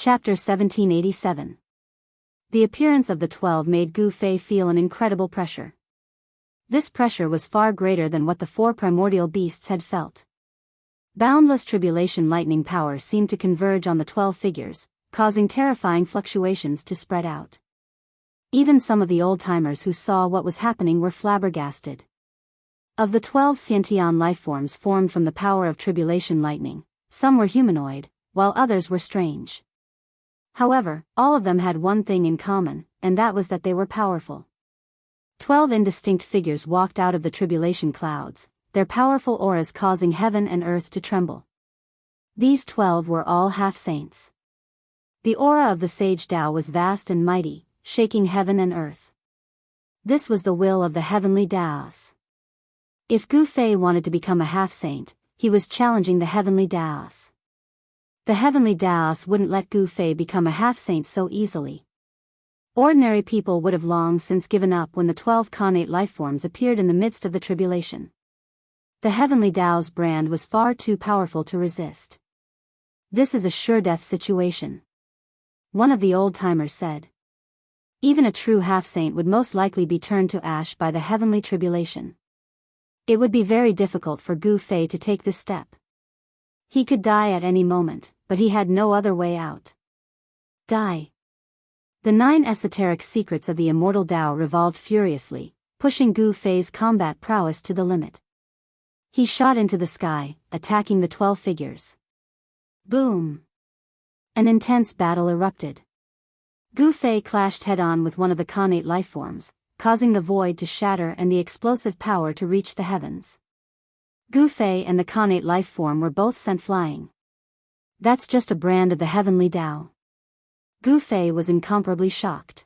Chapter 1787. The appearance of the 12 made Gu Fei feel an incredible pressure. This pressure was far greater than what the 4 primordial beasts had felt. Boundless tribulation lightning power seemed to converge on the 12 figures, causing terrifying fluctuations to spread out. Even some of the old-timers who saw what was happening were flabbergasted. Of the 12 Xiantian lifeforms formed from the power of tribulation lightning, some were humanoid, while others were strange. However, all of them had one thing in common, and that was that they were powerful. 12 indistinct figures walked out of the tribulation clouds, their powerful auras causing heaven and earth to tremble. These 12 were all half-saints. The aura of the sage Dao was vast and mighty, shaking heaven and earth. This was the will of the heavenly Daoist. If Gu Fei wanted to become a half-saint, he was challenging the heavenly Daoist. The heavenly Daoist wouldn't let Gu Fei become a half-saint so easily. Ordinary people would have long since given up when the 12 connate lifeforms appeared in the midst of the tribulation. The heavenly Dao's brand was far too powerful to resist. This is a sure-death situation. One of the old-timers said. Even a true half-saint would most likely be turned to ash by the heavenly tribulation. It would be very difficult for Gu Fei to take this step. He could die at any moment, but he had no other way out. Die. The 9 esoteric secrets of the immortal Dao revolved furiously, pushing Gu Fei's combat prowess to the limit. He shot into the sky, attacking the 12 figures. Boom! An intense battle erupted. Gu Fei clashed head-on with one of the connate lifeforms, causing the void to shatter and the explosive power to reach the heavens. Gu Fei and the connate lifeform were both sent flying. That's just a brand of the heavenly Dao. Gu Fei was incomparably shocked.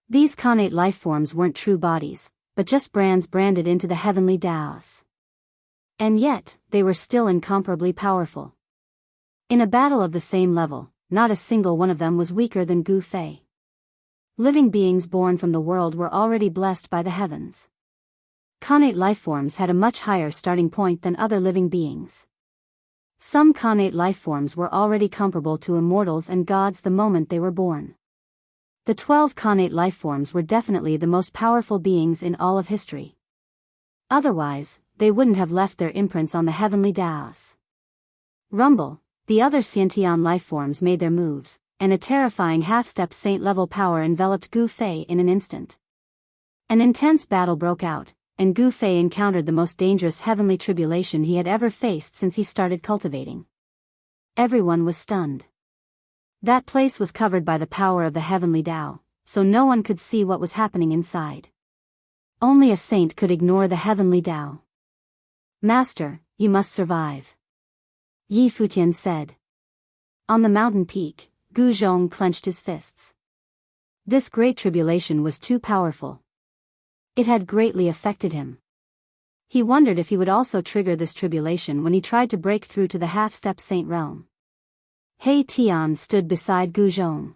These connate lifeforms weren't true bodies, but just brands branded into the heavenly Daos. And yet, they were still incomparably powerful. In a battle of the same level, not a single one of them was weaker than Gu Fei. Living beings born from the world were already blessed by the heavens. Connate lifeforms had a much higher starting point than other living beings. Some connate lifeforms were already comparable to immortals and gods the moment they were born. The 12 connate lifeforms were definitely the most powerful beings in all of history. Otherwise, they wouldn't have left their imprints on the heavenly Daos. Rumble, the other Xiantian lifeforms made their moves, and a terrifying half-step saint-level power enveloped Gu Fei in an instant. An intense battle broke out, and Gu Fei encountered the most dangerous heavenly tribulation he had ever faced since he started cultivating. Everyone was stunned. That place was covered by the power of the heavenly Dao, so no one could see what was happening inside. Only a saint could ignore the heavenly Dao. Master, you must survive. Yi Futian said. On the mountain peak, Gu Zhong clenched his fists. This great tribulation was too powerful. It had greatly affected him. He wondered if he would also trigger this tribulation when he tried to break through to the half-step saint realm. He Tian stood beside Gu Zhong.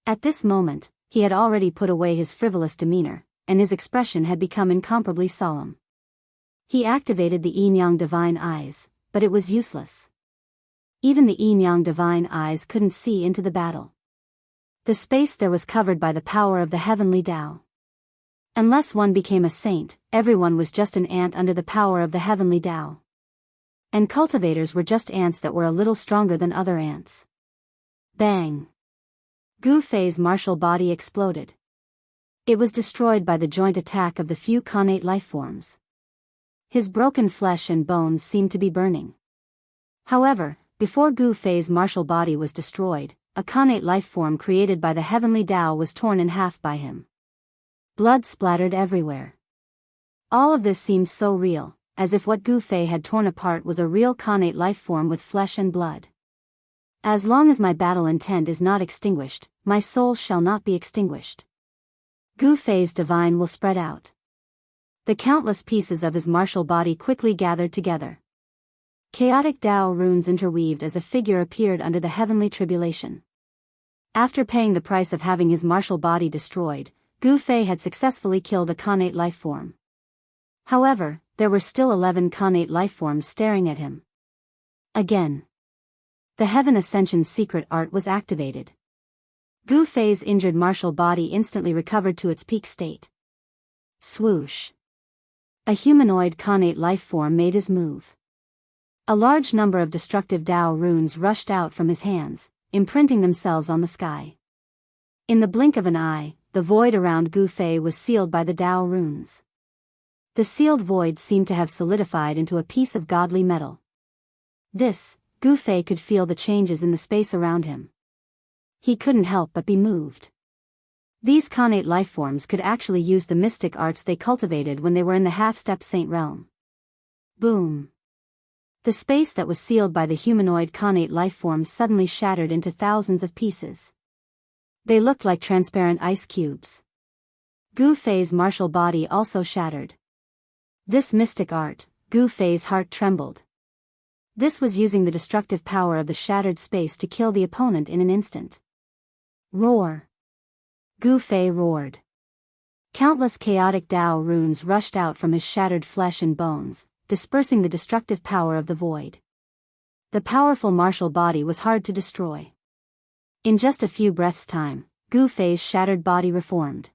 At this moment, he had already put away his frivolous demeanor, and his expression had become incomparably solemn. He activated the Yin-Yang divine eyes, but it was useless. Even the Yin-Yang divine eyes couldn't see into the battle. The space there was covered by the power of the heavenly Dao. Unless one became a saint, everyone was just an ant under the power of the heavenly Dao. And cultivators were just ants that were a little stronger than other ants. Bang! Gu Fei's martial body exploded. It was destroyed by the joint attack of the few connate lifeforms. His broken flesh and bones seemed to be burning. However, before Gu Fei's martial body was destroyed, a connate lifeform created by the heavenly Dao was torn in half by him. Blood splattered everywhere. All of this seemed so real, as if what Gu Fei had torn apart was a real connate lifeform with flesh and blood. As long as my battle intent is not extinguished, my soul shall not be extinguished. Gu Fei's divine will spread out. The countless pieces of his martial body quickly gathered together. Chaotic Dao runes interweaved as a figure appeared under the heavenly tribulation. After paying the price of having his martial body destroyed, Gu Fei had successfully killed a connate lifeform. However, there were still 11 connate lifeforms staring at him. Again. The Heaven Ascension's secret art was activated. Gu Fei's injured martial body instantly recovered to its peak state. Swoosh. A humanoid Khanate life form made his move. A large number of destructive Dao runes rushed out from his hands, imprinting themselves on the sky. In the blink of an eye, the void around Gu Fei was sealed by the Dao runes. The sealed void seemed to have solidified into a piece of godly metal. Gu Fei could feel the changes in the space around him. He couldn't help but be moved. These Khanate lifeforms could actually use the mystic arts they cultivated when they were in the half-step saint realm. Boom. The space that was sealed by the humanoid Khanate lifeforms suddenly shattered into thousands of pieces. They looked like transparent ice cubes. Gu Fei's martial body also shattered. This mystic art, Gu Fei's heart trembled. This was using the destructive power of the shattered space to kill the opponent in an instant. Roar. Gu Fei roared. Countless chaotic Dao runes rushed out from his shattered flesh and bones, dispersing the destructive power of the void. The powerful martial body was hard to destroy. In just a few breaths' time, Gu Fei's shattered body reformed.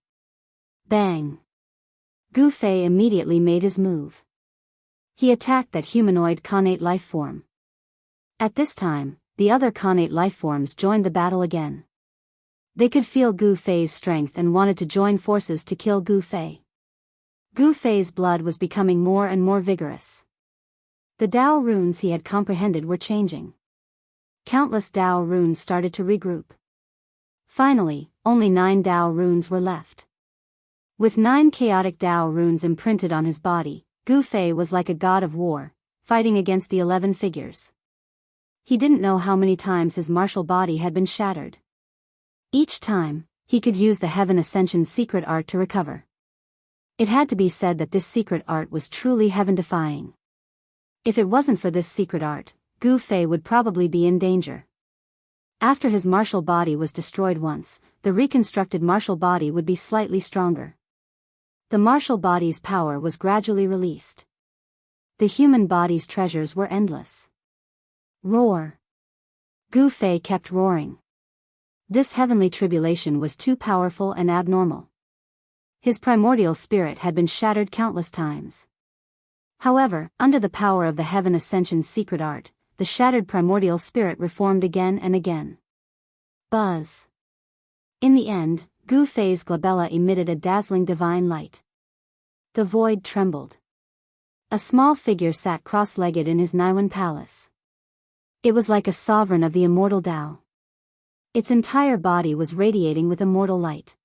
Bang! Gu Fei immediately made his move. He attacked that humanoid Khanate life form. At this time, the other Khanate life forms joined the battle again. They could feel Gu Fei's strength and wanted to join forces to kill Gu Fei. Gu Fei's blood was becoming more and more vigorous. The Dao runes he had comprehended were changing. Countless Dao runes started to regroup. Finally, only 9 Dao runes were left. With 9 chaotic Dao runes imprinted on his body, Gu Fei was like a god of war, fighting against the 11 figures. He didn't know how many times his martial body had been shattered. Each time, he could use the Heaven Ascension's secret art to recover. It had to be said that this secret art was truly heaven-defying. If it wasn't for this secret art, Gu Fei would probably be in danger. After his martial body was destroyed once, the reconstructed martial body would be slightly stronger. The martial body's power was gradually released. The human body's treasures were endless. Roar. Gu Fei kept roaring. This heavenly tribulation was too powerful and abnormal. His primordial spirit had been shattered countless times. However, under the power of the Heaven Ascension's secret art, the shattered primordial spirit reformed again and again. Buzz. In the end, Gu Fei's glabella emitted a dazzling divine light. The void trembled. A small figure sat cross-legged in his Naiwan palace. It was like a sovereign of the immortal Tao. Its entire body was radiating with immortal light.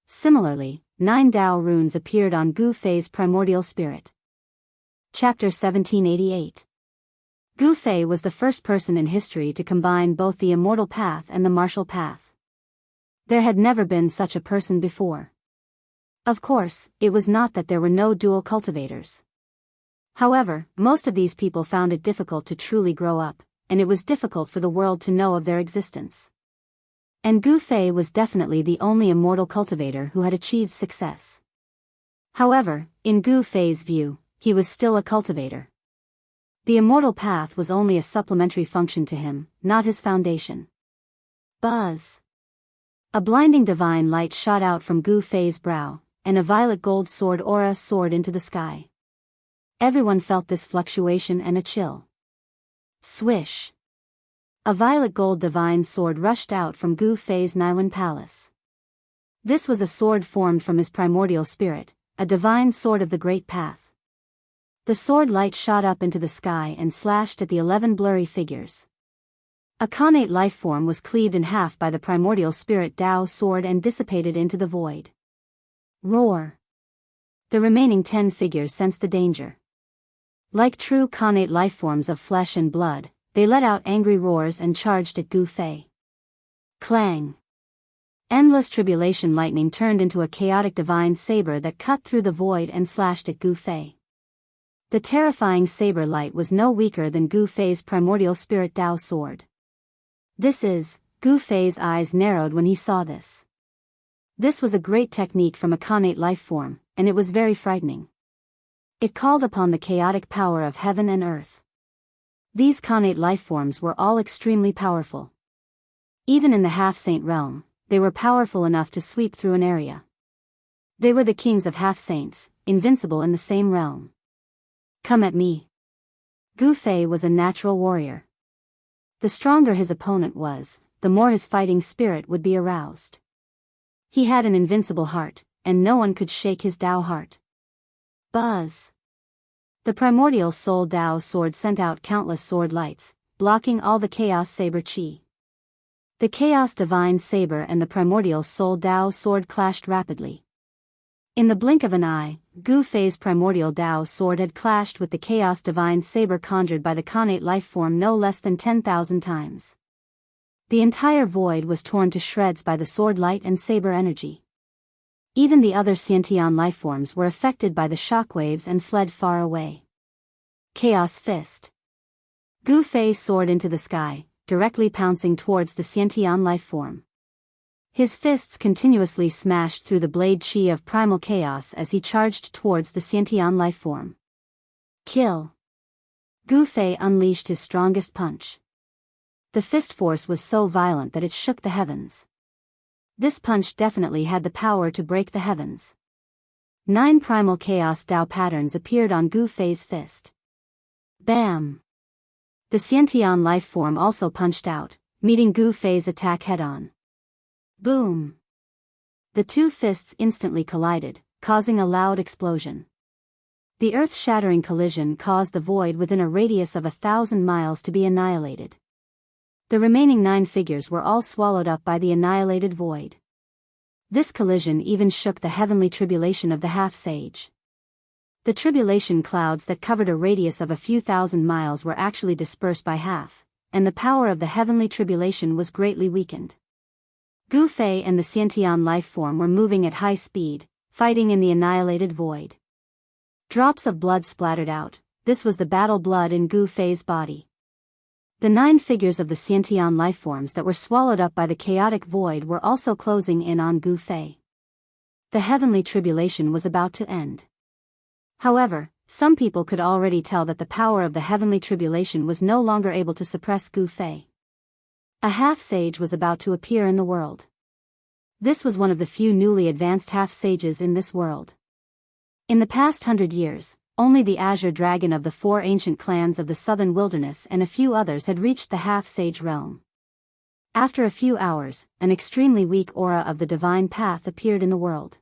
Similarly, 9 Dao runes appeared on Gu Fei's primordial spirit. Chapter 1788. Gu Fei was the first person in history to combine both the immortal path and the martial path. There had never been such a person before. Of course, it was not that there were no dual cultivators. However, most of these people found it difficult to truly grow up, and it was difficult for the world to know of their existence. And Gu Fei was definitely the only immortal cultivator who had achieved success. However, in Gu Fei's view, he was still a cultivator. The immortal path was only a supplementary function to him, not his foundation. Buzz. A blinding divine light shot out from Gu Fei's brow, and a violet gold sword aura soared into the sky. Everyone felt this fluctuation and a chill. Swish. A violet gold divine sword rushed out from Gu Fei's Naiwan palace. This was a sword formed from his primordial spirit, a divine sword of the great path. The sword light shot up into the sky and slashed at the 11 blurry figures. A Khanate life form was cleaved in half by the primordial spirit Dao sword and dissipated into the void. Roar. The remaining 10 figures sensed the danger. Like true Khanate life forms of flesh and blood, they let out angry roars and charged at Gu Fei. Clang. Endless tribulation lightning turned into a chaotic divine saber that cut through the void and slashed at Gu Fei. The terrifying saber light was no weaker than Gu Fei's primordial spirit Dao sword. Gu Fei's eyes narrowed when he saw this. This was a great technique from a Khanate life form, and it was very frightening. It called upon the chaotic power of heaven and earth. These connate lifeforms were all extremely powerful. Even in the half-saint realm, they were powerful enough to sweep through an area. They were the kings of half-saints, invincible in the same realm. Come at me. Gu Fei was a natural warrior. The stronger his opponent was, the more his fighting spirit would be aroused. He had an invincible heart, and no one could shake his Dao heart. Buzz! The primordial soul Dao sword sent out countless sword lights, blocking all the chaos saber chi. The chaos divine saber and the primordial soul Dao sword clashed rapidly. In the blink of an eye, Gu Fei's primordial Dao sword had clashed with the chaos divine saber conjured by the connate lifeform no less than 10,000 times. The entire void was torn to shreds by the sword light and saber energy. Even the other Xiantian lifeforms were affected by the shockwaves and fled far away. Chaos Fist. Gu Fei soared into the sky, directly pouncing towards the Xiantian lifeform. His fists continuously smashed through the blade chi of primal chaos as he charged towards the Xiantian lifeform. Kill! Gu Fei unleashed his strongest punch. The fist force was so violent that it shook the heavens. This punch definitely had the power to break the heavens. 9 primal chaos Dao patterns appeared on Gu Fei's fist. Bam! The Xiantian lifeform also punched out, meeting Gu Fei's attack head-on. Boom! The two fists instantly collided, causing a loud explosion. The earth-shattering collision caused the void within a radius of 1,000 miles to be annihilated. The remaining 9 figures were all swallowed up by the annihilated void. This collision even shook the heavenly tribulation of the half-sage. The tribulation clouds that covered a radius of a few thousand miles were actually dispersed by half, and the power of the heavenly tribulation was greatly weakened. Gu Fei and the Xiantian lifeform were moving at high speed, fighting in the annihilated void. Drops of blood splattered out. This was the battle blood in Gu Fei's body. The 9 figures of the Xiantian lifeforms that were swallowed up by the chaotic void were also closing in on Gu Fei. The heavenly tribulation was about to end. However, some people could already tell that the power of the heavenly tribulation was no longer able to suppress Gu Fei. A half-sage was about to appear in the world. This was one of the few newly advanced half-sages in this world. In the past 100 years, only the Azure Dragon of the 4 ancient clans of the southern wilderness and a few others had reached the half-sage realm. After a few hours, an extremely weak aura of the divine path appeared in the world.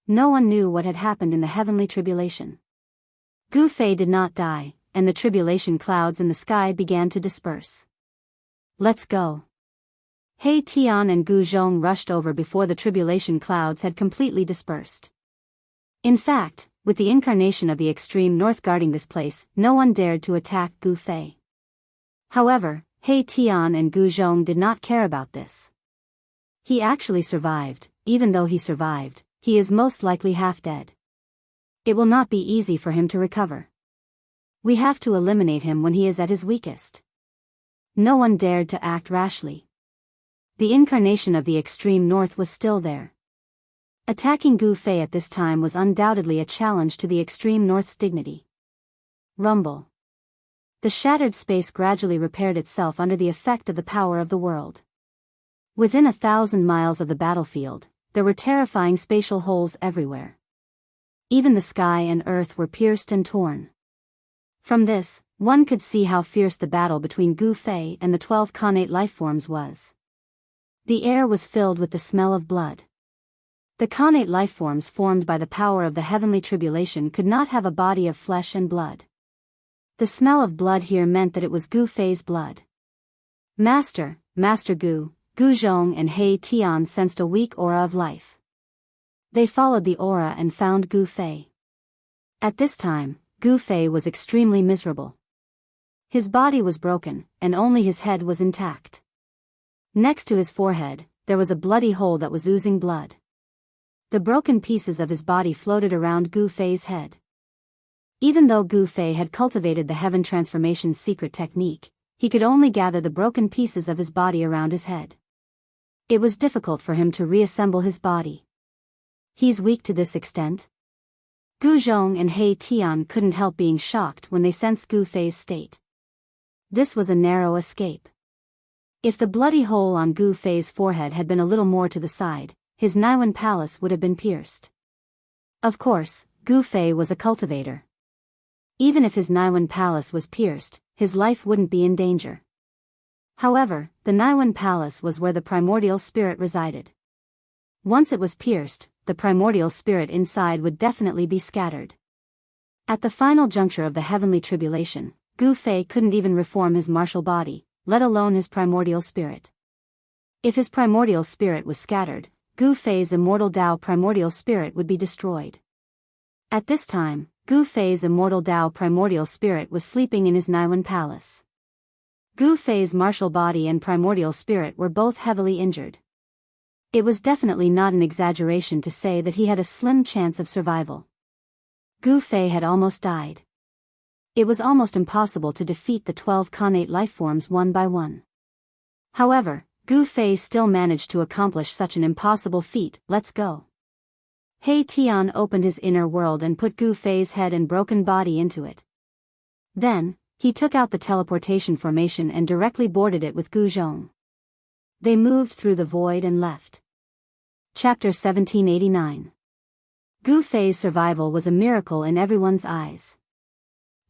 No one knew what had happened in the heavenly tribulation. Gu Fei did not die, and the tribulation clouds in the sky began to disperse. Let's go. He Tian and Gu Zhong rushed over before the tribulation clouds had completely dispersed. In fact, with the incarnation of the extreme north guarding this place, no one dared to attack Gu Fei. However, He Tian and Gu Zhong did not care about this. He actually survived. Even though he survived, he is most likely half dead. It will not be easy for him to recover. We have to eliminate him when he is at his weakest. No one dared to act rashly. The incarnation of the extreme north was still there. Attacking Gu Fei at this time was undoubtedly a challenge to the extreme north's dignity. Rumble. The shattered space gradually repaired itself under the effect of the power of the world. Within 1,000 miles of the battlefield, there were terrifying spatial holes everywhere. Even the sky and earth were pierced and torn. From this, one could see how fierce the battle between Gu Fei and the 12 connate lifeforms was. The air was filled with the smell of blood. The connate lifeforms formed by the power of the heavenly tribulation could not have a body of flesh and blood. The smell of blood here meant that it was Gu Fei's blood. Master Gu, Gu Zhong and He Tian sensed a weak aura of life. They followed the aura and found Gu Fei. At this time, Gu Fei was extremely miserable. His body was broken, and only his head was intact. Next to his forehead, there was a bloody hole that was oozing blood. The broken pieces of his body floated around Gu Fei's head. Even though Gu Fei had cultivated the heaven transformation's secret technique, he could only gather the broken pieces of his body around his head. It was difficult for him to reassemble his body. He's weak to this extent? Gu Zhong and He Tian couldn't help being shocked when they sensed Gu Fei's state. This was a narrow escape. If the bloody hole on Gu Fei's forehead had been a little more to the side, his Naiwan palace would have been pierced. Of course, Gu Fei was a cultivator. Even if his Naiwan palace was pierced, his life wouldn't be in danger. However, the Naiwan palace was where the primordial spirit resided. Once it was pierced, the primordial spirit inside would definitely be scattered. At the final juncture of the heavenly tribulation, Gu Fei couldn't even reform his martial body, let alone his primordial spirit. If his primordial spirit was scattered, Gu Fei's immortal Dao primordial spirit would be destroyed. At this time, Gu Fei's immortal Dao primordial spirit was sleeping in his Naiwan palace. Gu Fei's martial body and primordial spirit were both heavily injured. It was definitely not an exaggeration to say that he had a slim chance of survival. Gu Fei had almost died. It was almost impossible to defeat the 12 connate lifeforms one by one. However, Gu Fei still managed to accomplish such an impossible feat. Let's go. He Tian opened his inner world and put Gu Fei's head and broken body into it. Then, he took out the teleportation formation and directly boarded it with Gu Zhong. They moved through the void and left. Chapter 1789. Gu Fei's survival was a miracle in everyone's eyes.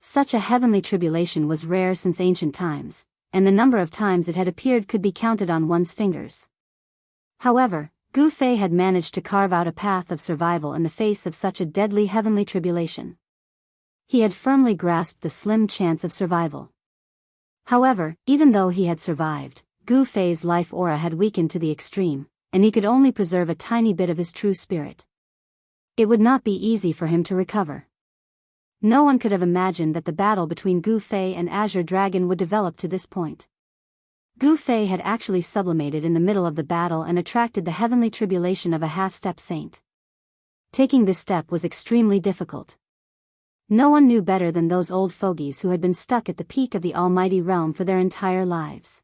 Such a heavenly tribulation was rare since ancient times, and the number of times it had appeared could be counted on one's fingers. However, Gu Fei had managed to carve out a path of survival in the face of such a deadly heavenly tribulation. He had firmly grasped the slim chance of survival. However, even though he had survived, Gu Fei's life aura had weakened to the extreme, and he could only preserve a tiny bit of his true spirit. It would not be easy for him to recover. No one could have imagined that the battle between Gu Fei and Azure Dragon would develop to this point. Gu Fei had actually sublimated in the middle of the battle and attracted the heavenly tribulation of a half-step saint. Taking this step was extremely difficult. No one knew better than those old fogies who had been stuck at the peak of the almighty realm for their entire lives.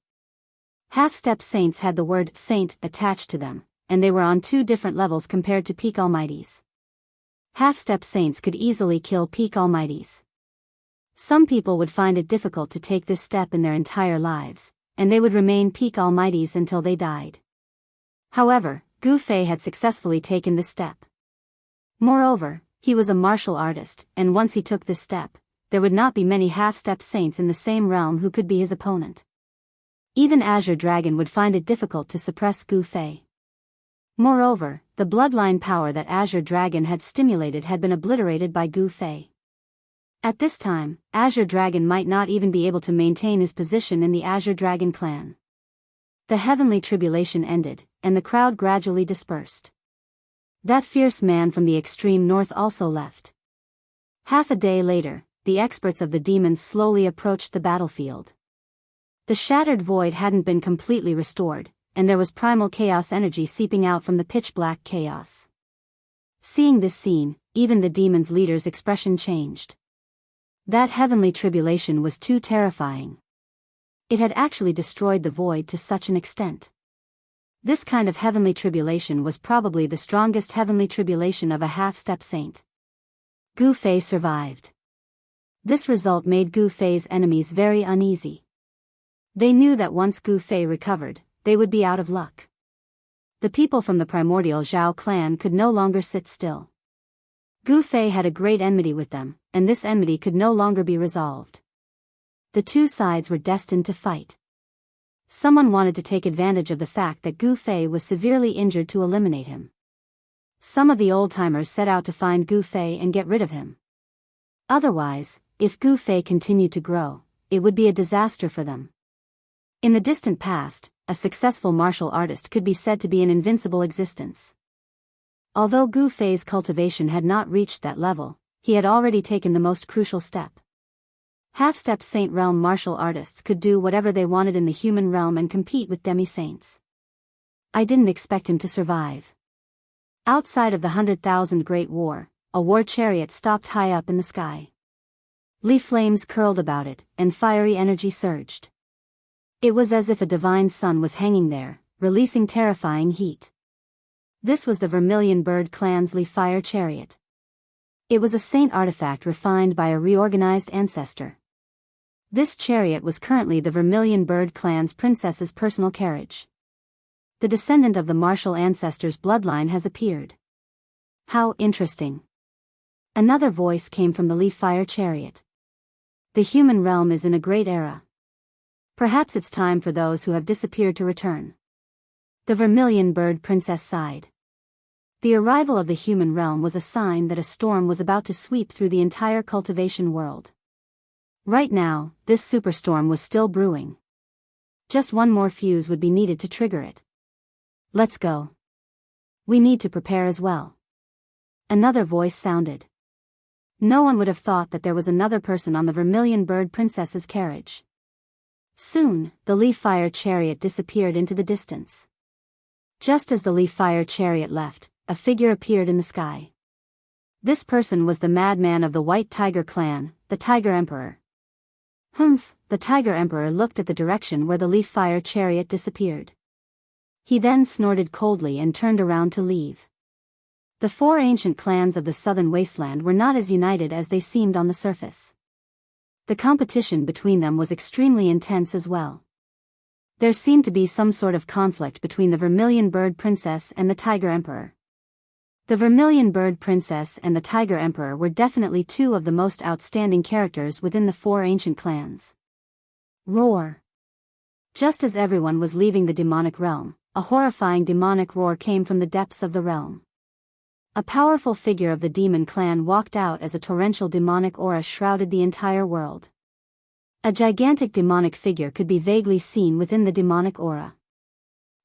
Half-step saints had the word saint attached to them, and they were on two different levels compared to peak almighties. Half-step saints could easily kill peak almighties. Some people would find it difficult to take this step in their entire lives, and they would remain peak almighties until they died. However, Gu Fei had successfully taken this step. Moreover, he was a martial artist, and once he took this step, there would not be many half-step saints in the same realm who could be his opponent. Even Azure Dragon would find it difficult to suppress Gu Fei. Moreover, the bloodline power that Azure Dragon had stimulated had been obliterated by Gu Fei. At this time, Azure Dragon might not even be able to maintain his position in the Azure Dragon clan. The heavenly tribulation ended, and the crowd gradually dispersed. That fierce man from the extreme north also left. Half a day later, the experts of the demons slowly approached the battlefield. The shattered void hadn't been completely restored, and there was primal chaos energy seeping out from the pitch-black chaos. Seeing this scene, even the demons' leader's expression changed. That heavenly tribulation was too terrifying. It had actually destroyed the void to such an extent. This kind of heavenly tribulation was probably the strongest heavenly tribulation of a half-step saint. Gu Fei survived. This result made Gu Fei's enemies very uneasy. They knew that once Gu Fei recovered, they would be out of luck. The people from the primordial Zhao clan could no longer sit still. Gu Fei had a great enmity with them, and this enmity could no longer be resolved. The two sides were destined to fight. Someone wanted to take advantage of the fact that Gu Fei was severely injured to eliminate him. Some of the old-timers set out to find Gu Fei and get rid of him. Otherwise, if Gu Fei continued to grow, it would be a disaster for them. In the distant past, a successful martial artist could be said to be an invincible existence. Although Gu Fei's cultivation had not reached that level, he had already taken the most crucial step. Half-step saint realm martial artists could do whatever they wanted in the human realm and compete with demi-saints. I didn't expect him to survive. Outside of the 100,000 Great War, a war chariot stopped high up in the sky. Leaf flames curled about it, and fiery energy surged. It was as if a divine sun was hanging there, releasing terrifying heat. This was the Vermilion Bird clan's Leaf Fire Chariot. It was a saint artifact refined by a reorganized ancestor. This chariot was currently the Vermilion Bird clan's princess's personal carriage. The descendant of the martial ancestors' bloodline has appeared. How interesting. Another voice came from the Leaf-Fire chariot. The human realm is in a great era. Perhaps it's time for those who have disappeared to return. The Vermilion Bird princess sighed. The arrival of the human realm was a sign that a storm was about to sweep through the entire cultivation world. Right now, this superstorm was still brewing. Just one more fuse would be needed to trigger it. Let's go. We need to prepare as well. Another voice sounded. No one would have thought that there was another person on the Vermilion Bird princess's carriage. Soon, the Leaf-Fire chariot disappeared into the distance. Just as the Leaf-Fire chariot left, a figure appeared in the sky. This person was the madman of the White Tiger clan, the Tiger Emperor. Humph, the Tiger Emperor looked at the direction where the Leaf-Fire chariot disappeared. He then snorted coldly and turned around to leave. The four ancient clans of the southern wasteland were not as united as they seemed on the surface. The competition between them was extremely intense as well. There seemed to be some sort of conflict between the Vermilion Bird Princess and the Tiger Emperor. The Vermilion Bird Princess and the Tiger Emperor were definitely two of the most outstanding characters within the four ancient clans. Roar! Just as everyone was leaving the demonic realm, a horrifying demonic roar came from the depths of the realm. A powerful figure of the demon clan walked out as a torrential demonic aura shrouded the entire world. A gigantic demonic figure could be vaguely seen within the demonic aura.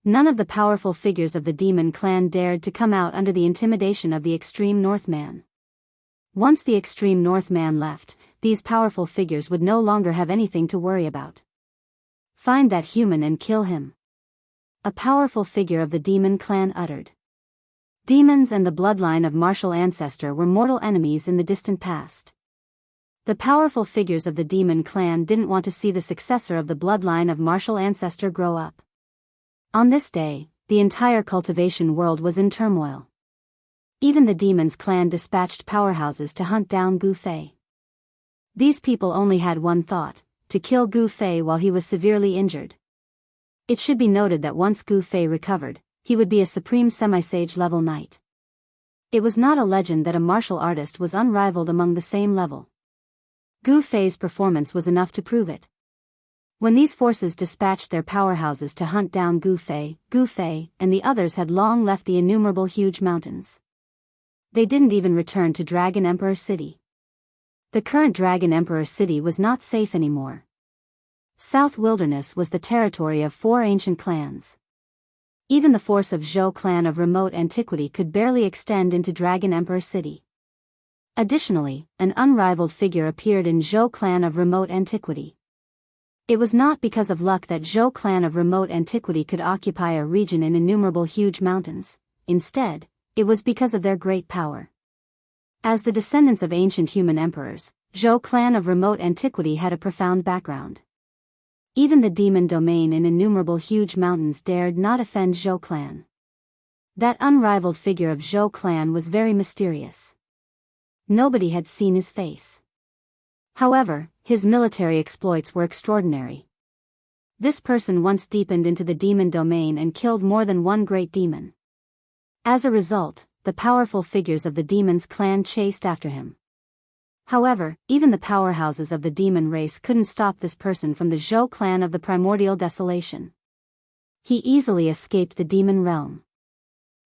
None of the powerful figures of the demon clan dared to come out under the intimidation of the Extreme Northman. Once the Extreme Northman left, these powerful figures would no longer have anything to worry about. Find that human and kill him. A powerful figure of the demon clan uttered. Demons and the bloodline of martial ancestor were mortal enemies in the distant past. The powerful figures of the demon clan didn't want to see the successor of the bloodline of martial ancestor grow up. On this day, the entire cultivation world was in turmoil. Even the demon's clan dispatched powerhouses to hunt down Gu Fei. These people only had one thought, to kill Gu Fei while he was severely injured. It should be noted that once Gu Fei recovered, he would be a supreme semi-sage level knight. It was not a legend that a martial artist was unrivaled among the same level. Gu Fei's performance was enough to prove it. When these forces dispatched their powerhouses to hunt down Gu Fei and the others had long left the innumerable huge mountains. They didn't even return to Dragon Emperor City. The current Dragon Emperor City was not safe anymore. South Wilderness was the territory of four ancient clans. Even the force of Zhou clan of remote antiquity could barely extend into Dragon Emperor City. Additionally, an unrivaled figure appeared in Zhou clan of remote antiquity. It was not because of luck that Zhou clan of remote antiquity could occupy a region in innumerable huge mountains. Instead, it was because of their great power. As the descendants of ancient human emperors, Zhou clan of remote antiquity had a profound background. Even the demon domain in innumerable huge mountains dared not offend Zhou clan. That unrivaled figure of Zhou clan was very mysterious. Nobody had seen his face. However, his military exploits were extraordinary. This person once deepened into the demon domain and killed more than one great demon. As a result, the powerful figures of the demon's clan chased after him. However, even the powerhouses of the demon race couldn't stop this person from the Zhou clan of the primordial desolation. He easily escaped the demon realm.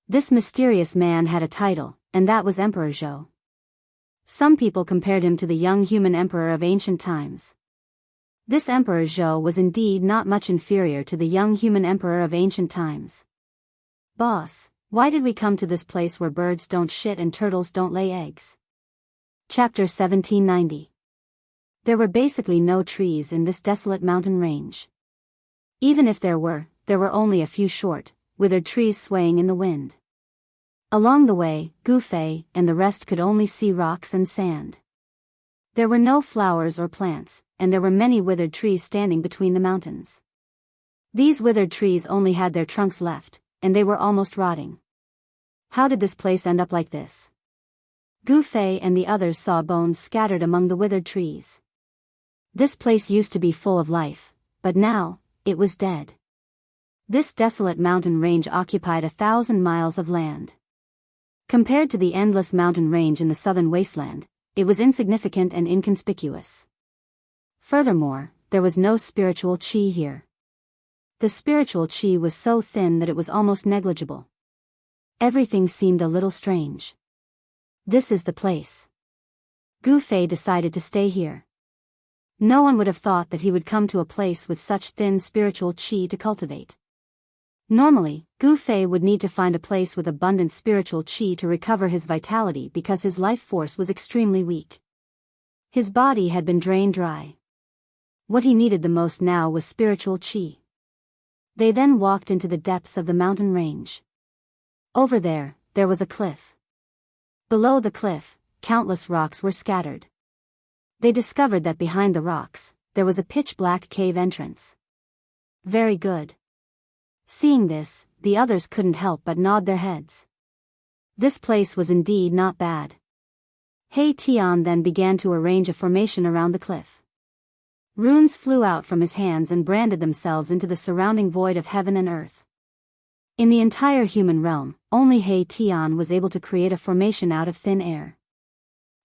This mysterious man had a title, and that was Emperor Zhou. Some people compared him to the young human emperor of ancient times. This Emperor Zhou was indeed not much inferior to the young human emperor of ancient times. Boss, why did we come to this place where birds don't shit and turtles don't lay eggs? Chapter 1790. There were basically no trees in this desolate mountain range. Even if there were only a few short, withered trees swaying in the wind. Along the way, Gu Fei and the rest could only see rocks and sand. There were no flowers or plants, and there were many withered trees standing between the mountains. These withered trees only had their trunks left, and they were almost rotting. How did this place end up like this? Gu Fei and the others saw bones scattered among the withered trees. This place used to be full of life, but now, it was dead. This desolate mountain range occupied 1,000 miles of land. Compared to the endless mountain range in the southern wasteland, it was insignificant and inconspicuous. Furthermore, there was no spiritual qi here. The spiritual qi was so thin that it was almost negligible. Everything seemed a little strange. This is the place. Gu Fei decided to stay here. No one would have thought that he would come to a place with such thin spiritual qi to cultivate. Normally, Gu Fei would need to find a place with abundant spiritual qi to recover his vitality because his life force was extremely weak. His body had been drained dry. What he needed the most now was spiritual qi. They then walked into the depths of the mountain range. Over there was a cliff. Below the cliff, countless rocks were scattered. They discovered that behind the rocks, there was a pitch-black cave entrance. Very good. Seeing this, the others couldn't help but nod their heads. This place was indeed not bad. He Tian then began to arrange a formation around the cliff. Runes flew out from his hands and branded themselves into the surrounding void of heaven and earth. In the entire human realm, only He Tian was able to create a formation out of thin air.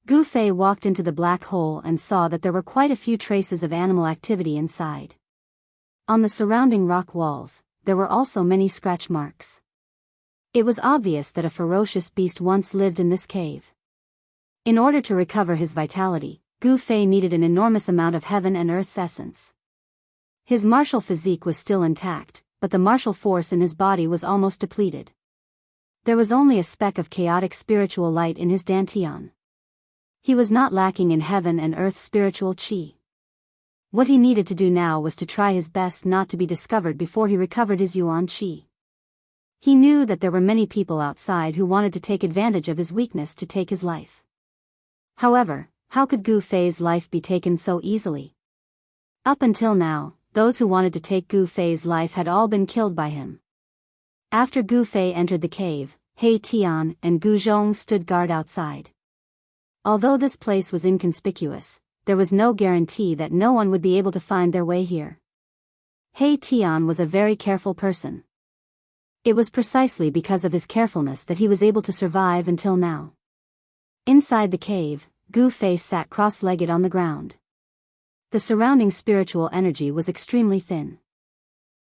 Gu Fei walked into the black hole and saw that there were quite a few traces of animal activity inside. On the surrounding rock walls, there were also many scratch marks. It was obvious that a ferocious beast once lived in this cave. In order to recover his vitality, Gu Fei needed an enormous amount of heaven and earth's essence. His martial physique was still intact, but the martial force in his body was almost depleted. There was only a speck of chaotic spiritual light in his dantian. He was not lacking in heaven and earth's spiritual qi. What he needed to do now was to try his best not to be discovered before he recovered his yuan qi. He knew that there were many people outside who wanted to take advantage of his weakness to take his life. However, how could Gu Fei's life be taken so easily? Up until now, those who wanted to take Gu Fei's life had all been killed by him. After Gu Fei entered the cave, He Tian and Gu Zhong stood guard outside. Although this place was inconspicuous, there was no guarantee that no one would be able to find their way here. He Tian was a very careful person. It was precisely because of his carefulness that he was able to survive until now. Inside the cave, Gu Fei sat cross-legged on the ground. The surrounding spiritual energy was extremely thin.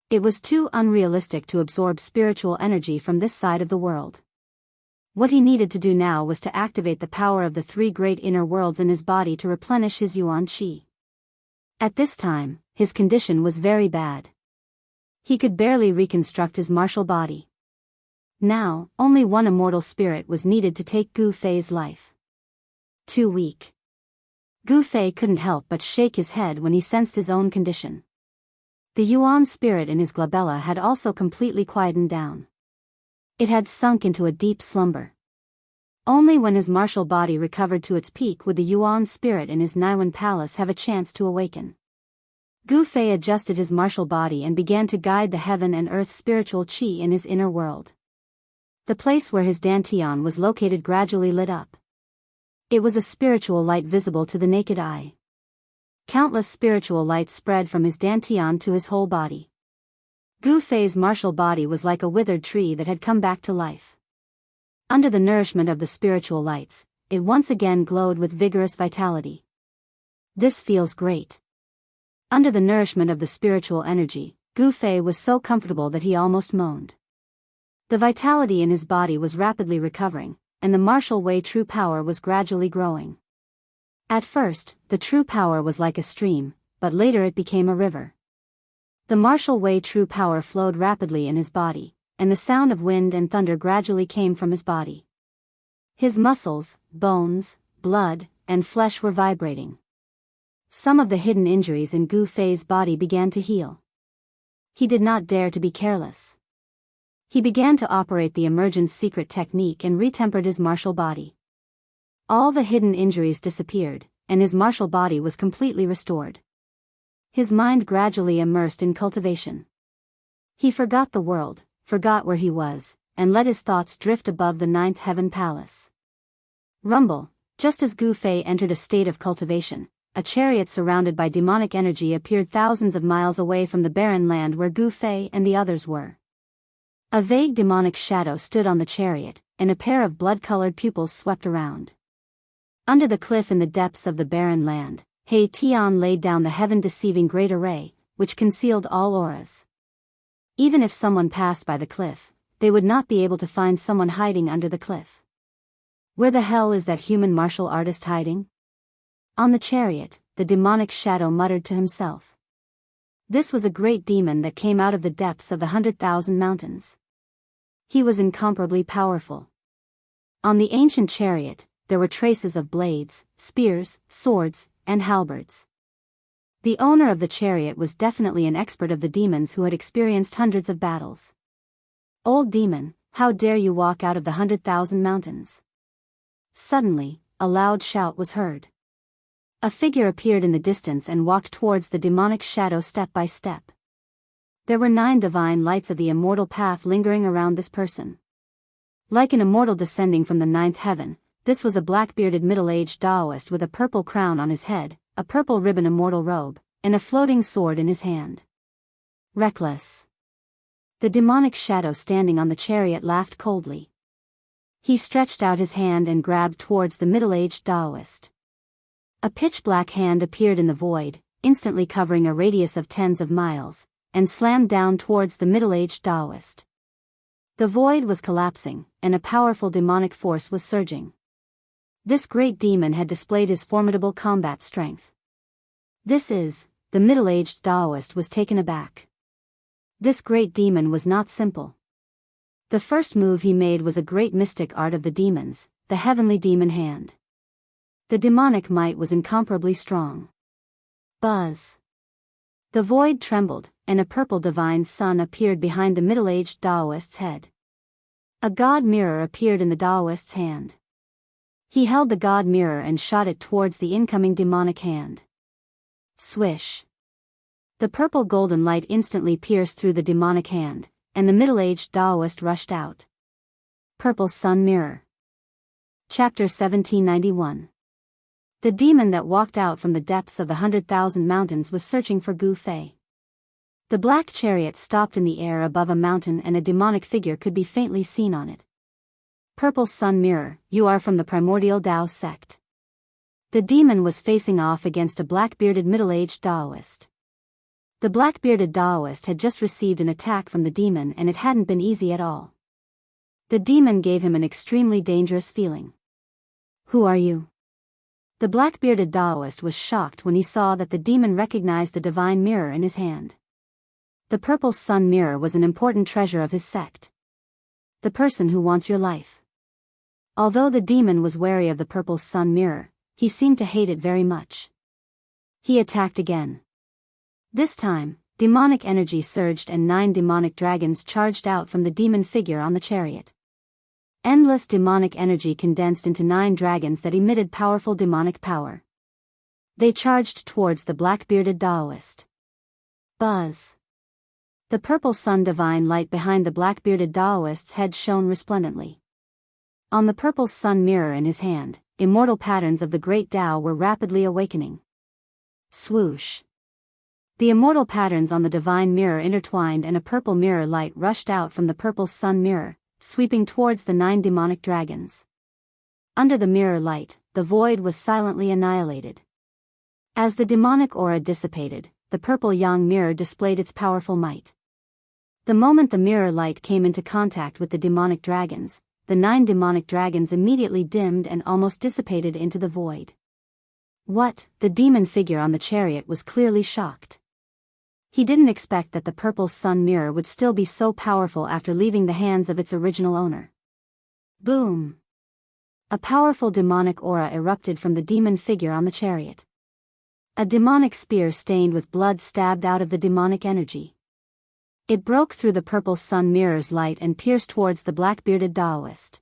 It was too unrealistic to absorb spiritual energy from this side of the world. What he needed to do now was to activate the power of the three great inner worlds in his body to replenish his yuan qi. At this time, his condition was very bad. He could barely reconstruct his martial body. Now, only one immortal spirit was needed to take Gu Fei's life. Too weak. Gu Fei couldn't help but shake his head when he sensed his own condition. The yuan spirit in his glabella had also completely quietened down. It had sunk into a deep slumber. Only when his martial body recovered to its peak would the yuan spirit in his Naiwan palace have a chance to awaken. Gu Fei adjusted his martial body and began to guide the heaven and earth spiritual qi in his inner world. The place where his dantian was located gradually lit up. It was a spiritual light visible to the naked eye. Countless spiritual lights spread from his dantian to his whole body. Gu Fei's martial body was like a withered tree that had come back to life. Under the nourishment of the spiritual lights, it once again glowed with vigorous vitality. This feels great. Under the nourishment of the spiritual energy, Gu Fei was so comfortable that he almost moaned. The vitality in his body was rapidly recovering, and the martial way true power was gradually growing. At first, the true power was like a stream, but later it became a river. The martial way true power flowed rapidly in his body, and the sound of wind and thunder gradually came from his body. His muscles, bones, blood, and flesh were vibrating. Some of the hidden injuries in Gu Fei's body began to heal. He did not dare to be careless. He began to operate the emergence secret technique and retempered his martial body. All the hidden injuries disappeared, and his martial body was completely restored. His mind gradually immersed in cultivation. He forgot the world, forgot where he was, and let his thoughts drift above the ninth heaven palace. Rumble, just as Gu Fei entered a state of cultivation, a chariot surrounded by demonic energy appeared thousands of miles away from the barren land where Gu Fei and the others were. A vague demonic shadow stood on the chariot, and a pair of blood-colored pupils swept around. Under the cliff in the depths of the barren land, He Tian laid down the heaven-deceiving great array, which concealed all auras. Even if someone passed by the cliff, they would not be able to find someone hiding under the cliff. Where the hell is that human martial artist hiding? On the chariot, the demonic shadow muttered to himself. This was a great demon that came out of the depths of the 100,000 mountains. He was incomparably powerful. On the ancient chariot, there were traces of blades, spears, swords, and halberds. The owner of the chariot was definitely an expert of the demons who had experienced hundreds of battles. Old demon, how dare you walk out of the 100,000 mountains? Suddenly, a loud shout was heard. A figure appeared in the distance and walked towards the demonic shadow step by step. There were 9 divine lights of the immortal path lingering around this person. Like an immortal descending from the 9th heaven, this was a black-bearded middle-aged Daoist with a purple crown on his head, a purple ribbon immortal robe, and a floating sword in his hand. Reckless. The demonic shadow standing on the chariot laughed coldly. He stretched out his hand and grabbed towards the middle-aged Daoist. A pitch-black hand appeared in the void, instantly covering a radius of tens of miles, and slammed down towards the middle-aged Daoist. The void was collapsing, and a powerful demonic force was surging. This great demon had displayed his formidable combat strength. The middle-aged Daoist was taken aback. This great demon was not simple. The first move he made was a great mystic art of the demons, the heavenly demon hand. The demonic might was incomparably strong. Buzz. The void trembled, and a purple divine sun appeared behind the middle-aged Daoist's head. A god mirror appeared in the Daoist's hand. He held the god mirror and shot it towards the incoming demonic hand. Swish. The purple golden light instantly pierced through the demonic hand, and the middle-aged Daoist rushed out. Purple Sun Mirror. Chapter 1791. The demon that walked out from the depths of the 100,000 mountains was searching for Gu Fei. The black chariot stopped in the air above a mountain and a demonic figure could be faintly seen on it. Purple Sun Mirror, you are from the primordial Dao sect. The demon was facing off against a black-bearded middle-aged Daoist. The black-bearded Daoist had just received an attack from the demon and it hadn't been easy at all. The demon gave him an extremely dangerous feeling. Who are you? The black-bearded Daoist was shocked when he saw that the demon recognized the divine mirror in his hand. The Purple Sun Mirror was an important treasure of his sect. The person who wants your life. Although the demon was wary of the Purple Sun Mirror, he seemed to hate it very much. He attacked again. This time, demonic energy surged and 9 demonic dragons charged out from the demon figure on the chariot. Endless demonic energy condensed into 9 dragons that emitted powerful demonic power. They charged towards the black-bearded Daoist. Buzz. The purple sun divine light behind the black-bearded Daoist's head shone resplendently. On the purple sun mirror in his hand, immortal patterns of the great Tao were rapidly awakening. Swoosh. The immortal patterns on the divine mirror intertwined and a purple mirror light rushed out from the purple sun mirror, sweeping towards the 9 demonic dragons. Under the mirror light, the void was silently annihilated. As the demonic aura dissipated, the purple yang mirror displayed its powerful might. The moment the mirror light came into contact with the demonic dragons, the 9 demonic dragons immediately dimmed and almost dissipated into the void. What? The demon figure on the chariot was clearly shocked. He didn't expect that the purple sun mirror would still be so powerful after leaving the hands of its original owner. Boom! A powerful demonic aura erupted from the demon figure on the chariot. A demonic spear stained with blood stabbed out of the demonic energy. It broke through the purple sun mirror's light and pierced towards the black-bearded Daoist.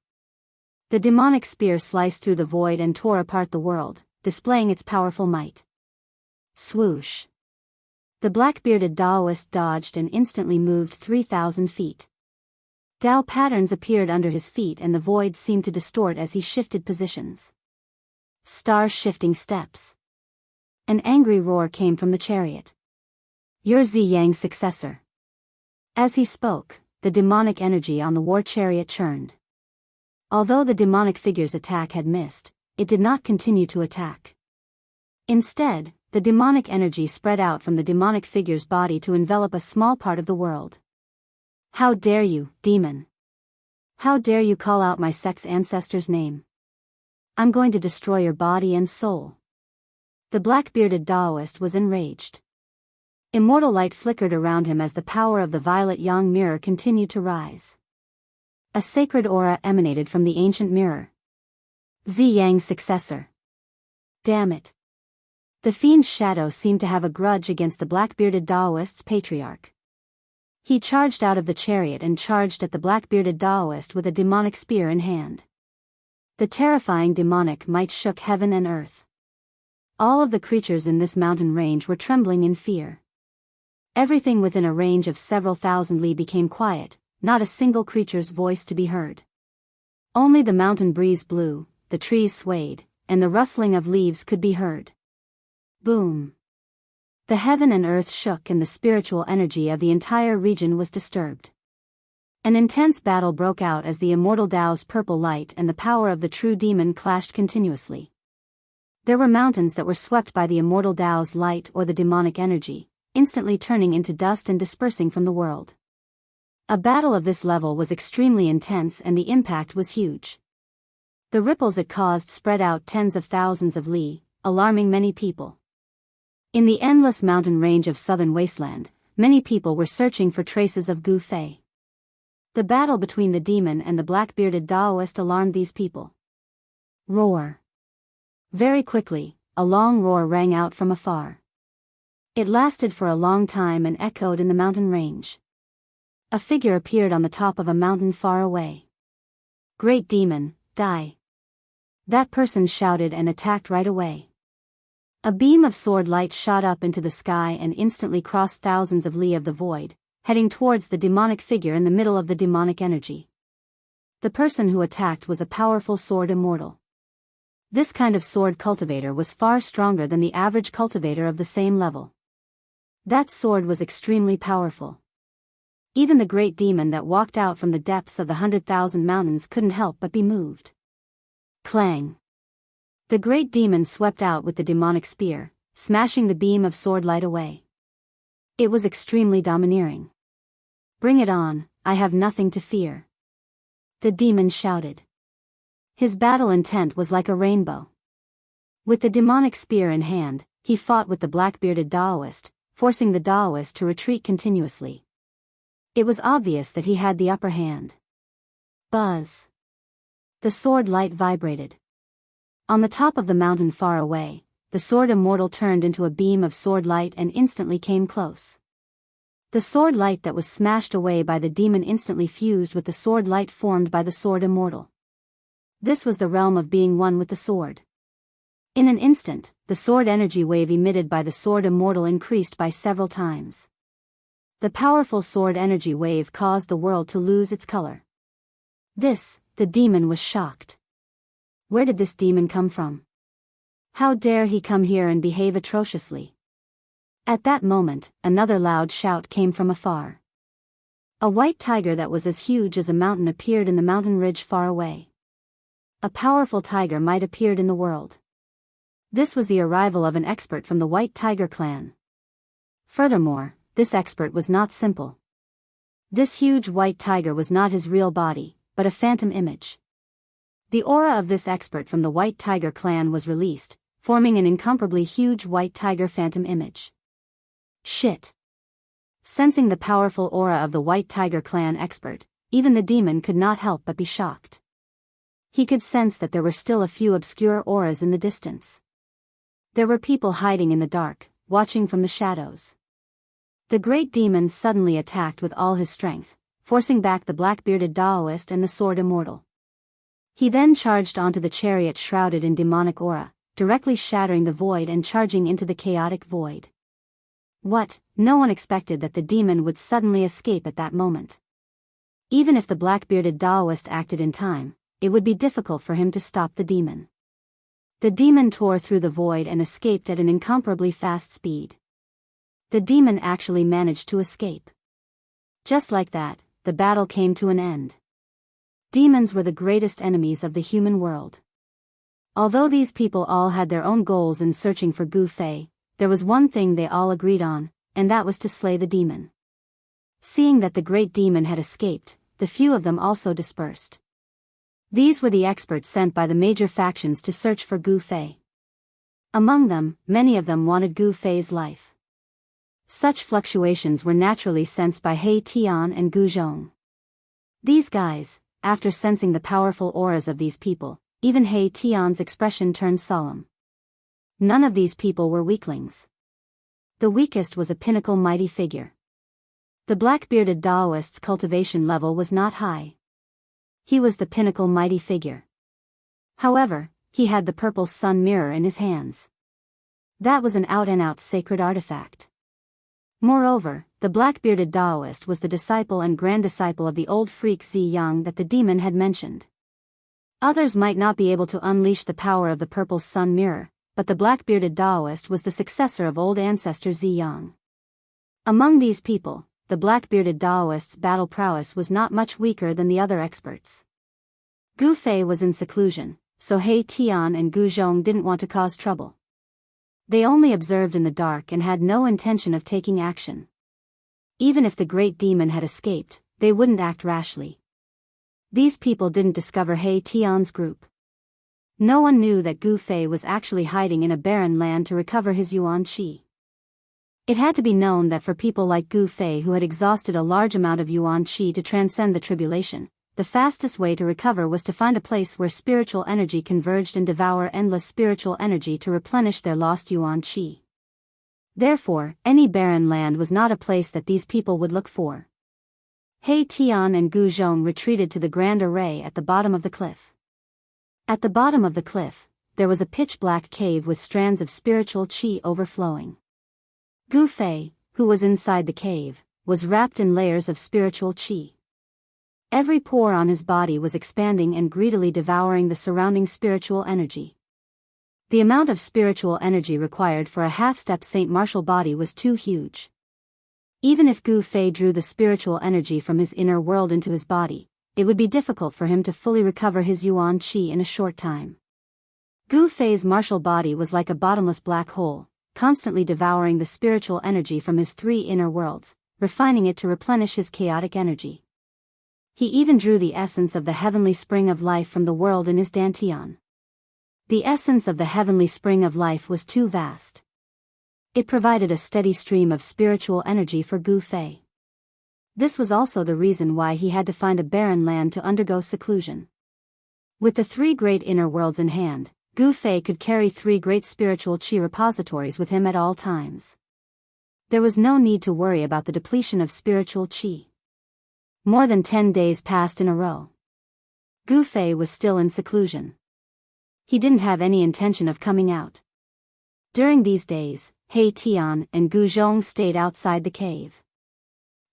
The demonic spear sliced through the void and tore apart the world, displaying its powerful might. Swoosh! The black-bearded Daoist dodged and instantly moved 3,000 feet. Dao patterns appeared under his feet and the void seemed to distort as he shifted positions. Star-shifting steps. An angry roar came from the chariot. "You're Ziyang's successor." As he spoke, the demonic energy on the war chariot churned. Although the demonic figure's attack had missed, it did not continue to attack. Instead, the demonic energy spread out from the demonic figure's body to envelop a small part of the world. "How dare you, demon! How dare you call out my sex ancestor's name? I'm going to destroy your body and soul." The black-bearded Daoist was enraged. Immortal light flickered around him as the power of the violet yang mirror continued to rise. A sacred aura emanated from the ancient mirror. Ziyang's successor. Damn it. The fiend's shadow seemed to have a grudge against the black-bearded Daoist's patriarch. He charged out of the chariot and charged at the black-bearded Daoist with a demonic spear in hand. The terrifying demonic might shook heaven and earth. All of the creatures in this mountain range were trembling in fear. Everything within a range of several thousand li became quiet, not a single creature's voice to be heard. Only the mountain breeze blew, the trees swayed, and the rustling of leaves could be heard. Boom! The heaven and earth shook and the spiritual energy of the entire region was disturbed. An intense battle broke out as the immortal Tao's purple light and the power of the true demon clashed continuously. There were mountains that were swept by the immortal Tao's light or the demonic energy, instantly turning into dust and dispersing from the world. A battle of this level was extremely intense and the impact was huge. The ripples it caused spread out tens of thousands of li, alarming many people. In the endless mountain range of southern wasteland, many people were searching for traces of Gu Fei. The battle between the demon and the black-bearded Daoist alarmed these people. Roar. Very quickly, a long roar rang out from afar. It lasted for a long time and echoed in the mountain range. A figure appeared on the top of a mountain far away. "Great demon, die!" That person shouted and attacked right away. A beam of sword light shot up into the sky and instantly crossed thousands of li of the void, heading towards the demonic figure in the middle of the demonic energy. The person who attacked was a powerful sword immortal. This kind of sword cultivator was far stronger than the average cultivator of the same level. That sword was extremely powerful. Even the great demon that walked out from the depths of the 100,000 mountains couldn't help but be moved. Clang! The great demon swept out with the demonic spear, smashing the beam of sword light away. It was extremely domineering. "Bring it on, I have nothing to fear," the demon shouted. His battle intent was like a rainbow. With the demonic spear in hand, he fought with the black-bearded Daoist, forcing the Daoist to retreat continuously. It was obvious that he had the upper hand. Buzz! The sword light vibrated. On the top of the mountain far away, the sword immortal turned into a beam of sword light and instantly came close. The sword light that was smashed away by the demon instantly fused with the sword light formed by the sword immortal. This was the realm of being one with the sword. In an instant, the sword energy wave emitted by the sword immortal increased by several times. The powerful sword energy wave caused the world to lose its color. The demon was shocked. Where did this demon come from? How dare he come here and behave atrociously? At that moment, another loud shout came from afar. A white tiger that was as huge as a mountain appeared in the mountain ridge far away. A powerful tiger might appeared in the world. This was the arrival of an expert from the White Tiger clan. Furthermore, this expert was not simple. This huge white tiger was not his real body, but a phantom image. The aura of this expert from the White Tiger clan was released, forming an incomparably huge white tiger phantom image. Shit! Sensing the powerful aura of the White Tiger clan expert, even the demon could not help but be shocked. He could sense that there were still a few obscure auras in the distance. There were people hiding in the dark, watching from the shadows. The great demon suddenly attacked with all his strength, forcing back the black-bearded Daoist and the sword immortal. He then charged onto the chariot shrouded in demonic aura, directly shattering the void and charging into the chaotic void. What? No one expected that the demon would suddenly escape at that moment. Even if the black-bearded Daoist acted in time, it would be difficult for him to stop the demon. The demon tore through the void and escaped at an incomparably fast speed. The demon actually managed to escape. Just like that, the battle came to an end. Demons were the greatest enemies of the human world. Although these people all had their own goals in searching for Gu Fei, there was one thing they all agreed on, and that was to slay the demon. Seeing that the great demon had escaped, the few of them also dispersed. These were the experts sent by the major factions to search for Gu Fei. Among them, many of them wanted Gu Fei's life. Such fluctuations were naturally sensed by He Tian and Gu Zhong. These guys, after sensing the powerful auras of these people, even He Tian's expression turned solemn. None of these people were weaklings. The weakest was a pinnacle mighty figure. The black-bearded Daoist's cultivation level was not high. He was the pinnacle mighty figure. However, he had the purple sun mirror in his hands. That was an out-and-out sacred artifact. Moreover, the black-bearded Daoist was the disciple and grand disciple of the old freak Ziyang that the demon had mentioned. Others might not be able to unleash the power of the purple sun mirror, but the black-bearded Daoist was the successor of old ancestor Ziyang. Among these people, the black-bearded Daoist's battle prowess was not much weaker than the other experts. Gu Fei was in seclusion, so He Tian and Gu Zhong didn't want to cause trouble. They only observed in the dark and had no intention of taking action. Even if the great demon had escaped, they wouldn't act rashly. These people didn't discover He Tian's group. No one knew that Gu Fei was actually hiding in a barren land to recover his yuan qi. It had to be known that for people like Gu Fei who had exhausted a large amount of yuan qi to transcend the tribulation, the fastest way to recover was to find a place where spiritual energy converged and devour endless spiritual energy to replenish their lost yuan qi. Therefore, any barren land was not a place that these people would look for. He Tian and Gu Zhong retreated to the grand array at the bottom of the cliff. At the bottom of the cliff, there was a pitch-black cave with strands of spiritual qi overflowing. Gu Fei, who was inside the cave, was wrapped in layers of spiritual qi. Every pore on his body was expanding and greedily devouring the surrounding spiritual energy. The amount of spiritual energy required for a half-step Saint Martial body was too huge. Even if Gu Fei drew the spiritual energy from his inner world into his body, it would be difficult for him to fully recover his yuan qi in a short time. Gu Fei's martial body was like a bottomless black hole, constantly devouring the spiritual energy from his three inner worlds, refining it to replenish his chaotic energy. He even drew the essence of the heavenly spring of life from the world in his dantian. The essence of the heavenly spring of life was too vast. It provided a steady stream of spiritual energy for Gu Fei. This was also the reason why he had to find a barren land to undergo seclusion. With the three great inner worlds in hand, Gu Fei could carry three great spiritual qi repositories with him at all times. There was no need to worry about the depletion of spiritual qi. More than 10 days passed in a row. Gu Fei was still in seclusion. He didn't have any intention of coming out. During these days, He Tian and Gu Zhong stayed outside the cave.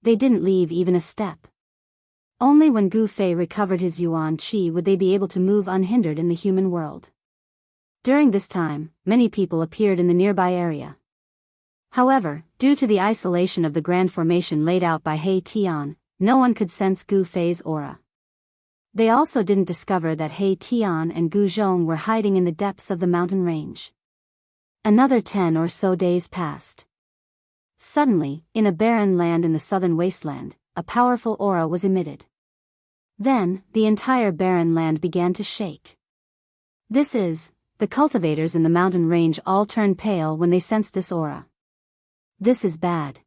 They didn't leave even a step. Only when Gu Fei recovered his yuan qi would they be able to move unhindered in the human world. During this time, many people appeared in the nearby area. However, due to the isolation of the grand formation laid out by He Tian, no one could sense Gu Fei's aura. They also didn't discover that He Tian and Gu Zhong were hiding in the depths of the mountain range. Another 10 or so days passed. Suddenly, in a barren land in the southern wasteland, a powerful aura was emitted. Then, the entire barren land began to shake. The cultivators in the mountain range all turned pale when they sensed this aura. This is bad.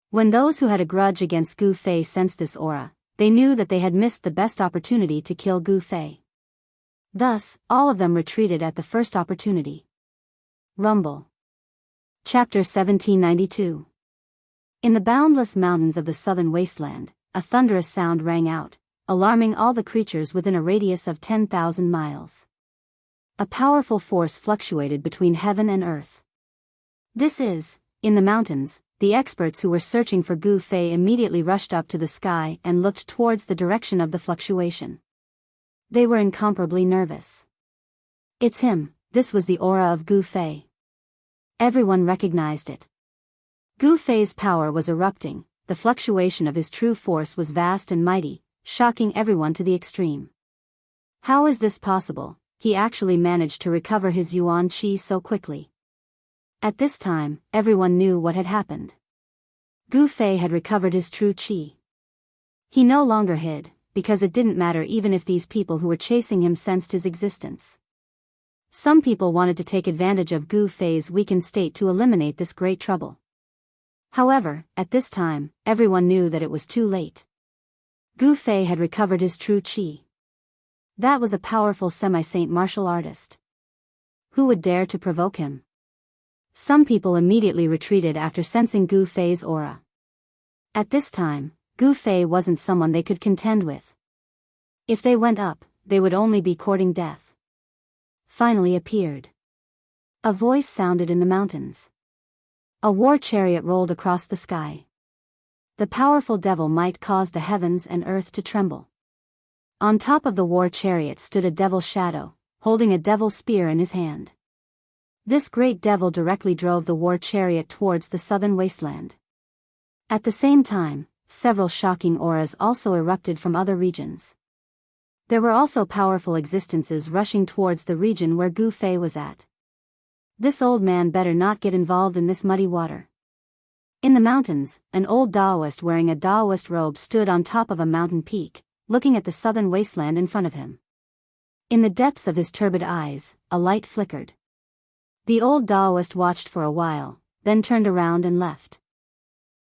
When those who had a grudge against Gu Fei sensed this aura, they knew that they had missed the best opportunity to kill Gu Fei. Thus, all of them retreated at the first opportunity. Rumble. Chapter 1792. In the boundless mountains of the southern wasteland, a thunderous sound rang out, alarming all the creatures within a radius of 10,000 miles. A powerful force fluctuated between heaven and earth. In the mountains, the experts who were searching for Gu Fei immediately rushed up to the sky and looked towards the direction of the fluctuation. They were incomparably nervous. "It's him," This was the aura of Gu Fei. Everyone recognized it. Gu Fei's power was erupting, the fluctuation of his true force was vast and mighty, shocking everyone to the extreme. How is this possible? He actually managed to recover his yuan qi so quickly. At this time, everyone knew what had happened. Gu Fei had recovered his true qi. He no longer hid, because it didn't matter even if these people who were chasing him sensed his existence. Some people wanted to take advantage of Gu Fei's weakened state to eliminate this great trouble. However, at this time, everyone knew that it was too late. Gu Fei had recovered his true qi. That was a powerful semi-saint martial artist. Who would dare to provoke him? Some people immediately retreated after sensing Gu Fei's aura. At this time, Gu Fei wasn't someone they could contend with. If they went up, they would only be courting death. Finally appeared. A voice sounded in the mountains. A war chariot rolled across the sky. The powerful devil might cause the heavens and earth to tremble. On top of the war chariot stood a devil shadow, holding a devil spear in his hand. This great devil directly drove the war chariot towards the southern wasteland. At the same time, several shocking auras also erupted from other regions. There were also powerful existences rushing towards the region where Gu Fei was at. This old man better not get involved in this muddy water. In the mountains, an old Daoist wearing a Daoist robe stood on top of a mountain peak, looking at the southern wasteland in front of him. In the depths of his turbid eyes, a light flickered. The old Daoist watched for a while, then turned around and left.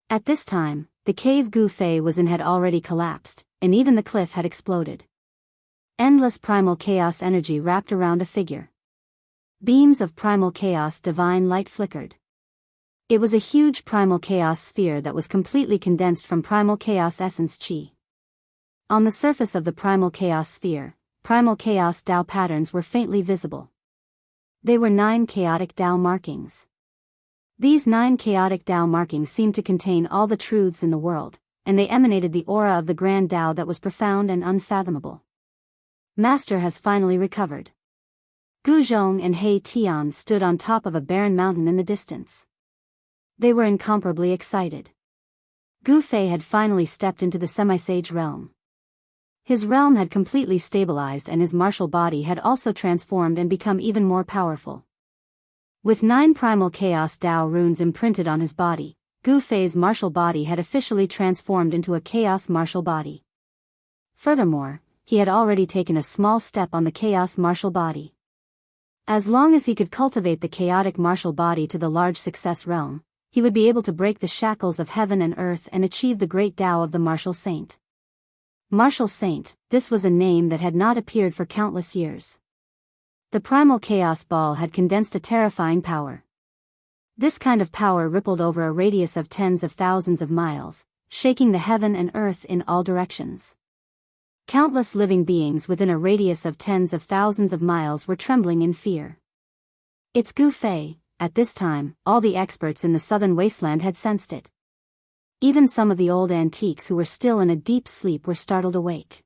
At this time, the cave Gu Fei was in had already collapsed, and even the cliff had exploded. Endless primal chaos energy wrapped around a figure. Beams of primal chaos divine light flickered. It was a huge primal chaos sphere that was completely condensed from primal chaos essence chi. On the surface of the primal chaos sphere, primal chaos Dao patterns were faintly visible. They were 9 chaotic Dao markings. These 9 chaotic Dao markings seemed to contain all the truths in the world, and they emanated the aura of the grand Dao that was profound and unfathomable. Master has finally recovered. Gu Zhong and He Tian stood on top of a barren mountain in the distance. They were incomparably excited. Gu Fei had finally stepped into the semi-sage realm. His realm had completely stabilized and his martial body had also transformed and become even more powerful. With 9 primal chaos Dao runes imprinted on his body, Gu Fei's martial body had officially transformed into a chaos martial body. Furthermore, he had already taken a small step on the chaos martial body. As long as he could cultivate the chaotic martial body to the large success realm, he would be able to break the shackles of heaven and earth and achieve the great Tao of the martial saint. Martial saint, this was a name that had not appeared for countless years. The primal chaos ball had condensed a terrifying power. This kind of power rippled over a radius of tens of thousands of miles, shaking the heaven and earth in all directions. Countless living beings within a radius of tens of thousands of miles were trembling in fear. It's Gu Fei. At this time, all the experts in the southern wasteland had sensed it. Even some of the old antiques who were still in a deep sleep were startled awake.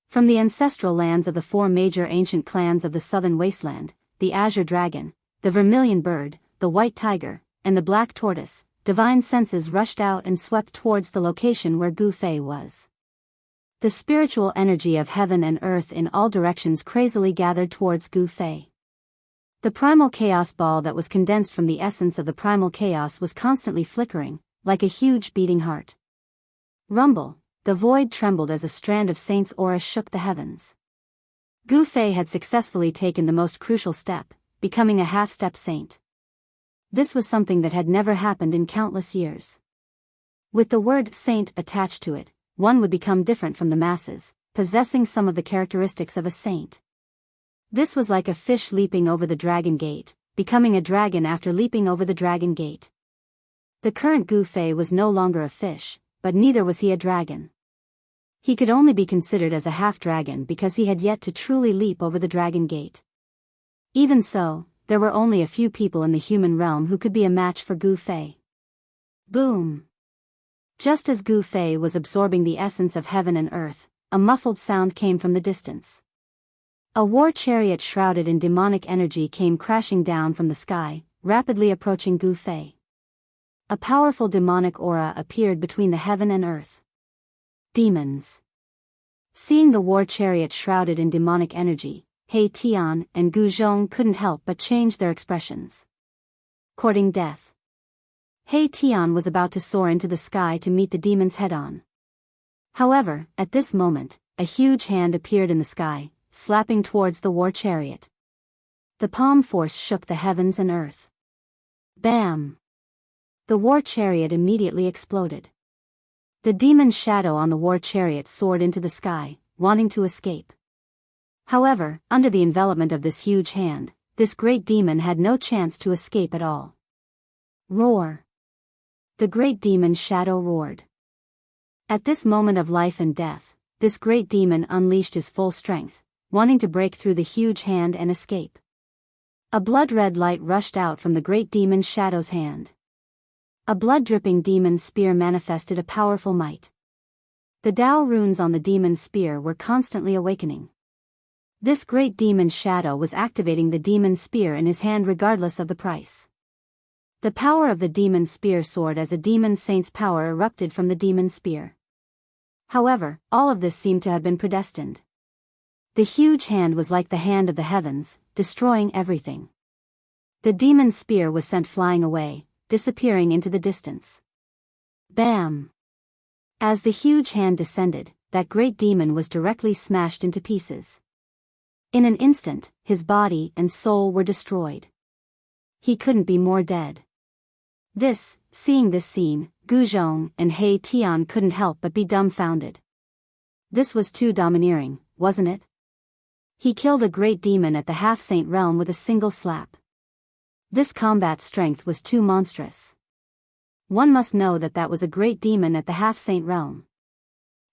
From the ancestral lands of the 4 major ancient clans of the southern wasteland, the azure dragon, the vermilion bird, the white tiger, and the black tortoise, divine senses rushed out and swept towards the location where Gu Fei was. The spiritual energy of heaven and earth in all directions crazily gathered towards Gu Fei. The primal chaos ball that was condensed from the essence of the primal chaos was constantly flickering, like a huge beating heart. Rumble, the void trembled as a strand of saint's aura shook the heavens. Gu Fei had successfully taken the most crucial step, becoming a half-step saint. This was something that had never happened in countless years. With the word saint attached to it, one would become different from the masses, possessing some of the characteristics of a saint. This was like a fish leaping over the dragon gate, becoming a dragon after leaping over the dragon gate. The current Gu Fei was no longer a fish, but neither was he a dragon. He could only be considered as a half-dragon because he had yet to truly leap over the dragon gate. Even so, there were only a few people in the human realm who could be a match for Gu Fei. Boom! Just as Gu Fei was absorbing the essence of heaven and earth, a muffled sound came from the distance. A war chariot shrouded in demonic energy came crashing down from the sky, rapidly approaching Gu Fei. A powerful demonic aura appeared between the heaven and earth. Demons. Seeing the war chariot shrouded in demonic energy, He Tian and Gu Zhong couldn't help but change their expressions. Courting death. He Tian was about to soar into the sky to meet the demons head-on. However, at this moment, a huge hand appeared in the sky, slapping towards the war chariot. The palm force shook the heavens and earth. Bam! The war chariot immediately exploded. The demon's shadow on the war chariot soared into the sky, wanting to escape. However, under the envelopment of this huge hand, this great demon had no chance to escape at all. Roar! The great demon's shadow roared. At this moment of life and death, this great demon unleashed his full strength, wanting to break through the huge hand and escape. A blood-red light rushed out from the great demon's shadow's hand. A blood-dripping demon's spear manifested a powerful might. The Dao runes on the demon's spear were constantly awakening. This great demon's shadow was activating the demon's spear in his hand regardless of the price. The power of the demon's spear soared as a demon saint's power erupted from the demon's spear. However, all of this seemed to have been predestined. The huge hand was like the hand of the heavens, destroying everything. The demon's spear was sent flying away, disappearing into the distance. Bam! As the huge hand descended, that great demon was directly smashed into pieces. In an instant, his body and soul were destroyed. He couldn't be more dead. Seeing this scene, Gu Zhong and He Tian couldn't help but be dumbfounded. This was too domineering, wasn't it? He killed a great demon at the half-saint realm with a single slap. This combat strength was too monstrous. One must know that was a great demon at the half-saint realm.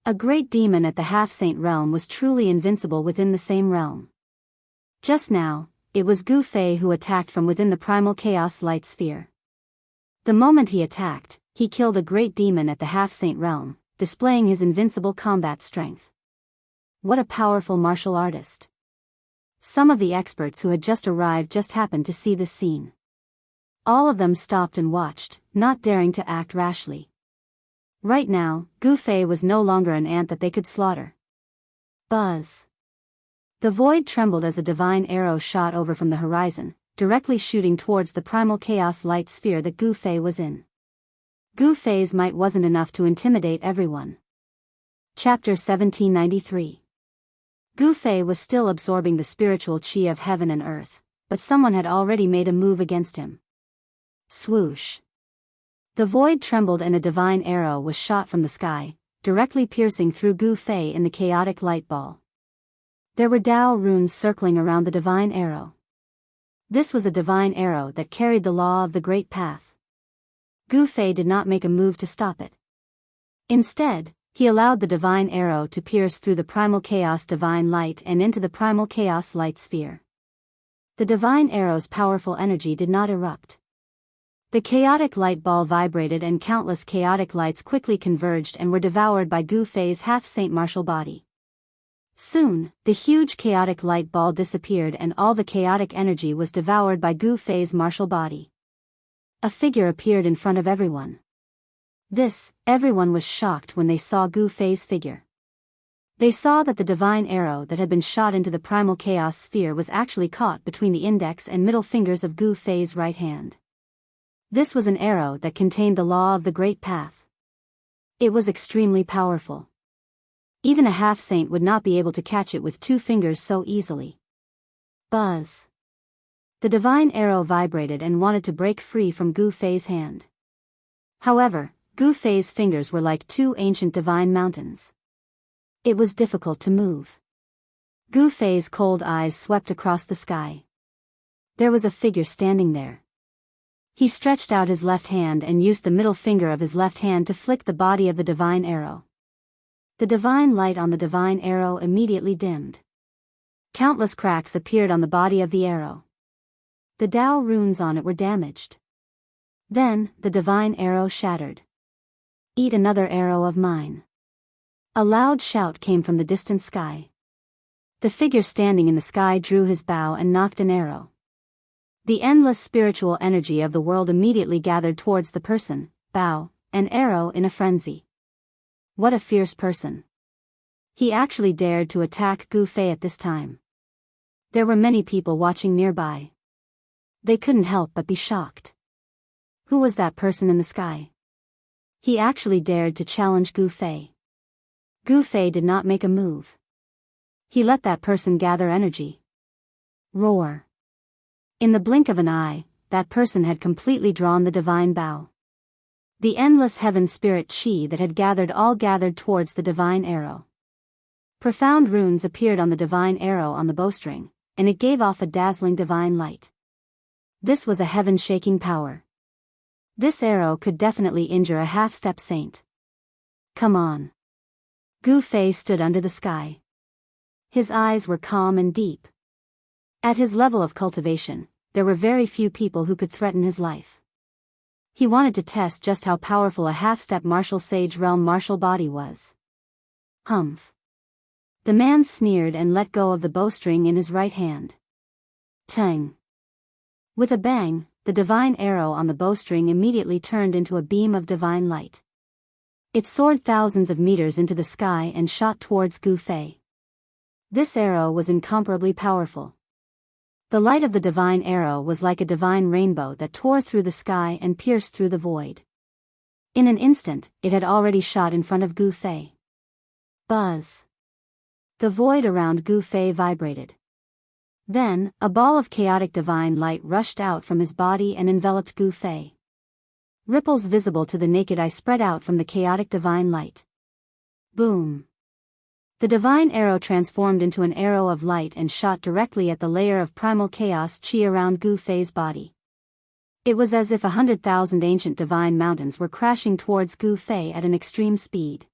A great demon at the half-saint realm was truly invincible within the same realm. Just now, it was Gu Fei who attacked from within the primal chaos light sphere. The moment he attacked, he killed a great demon at the half-saint realm, displaying his invincible combat strength. What a powerful martial artist. Some of the experts who had just arrived just happened to see this scene. All of them stopped and watched, not daring to act rashly. Right now, Gu Fei was no longer an ant that they could slaughter. Buzz. The void trembled as a divine arrow shot over from the horizon, directly shooting towards the primal chaos light sphere that Gu Fei was in. Gu Fei's might wasn't enough to intimidate everyone. Chapter 1793. Gu Fei was still absorbing the spiritual qi of heaven and earth, but someone had already made a move against him. Swoosh. The void trembled and a divine arrow was shot from the sky, directly piercing through Gu Fei in the chaotic light ball. There were Dao runes circling around the divine arrow. This was a divine arrow that carried the law of the great path. Gu Fei did not make a move to stop it. Instead, he allowed the divine arrow to pierce through the primal chaos divine light and into the primal chaos light sphere. The divine arrow's powerful energy did not erupt. The chaotic light ball vibrated and countless chaotic lights quickly converged and were devoured by Gu Fei's half-saint martial body. Soon, the huge chaotic light ball disappeared and all the chaotic energy was devoured by Gu Fei's martial body. A figure appeared in front of everyone. Everyone was shocked when they saw Gu Fei's figure. They saw that the divine arrow that had been shot into the primal chaos sphere was actually caught between the index and middle fingers of Gu Fei's right hand. This was an arrow that contained the law of the great path. It was extremely powerful. Even a half-saint would not be able to catch it with 2 fingers so easily. Buzz. The divine arrow vibrated and wanted to break free from Gu Fei's hand. However, Gu Fei's fingers were like 2 ancient divine mountains. It was difficult to move. Gu Fei's cold eyes swept across the sky. There was a figure standing there. He stretched out his left hand and used the middle finger of his left hand to flick the body of the divine arrow. The divine light on the divine arrow immediately dimmed. Countless cracks appeared on the body of the arrow. The Dao runes on it were damaged. Then, the divine arrow shattered. Eat another arrow of mine. A loud shout came from the distant sky. The figure standing in the sky drew his bow and nocked an arrow. The endless spiritual energy of the world immediately gathered towards the person, bow, and arrow in a frenzy. What a fierce person. He actually dared to attack Gu Fei at this time. There were many people watching nearby. They couldn't help but be shocked. Who was that person in the sky? He actually dared to challenge Gu Fei. Gu Fei did not make a move. He let that person gather energy. Roar. In the blink of an eye, that person had completely drawn the divine bow. The endless heaven spirit chi that had gathered towards the divine arrow. Profound runes appeared on the divine arrow on the bowstring, and it gave off a dazzling divine light. This was a heaven-shaking power. This arrow could definitely injure a half-step saint. Come on. Gu Fei stood under the sky. His eyes were calm and deep. At his level of cultivation, there were very few people who could threaten his life. He wanted to test just how powerful a half-step martial sage realm martial body was. Humph. The man sneered and let go of the bowstring in his right hand. Tang. With a bang, the divine arrow on the bowstring immediately turned into a beam of divine light. It soared thousands of meters into the sky and shot towards Gu Fei. This arrow was incomparably powerful. The light of the divine arrow was like a divine rainbow that tore through the sky and pierced through the void. In an instant, it had already shot in front of Gu Fei. Buzz. The void around Gu Fei vibrated. Then, a ball of chaotic divine light rushed out from his body and enveloped Gu Fei. Ripples visible to the naked eye spread out from the chaotic divine light. Boom. The divine arrow transformed into an arrow of light and shot directly at the layer of primal chaos chi around Gu Fei's body. It was as if 100,000 ancient divine mountains were crashing towards Gu Fei at an extreme speed.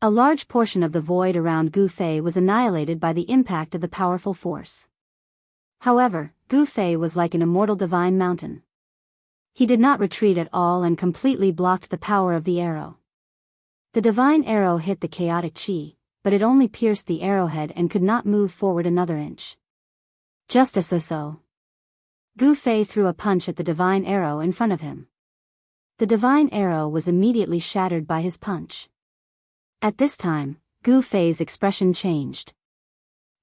A large portion of the void around Gu Fei was annihilated by the impact of the powerful force. However, Gu Fei was like an immortal divine mountain. He did not retreat at all and completely blocked the power of the arrow. The divine arrow hit the chaotic chi, but it only pierced the arrowhead and could not move forward another inch. Just as so. Gu Fei threw a punch at the divine arrow in front of him. The divine arrow was immediately shattered by his punch. At this time, Gu Fei's expression changed.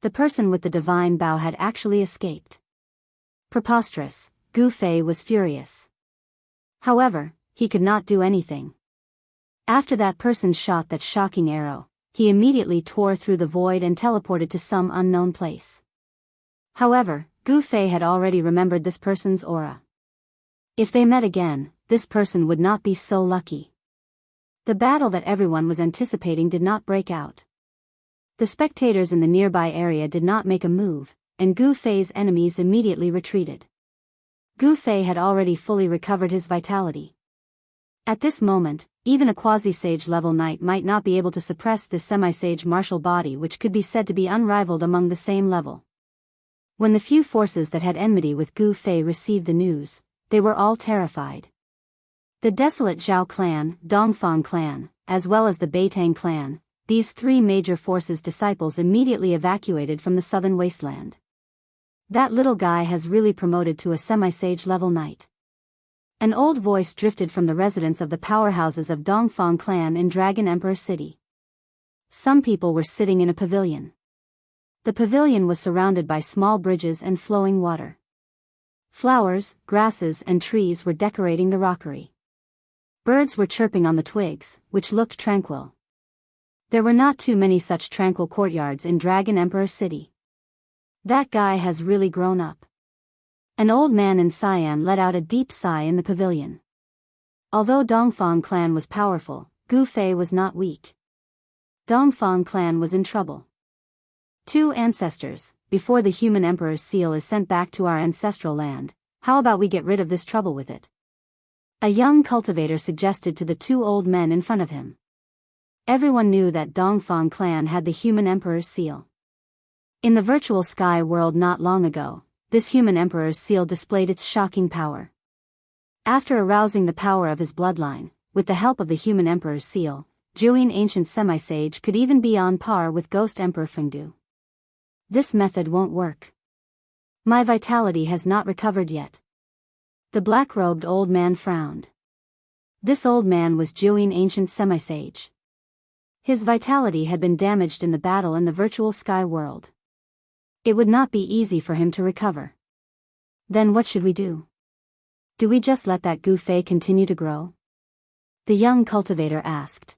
The person with the divine bow had actually escaped. Preposterous, Gu Fei was furious. However, he could not do anything. After that person shot that shocking arrow, he immediately tore through the void and teleported to some unknown place. However, Gu Fei had already remembered this person's aura. If they met again, this person would not be so lucky. The battle that everyone was anticipating did not break out. The spectators in the nearby area did not make a move, and Gu Fei's enemies immediately retreated. Gu Fei had already fully recovered his vitality. At this moment, even a quasi-sage level knight might not be able to suppress this semi-sage martial body which could be said to be unrivaled among the same level. When the few forces that had enmity with Gu Fei received the news, they were all terrified. The desolate Zhao clan, Dongfang clan, as well as the Beitang clan, these three major forces' disciples immediately evacuated from the southern wasteland. That little guy has really promoted to a semi-sage level knight. An old voice drifted from the residents of the powerhouses of Dongfang clan in Dragon Emperor City. Some people were sitting in a pavilion. The pavilion was surrounded by small bridges and flowing water. Flowers, grasses and trees were decorating the rockery. Birds were chirping on the twigs, which looked tranquil. There were not too many such tranquil courtyards in Dragon Emperor City. That guy has really grown up. An old man in Sian let out a deep sigh in the pavilion. Although Dongfang clan was powerful, Gu Fei was not weak. Dongfang clan was in trouble. Two ancestors, before the human emperor's seal is sent back to our ancestral land, how about we get rid of this trouble with it? A young cultivator suggested to the two old men in front of him. Everyone knew that Dongfang clan had the human emperor's seal. In the virtual sky world not long ago, this human emperor's seal displayed its shocking power. After arousing the power of his bloodline, with the help of the human emperor's seal, Jiuyin ancient semi-sage could even be on par with Ghost Emperor Fengdu. This method won't work. My vitality has not recovered yet. The black-robed old man frowned. This old man was Jianghu, ancient semi-sage. His vitality had been damaged in the battle in the virtual sky world. It would not be easy for him to recover. Then what should we do? Do we just let that Gu Fei continue to grow? The young cultivator asked.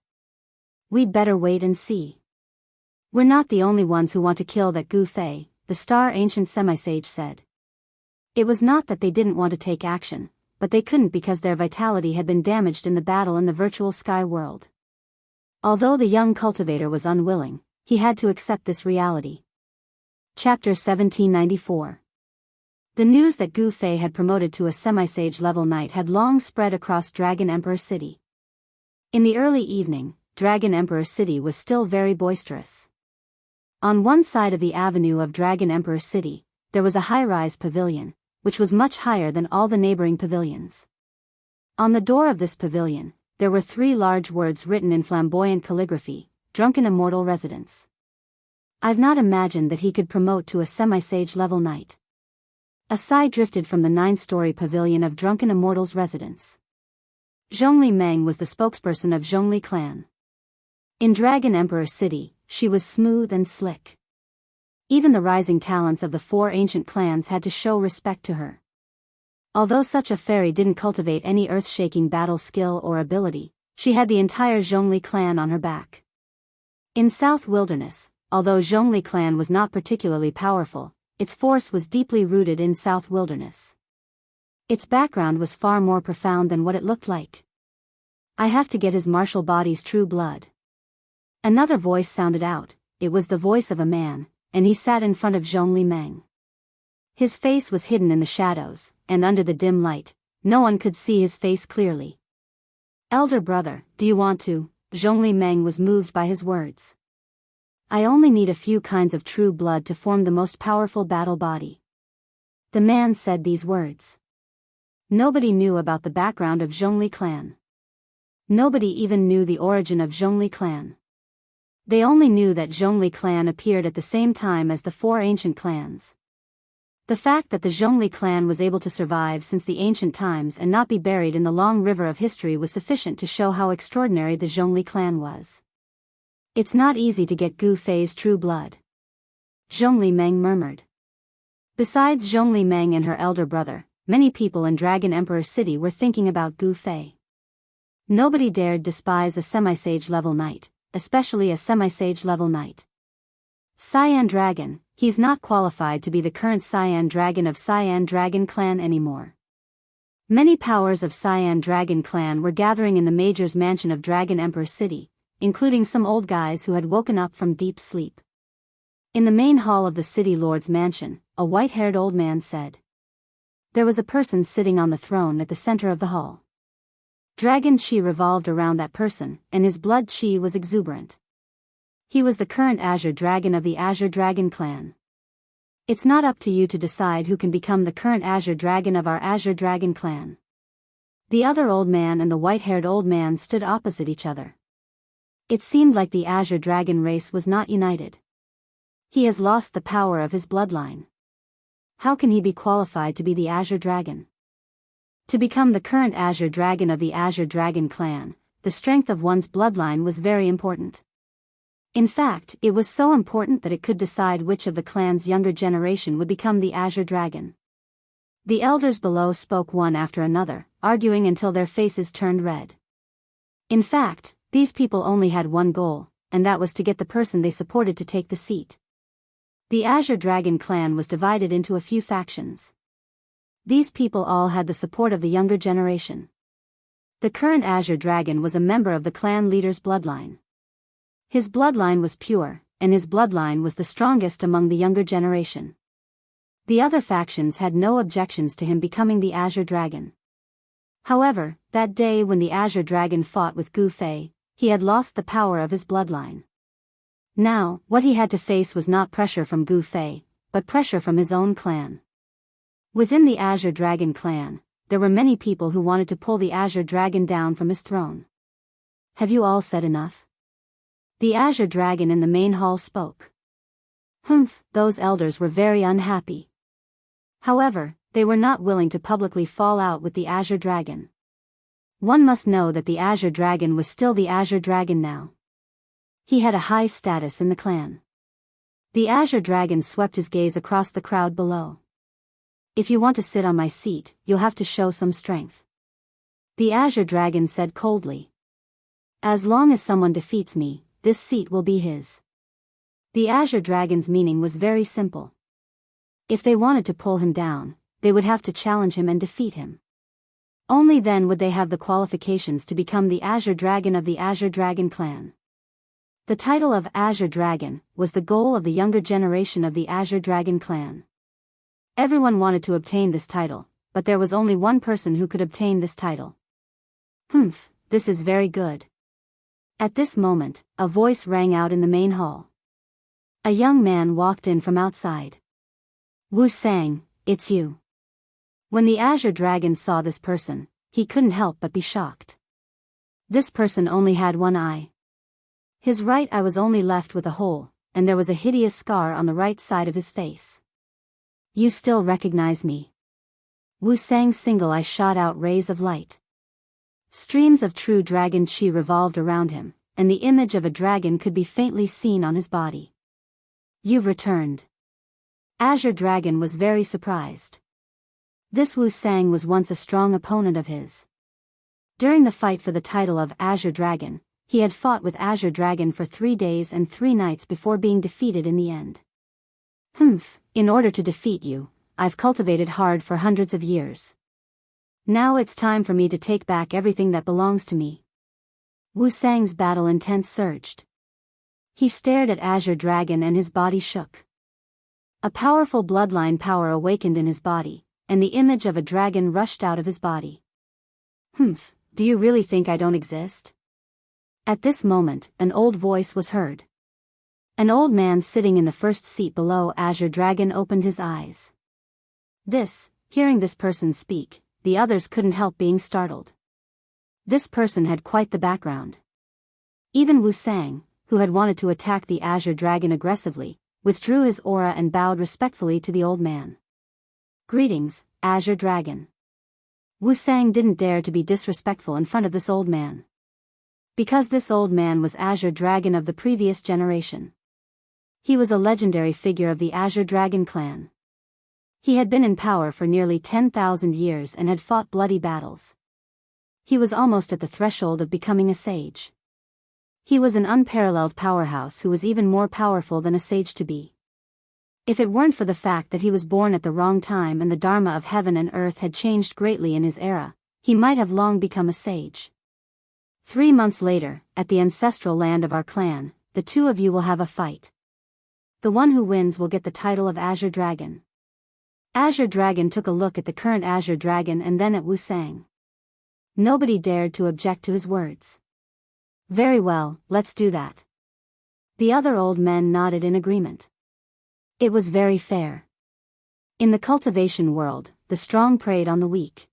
We'd better wait and see. We're not the only ones who want to kill that Gu Fei, the star ancient semi-sage said. It was not that they didn't want to take action, but they couldn't because their vitality had been damaged in the battle in the virtual sky world. Although the young cultivator was unwilling, he had to accept this reality. Chapter 1794. The news that Gu Fei had promoted to a semi-sage level knight had long spread across Dragon Emperor City. In the early evening, Dragon Emperor City was still very boisterous. On one side of the avenue of Dragon Emperor City, there was a high-rise pavilion, which was much higher than all the neighboring pavilions. On the door of this pavilion, there were 3 large words written in flamboyant calligraphy, Drunken Immortal Residence. I've not imagined that he could promote to a semi-sage level knight. A sigh drifted from the 9-story pavilion of Drunken Immortal's residence. Zhongli Meng was the spokesperson of Zhongli clan. In Dragon Emperor City, she was smooth and slick. Even the rising talents of the 4 ancient clans had to show respect to her. Although such a fairy didn't cultivate any earth-shaking battle skill or ability, she had the entire Zhongli clan on her back. In South Wilderness, although Zhongli clan was not particularly powerful, its force was deeply rooted in South Wilderness. Its background was far more profound than what it looked like. I have to get his martial body's true blood. Another voice sounded out. It was the voice of a man, and he sat in front of Zhongli Meng. His face was hidden in the shadows, and under the dim light, no one could see his face clearly. Elder brother, do you want to? Zhongli Meng was moved by his words. I only need a few kinds of true blood to form the most powerful battle body. The man said these words. Nobody knew about the background of Zhongli clan. Nobody even knew the origin of Zhongli clan. They only knew that Zhongli clan appeared at the same time as the 4 ancient clans. The fact that the Zhongli clan was able to survive since the ancient times and not be buried in the long river of history was sufficient to show how extraordinary the Zhongli clan was. It's not easy to get Gu Fei's true blood. Zhongli Meng murmured. Besides Zhongli Meng and her elder brother, many people in Dragon Emperor City were thinking about Gu Fei. Nobody dared despise a semi-sage level knight, especially a semi-sage level knight. Cyan Dragon, he's not qualified to be the current Cyan Dragon of Cyan Dragon clan anymore. Many powers of Cyan Dragon clan were gathering in the Major's mansion of Dragon Emperor City, including some old guys who had woken up from deep sleep. In the main hall of the city lord's mansion, a white-haired old man said. There was a person sitting on the throne at the center of the hall. Dragon Qi revolved around that person, and his blood Qi was exuberant. He was the current Azure Dragon of the Azure Dragon clan. It's not up to you to decide who can become the current Azure Dragon of our Azure Dragon clan. The other old man and the white-haired old man stood opposite each other. It seemed like the Azure Dragon race was not united. He has lost the power of his bloodline. How can he be qualified to be the Azure Dragon? To become the current Azure Dragon of the Azure Dragon clan, the strength of one's bloodline was very important. In fact, it was so important that it could decide which of the clan's younger generation would become the Azure Dragon. The elders below spoke one after another, arguing until their faces turned red. In fact, these people only had one goal, and that was to get the person they supported to take the seat. The Azure Dragon clan was divided into a few factions. These people all had the support of the younger generation. The current Azure Dragon was a member of the clan leader's bloodline. His bloodline was pure, and his bloodline was the strongest among the younger generation. The other factions had no objections to him becoming the Azure Dragon. However, that day when the Azure Dragon fought with Gu Fei, he had lost the power of his bloodline. Now, what he had to face was not pressure from Gu Fei, but pressure from his own clan. Within the Azure Dragon clan, there were many people who wanted to pull the Azure Dragon down from his throne. Have you all said enough? The Azure Dragon in the main hall spoke. Those elders were very unhappy. However, they were not willing to publicly fall out with the Azure Dragon. One must know that the Azure Dragon was still the Azure Dragon now. He had a high status in the clan. The Azure Dragon swept his gaze across the crowd below. If you want to sit on my seat, you'll have to show some strength. The Azure Dragon said coldly. As long as someone defeats me, this seat will be his. The Azure Dragon's meaning was very simple. If they wanted to pull him down, they would have to challenge him and defeat him. Only then would they have the qualifications to become the Azure Dragon of the Azure Dragon clan. The title of Azure Dragon was the goal of the younger generation of the Azure Dragon clan. Everyone wanted to obtain this title, but there was only one person who could obtain this title. This is very good. At this moment, a voice rang out in the main hall. A young man walked in from outside. Wu Sang, it's you. When the Azure Dragon saw this person, he couldn't help but be shocked. This person only had one eye. His right eye was only left with a hole, and there was a hideous scar on the right side of his face. You still recognize me? Wu Sang's single eye shot out rays of light. Streams of true dragon qi revolved around him, and the image of a dragon could be faintly seen on his body. You've returned. Azure Dragon was very surprised. This Wu Sang was once a strong opponent of his. During the fight for the title of Azure Dragon, he had fought with Azure Dragon for 3 days and 3 nights before being defeated in the end. In order to defeat you, I've cultivated hard for hundreds of years. Now it's time for me to take back everything that belongs to me. Wu Sang's battle intent surged. He stared at Azure Dragon and his body shook. A powerful bloodline power awakened in his body, and the image of a dragon rushed out of his body. Do you really think I don't exist? At this moment, an old voice was heard. An old man sitting in the first seat below Azure Dragon opened his eyes. Hearing this person speak, the others couldn't help being startled. This person had quite the background. Even Wu Sang, who had wanted to attack the Azure Dragon aggressively, withdrew his aura and bowed respectfully to the old man. Greetings, Azure Dragon. Wu Sang didn't dare to be disrespectful in front of this old man. Because this old man was Azure Dragon of the previous generation. He was a legendary figure of the Azure Dragon clan. He had been in power for nearly 10,000 years and had fought bloody battles. He was almost at the threshold of becoming a sage. He was an unparalleled powerhouse who was even more powerful than a sage to be. If it weren't for the fact that he was born at the wrong time and the Dharma of heaven and earth had changed greatly in his era, he might have long become a sage. 3 months later, at the ancestral land of our clan, the two of you will have a fight. The one who wins will get the title of Azure Dragon. Azure Dragon took a look at the current Azure Dragon and then at Wu Sang. Nobody dared to object to his words. Very well, let's do that. The other old men nodded in agreement. It was very fair. In the cultivation world, the strong preyed on the weak.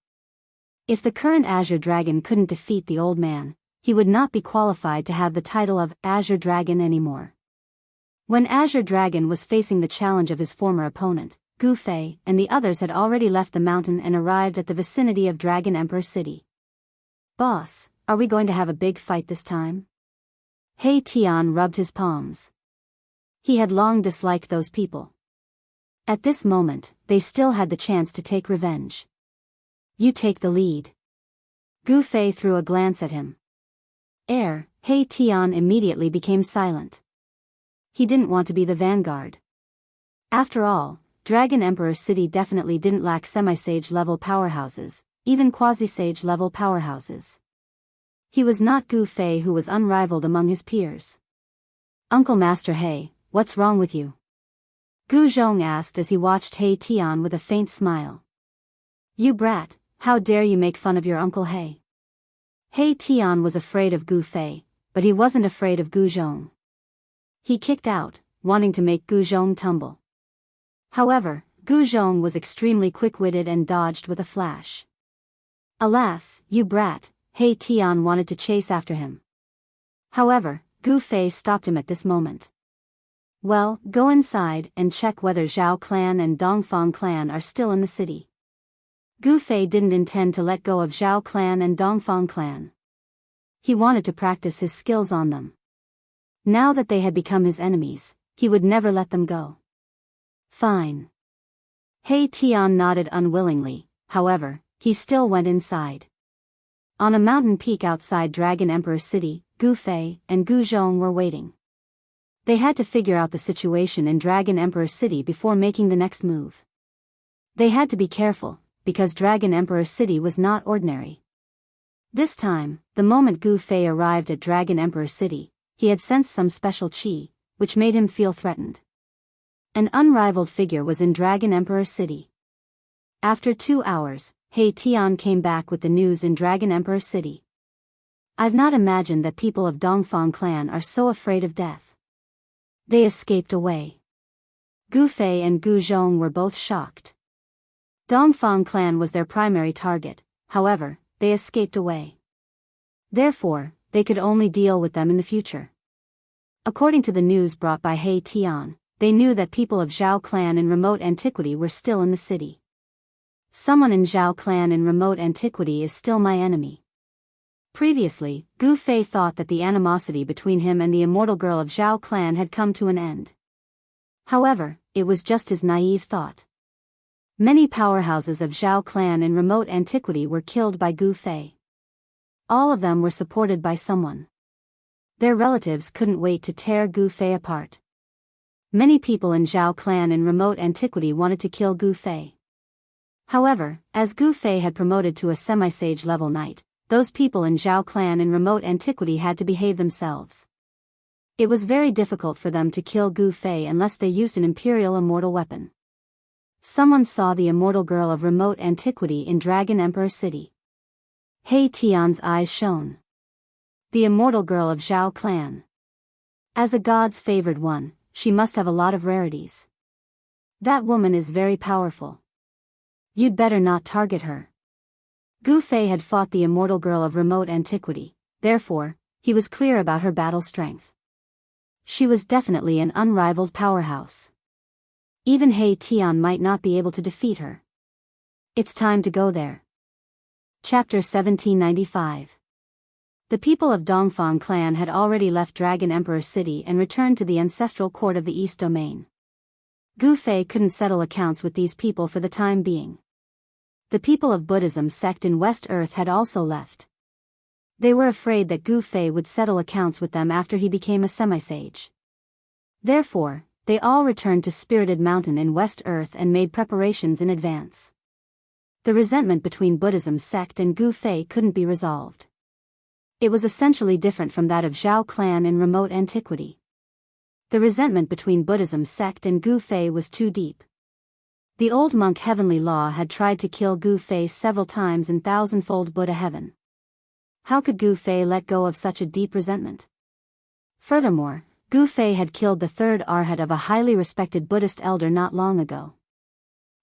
If the current Azure Dragon couldn't defeat the old man, he would not be qualified to have the title of Azure Dragon anymore. When Azure Dragon was facing the challenge of his former opponent, Gu Fei and the others had already left the mountain and arrived at the vicinity of Dragon Emperor City. Boss, are we going to have a big fight this time? He Tian rubbed his palms. He had long disliked those people. At this moment, they still had the chance to take revenge. You take the lead. Gu Fei threw a glance at him. He Tian immediately became silent. He didn't want to be the vanguard. After all, Dragon Emperor City definitely didn't lack semi-sage level powerhouses, even quasi-sage level powerhouses. He was not Gu Fei, who was unrivaled among his peers. Uncle Master He, what's wrong with you? Gu Zhong asked as he watched He Tian with a faint smile. You brat, how dare you make fun of your Uncle He? He Tian was afraid of Gu Fei, but he wasn't afraid of Gu Zhong. He kicked out, wanting to make Gu Zhong tumble. However, Gu Zhong was extremely quick-witted and dodged with a flash. Alas, you brat, He Tian wanted to chase after him. However, Gu Fei stopped him at this moment. Well, go inside and check whether Zhao clan and Dongfang clan are still in the city. Gu Fei didn't intend to let go of Zhao clan and Dongfang clan. He wanted to practice his skills on them. Now that they had become his enemies, he would never let them go. Fine. He Tian nodded unwillingly, however, he still went inside. On a mountain peak outside Dragon Emperor City, Gu Fei and Gu Zhong were waiting. They had to figure out the situation in Dragon Emperor City before making the next move. They had to be careful, because Dragon Emperor City was not ordinary. This time, the moment Gu Fei arrived at Dragon Emperor City, he had sensed some special qi, which made him feel threatened. An unrivaled figure was in Dragon Emperor City. After 2 hours, He Tian came back with the news in Dragon Emperor City. I've not imagined that people of Dongfang clan are so afraid of death. They escaped away. Gu Fei and Gu Zhong were both shocked. Dongfang clan was their primary target, however, they escaped away. Therefore, they could only deal with them in the future. According to the news brought by He Tian, they knew that people of Zhao clan in remote antiquity were still in the city. Someone in Zhao clan in remote antiquity is still my enemy. Previously, Gu Fei thought that the animosity between him and the immortal girl of Zhao clan had come to an end. However, it was just his naive thought. Many powerhouses of Zhao clan in remote antiquity were killed by Gu Fei. All of them were supported by someone. Their relatives couldn't wait to tear Gu Fei apart. Many people in Zhao clan in remote antiquity wanted to kill Gu Fei. However, as Gu Fei had promoted to a semi-sage level knight, those people in Zhao clan in remote antiquity had to behave themselves. It was very difficult for them to kill Gu Fei unless they used an imperial immortal weapon. Someone saw the immortal girl of remote antiquity in Dragon Emperor City. He Tian's eyes shone. The immortal girl of Zhao clan. As a god's favored one, she must have a lot of rarities. That woman is very powerful. You'd better not target her. Gu Fei had fought the immortal girl of remote antiquity, therefore, he was clear about her battle strength. She was definitely an unrivaled powerhouse. Even He Tian might not be able to defeat her. It's time to go there. Chapter 1795. The people of Dongfang clan had already left Dragon Emperor City and returned to the ancestral court of the East Domain. Gu Fei couldn't settle accounts with these people for the time being. The people of Buddhism sect in West Earth had also left. They were afraid that Gu Fei would settle accounts with them after he became a semi-sage. Therefore, they all returned to Spirited Mountain in West Earth and made preparations in advance. The resentment between Buddhism sect and Gu Fei couldn't be resolved. It was essentially different from that of Zhao clan in remote antiquity. The resentment between Buddhism sect and Gu Fei was too deep. The old monk Heavenly Law had tried to kill Gu Fei several times in thousandfold Buddha heaven. How could Gu Fei let go of such a deep resentment? Furthermore, Gu Fei had killed the third arhat of a highly respected Buddhist elder not long ago.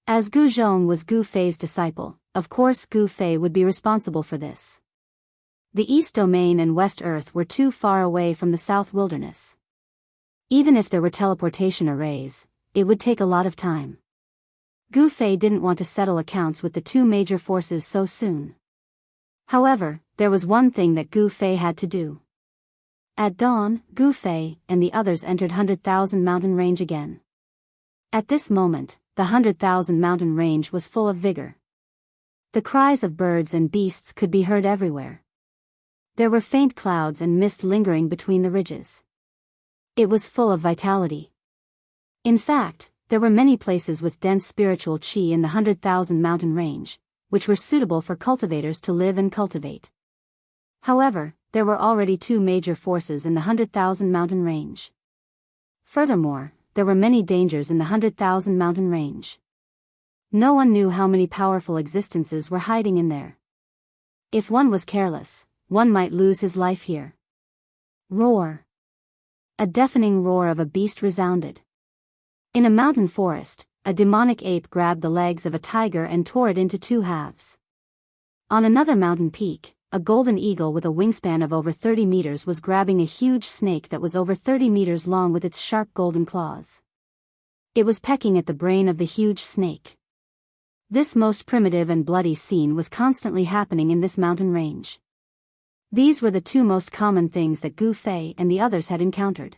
As Gu Zhong was Gu Fei's disciple, of course Gu Fei would be responsible for this. The East Domain and West Earth were too far away from the South Wilderness. Even if there were teleportation arrays, it would take a lot of time. Gu Fei didn't want to settle accounts with the two major forces so soon. However, there was one thing that Gu Fei had to do. At dawn, Gu Fei and the others entered 100,000 Mountain Range again. At this moment, the 100,000 Mountain Range was full of vigor. The cries of birds and beasts could be heard everywhere. There were faint clouds and mist lingering between the ridges. It was full of vitality. In fact, there were many places with dense spiritual qi in the 100,000 Mountain Range, which were suitable for cultivators to live and cultivate. However, there were already two major forces in the 100,000 Mountain Range. Furthermore, there were many dangers in the 100,000 Mountain Range. No one knew how many powerful existences were hiding in there. If one was careless, one might lose his life here. Roar. A deafening roar of a beast resounded. In a mountain forest, a demonic ape grabbed the legs of a tiger and tore it into two halves. On another mountain peak, a golden eagle with a wingspan of over 30 meters was grabbing a huge snake that was over 30 meters long with its sharp golden claws. It was pecking at the brain of the huge snake. This most primitive and bloody scene was constantly happening in this mountain range. These were the two most common things that Gu Fei and the others had encountered.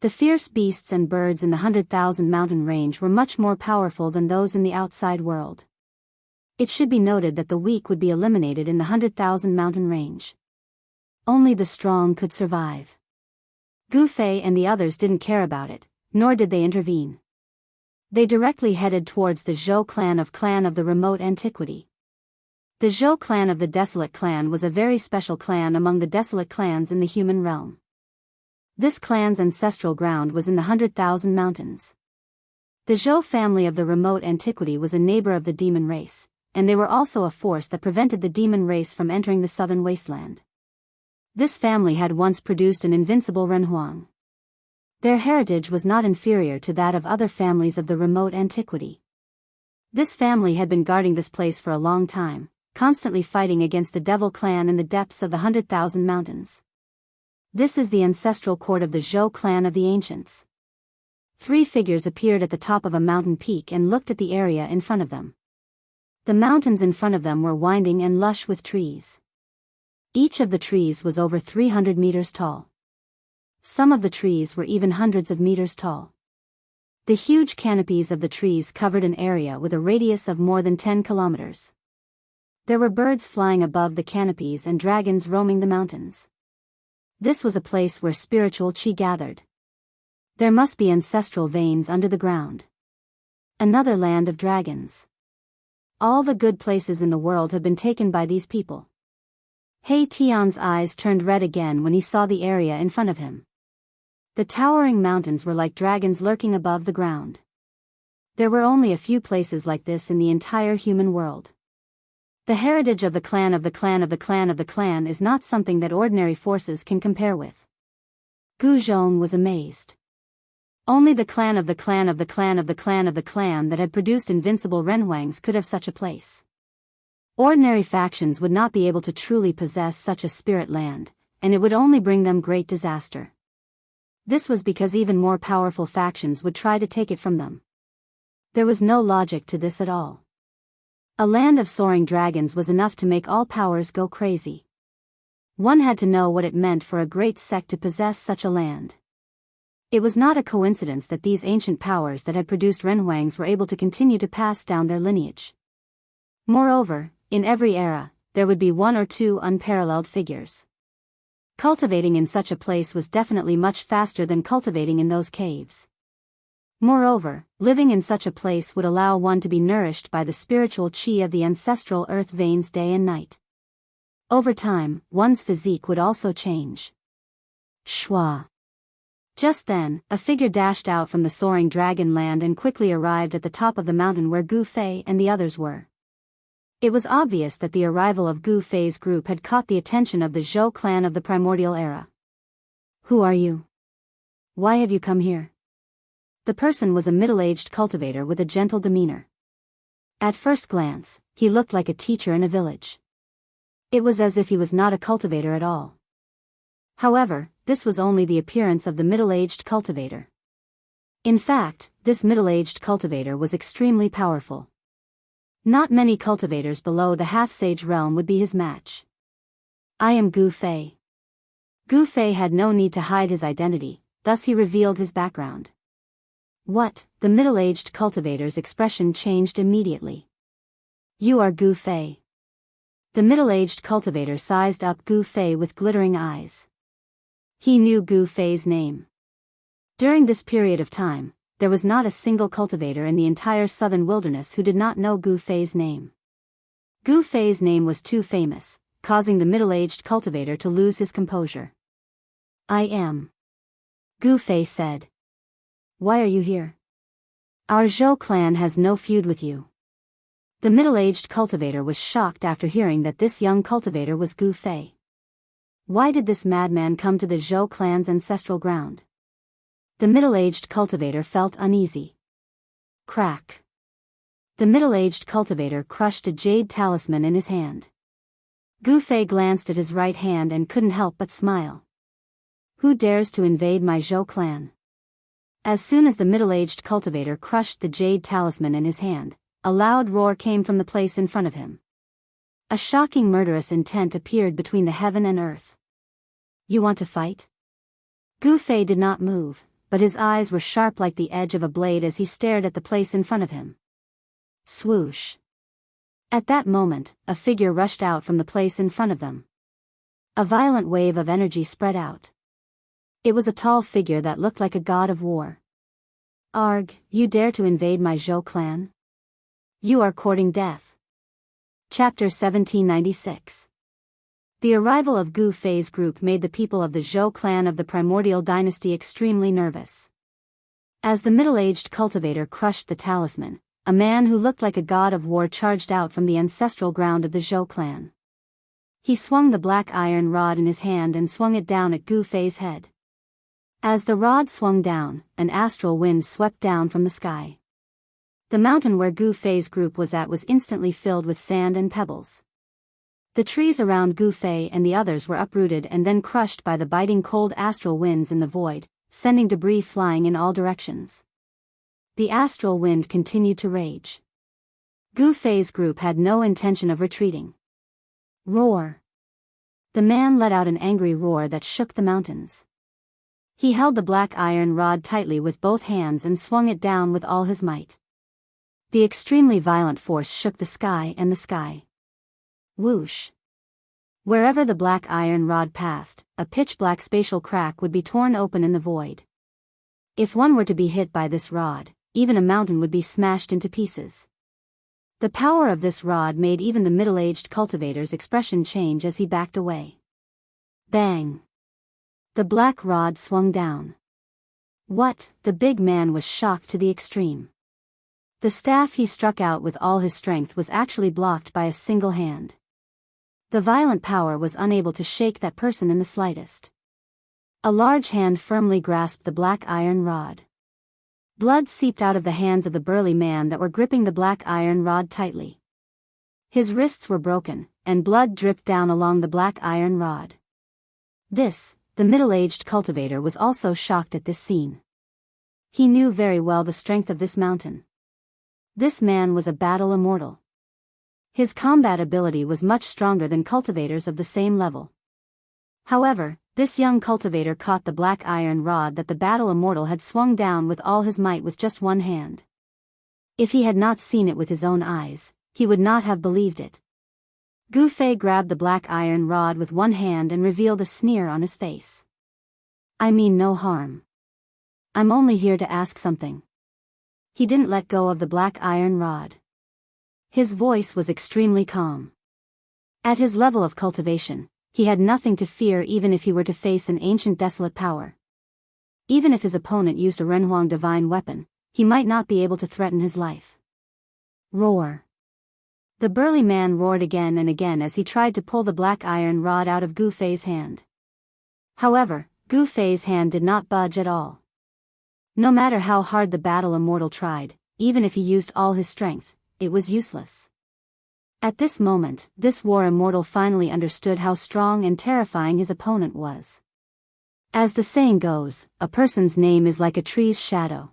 The fierce beasts and birds in the 100,000 mountain range were much more powerful than those in the outside world. It should be noted that the weak would be eliminated in the 100,000 mountain range. Only the strong could survive. Gu Fei and the others didn't care about it, nor did they intervene. They directly headed towards the Zhou clan of the remote antiquity. The Zhou clan of the Desolate clan was a very special clan among the desolate clans in the human realm. This clan's ancestral ground was in the 100,000 mountains. The Zhou family of the remote antiquity was a neighbor of the demon race, and they were also a force that prevented the demon race from entering the southern wasteland. This family had once produced an invincible Renhuang. Their heritage was not inferior to that of other families of the remote antiquity. This family had been guarding this place for a long time, constantly fighting against the Devil clan in the depths of the 100,000 mountains. This is the ancestral court of the Zhou clan of the ancients. 3 figures appeared at the top of a mountain peak and looked at the area in front of them. The mountains in front of them were winding and lush with trees. Each of the trees was over 300 meters tall. Some of the trees were even hundreds of meters tall. The huge canopies of the trees covered an area with a radius of more than 10 kilometers. There were birds flying above the canopies and dragons roaming the mountains. This was a place where spiritual qi gathered. There must be ancestral veins under the ground. Another land of dragons. All the good places in the world have been taken by these people. He Tian's eyes turned red again when he saw the area in front of him. The towering mountains were like dragons lurking above the ground. There were only a few places like this in the entire human world. The heritage of the clan of the clan of the clan of the clan is not something that ordinary forces can compare with. Gu Zhong was amazed. Only the clan of the clan of the clan of the clan of the clan that had produced invincible Renhuangs could have such a place. Ordinary factions would not be able to truly possess such a spirit land, and it would only bring them great disaster. This was because even more powerful factions would try to take it from them. There was no logic to this at all. A land of soaring dragons was enough to make all powers go crazy. One had to know what it meant for a great sect to possess such a land. It was not a coincidence that these ancient powers that had produced Renhuangs were able to continue to pass down their lineage. Moreover, in every era, there would be 1 or 2 unparalleled figures. Cultivating in such a place was definitely much faster than cultivating in those caves. Moreover, living in such a place would allow one to be nourished by the spiritual qi of the ancestral earth veins day and night. Over time, one's physique would also change. Shwa. Just then, a figure dashed out from the soaring dragon land and quickly arrived at the top of the mountain where Gu Fei and the others were. It was obvious that the arrival of Gu Fei's group had caught the attention of the Zhou clan of the primordial era. Who are you? Why have you come here? The person was a middle-aged cultivator with a gentle demeanor. At first glance, he looked like a teacher in a village. It was as if he was not a cultivator at all. However, this was only the appearance of the middle-aged cultivator. In fact, this middle-aged cultivator was extremely powerful. Not many cultivators below the half-sage realm would be his match. I am Gu Fei. Gu Fei had no need to hide his identity, thus he revealed his background. What? The middle-aged cultivator's expression changed immediately. You are Gu Fei. The middle-aged cultivator sized up Gu Fei with glittering eyes. He knew Gu Fei's name. During this period of time, there was not a single cultivator in the entire southern wilderness who did not know Gu Fei's name. Gu Fei's name was too famous, causing the middle-aged cultivator to lose his composure. I am. Gu Fei said. Why are you here? Our Zhou clan has no feud with you. The middle-aged cultivator was shocked after hearing that this young cultivator was Gu Fei. Why did this madman come to the Zhou clan's ancestral ground? The middle-aged cultivator felt uneasy. Crack. The middle-aged cultivator crushed a jade talisman in his hand. Gu Fei glanced at his right hand and couldn't help but smile. Who dares to invade my Zhou clan? As soon as the middle-aged cultivator crushed the jade talisman in his hand, a loud roar came from the place in front of him. A shocking murderous intent appeared between the heaven and earth. You want to fight? Gu Fei did not move, but his eyes were sharp like the edge of a blade as he stared at the place in front of him. Swoosh. At that moment, a figure rushed out from the place in front of them. A violent wave of energy spread out. It was a tall figure that looked like a god of war. Arg, you dare to invade my Zhou clan? You are courting death. Chapter 1796. The arrival of Gu Fei's group made the people of the Zhou clan of the primordial dynasty extremely nervous. As the middle-aged cultivator crushed the talisman, a man who looked like a god of war charged out from the ancestral ground of the Zhou clan. He swung the black iron rod in his hand and swung it down at Gu Fei's head. As the rod swung down, an astral wind swept down from the sky. The mountain where Gu Fei's group was at was instantly filled with sand and pebbles. The trees around Gu Fei and the others were uprooted and then crushed by the biting cold astral winds in the void, sending debris flying in all directions. The astral wind continued to rage. Gu Fei's group had no intention of retreating. Roar! The man let out an angry roar that shook the mountains. He held the black iron rod tightly with both hands and swung it down with all his might. The extremely violent force shook the sky and the sky. Whoosh! Wherever the black iron rod passed, a pitch-black spatial crack would be torn open in the void. If one were to be hit by this rod, even a mountain would be smashed into pieces. The power of this rod made even the middle-aged cultivator's expression change as he backed away. Bang! The black rod swung down. What? The big man was shocked to the extreme. The staff he struck out with all his strength was actually blocked by a single hand. The violent power was unable to shake that person in the slightest. A large hand firmly grasped the black iron rod. Blood seeped out of the hands of the burly man that were gripping the black iron rod tightly. His wrists were broken, and blood dripped down along the black iron rod. The middle-aged cultivator was also shocked at this scene. He knew very well the strength of this mountain. This man was a battle immortal. His combat ability was much stronger than cultivators of the same level. However, this young cultivator caught the black iron rod that the battle immortal had swung down with all his might with just one hand. If he had not seen it with his own eyes, he would not have believed it. Gu Fei grabbed the black iron rod with one hand and revealed a sneer on his face. I mean no harm. I'm only here to ask something. He didn't let go of the black iron rod. His voice was extremely calm. At his level of cultivation, he had nothing to fear even if he were to face an ancient desolate power. Even if his opponent used a Renhuang divine weapon, he might not be able to threaten his life. Roar! The burly man roared again and again as he tried to pull the black iron rod out of Gu Fei's hand. However, Gu Fei's hand did not budge at all. No matter how hard the battle immortal tried, even if he used all his strength, it was useless. At this moment, this war immortal finally understood how strong and terrifying his opponent was. As the saying goes, a person's name is like a tree's shadow.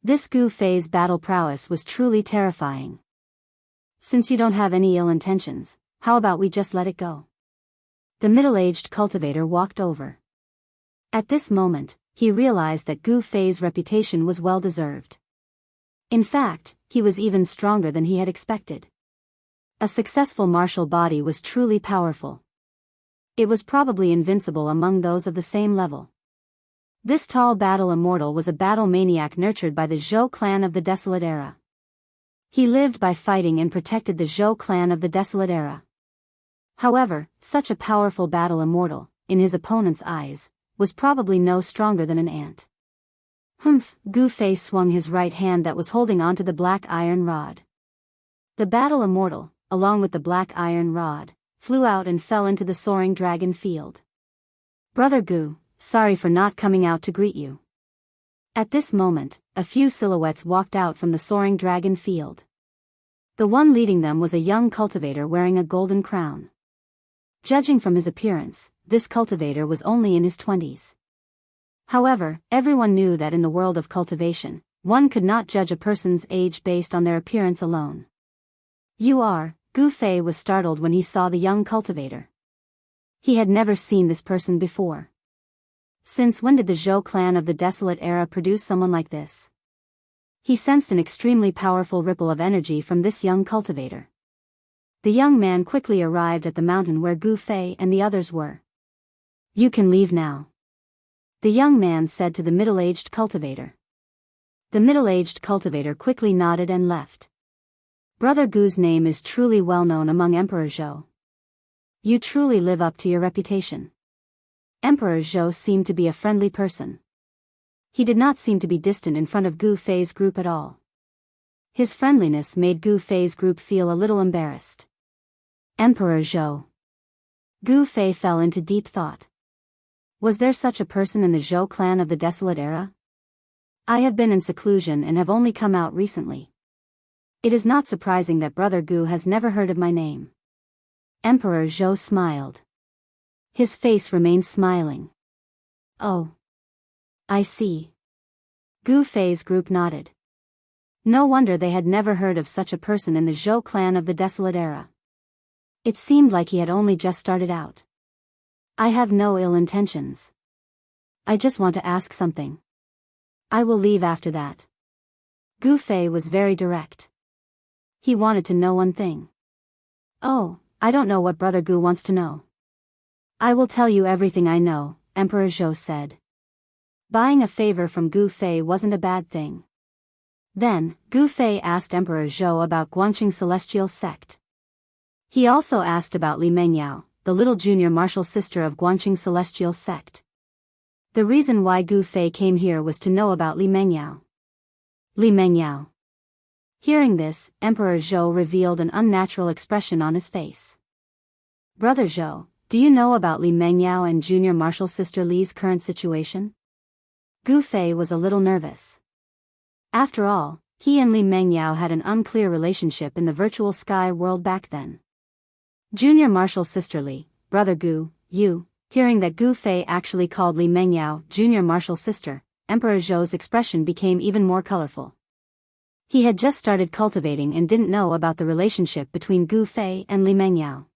This Gu Fei's battle prowess was truly terrifying. Since you don't have any ill intentions, how about we just let it go? The middle-aged cultivator walked over. At this moment, he realized that Gu Fei's reputation was well-deserved. In fact, he was even stronger than he had expected. A successful martial body was truly powerful. It was probably invincible among those of the same level. This tall battle immortal was a battle maniac nurtured by the Zhou clan of the Desolate Era. He lived by fighting and protected the Zhou clan of the Desolate Era. However, such a powerful battle immortal, in his opponent's eyes, was probably no stronger than an ant. Humph! Gu Fei swung his right hand that was holding onto the black iron rod. The battle immortal, along with the black iron rod, flew out and fell into the soaring dragon field. Brother Gu, sorry for not coming out to greet you. At this moment, a few silhouettes walked out from the soaring dragon field. The one leading them was a young cultivator wearing a golden crown. Judging from his appearance, this cultivator was only in his 20s. However, everyone knew that in the world of cultivation, one could not judge a person's age based on their appearance alone. "You are," Gu Fei was startled when he saw the young cultivator. He had never seen this person before. Since when did the Zhou clan of the Desolate Era produce someone like this? He sensed an extremely powerful ripple of energy from this young cultivator. The young man quickly arrived at the mountain where Gu Fei and the others were. "You can leave now," the young man said to the middle-aged cultivator. The middle-aged cultivator quickly nodded and left. Brother Gu's name is truly well known among Emperor Zhou. You truly live up to your reputation. Emperor Zhou seemed to be a friendly person. He did not seem to be distant in front of Gu Fei's group at all. His friendliness made Gu Fei's group feel a little embarrassed. Emperor Zhou. Gu Fei fell into deep thought. Was there such a person in the Zhou clan of the Desolate Era? I have been in seclusion and have only come out recently. It is not surprising that Brother Gu has never heard of my name. Emperor Zhou smiled. His face remained smiling. Oh. I see. Gu Fei's group nodded. No wonder they had never heard of such a person in the Zhou clan of the Desolate Era. It seemed like he had only just started out. I have no ill intentions. I just want to ask something. I will leave after that. Gu Fei was very direct. He wanted to know one thing. Oh, I don't know what Brother Gu wants to know. I will tell you everything I know, Emperor Zhou said. Buying a favor from Gu Fei wasn't a bad thing. Then, Gu Fei asked Emperor Zhou about Guanqing Celestial Sect. He also asked about Li Mengyao, the little junior martial sister of Guanqing Celestial Sect. The reason why Gu Fei came here was to know about Li Mengyao. Li Mengyao. Hearing this, Emperor Zhou revealed an unnatural expression on his face. Brother Zhou, do you know about Li Mengyao and junior martial sister Li's current situation? Gu Fei was a little nervous. After all, he and Li Mengyao had an unclear relationship in the virtual sky world back then. Junior martial sister Li, Brother Gu, you. Hearing that Gu Fei actually called Li Mengyao junior martial sister, Emperor Zhou's expression became even more colorful. He had just started cultivating and didn't know about the relationship between Gu Fei and Li Mengyao.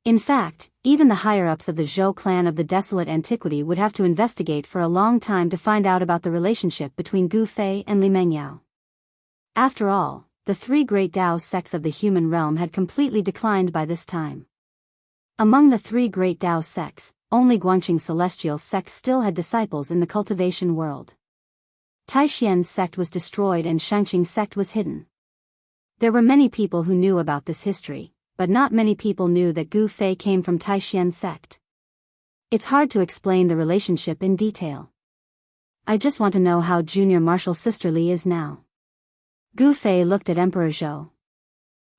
In fact, even the higher-ups of the Zhou clan of the Desolate Antiquity would have to investigate for a long time to find out about the relationship between Gu Fei and Li Mengyao. After all, the three great Dao sects of the human realm had completely declined by this time. Among the three great Dao sects, only Guanqing Celestial sect still had disciples in the cultivation world. Taishien's sect was destroyed and Xianxia sect was hidden. There were many people who knew about this history, but not many people knew that Gu Fei came from Taishien's sect. It's hard to explain the relationship in detail. I just want to know how junior martial sister Li is now. Gu Fei looked at Emperor Zhou.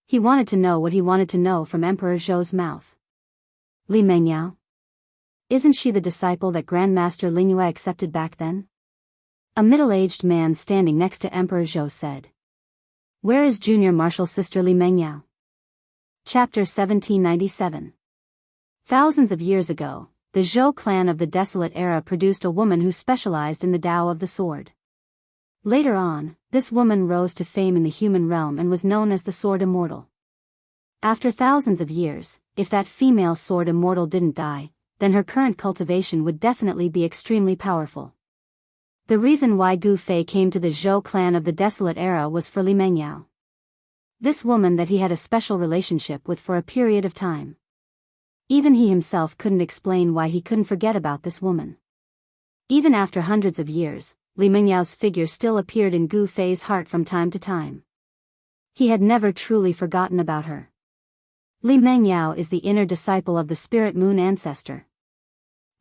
He wanted to know what he wanted to know from Emperor Zhou's mouth. Li Mengyao? Isn't she the disciple that Grandmaster Lingyue accepted back then? A middle-aged man standing next to Emperor Zhou said. Where is junior martial sister Li Mengyao? Chapter 1797. Thousands of years ago, the Zhou clan of the Desolate Era produced a woman who specialized in the Tao of the sword. Later on, this woman rose to fame in the human realm and was known as the Sword Immortal. After thousands of years, if that female Sword Immortal didn't die, then her current cultivation would definitely be extremely powerful. The reason why Gu Fei came to the Zhou clan of the Desolate Era was for Li Mengyao. This woman that he had a special relationship with for a period of time. Even he himself couldn't explain why he couldn't forget about this woman. Even after hundreds of years, Li Mengyao's figure still appeared in Gu Fei's heart from time to time. He had never truly forgotten about her. Li Mengyao is the inner disciple of the Spirit Moon Ancestor.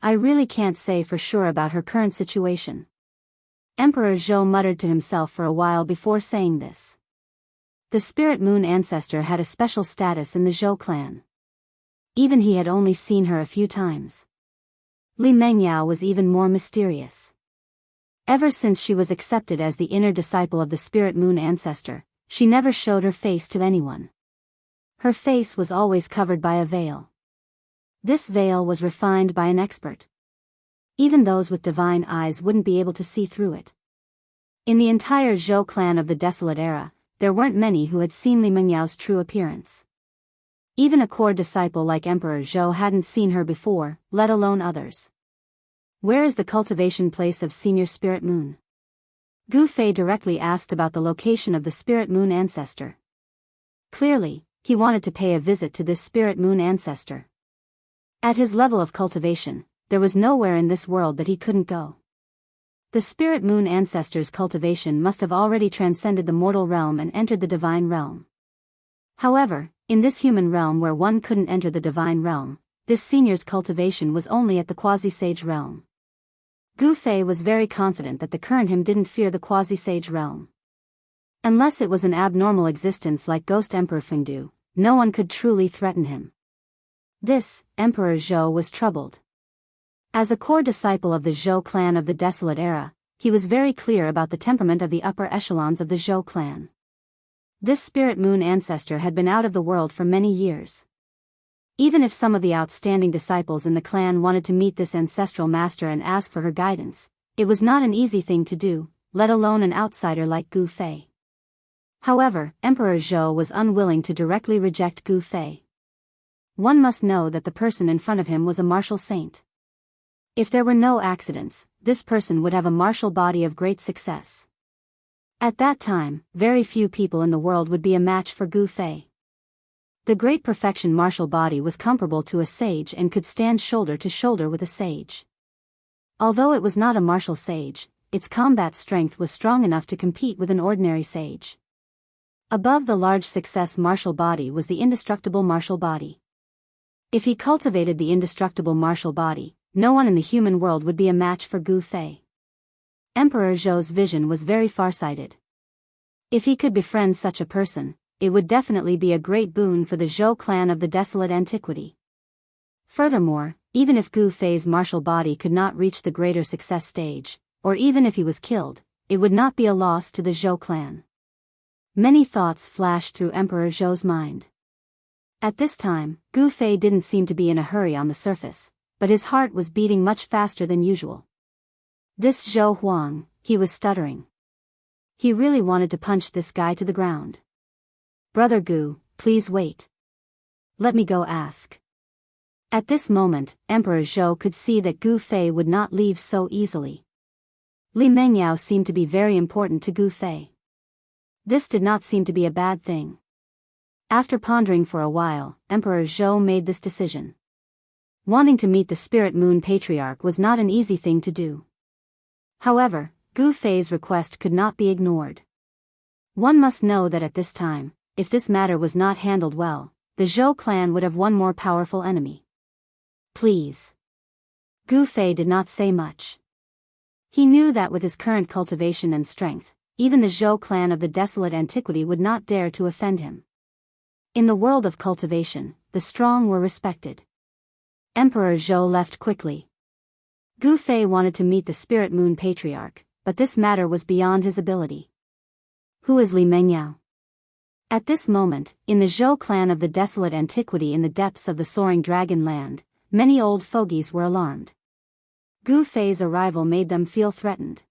I really can't say for sure about her current situation. Emperor Zhou muttered to himself for a while before saying this. The Spirit Moon Ancestor had a special status in the Zhou clan. Even he had only seen her a few times. Li Mengyao was even more mysterious. Ever since she was accepted as the inner disciple of the Spirit Moon Ancestor, she never showed her face to anyone. Her face was always covered by a veil. This veil was refined by an expert. Even those with divine eyes wouldn't be able to see through it. In the entire Zhou clan of the Desolate Era, there weren't many who had seen Li Mengyao's true appearance. Even a core disciple like Emperor Zhou hadn't seen her before, let alone others. Where is the cultivation place of Senior Spirit Moon? Gu Fei directly asked about the location of the Spirit Moon ancestor. Clearly, he wanted to pay a visit to this Spirit Moon ancestor. At his level of cultivation, there was nowhere in this world that he couldn't go. The Spirit Moon ancestor's cultivation must have already transcended the mortal realm and entered the divine realm. However, in this human realm where one couldn't enter the divine realm, this senior's cultivation was only at the quasi-sage realm. Gu Fei was very confident that the current him didn't fear the quasi-sage realm. Unless it was an abnormal existence like Ghost Emperor Fengdu, no one could truly threaten him. This, Emperor Zhou was troubled. As a core disciple of the Zhou clan of the Desolate Era, he was very clear about the temperament of the upper echelons of the Zhou clan. This Spirit Moon ancestor had been out of the world for many years. Even if some of the outstanding disciples in the clan wanted to meet this ancestral master and ask for her guidance, it was not an easy thing to do, let alone an outsider like Gu Fei. However, Emperor Zhou was unwilling to directly reject Gu Fei. One must know that the person in front of him was a martial saint. If there were no accidents, this person would have a martial body of great success. At that time, very few people in the world would be a match for Gu Fei. The great perfection martial body was comparable to a sage and could stand shoulder to shoulder with a sage. Although it was not a martial sage, its combat strength was strong enough to compete with an ordinary sage. Above the large success martial body was the indestructible martial body. If he cultivated the indestructible martial body, no one in the human world would be a match for Gu Fei. Emperor Zhou's vision was very far-sighted. If he could befriend such a person, it would definitely be a great boon for the Zhou clan of the Desolate Antiquity. Furthermore, even if Gu Fei's martial body could not reach the greater success stage, or even if he was killed, it would not be a loss to the Zhou clan. Many thoughts flashed through Emperor Zhou's mind. At this time, Gu Fei didn't seem to be in a hurry on the surface, but his heart was beating much faster than usual. This Zhou Huang, he was stuttering. He really wanted to punch this guy to the ground. Brother Gu, please wait. Let me go ask. At this moment, Emperor Zhou could see that Gu Fei would not leave so easily. Li Mengyao seemed to be very important to Gu Fei. This did not seem to be a bad thing. After pondering for a while, Emperor Zhou made this decision. Wanting to meet the Spirit Moon Patriarch was not an easy thing to do. However, Gu Fei's request could not be ignored. One must know that at this time, if this matter was not handled well, the Zhou clan would have one more powerful enemy. Please. Gu Fei did not say much. He knew that with his current cultivation and strength, even the Zhou clan of the Desolate Antiquity would not dare to offend him. In the world of cultivation, the strong were respected. Emperor Zhou left quickly. Gu Fei wanted to meet the Spirit Moon Patriarch, but this matter was beyond his ability. Who is Li Mengyao? At this moment, in the Zhou clan of the Desolate Antiquity in the depths of the Soaring Dragon Land, many old fogies were alarmed. Gu Fei's arrival made them feel threatened.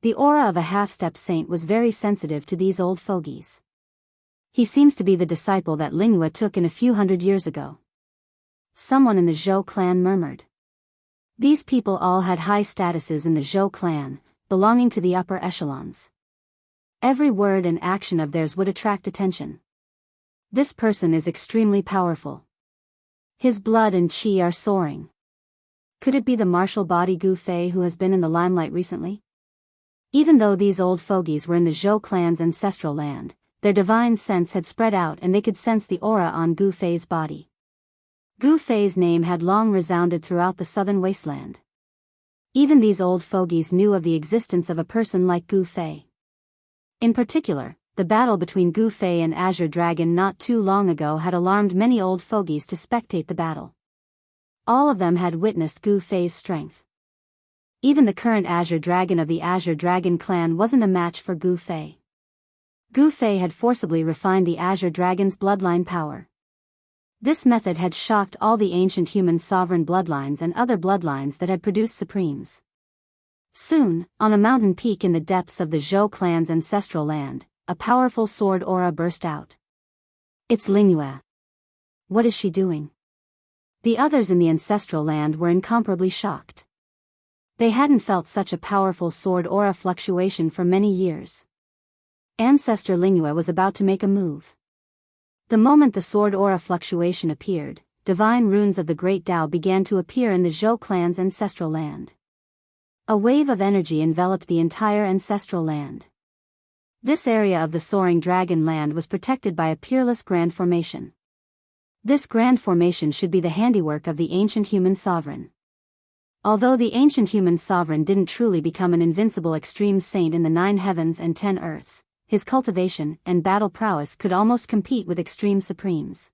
The aura of a half-step saint was very sensitive to these old fogies. He seems to be the disciple that Linghua took in a few hundred years ago. Someone in the Zhou clan murmured. These people all had high statuses in the Zhou clan, belonging to the upper echelons. Every word and action of theirs would attract attention. This person is extremely powerful. His blood and qi are soaring. Could it be the martial body Gu Fei who has been in the limelight recently? Even though these old fogies were in the Zhou clan's ancestral land, their divine sense had spread out and they could sense the aura on Gu Fei's body. Gu Fei's name had long resounded throughout the southern wasteland. Even these old fogies knew of the existence of a person like Gu Fei. In particular, the battle between Gu Fei and Azure Dragon not too long ago had alarmed many old fogies to spectate the battle. All of them had witnessed Gu Fei's strength. Even the current Azure Dragon of the Azure Dragon clan wasn't a match for Gu Fei. Gu Fei had forcibly refined the Azure Dragon's bloodline power. This method had shocked all the ancient human sovereign bloodlines and other bloodlines that had produced supremes. Soon, on a mountain peak in the depths of the Zhou clan's ancestral land, a powerful sword aura burst out. It's Lingyue. What is she doing? The others in the ancestral land were incomparably shocked. They hadn't felt such a powerful sword aura fluctuation for many years. Ancestor Lingyue was about to make a move. The moment the sword aura fluctuation appeared, divine runes of the Great Tao began to appear in the Zhou clan's ancestral land. A wave of energy enveloped the entire ancestral land. This area of the soaring dragon land was protected by a peerless grand formation. This grand formation should be the handiwork of the ancient human sovereign. Although the ancient human sovereign didn't truly become an invincible extreme saint in the 9 heavens and 10 earths, his cultivation and battle prowess could almost compete with extreme supremes.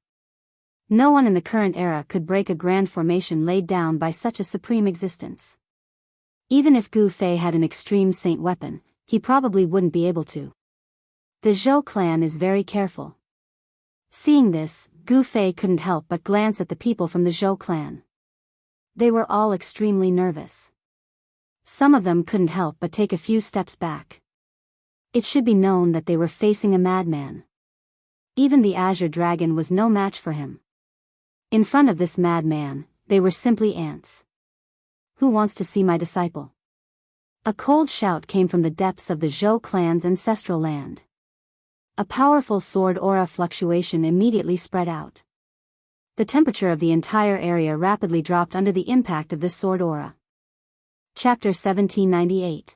No one in the current era could break a grand formation laid down by such a supreme existence. Even if Gu Fei had an extreme saint weapon, he probably wouldn't be able to. The Zhou clan is very careful. Seeing this, Gu Fei couldn't help but glance at the people from the Zhou clan. They were all extremely nervous. Some of them couldn't help but take a few steps back. It should be known that they were facing a madman. Even the Azure Dragon was no match for him. In front of this madman, they were simply ants. Who wants to see my disciple? A cold shout came from the depths of the Zhou clan's ancestral land. A powerful sword aura fluctuation immediately spread out. The temperature of the entire area rapidly dropped under the impact of this sword aura. Chapter 1798.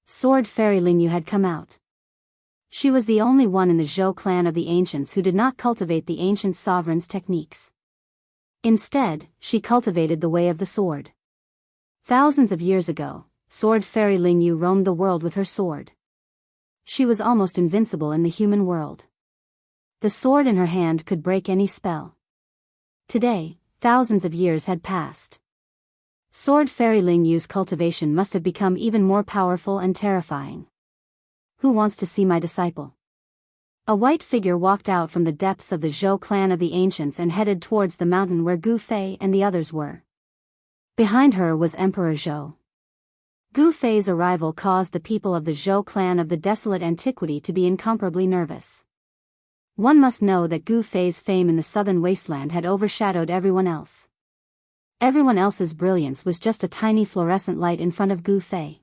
Sword Fairy Lingyue had come out. She was the only one in the Zhou clan of the ancients who did not cultivate the ancient sovereign's techniques. Instead, she cultivated the way of the sword. Thousands of years ago, Sword Fairy Lingyue roamed the world with her sword. She was almost invincible in the human world. The sword in her hand could break any spell. Today, thousands of years had passed. Sword Fairy Lingyue's cultivation must have become even more powerful and terrifying. Who wants to see my disciple? A white figure walked out from the depths of the Zhou clan of the ancients and headed towards the mountain where Gu Fei and the others were. Behind her was Emperor Zhou. Gu Fei's arrival caused the people of the Zhou clan of the desolate antiquity to be incomparably nervous. One must know that Gu Fei's fame in the southern wasteland had overshadowed everyone else. Everyone else's brilliance was just a tiny fluorescent light in front of Gu Fei.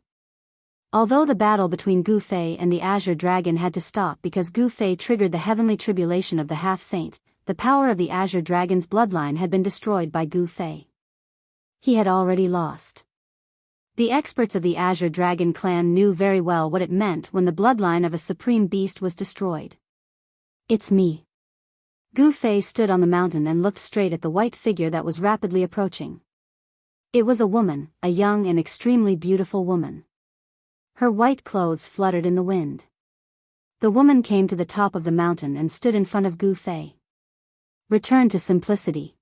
Although the battle between Gu Fei and the Azure Dragon had to stop because Gu Fei triggered the heavenly tribulation of the half-saint, the power of the Azure Dragon's bloodline had been destroyed by Gu Fei. He had already lost. The experts of the Azure Dragon clan knew very well what it meant when the bloodline of a supreme beast was destroyed. It's me. Gu Fei stood on the mountain and looked straight at the white figure that was rapidly approaching. It was a woman, a young and extremely beautiful woman. Her white clothes fluttered in the wind. The woman came to the top of the mountain and stood in front of Gu Fei. Return to simplicity.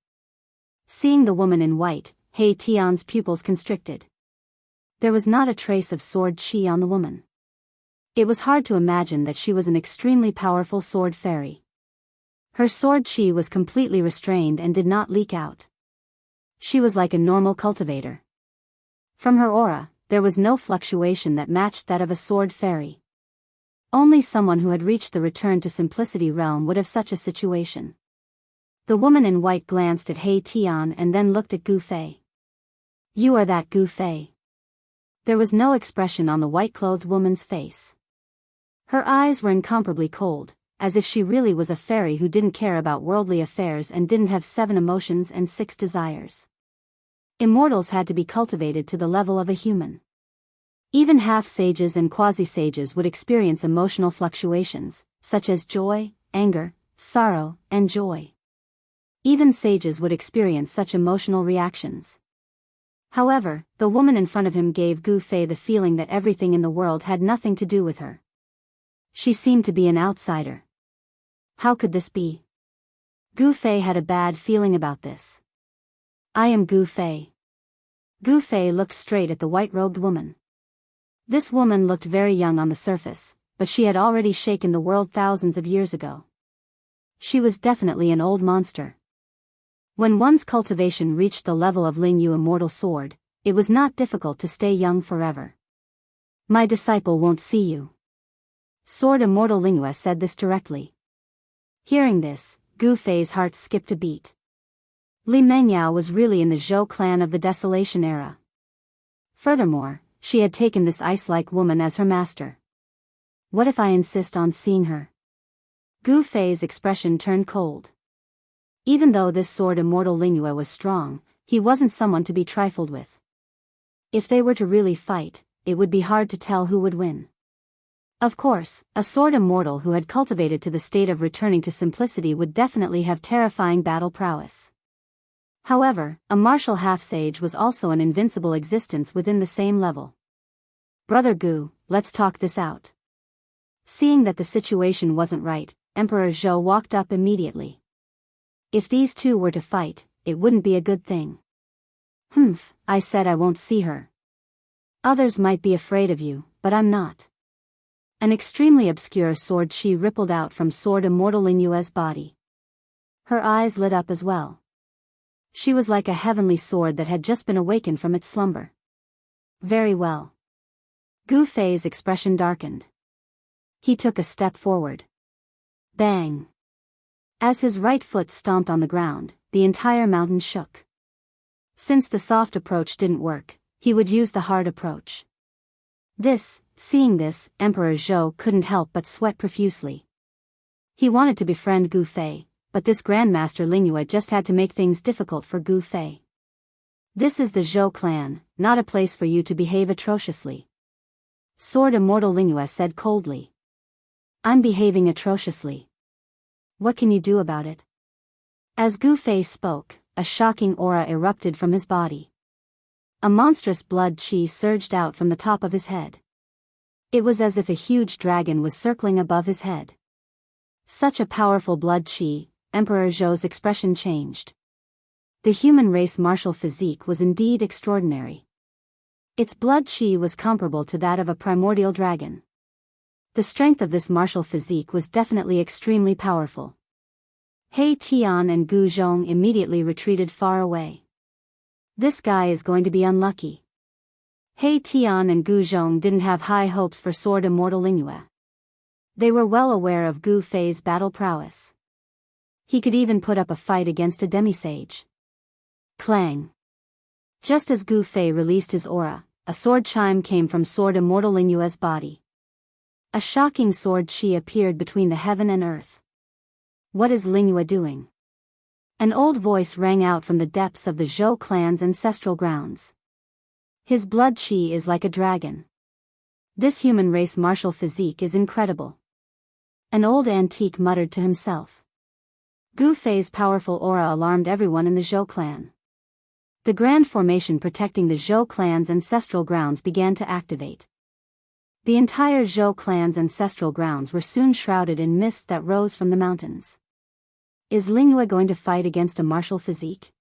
Seeing the woman in white, He Tian's pupils constricted. There was not a trace of sword chi on the woman. It was hard to imagine that she was an extremely powerful sword fairy. Her sword chi was completely restrained and did not leak out. She was like a normal cultivator. From her aura, there was no fluctuation that matched that of a sword fairy. Only someone who had reached the return to simplicity realm would have such a situation. The woman in white glanced at He Tian and then looked at Gu Fei. You are that Gu Fei. There was no expression on the white-clothed woman's face. Her eyes were incomparably cold, as if she really was a fairy who didn't care about worldly affairs and didn't have 7 emotions and 6 desires. Immortals had to be cultivated to the level of a human. Even half-sages and quasi-sages would experience emotional fluctuations, such as joy, anger, sorrow, and joy. Even sages would experience such emotional reactions. However, the woman in front of him gave Gu Fei the feeling that everything in the world had nothing to do with her. She seemed to be an outsider. How could this be? Gu Fei had a bad feeling about this. I am Gu Fei. Gu Fei looked straight at the white-robed woman. This woman looked very young on the surface, but she had already shaken the world thousands of years ago. She was definitely an old monster. When one's cultivation reached the level of Ling Yu Immortal Sword, it was not difficult to stay young forever. My disciple won't see you. Sword Immortal Lingyue said this directly. Hearing this, Gu Fei's heart skipped a beat. Li Mengyao was really in the Zhou clan of the Desolation era. Furthermore, she had taken this ice-like woman as her master. What if I insist on seeing her? Gu Fei's expression turned cold. Even though this Sword Immortal Lingyue was strong, he wasn't someone to be trifled with. If they were to really fight, it would be hard to tell who would win. Of course, a Sword Immortal who had cultivated to the state of returning to simplicity would definitely have terrifying battle prowess. However, a martial half-sage was also an invincible existence within the same level. Brother Gu, let's talk this out. Seeing that the situation wasn't right, Emperor Zhou walked up immediately. If these two were to fight, it wouldn't be a good thing. Humph, I said I won't see her. Others might be afraid of you, but I'm not. An extremely obscure sword chi rippled out from Sword Immortal Lingyue's body. Her eyes lit up as well. She was like a heavenly sword that had just been awakened from its slumber. Very well. Gu Fei's expression darkened. He took a step forward. Bang! As his right foot stomped on the ground, the entire mountain shook. Since the soft approach didn't work, he would use the hard approach. Seeing this, Emperor Zhou couldn't help but sweat profusely. He wanted to befriend Gu Fei, but this Grandmaster Lingyue just had to make things difficult for Gu Fei. This is the Zhou clan, not a place for you to behave atrociously. Sword Immortal Lingyue said coldly. I'm behaving atrociously. What can you do about it? As Gu Fei spoke, a shocking aura erupted from his body. A monstrous blood chi surged out from the top of his head. It was as if a huge dragon was circling above his head. Such a powerful blood chi, Emperor Zhou's expression changed. The human race martial physique was indeed extraordinary. Its blood chi was comparable to that of a primordial dragon. The strength of this martial physique was definitely extremely powerful. He Tian and Gu Zhong immediately retreated far away. This guy is going to be unlucky. He Tian and Gu Zhong didn't have high hopes for Sword Immortal Lingyue. They were well aware of Gu Fei's battle prowess. He could even put up a fight against a demisage. Clang! Just as Gu Fei released his aura, a sword chime came from Sword Immortal Lingyue's body. A shocking sword chi appeared between the heaven and earth. What is Lingyue doing? An old voice rang out from the depths of the Zhou clan's ancestral grounds. His blood chi is like a dragon. This human race martial physique is incredible. An old antique muttered to himself. Gu Fei's powerful aura alarmed everyone in the Zhou clan. The grand formation protecting the Zhou clan's ancestral grounds began to activate. The entire Zhou clan's ancestral grounds were soon shrouded in mist that rose from the mountains. Is Lingyue going to fight against a martial physique?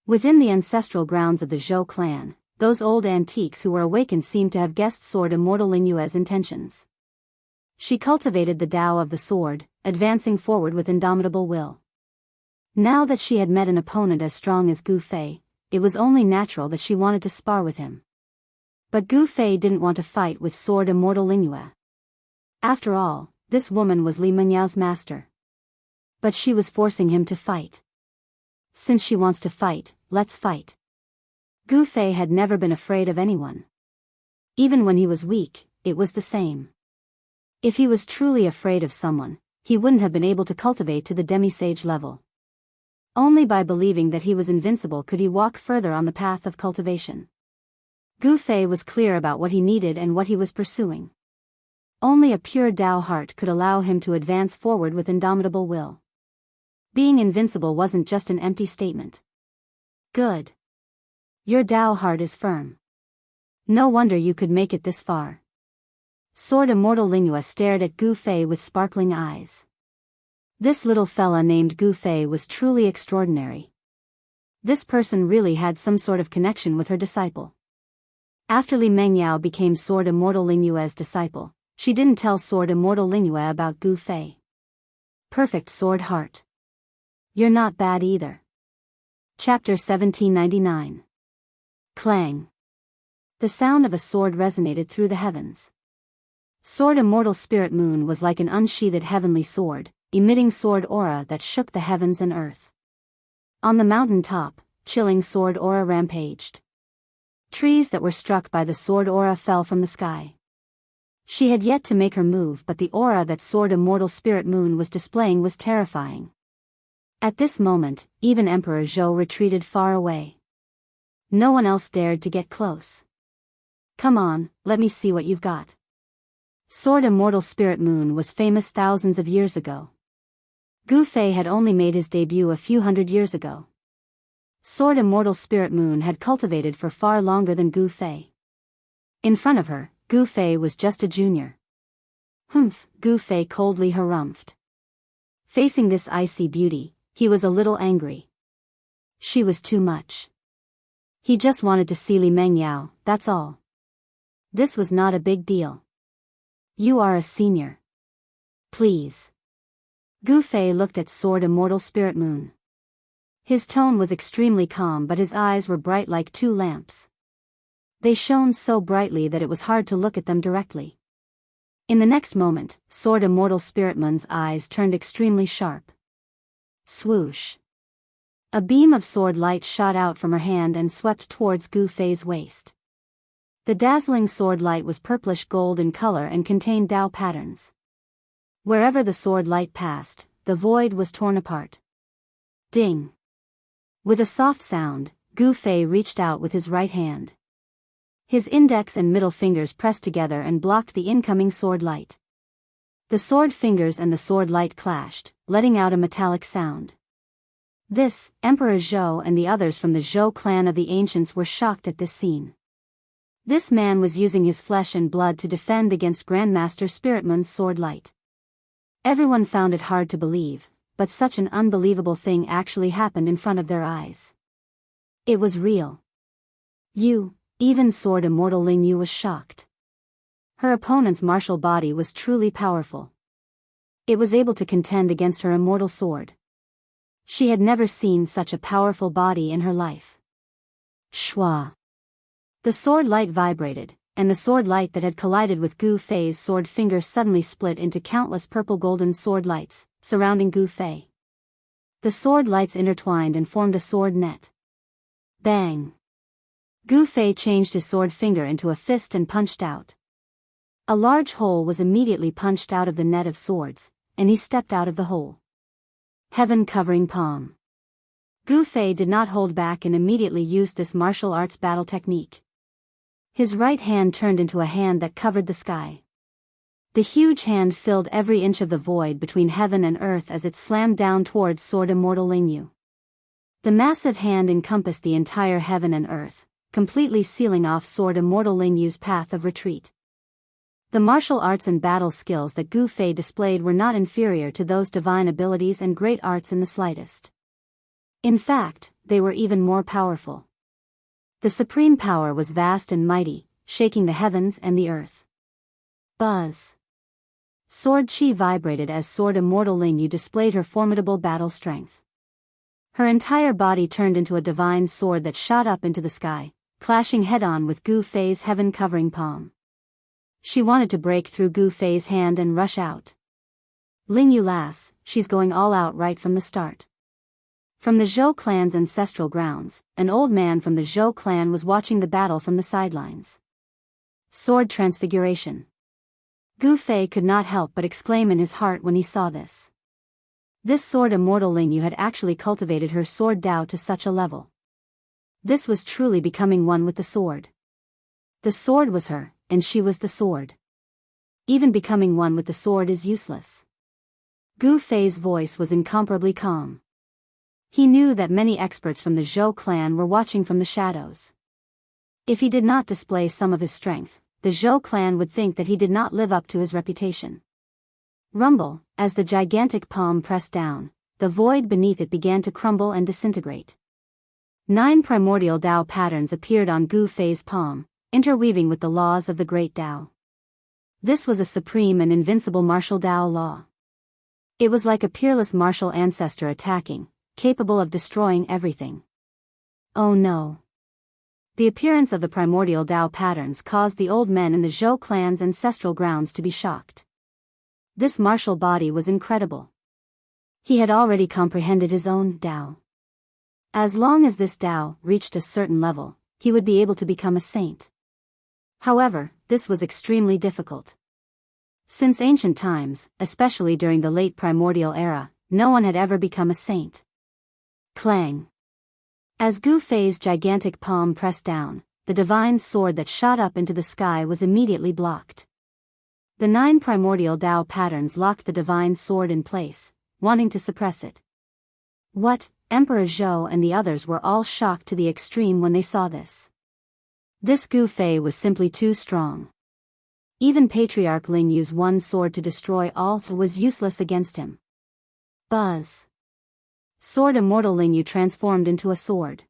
Within the ancestral grounds of the Zhou clan, those old antiques who were awakened seemed to have guessed Sword Immortal Lingyue's intentions. She cultivated the Tao of the sword, advancing forward with indomitable will. Now that she had met an opponent as strong as Gu Fei, it was only natural that she wanted to spar with him. But Gu Fei didn't want to fight with Sword Immortal Lingyue. After all, this woman was Li Menyao's master. But she was forcing him to fight. Since she wants to fight, let's fight. Gu Fei had never been afraid of anyone. Even when he was weak, it was the same. If he was truly afraid of someone, he wouldn't have been able to cultivate to the demisage level. Only by believing that he was invincible could he walk further on the path of cultivation. Gu Fei was clear about what he needed and what he was pursuing. Only a pure Tao heart could allow him to advance forward with indomitable will. Being invincible wasn't just an empty statement. Good. Your Tao heart is firm. No wonder you could make it this far. Sword Immortal Lingyue stared at Gu Fei with sparkling eyes. This little fella named Gu Fei was truly extraordinary. This person really had some sort of connection with her disciple. After Li Mengyao became Sword Immortal Lingyue's disciple, she didn't tell Sword Immortal Lingyue about Gu Fei. Perfect sword heart. You're not bad either. Chapter 1799. Clang. The sound of a sword resonated through the heavens. Sword Immortal Spirit Moon was like an unsheathed heavenly sword, emitting sword aura that shook the heavens and earth. On the mountain top, chilling sword aura rampaged. Trees that were struck by the sword aura fell from the sky. She had yet to make her move, but the aura that Sword Immortal Spirit Moon was displaying was terrifying. At this moment, even Emperor Zhou retreated far away. No one else dared to get close. Come on, let me see what you've got. Sword Immortal Spirit Moon was famous thousands of years ago. Gu Fei had only made his debut a few hundred years ago. Sword Immortal Spirit Moon had cultivated for far longer than Gu Fei. In front of her, Gu Fei was just a junior. Humph, Gu Fei coldly harumphed. Facing this icy beauty, he was a little angry. She was too much. He just wanted to see Li Mengyao, that's all. This was not a big deal. You are a senior. Please. Gu Fei looked at Sword Immortal Spirit Moon. His tone was extremely calm, but his eyes were bright like two lamps. They shone so brightly that it was hard to look at them directly. In the next moment, Sword Immortal Spirit Moon's eyes turned extremely sharp. Swoosh. A beam of sword light shot out from her hand and swept towards Gu Fei's waist. The dazzling sword light was purplish gold in color and contained Dao patterns. Wherever the sword light passed, the void was torn apart. Ding. With a soft sound, Gu Fei reached out with his right hand. His index and middle fingers pressed together and blocked the incoming sword light. The sword fingers and the sword light clashed, letting out a metallic sound. This, Emperor Zhou and the others from the Zhou clan of the ancients were shocked at this scene. This man was using his flesh and blood to defend against Grandmaster Spirit Moon's sword light. Everyone found it hard to believe, but such an unbelievable thing actually happened in front of their eyes. It was real. Even Sword Immortal Ling Yu was shocked. Her opponent's martial body was truly powerful. It was able to contend against her immortal sword. She had never seen such a powerful body in her life. Shwa. The sword light vibrated, and the sword light that had collided with Gu Fei's sword finger suddenly split into countless purple golden sword lights, surrounding Gu Fei. The sword lights intertwined and formed a sword net. Bang! Gu Fei changed his sword finger into a fist and punched out. A large hole was immediately punched out of the net of swords, and he stepped out of the hole. Heaven-covering palm. Gu Fei did not hold back and immediately used this martial arts battle technique. His right hand turned into a hand that covered the sky. The huge hand filled every inch of the void between heaven and earth as it slammed down towards Sword Immortal Ling Yu. The massive hand encompassed the entire heaven and earth, completely sealing off Sword Immortal Ling Yu's path of retreat. The martial arts and battle skills that Gu Fei displayed were not inferior to those divine abilities and great arts in the slightest. In fact, they were even more powerful. The supreme power was vast and mighty, shaking the heavens and the earth. Buzz. Sword chi vibrated as Sword Immortal Ling Yu displayed her formidable battle strength. Her entire body turned into a divine sword that shot up into the sky, clashing head-on with Gu Fei's heaven-covering palm. She wanted to break through Gu Fei's hand and rush out. Ling Yu lass, she's going all out right from the start. From the Zhou clan's ancestral grounds, an old man from the Zhou clan was watching the battle from the sidelines. Sword transfiguration. Gu Fei could not help but exclaim in his heart when he saw this. This Sword Immortal Ling Yu had actually cultivated her sword Dao to such a level. This was truly becoming one with the sword. The sword was her, and she was the sword. Even becoming one with the sword is useless. Gu Fei's voice was incomparably calm. He knew that many experts from the Zhou clan were watching from the shadows. If he did not display some of his strength, the Zhou clan would think that he did not live up to his reputation. Rumble, as the gigantic palm pressed down, the void beneath it began to crumble and disintegrate. 9 primordial Dao patterns appeared on Gu Fei's palm, interweaving with the laws of the Great Dao. This was a supreme and invincible martial Dao law. It was like a peerless martial ancestor attacking, capable of destroying everything. Oh no. The appearance of the primordial Dao patterns caused the old men in the Zhou clan's ancestral grounds to be shocked. This martial body was incredible. He had already comprehended his own Dao. As long as this Dao reached a certain level, he would be able to become a saint. However, this was extremely difficult. Since ancient times, especially during the late primordial era, no one had ever become a saint. Clang. As Gu Fei's gigantic palm pressed down, the divine sword that shot up into the sky was immediately blocked. The 9 primordial Dao patterns locked the divine sword in place, wanting to suppress it. What? Emperor Zhou and the others were all shocked to the extreme when they saw this. This Gu Fei was simply too strong. Even Patriarch Ling Yu's one sword to destroy all was useless against him. Buzz. Sword Immortal Ling Yu transformed into a sword.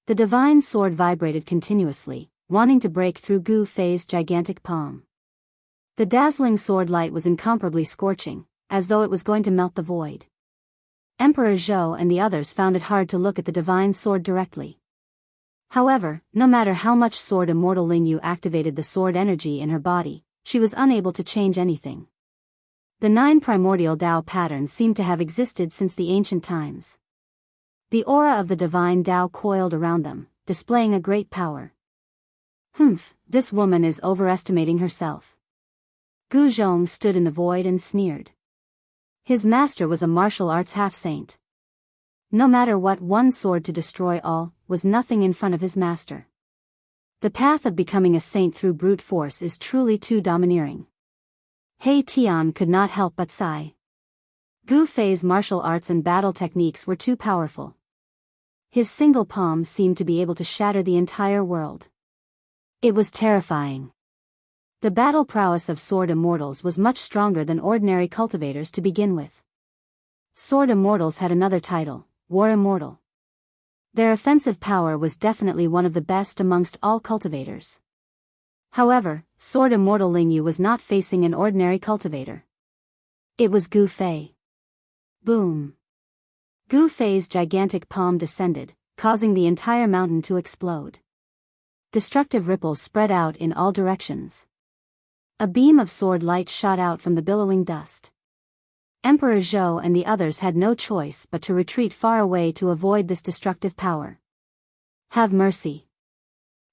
The divine sword vibrated continuously, wanting to break through Gu Fei's gigantic palm. The dazzling sword light was incomparably scorching, as though it was going to melt the void. Emperor Zhou and the others found it hard to look at the divine sword directly. However, no matter how much Sword Immortal Ling Yu activated the sword energy in her body, she was unable to change anything. The 9 primordial Dao patterns seemed to have existed since the ancient times. The aura of the divine Dao coiled around them, displaying a great power. This woman is overestimating herself. Gu Zhong stood in the void and sneered. His master was a martial arts half-saint. No matter what, one sword to destroy all was nothing in front of his master. The path of becoming a saint through brute force is truly too domineering. He Tian could not help but sigh. Gu Fei's martial arts and battle techniques were too powerful. His single palm seemed to be able to shatter the entire world. It was terrifying. The battle prowess of sword immortals was much stronger than ordinary cultivators to begin with. Sword immortals had another title, War Immortal. Their offensive power was definitely one of the best amongst all cultivators. However, Sword Immortal Ling Yu was not facing an ordinary cultivator. It was Gu Fei. Boom. Gu Fei's gigantic palm descended, causing the entire mountain to explode. Destructive ripples spread out in all directions. A beam of sword light shot out from the billowing dust. Emperor Zhou and the others had no choice but to retreat far away to avoid this destructive power. Have mercy.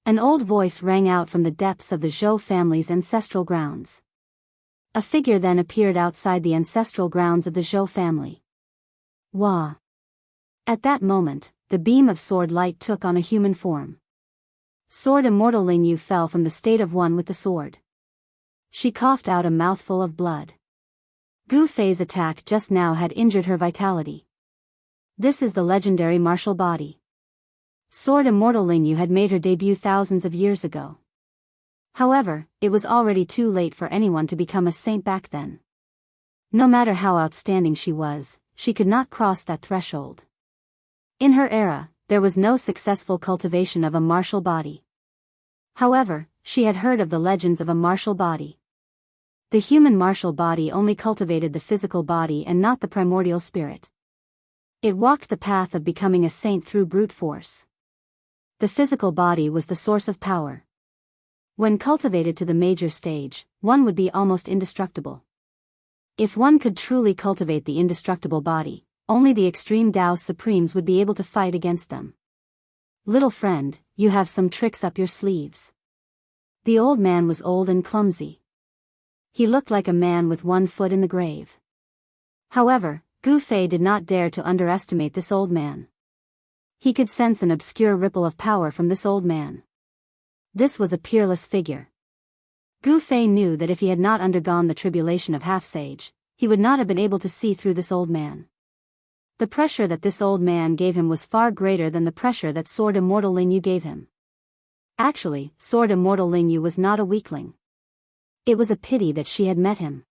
An old voice rang out from the depths of the Zhou family's ancestral grounds. A figure then appeared outside the ancestral grounds of the Zhou family. Wah! At that moment, the beam of sword light took on a human form. Sword Immortal Ling Yu fell from the state of one with the sword. She coughed out a mouthful of blood. Gu Fei's attack just now had injured her vitality. This is the legendary martial body. Sword Immortal Ling Yu had made her debut thousands of years ago. However, it was already too late for anyone to become a saint back then. No matter how outstanding she was, she could not cross that threshold. In her era, there was no successful cultivation of a martial body. However, she had heard of the legends of a martial body. The human martial body only cultivated the physical body and not the primordial spirit. It walked the path of becoming a saint through brute force. The physical body was the source of power. When cultivated to the major stage, one would be almost indestructible. If one could truly cultivate the indestructible body, only the extreme Dao Supremes would be able to fight against them. Little friend, you have some tricks up your sleeves. The old man was old and clumsy. He looked like a man with one foot in the grave. However, Gu Fei did not dare to underestimate this old man. He could sense an obscure ripple of power from this old man. This was a peerless figure. Gu Fei knew that if he had not undergone the tribulation of half-sage, he would not have been able to see through this old man. The pressure that this old man gave him was far greater than the pressure that Sword Immortal Ling Yu gave him. Actually, Sword Immortal Ling Yu was not a weakling. It was a pity that she had met him.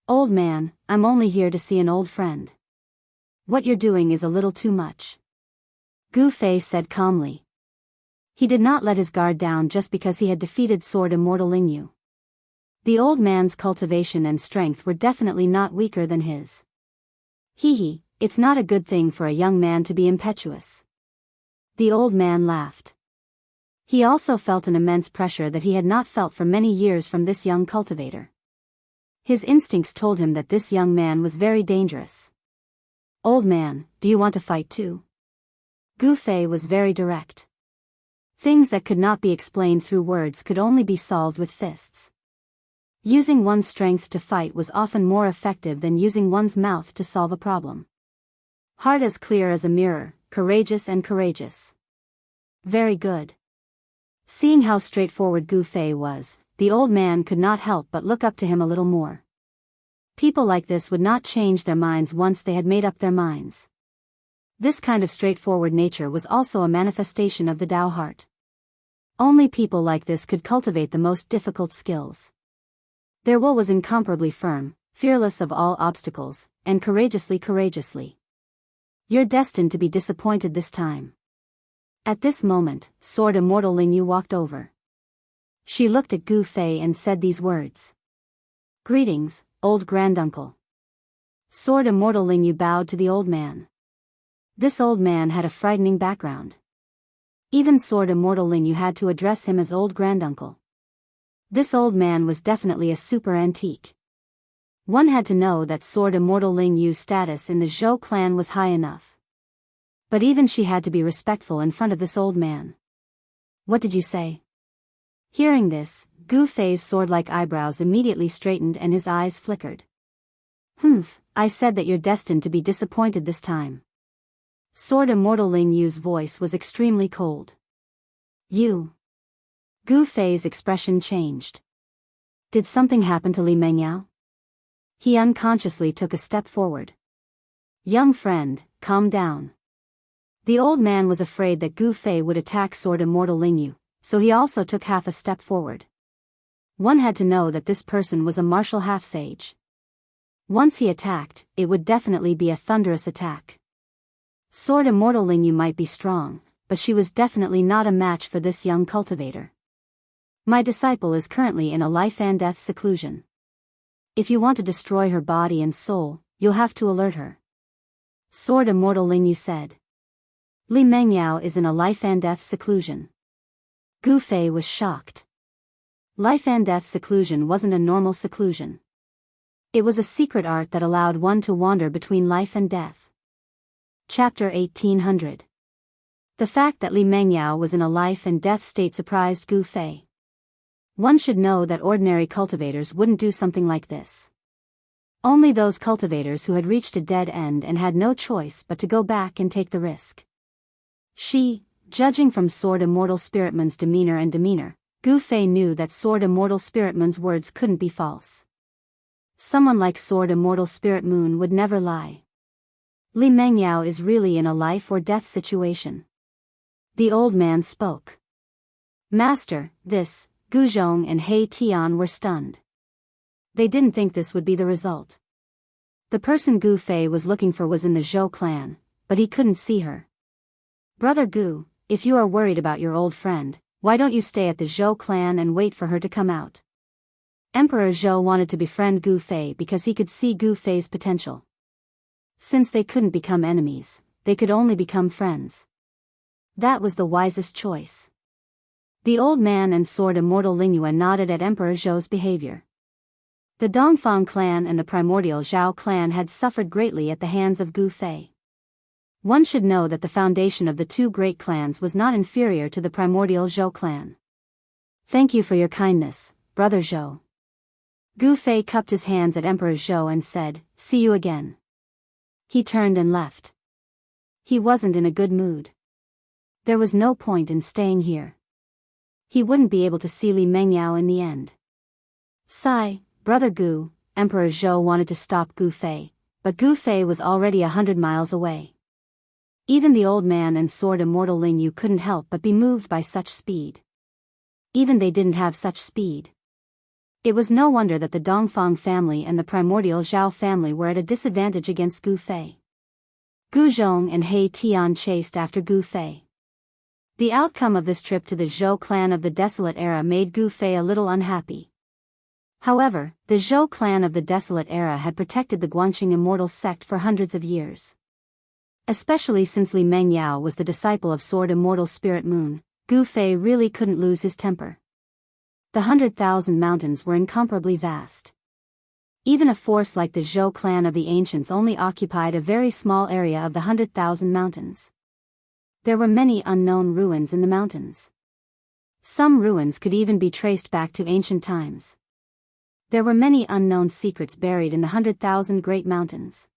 Old man, I'm only here to see an old friend. What you're doing is a little too much. Gu Fei said calmly. He did not let his guard down just because he had defeated Sword Immortal Ling Yu. The old man's cultivation and strength were definitely not weaker than his. It's not a good thing for a young man to be impetuous. The old man laughed. He also felt an immense pressure that he had not felt for many years from this young cultivator. His instincts told him that this young man was very dangerous. "Old man, do you want to fight too?" Gu Fei was very direct. Things that could not be explained through words could only be solved with fists. Using one's strength to fight was often more effective than using one's mouth to solve a problem. Heart as clear as a mirror, courageous and courageous. Very good. Seeing how straightforward Gu Fei was, the old man could not help but look up to him a little more. People like this would not change their minds once they had made up their minds. This kind of straightforward nature was also a manifestation of the Tao heart. Only people like this could cultivate the most difficult skills. Their will was incomparably firm, fearless of all obstacles, and courageously. "You're destined to be disappointed this time." At this moment, Sword Immortal Lingyu walked over. She looked at Gu Fei and said these words. "Greetings, old granduncle." Sword Immortal Lingyu bowed to the old man. This old man had a frightening background. Even Sword Immortal Lingyu had to address him as old granduncle. This old man was definitely a super antique. One had to know that Sword Immortal Lingyu's status in the Zhou clan was high enough. But even she had to be respectful in front of this old man. "What did you say?" Hearing this, Gu Fei's sword-like eyebrows immediately straightened and his eyes flickered. "Humph, I said that you're destined to be disappointed this time." Sword Immortal Lingyu's voice was extremely cold. "You?" Gu Fei's expression changed. Did something happen to Li Mengyao? He unconsciously took a step forward. "Young friend, calm down." The old man was afraid that Gu Fei would attack Sword Immortal Lingyu, so he also took half a step forward. One had to know that this person was a martial half-sage. Once he attacked, it would definitely be a thunderous attack. Sword Immortal Lingyu might be strong, but she was definitely not a match for this young cultivator. "My disciple is currently in a life and death seclusion. If you want to destroy her body and soul, you'll have to alert her." Sword Immortal Lingyu said. "Li Mengyao is in a life and death seclusion." Gu Fei was shocked. Life and death seclusion wasn't a normal seclusion. It was a secret art that allowed one to wander between life and death. Chapter 1800. The fact that Li Mengyao was in a life and death state surprised Gu Fei. One should know that ordinary cultivators wouldn't do something like this. Only those cultivators who had reached a dead end and had no choice but to go back and take the risk. Judging from Sword Immortal Spiritman's demeanor, Gu Fei knew that Sword Immortal Spiritman's words couldn't be false. Someone like Sword Immortal Spirit Moon would never lie. Li Mengyao is really in a life or death situation. The old man spoke. "Master, this," Gu Zhong and He Tian were stunned. They didn't think this would be the result. The person Gu Fei was looking for was in the Zhou clan, but he couldn't see her. "Brother Gu, if you are worried about your old friend, why don't you stay at the Zhou clan and wait for her to come out?" Emperor Zhou wanted to befriend Gu Fei because he could see Gu Fei's potential. Since they couldn't become enemies, they could only become friends. That was the wisest choice. The old man and Sword Immortal Lingyu nodded at Emperor Zhou's behavior. The Dongfang clan and the primordial Zhao clan had suffered greatly at the hands of Gu Fei. One should know that the foundation of the two great clans was not inferior to the primordial Zhou clan. "Thank you for your kindness, Brother Zhou." Gu Fei cupped his hands at Emperor Zhou and said, "See you again." He turned and left. He wasn't in a good mood. There was no point in staying here. He wouldn't be able to see Li Mengyao in the end. "Sigh, Brother Gu," Emperor Zhou wanted to stop Gu Fei, but Gu Fei was already 100 miles away. Even the old man and Sword Immortal Lingyu couldn't help but be moved by such speed. Even they didn't have such speed. It was no wonder that the Dongfang family and the primordial Zhao family were at a disadvantage against Gu Fei. Gu Zhong and He Tian chased after Gu Fei. The outcome of this trip to the Zhou clan of the Desolate Era made Gu Fei a little unhappy. However, the Zhou clan of the Desolate Era had protected the Guanxing immortal sect for hundreds of years. Especially since Li Mengyao was the disciple of Sword Immortal Spirit Moon, Gu Fei really couldn't lose his temper. The 100,000 mountains were incomparably vast. Even a force like the Zhou clan of the ancients only occupied a very small area of the 100,000 mountains. There were many unknown ruins in the mountains. Some ruins could even be traced back to ancient times. There were many unknown secrets buried in the 100,000 great mountains.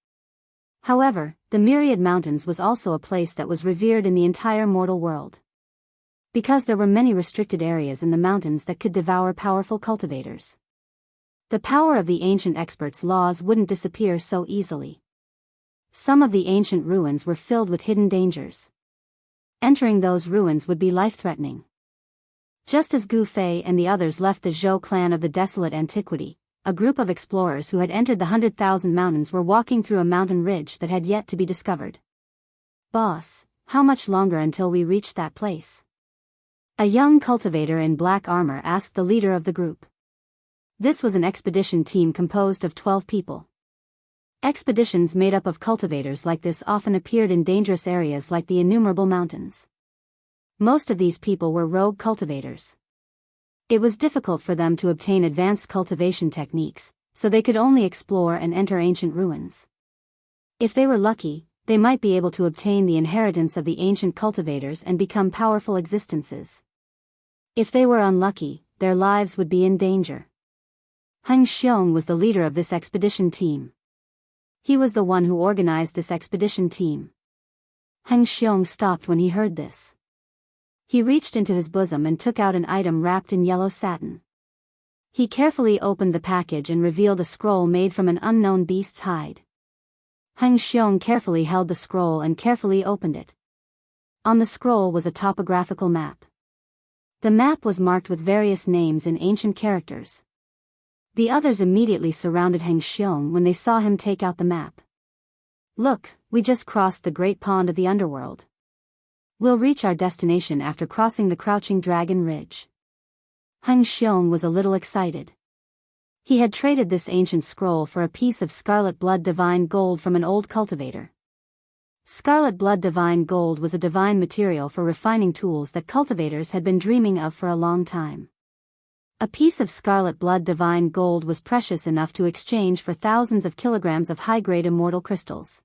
However, the myriad mountains was also a place that was revered in the entire mortal world. Because there were many restricted areas in the mountains that could devour powerful cultivators. The power of the ancient experts' laws wouldn't disappear so easily. Some of the ancient ruins were filled with hidden dangers. Entering those ruins would be life-threatening. Just as Gu Fei and the others left the Zhou clan of the desolate antiquity, a group of explorers who had entered the 100,000 mountains were walking through a mountain ridge that had yet to be discovered. "Boss, how much longer until we reach that place?" A young cultivator in black armor asked the leader of the group. This was an expedition team composed of 12 people. Expeditions made up of cultivators like this often appeared in dangerous areas like the innumerable mountains. Most of these people were rogue cultivators. It was difficult for them to obtain advanced cultivation techniques, so they could only explore and enter ancient ruins. If they were lucky, they might be able to obtain the inheritance of the ancient cultivators and become powerful existences. If they were unlucky, their lives would be in danger. Heng Xiong was the leader of this expedition team. He was the one who organized this expedition team. Heng Xiong stopped when he heard this. He reached into his bosom and took out an item wrapped in yellow satin. He carefully opened the package and revealed a scroll made from an unknown beast's hide. Heng Xiong carefully held the scroll and carefully opened it. On the scroll was a topographical map. The map was marked with various names in ancient characters. The others immediately surrounded Heng Xiong when they saw him take out the map. "Look, we just crossed the great pond of the underworld. We'll reach our destination after crossing the Crouching Dragon Ridge." Heng Xiong was a little excited. He had traded this ancient scroll for a piece of scarlet blood divine gold from an old cultivator. Scarlet blood divine gold was a divine material for refining tools that cultivators had been dreaming of for a long time. A piece of scarlet blood divine gold was precious enough to exchange for thousands of kilograms of high-grade immortal crystals.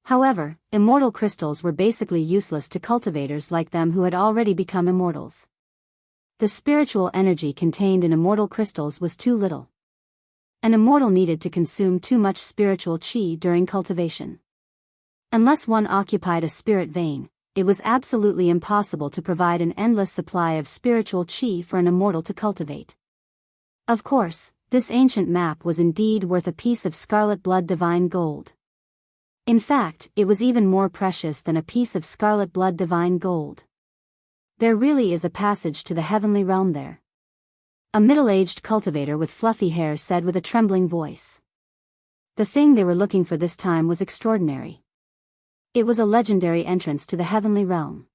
However, immortal crystals were basically useless to cultivators like them who had already become immortals. The spiritual energy contained in immortal crystals was too little. An immortal needed to consume too much spiritual qi during cultivation. Unless one occupied a spirit vein, it was absolutely impossible to provide an endless supply of spiritual qi for an immortal to cultivate. Of course, this ancient map was indeed worth a piece of scarlet blood divine gold. In fact, it was even more precious than a piece of scarlet blood divine gold. There really is a passage to the heavenly realm there. A middle-aged cultivator with fluffy hair said with a trembling voice. The thing they were looking for this time was extraordinary. It was a legendary entrance to the heavenly realm.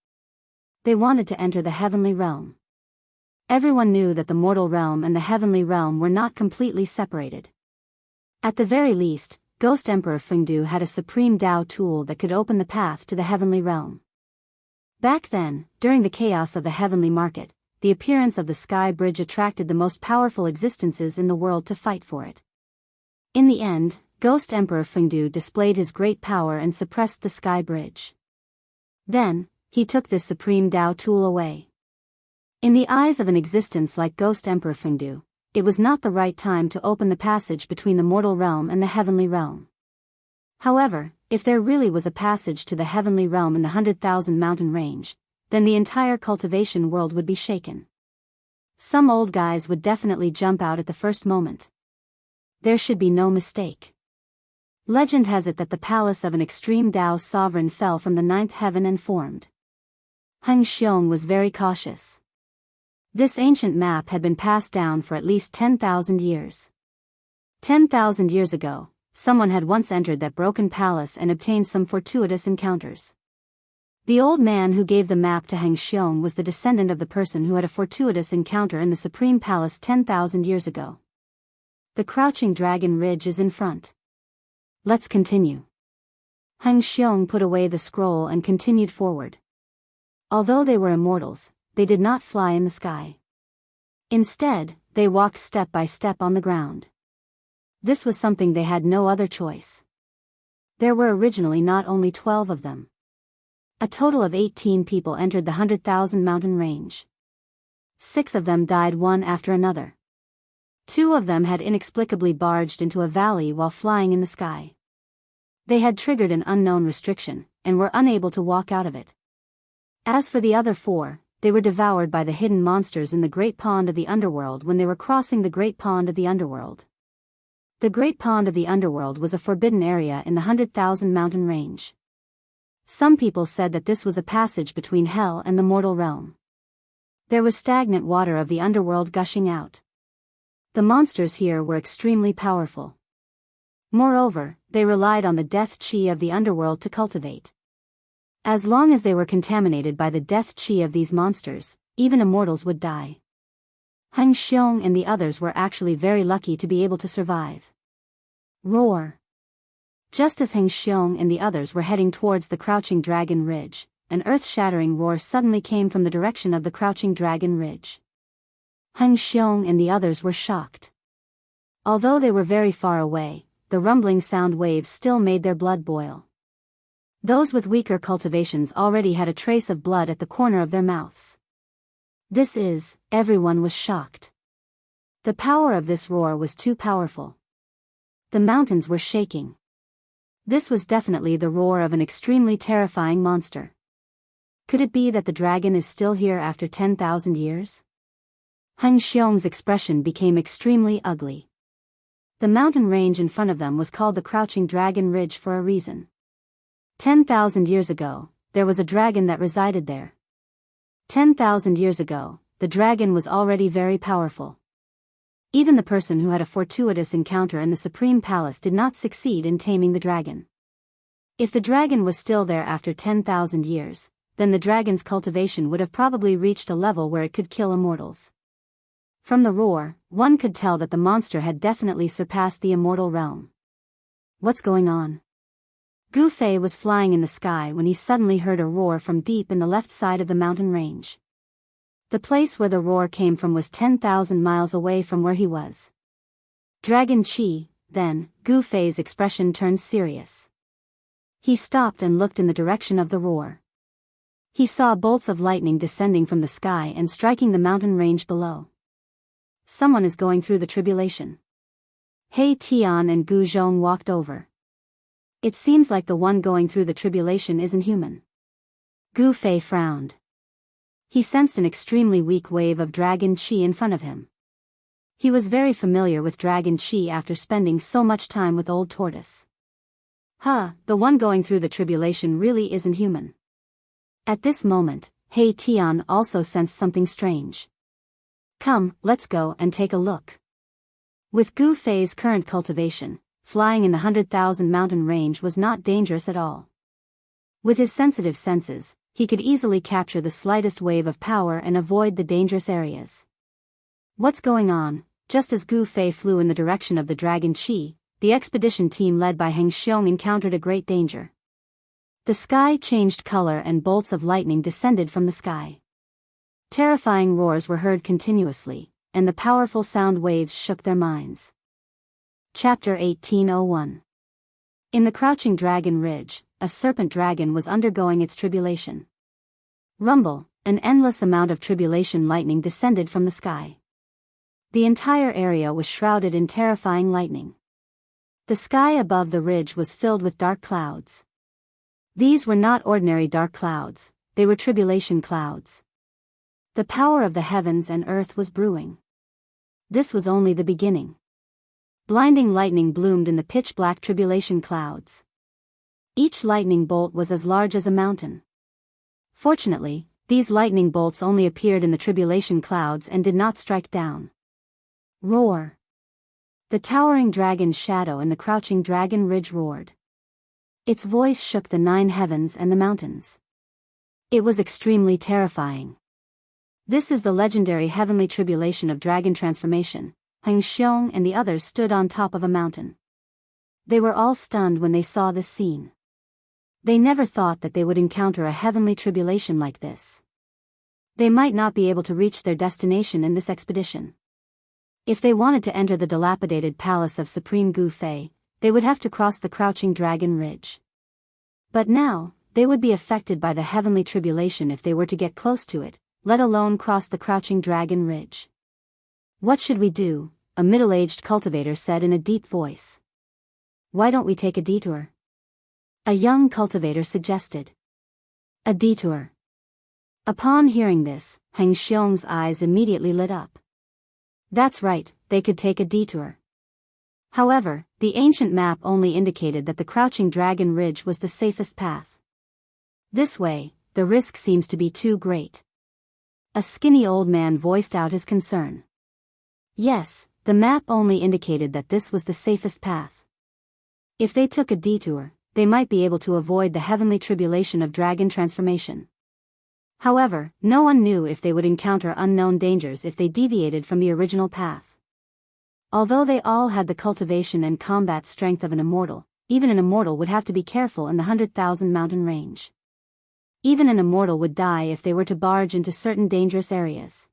They wanted to enter the heavenly realm. Everyone knew that the mortal realm and the heavenly realm were not completely separated. At the very least, Ghost Emperor Fengdu had a supreme Dao tool that could open the path to the heavenly realm. Back then, during the chaos of the heavenly market, the appearance of the sky bridge attracted the most powerful existences in the world to fight for it. In the end, Ghost Emperor Fengdu displayed his great power and suppressed the sky bridge. Then, he took this supreme Dao tool away. In the eyes of an existence like Ghost Emperor Fengdu, it was not the right time to open the passage between the mortal realm and the heavenly realm. However, if there really was a passage to the heavenly realm in the 100,000 mountain range, then the entire cultivation world would be shaken. Some old guys would definitely jump out at the first moment. There should be no mistake. Legend has it that the palace of an extreme Dao sovereign fell from the 9th heaven and formed. Heng Xiong was very cautious. This ancient map had been passed down for at least 10,000 years. 10,000 years ago, someone had once entered that broken palace and obtained some fortuitous encounters. The old man who gave the map to Heng Xiong was the descendant of the person who had a fortuitous encounter in the Supreme Palace 10,000 years ago. The Crouching Dragon Ridge is in front. Let's continue. Heng Xiong put away the scroll and continued forward. Although they were immortals, they did not fly in the sky. Instead, they walked step by step on the ground. This was something they had no other choice. There were originally not only 12 of them. A total of 18 people entered the 100,000 mountain range. 6 of them died one after another. 2 of them had inexplicably barged into a valley while flying in the sky. They had triggered an unknown restriction, and were unable to walk out of it. As for the other 4, they were devoured by the hidden monsters in the Great Pond of the Underworld when they were crossing the Great Pond of the Underworld. The Great Pond of the Underworld was a forbidden area in the 100,000 mountain range. Some people said that this was a passage between hell and the mortal realm. There was stagnant water of the underworld gushing out. The monsters here were extremely powerful. Moreover, they relied on the death chi of the underworld to cultivate. As long as they were contaminated by the death chi of these monsters, even immortals would die. Heng Xiong and the others were actually very lucky to be able to survive. Roar! Just as Heng Xiong and the others were heading towards the Crouching Dragon Ridge, an earth-shattering roar suddenly came from the direction of the Crouching Dragon Ridge. Heng Xiong and the others were shocked. Although they were very far away, the rumbling sound waves still made their blood boil. Those with weaker cultivations already had a trace of blood at the corner of their mouths. Everyone was shocked. The power of this roar was too powerful. The mountains were shaking. This was definitely the roar of an extremely terrifying monster. Could it be that the dragon is still here after 10,000 years? Heng Xiong's expression became extremely ugly. The mountain range in front of them was called the Crouching Dragon Ridge for a reason. 10,000 years ago, there was a dragon that resided there. 10,000 years ago, the dragon was already very powerful. Even the person who had a fortuitous encounter in the Supreme Palace did not succeed in taming the dragon. If the dragon was still there after 10,000 years, then the dragon's cultivation would have probably reached a level where it could kill immortals. From the roar, one could tell that the monster had definitely surpassed the immortal realm. What's going on? Gu Fei was flying in the sky when he suddenly heard a roar from deep in the left side of the mountain range. The place where the roar came from was 10,000 miles away from where he was. Dragon Chi, then, Gu Fei's expression turned serious. He stopped and looked in the direction of the roar. He saw bolts of lightning descending from the sky and striking the mountain range below. Someone is going through the tribulation. He Tian and Gu Zhong walked over. It seems like the one going through the tribulation isn't human. Gu Fei frowned. He sensed an extremely weak wave of dragon chi in front of him. He was very familiar with dragon chi after spending so much time with Old Tortoise. The one going through the tribulation really isn't human. At this moment, He Tian also sensed something strange. Come, let's go and take a look. With Gu Fei's current cultivation, flying in the 100,000 mountain range was not dangerous at all. With his sensitive senses, he could easily capture the slightest wave of power and avoid the dangerous areas. What's going on? Just as Gu Fei flew in the direction of the dragon chi, the expedition team led by Heng Xiong encountered a great danger. The sky changed color and bolts of lightning descended from the sky. Terrifying roars were heard continuously, and the powerful sound waves shook their minds. Chapter 1801. In the Crouching Dragon Ridge, a serpent dragon was undergoing its tribulation. Rumble, an endless amount of tribulation lightning descended from the sky. The entire area was shrouded in terrifying lightning. The sky above the ridge was filled with dark clouds. These were not ordinary dark clouds, they were tribulation clouds. The power of the heavens and earth was brewing. This was only the beginning. Blinding lightning bloomed in the pitch-black tribulation clouds. Each lightning bolt was as large as a mountain. Fortunately, these lightning bolts only appeared in the tribulation clouds and did not strike down. Roar! The towering dragon's shadow in the Crouching Dragon Ridge roared. Its voice shook the 9 heavens and the mountains. It was extremely terrifying. This is the legendary heavenly tribulation of dragon transformation. Heng Xiong and the others stood on top of a mountain. They were all stunned when they saw this scene. They never thought that they would encounter a heavenly tribulation like this. They might not be able to reach their destination in this expedition. If they wanted to enter the dilapidated palace of Supreme Gu Fei, they would have to cross the Crouching Dragon Ridge. But now, they would be affected by the heavenly tribulation if they were to get close to it, let alone cross the Crouching Dragon Ridge. "What should we do?" a middle-aged cultivator said in a deep voice. "Why don't we take a detour?" a young cultivator suggested. A detour. Upon hearing this, Heng Xiong's eyes immediately lit up. That's right, they could take a detour. However, the ancient map only indicated that the Crouching Dragon Ridge was the safest path. This way, the risk seems to be too great. A skinny old man voiced out his concern. Yes, the map only indicated that this was the safest path. If they took a detour, they might be able to avoid the heavenly tribulation of dragon transformation. However, no one knew if they would encounter unknown dangers if they deviated from the original path. Although they all had the cultivation and combat strength of an immortal, even an immortal would have to be careful in the 100,000 mountain range. Even an immortal would die if they were to barge into certain dangerous areas.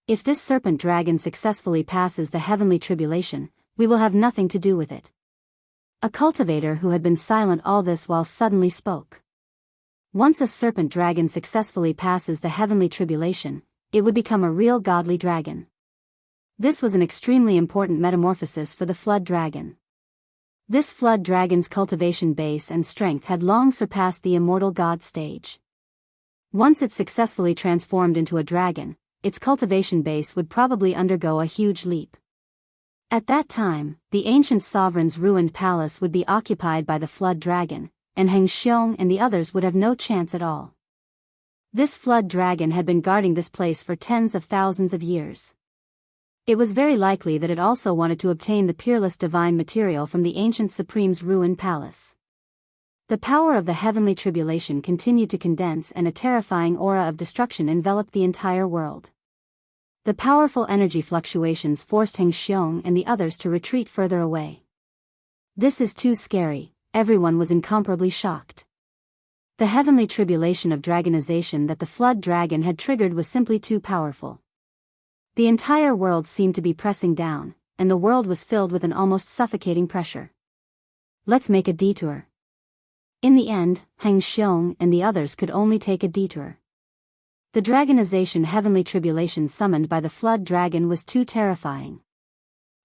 If this serpent dragon successfully passes the heavenly tribulation, we will have nothing to do with it. A cultivator who had been silent all this while suddenly spoke. Once a serpent dragon successfully passes the heavenly tribulation, it would become a real godly dragon. This was an extremely important metamorphosis for the flood dragon. This flood dragon's cultivation base and strength had long surpassed the immortal god stage. Once it successfully transformed into a dragon, its cultivation base would probably undergo a huge leap. At that time, the ancient sovereign's ruined palace would be occupied by the flood dragon, and Heng Xiong and the others would have no chance at all. This flood dragon had been guarding this place for tens of thousands of years. It was very likely that it also wanted to obtain the peerless divine material from the ancient supreme's ruined palace. The power of the heavenly tribulation continued to condense, and a terrifying aura of destruction enveloped the entire world. The powerful energy fluctuations forced Heng Xiong and the others to retreat further away. "This is too scary," everyone was incomparably shocked. The heavenly tribulation of dragonization that the flood dragon had triggered was simply too powerful. The entire world seemed to be pressing down, and the world was filled with an almost suffocating pressure. "Let's make a detour." In the end, Heng Xiong and the others could only take a detour. The dragonization heavenly tribulation summoned by the flood dragon was too terrifying.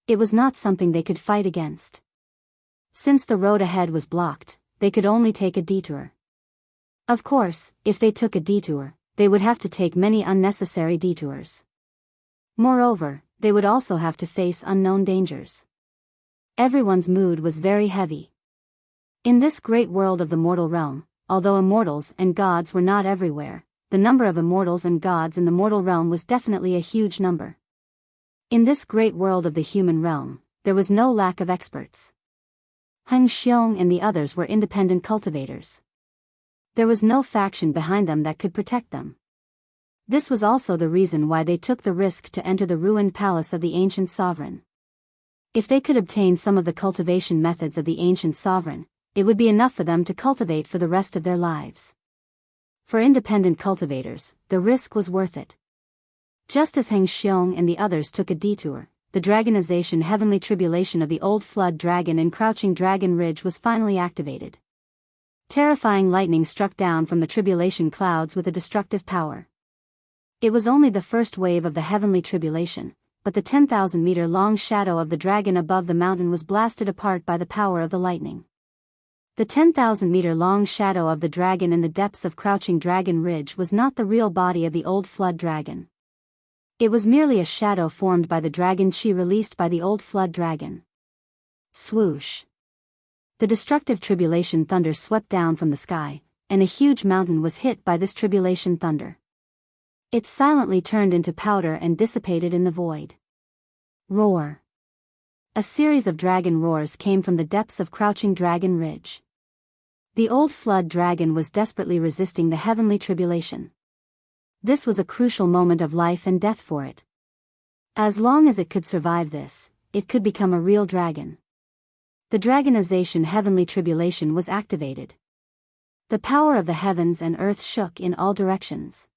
It was not something they could fight against. Since the road ahead was blocked, they could only take a detour. Of course, if they took a detour, they would have to take many unnecessary detours. Moreover, they would also have to face unknown dangers. Everyone's mood was very heavy. In this great world of the mortal realm, although immortals and gods were not everywhere, the number of immortals and gods in the mortal realm was definitely a huge number. In this great world of the human realm, there was no lack of experts. Heng Xiong and the others were independent cultivators. There was no faction behind them that could protect them. This was also the reason why they took the risk to enter the ruined palace of the ancient sovereign. If they could obtain some of the cultivation methods of the ancient sovereign, it would be enough for them to cultivate for the rest of their lives. For independent cultivators, the risk was worth it. Just as Heng Xiong and the others took a detour, the dragonization heavenly tribulation of the old flood dragon and Crouching Dragon Ridge was finally activated. Terrifying lightning struck down from the tribulation clouds with a destructive power. It was only the first wave of the heavenly tribulation, but the 10,000-meter-long shadow of the dragon above the mountain was blasted apart by the power of the lightning. The 10,000-meter-long shadow of the dragon in the depths of Crouching Dragon Ridge was not the real body of the old flood dragon. It was merely a shadow formed by the dragon chi released by the old flood dragon. Swoosh! The destructive tribulation thunder swept down from the sky, and a huge mountain was hit by this tribulation thunder. It silently turned into powder and dissipated in the void. Roar! A series of dragon roars came from the depths of Crouching Dragon Ridge. The old flood dragon was desperately resisting the heavenly tribulation. This was a crucial moment of life and death for it. As long as it could survive this, it could become a real dragon. The dragonization heavenly tribulation was activated. The power of the heavens and earth shook in all directions.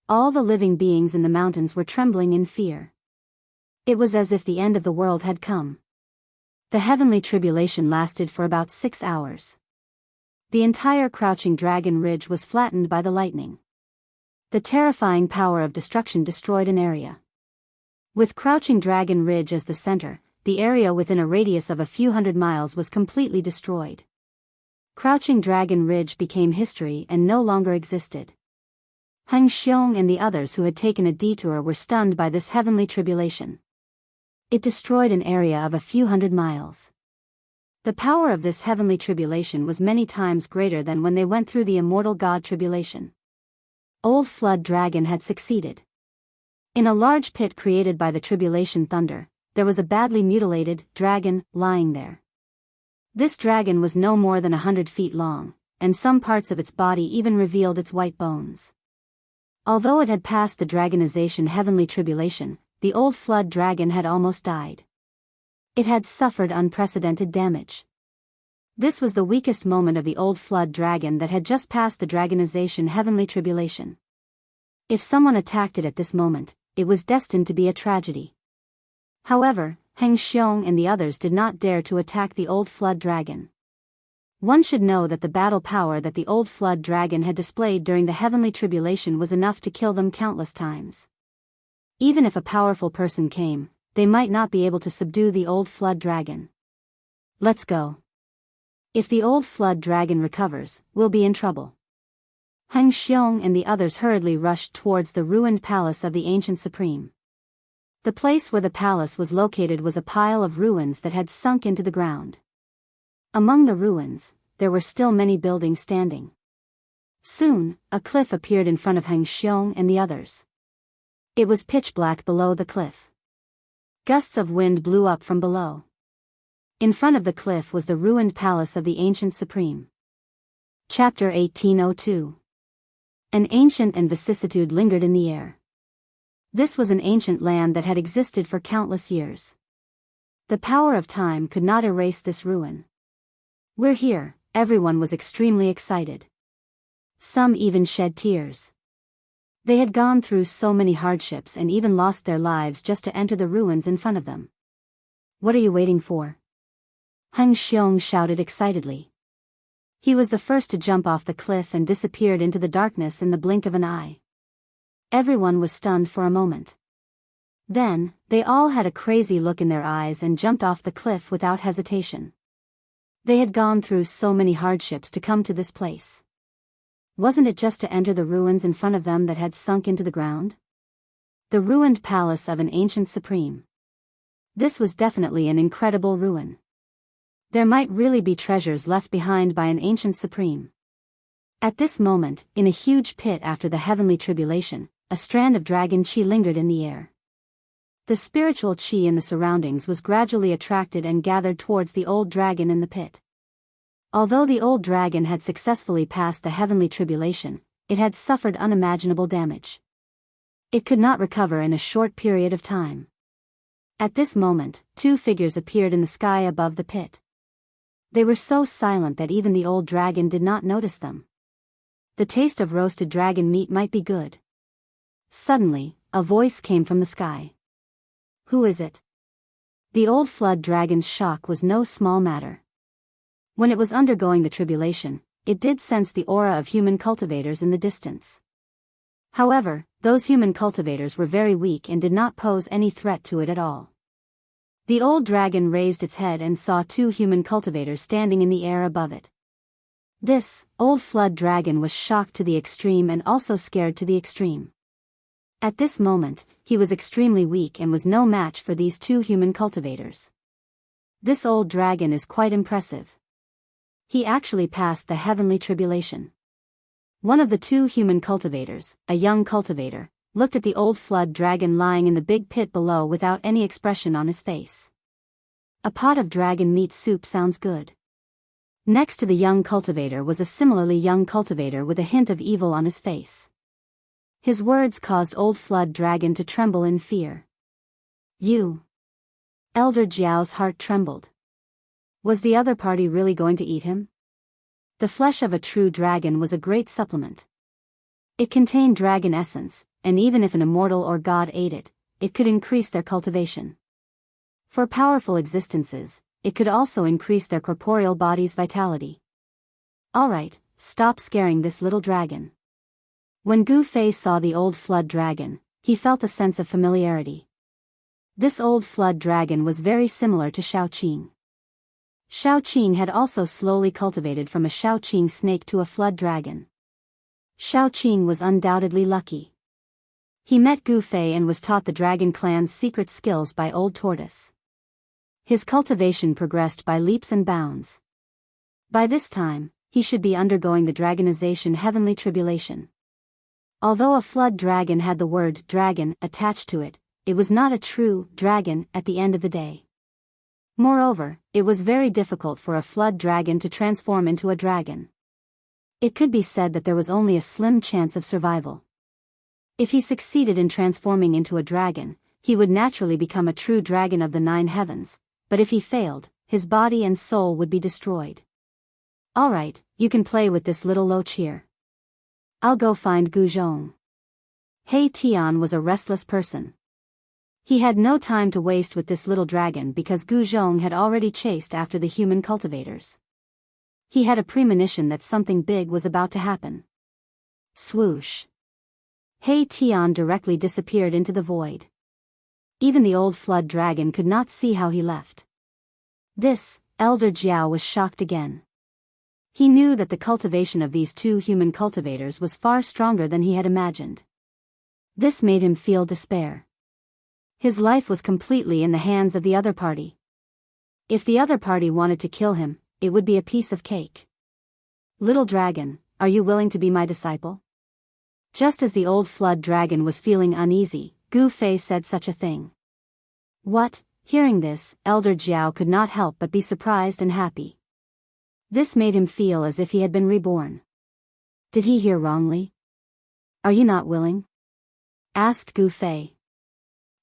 All the living beings in the mountains were trembling in fear. It was as if the end of the world had come. The heavenly tribulation lasted for about 6 hours. The entire Crouching Dragon Ridge was flattened by the lightning. The terrifying power of destruction destroyed an area. With Crouching Dragon Ridge as the center, the area within a radius of a few hundred miles was completely destroyed. Crouching Dragon Ridge became history and no longer existed. Heng Xiong and the others who had taken a detour were stunned by this heavenly tribulation. It destroyed an area of a few hundred miles. The power of this heavenly tribulation was many times greater than when they went through the immortal god tribulation. Old Flood Dragon had succeeded. In a large pit created by the tribulation thunder, there was a badly mutilated dragon lying there. This dragon was no more than 100 feet long, and some parts of its body even revealed its white bones. Although it had passed the dragonization heavenly tribulation, the old flood dragon had almost died. It had suffered unprecedented damage. This was the weakest moment of the old flood dragon that had just passed the dragonization heavenly tribulation. If someone attacked it at this moment, it was destined to be a tragedy. However, Heng Xiong and the others did not dare to attack the old flood dragon. One should know that the battle power that the old flood dragon had displayed during the heavenly tribulation was enough to kill them countless times. Even if a powerful person came, they might not be able to subdue the old flood dragon. Let's go. If the old flood dragon recovers, we'll be in trouble. Heng Xiong and the others hurriedly rushed towards the ruined palace of the ancient supreme. The place where the palace was located was a pile of ruins that had sunk into the ground. Among the ruins, there were still many buildings standing. Soon, a cliff appeared in front of Heng Xiong and the others. It was pitch black below the cliff. Gusts of wind blew up from below. In front of the cliff was the ruined palace of the ancient supreme. Chapter 1802. An ancient and vicissitude lingered in the air. This was an ancient land that had existed for countless years. The power of time could not erase this ruin. We're here, everyone was extremely excited. Some even shed tears. They had gone through so many hardships and even lost their lives just to enter the ruins in front of them. What are you waiting for? Heng Xiong shouted excitedly. He was the first to jump off the cliff and disappeared into the darkness in the blink of an eye. Everyone was stunned for a moment. Then, they all had a crazy look in their eyes and jumped off the cliff without hesitation. They had gone through so many hardships to come to this place. Wasn't it just to enter the ruins in front of them that had sunk into the ground? The ruined palace of an ancient supreme. This was definitely an incredible ruin. There might really be treasures left behind by an ancient supreme. At this moment, in a huge pit after the heavenly tribulation, a strand of dragon chi lingered in the air. The spiritual chi in the surroundings was gradually attracted and gathered towards the old dragon in the pit. Although the old dragon had successfully passed the heavenly tribulation, it had suffered unimaginable damage. It could not recover in a short period of time. At this moment, 2 figures appeared in the sky above the pit. They were so silent that even the old dragon did not notice them. The taste of roasted dragon meat might be good. Suddenly, a voice came from the sky. Who is it? The old flood dragon's shock was no small matter. When it was undergoing the tribulation, it did sense the aura of human cultivators in the distance. However, those human cultivators were very weak and did not pose any threat to it at all. The old dragon raised its head and saw 2 human cultivators standing in the air above it. This old flood dragon was shocked to the extreme and also scared to the extreme. At this moment, he was extremely weak and was no match for these 2 human cultivators. This old dragon is quite impressive. He actually passed the heavenly tribulation. One of the 2 human cultivators, a young cultivator, looked at the old flood dragon lying in the big pit below without any expression on his face. A pot of dragon meat soup sounds good. Next to the young cultivator was a similarly young cultivator with a hint of evil on his face. His words caused old flood dragon to tremble in fear. You. Elder Jiao's heart trembled. Was the other party really going to eat him? The flesh of a true dragon was a great supplement. It contained dragon essence, and even if an immortal or god ate it, it could increase their cultivation. For powerful existences, it could also increase their corporeal body's vitality. Alright, stop scaring this little dragon. When Gu Fei saw the old flood dragon, he felt a sense of familiarity. This old flood dragon was very similar to Xiaoqing. Xiaoqing had also slowly cultivated from a Xiaoqing snake to a flood dragon. Xiaoqing was undoubtedly lucky. He met Gu Fei and was taught the dragon clan's secret skills by Old Tortoise. His cultivation progressed by leaps and bounds. By this time, he should be undergoing the dragonization heavenly tribulation. Although a flood dragon had the word dragon attached to it, it was not a true dragon at the end of the day. Moreover, it was very difficult for a flood dragon to transform into a dragon. It could be said that there was only a slim chance of survival. If he succeeded in transforming into a dragon, he would naturally become a true dragon of the 9 heavens, but if he failed, his body and soul would be destroyed. Alright, you can play with this little loach here. I'll go find Gu Zhong. He Tian was a restless person. He had no time to waste with this little dragon because Gu Zhong had already chased after the human cultivators. He had a premonition that something big was about to happen. Swoosh. He Tian directly disappeared into the void. Even the old flood dragon could not see how he left. This, Elder Jiao was shocked again. He knew that the cultivation of these 2 human cultivators was far stronger than he had imagined. This made him feel despair. His life was completely in the hands of the other party. If the other party wanted to kill him, it would be a piece of cake. Little dragon, are you willing to be my disciple? Just as the old flood dragon was feeling uneasy, Gu Fei said such a thing. What? Hearing this, Elder Jiao could not help but be surprised and happy. This made him feel as if he had been reborn. Did he hear wrongly? Are you not willing? Asked Gu Fei.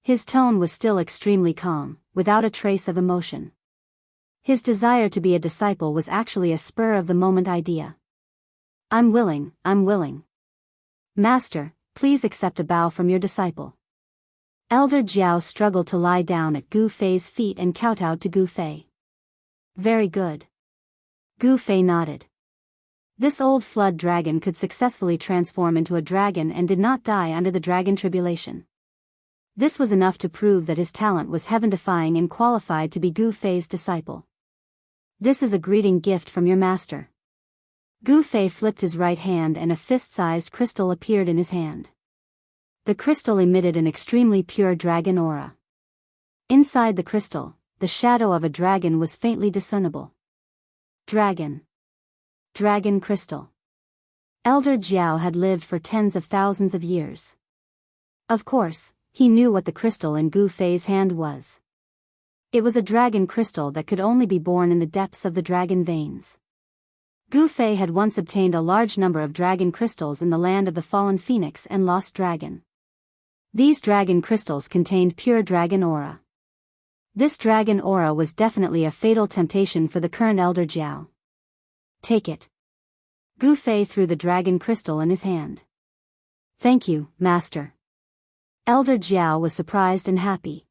His tone was still extremely calm, without a trace of emotion. His desire to be a disciple was actually a spur-of-the-moment idea. I'm willing. Master, please accept a bow from your disciple. Elder Jiao struggled to lie down at Gu Fei's feet and kowtowed to Gu Fei. Very good. Gu Fei nodded. This old flood dragon could successfully transform into a dragon and did not die under the dragon tribulation. This was enough to prove that his talent was heaven-defying and qualified to be Gu Fei's disciple. This is a greeting gift from your master. Gu Fei flipped his right hand and a fist-sized crystal appeared in his hand. The crystal emitted an extremely pure dragon aura. Inside the crystal, the shadow of a dragon was faintly discernible. Dragon crystal. Elder Jiao had lived for tens of thousands of years. Of course, he knew what the crystal in Gu Fei's hand was. It was a dragon crystal that could only be born in the depths of the dragon veins. Gu Fei had once obtained a large number of dragon crystals in the land of the fallen phoenix and lost dragon. These dragon crystals contained pure dragon aura. This dragon aura was definitely a fatal temptation for the current Elder Jiao. Take it. Gu Fei threw the dragon crystal in his hand. Thank you, master. Elder Jiao was surprised and happy.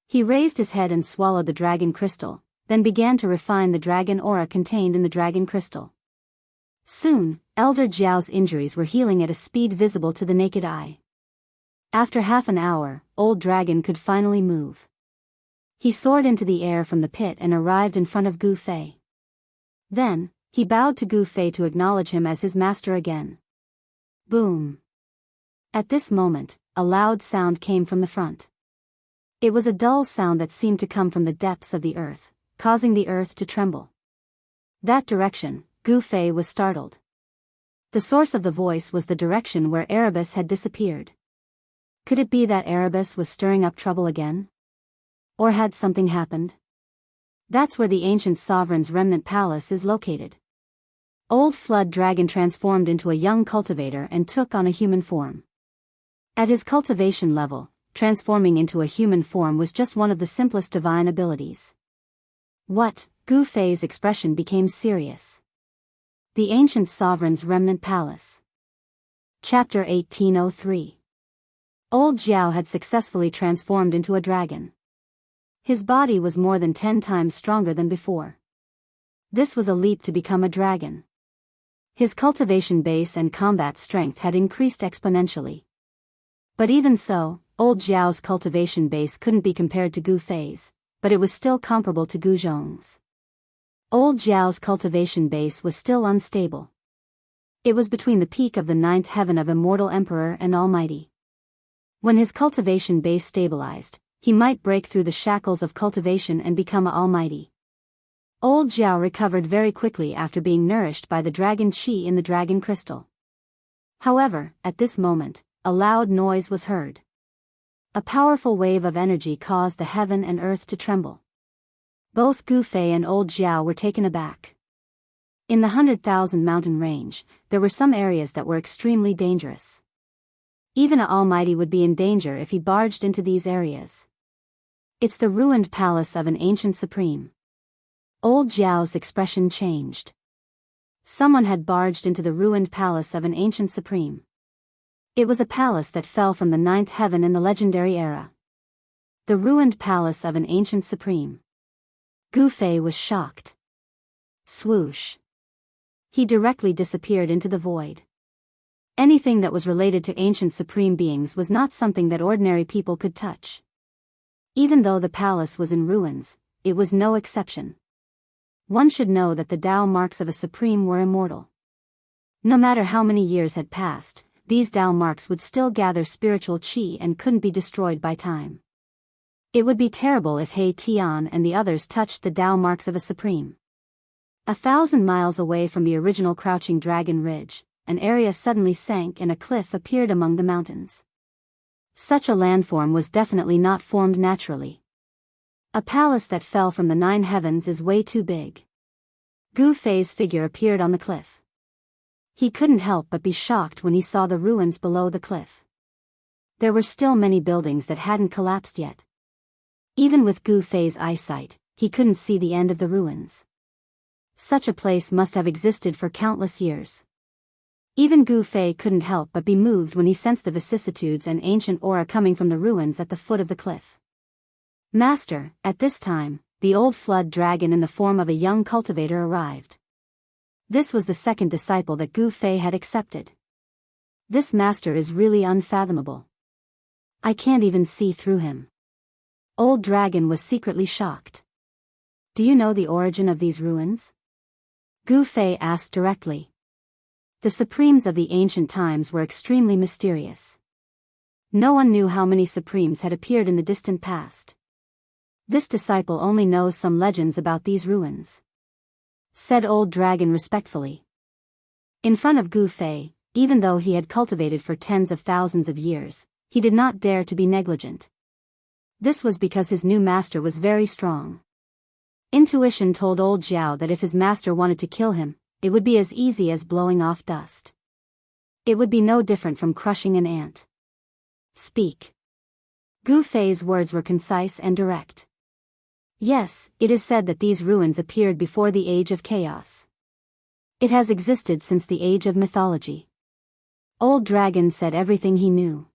He raised his head and swallowed the dragon crystal, then began to refine the dragon aura contained in the dragon crystal. Soon, Elder Jiao's injuries were healing at a speed visible to the naked eye. After half an hour, Old Dragon could finally move. He soared into the air from the pit and arrived in front of Gu Fei. Then, he bowed to Gu Fei to acknowledge him as his master again. Boom. At this moment, a loud sound came from the front. It was a dull sound that seemed to come from the depths of the earth, causing the earth to tremble. That direction, Gu Fei was startled. The source of the voice was the direction where Erebus had disappeared. Could it be that Erebus was stirring up trouble again? Or had something happened? That's where the ancient sovereign's remnant palace is located. Old Flood Dragon transformed into a young cultivator and took on a human form. At his cultivation level, transforming into a human form was just one of the simplest divine abilities. What? Gu Fei's expression became serious. The Ancient Sovereign's Remnant Palace. Chapter 1803. Old Jiao had successfully transformed into a dragon. His body was more than 10 times stronger than before. This was a leap to become a dragon. His cultivation base and combat strength had increased exponentially. But even so, old Jiao's cultivation base couldn't be compared to Gu Fei's, but it was still comparable to Gu Zhong's. Old Jiao's cultivation base was still unstable. It was between the peak of the 9th heaven of Immortal Emperor and Almighty. When his cultivation base stabilized, he might break through the shackles of cultivation and become Almighty. Old Jiao recovered very quickly after being nourished by the dragon qi in the dragon crystal. However, at this moment, a loud noise was heard. A powerful wave of energy caused the heaven and earth to tremble. Both Gu Fei and old Jiao were taken aback. In the 100,000 mountain range, there were some areas that were extremely dangerous. Even an Almighty would be in danger if he barged into these areas. It's the ruined palace of an ancient supreme. Old Jiao's expression changed. Someone had barged into the ruined palace of an ancient supreme. It was a palace that fell from the 9th heaven in the legendary era. The ruined palace of an ancient supreme. Gu Fei was shocked. Swoosh. He directly disappeared into the void. Anything that was related to ancient supreme beings was not something that ordinary people could touch. Even though the palace was in ruins, it was no exception. One should know that the Tao marks of a supreme were immortal. No matter how many years had passed, these Tao marks would still gather spiritual qi and couldn't be destroyed by time. It would be terrible if He Tian and the others touched the Tao marks of a supreme. 1,000 miles away from the original Crouching Dragon Ridge, an area suddenly sank and a cliff appeared among the mountains. Such a landform was definitely not formed naturally. A palace that fell from the 9 heavens is way too big. Gu Fei's figure appeared on the cliff. He couldn't help but be shocked when he saw the ruins below the cliff. There were still many buildings that hadn't collapsed yet. Even with Gu Fei's eyesight, he couldn't see the end of the ruins. Such a place must have existed for countless years. Even Gu Fei couldn't help but be moved when he sensed the vicissitudes and ancient aura coming from the ruins at the foot of the cliff. Master, at this time, the old flood dragon in the form of a young cultivator arrived. This was the second disciple that Gu Fei had accepted. This master is really unfathomable. I can't even see through him. Old Dragon was secretly shocked. Do you know the origin of these ruins? Gu Fei asked directly. The supremes of the ancient times were extremely mysterious. No one knew how many supremes had appeared in the distant past. This disciple only knows some legends about these ruins, said Old Dragon respectfully. In front of Gu Fei, even though he had cultivated for tens of thousands of years, he did not dare to be negligent. This was because his new master was very strong. Intuition told old Jiao that if his master wanted to kill him, it would be as easy as blowing off dust. It would be no different from crushing an ant. Speak. Gu Fei's words were concise and direct. Yes, it is said that these ruins appeared before the age of chaos. It has existed since the age of mythology. Old Dragon said everything he knew.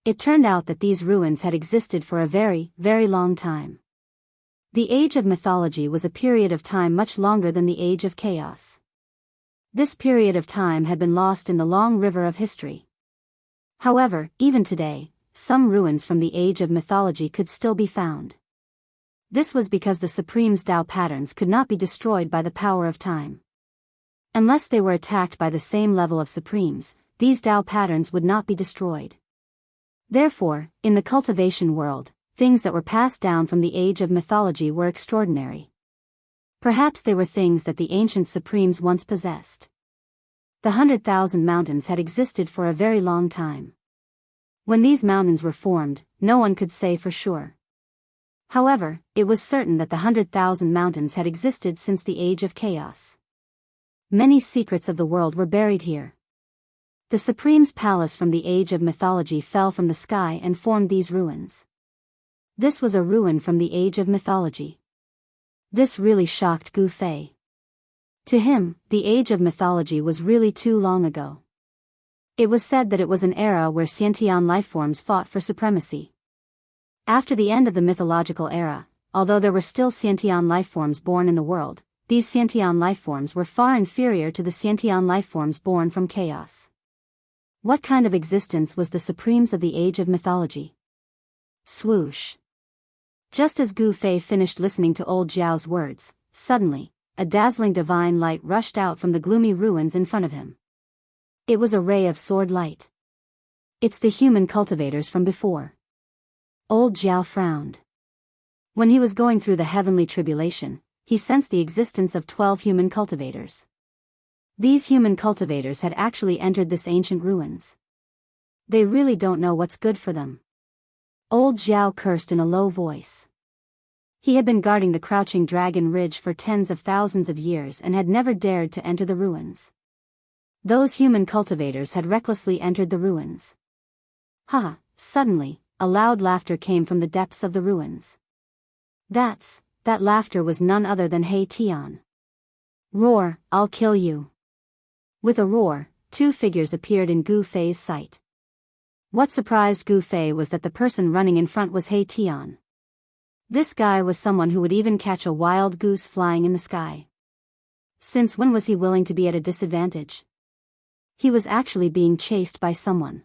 It turned out that these ruins had existed for a very, very long time. The age of mythology was a period of time much longer than the age of chaos. This period of time had been lost in the long river of history. However, even today, some ruins from the age of mythology could still be found. This was because the Supreme's Tao patterns could not be destroyed by the power of time. Unless they were attacked by the same level of Supremes, these Tao patterns would not be destroyed. Therefore, in the cultivation world, things that were passed down from the age of mythology were extraordinary. Perhaps they were things that the ancient Supremes once possessed. The 100,000 mountains had existed for a very long time. When these mountains were formed, no one could say for sure. However, it was certain that the 100,000 mountains had existed since the age of chaos. Many secrets of the world were buried here. The Supreme's palace from the age of mythology fell from the sky and formed these ruins. This was a ruin from the age of mythology. This really shocked Gu Fei. To him, the age of mythology was really too long ago. It was said that it was an era where Xiantian lifeforms fought for supremacy. After the end of the mythological era, although there were still Xiantian lifeforms born in the world, these Xiantian lifeforms were far inferior to the Xiantian lifeforms born from chaos. What kind of existence was the supremes of the age of mythology? Swoosh. Just as Gu Fei finished listening to old Zhao's words, suddenly, a dazzling divine light rushed out from the gloomy ruins in front of him. It was a ray of sword light. It's the human cultivators from before. Old Zhao frowned. When he was going through the heavenly tribulation, he sensed the existence of 12 human cultivators. These human cultivators had actually entered this ancient ruins. They really don't know what's good for them. Old Zhao cursed in a low voice. He had been guarding the crouching dragon ridge for tens of thousands of years and had never dared to enter the ruins. Those human cultivators had recklessly entered the ruins. Ha! Suddenly, a loud laughter came from the depths of the ruins. That laughter was none other than He Tian. Roar, I'll kill you. With a roar, two figures appeared in Gu Fei's sight. What surprised Gu Fei was that the person running in front was He Tian. This guy was someone who would even catch a wild goose flying in the sky. Since when was he willing to be at a disadvantage? He was actually being chased by someone.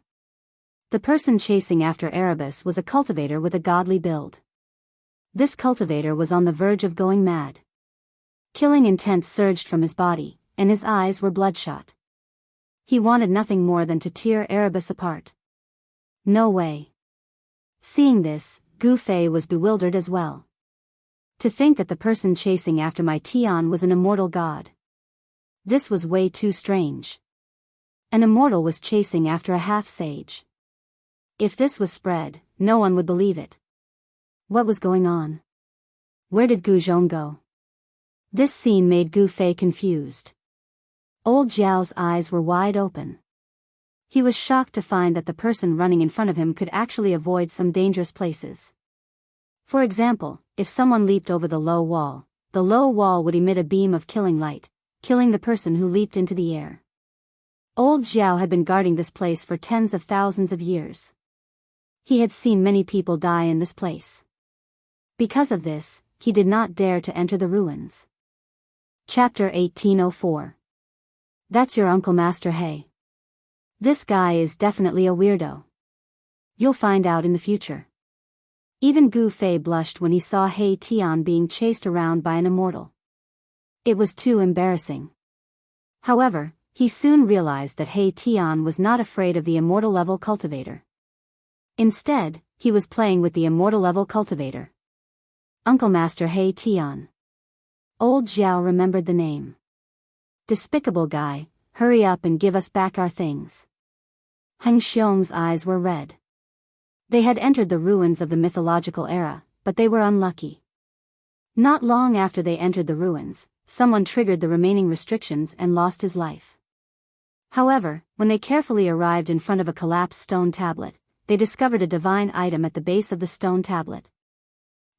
The person chasing after Erebus was a cultivator with a godly build. This cultivator was on the verge of going mad. Killing intent surged from his body, and his eyes were bloodshot. He wanted nothing more than to tear Erebus apart. No way. Seeing this, Gu Fei was bewildered as well. To think that the person chasing after my Tian was an immortal god. This was way too strange. An immortal was chasing after a half-sage. If this was spread, no one would believe it. What was going on? Where did Gu Zhong go? This scene made Gu Fei confused. Old Zhao's eyes were wide open. He was shocked to find that the person running in front of him could actually avoid some dangerous places. For example, if someone leaped over the low wall would emit a beam of killing light, killing the person who leaped into the air. Old Zhao had been guarding this place for tens of thousands of years. He had seen many people die in this place. Because of this, he did not dare to enter the ruins. Chapter 1804. That's your Uncle Master He. This guy is definitely a weirdo. You'll find out in the future. Even Gu Fei blushed when he saw He Tian being chased around by an immortal. It was too embarrassing. However, he soon realized that He Tian was not afraid of the immortal level cultivator. Instead, he was playing with the immortal level cultivator. Uncle Master He Tian. Old Zhao remembered the name. Despicable guy, hurry up and give us back our things. Heng Xiong's eyes were red. They had entered the ruins of the mythological era, but they were unlucky. Not long after they entered the ruins, someone triggered the remaining restrictions and lost his life. However, when they carefully arrived in front of a collapsed stone tablet, they discovered a divine item at the base of the stone tablet.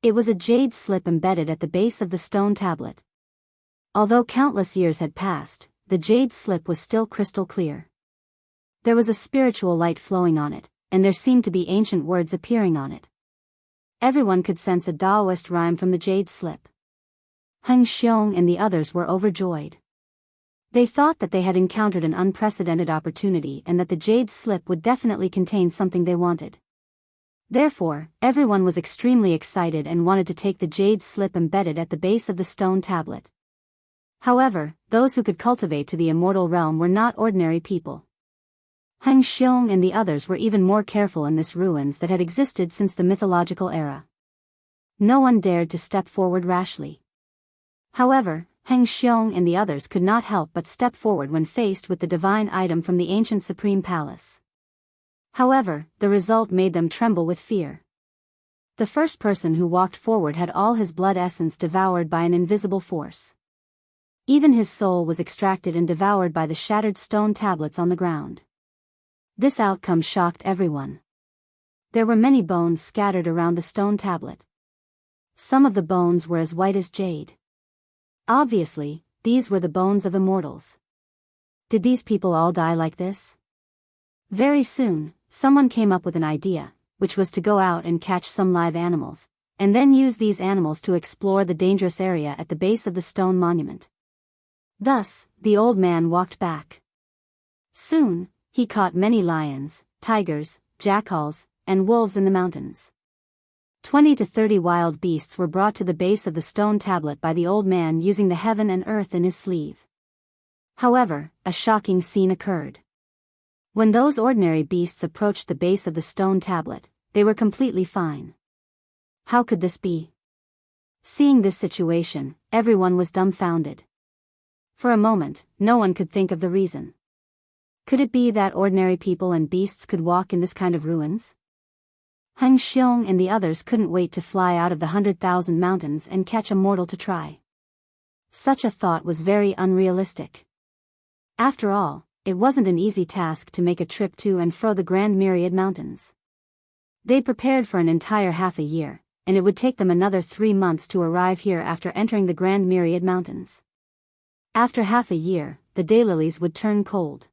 It was a jade slip embedded at the base of the stone tablet. Although countless years had passed, the jade slip was still crystal clear. There was a spiritual light flowing on it, and there seemed to be ancient words appearing on it. Everyone could sense a Daoist rhyme from the jade slip. Heng Xiong and the others were overjoyed. They thought that they had encountered an unprecedented opportunity and that the jade slip would definitely contain something they wanted. Therefore, everyone was extremely excited and wanted to take the jade slip embedded at the base of the stone tablet. However, those who could cultivate to the immortal realm were not ordinary people. Heng Xiong and the others were even more careful in this ruins that had existed since the mythological era. No one dared to step forward rashly. However, Heng Xiong and the others could not help but step forward when faced with the divine item from the ancient Supreme Palace. However, the result made them tremble with fear. The first person who walked forward had all his blood essence devoured by an invisible force. Even his soul was extracted and devoured by the shattered stone tablets on the ground. This outcome shocked everyone. There were many bones scattered around the stone tablet. Some of the bones were as white as jade. Obviously, these were the bones of immortals. Did these people all die like this? Very soon, someone came up with an idea, which was to go out and catch some live animals, and then use these animals to explore the dangerous area at the base of the stone monument. Thus, the old man walked back. Soon, he caught many lions, tigers, jackals, and wolves in the mountains. 20 to 30 wild beasts were brought to the base of the stone tablet by the old man using the heaven and earth in his sleeve. However, a shocking scene occurred. When those ordinary beasts approached the base of the stone tablet, they were completely fine. How could this be? Seeing this situation, everyone was dumbfounded. For a moment, no one could think of the reason. Could it be that ordinary people and beasts could walk in this kind of ruins? Heng Xiong and the others couldn't wait to fly out of the 100,000 mountains and catch a mortal to try. Such a thought was very unrealistic. After all, it wasn't an easy task to make a trip to and fro the Grand Myriad Mountains. They'd prepared for an entire half a year, and it would take them another 3 months to arrive here after entering the Grand Myriad Mountains. After half a year, the daylilies would turn cold.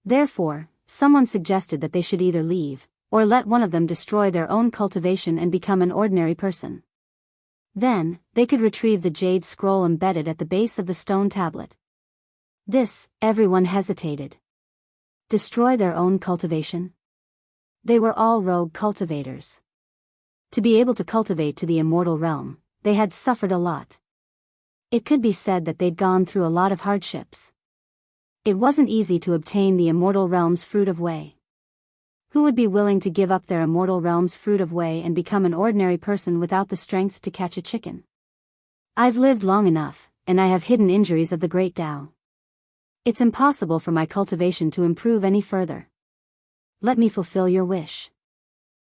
Therefore, someone suggested that they should either leave, or let one of them destroy their own cultivation and become an ordinary person. Then, they could retrieve the jade scroll embedded at the base of the stone tablet. This, everyone hesitated. Destroy their own cultivation? They were all rogue cultivators. To be able to cultivate to the immortal realm, they had suffered a lot. It could be said that they'd gone through a lot of hardships. It wasn't easy to obtain the immortal realm's fruit of way. Who would be willing to give up their immortal realm's fruit of way and become an ordinary person without the strength to catch a chicken? I've lived long enough, and I have hidden injuries of the great Tao. It's impossible for my cultivation to improve any further. Let me fulfill your wish.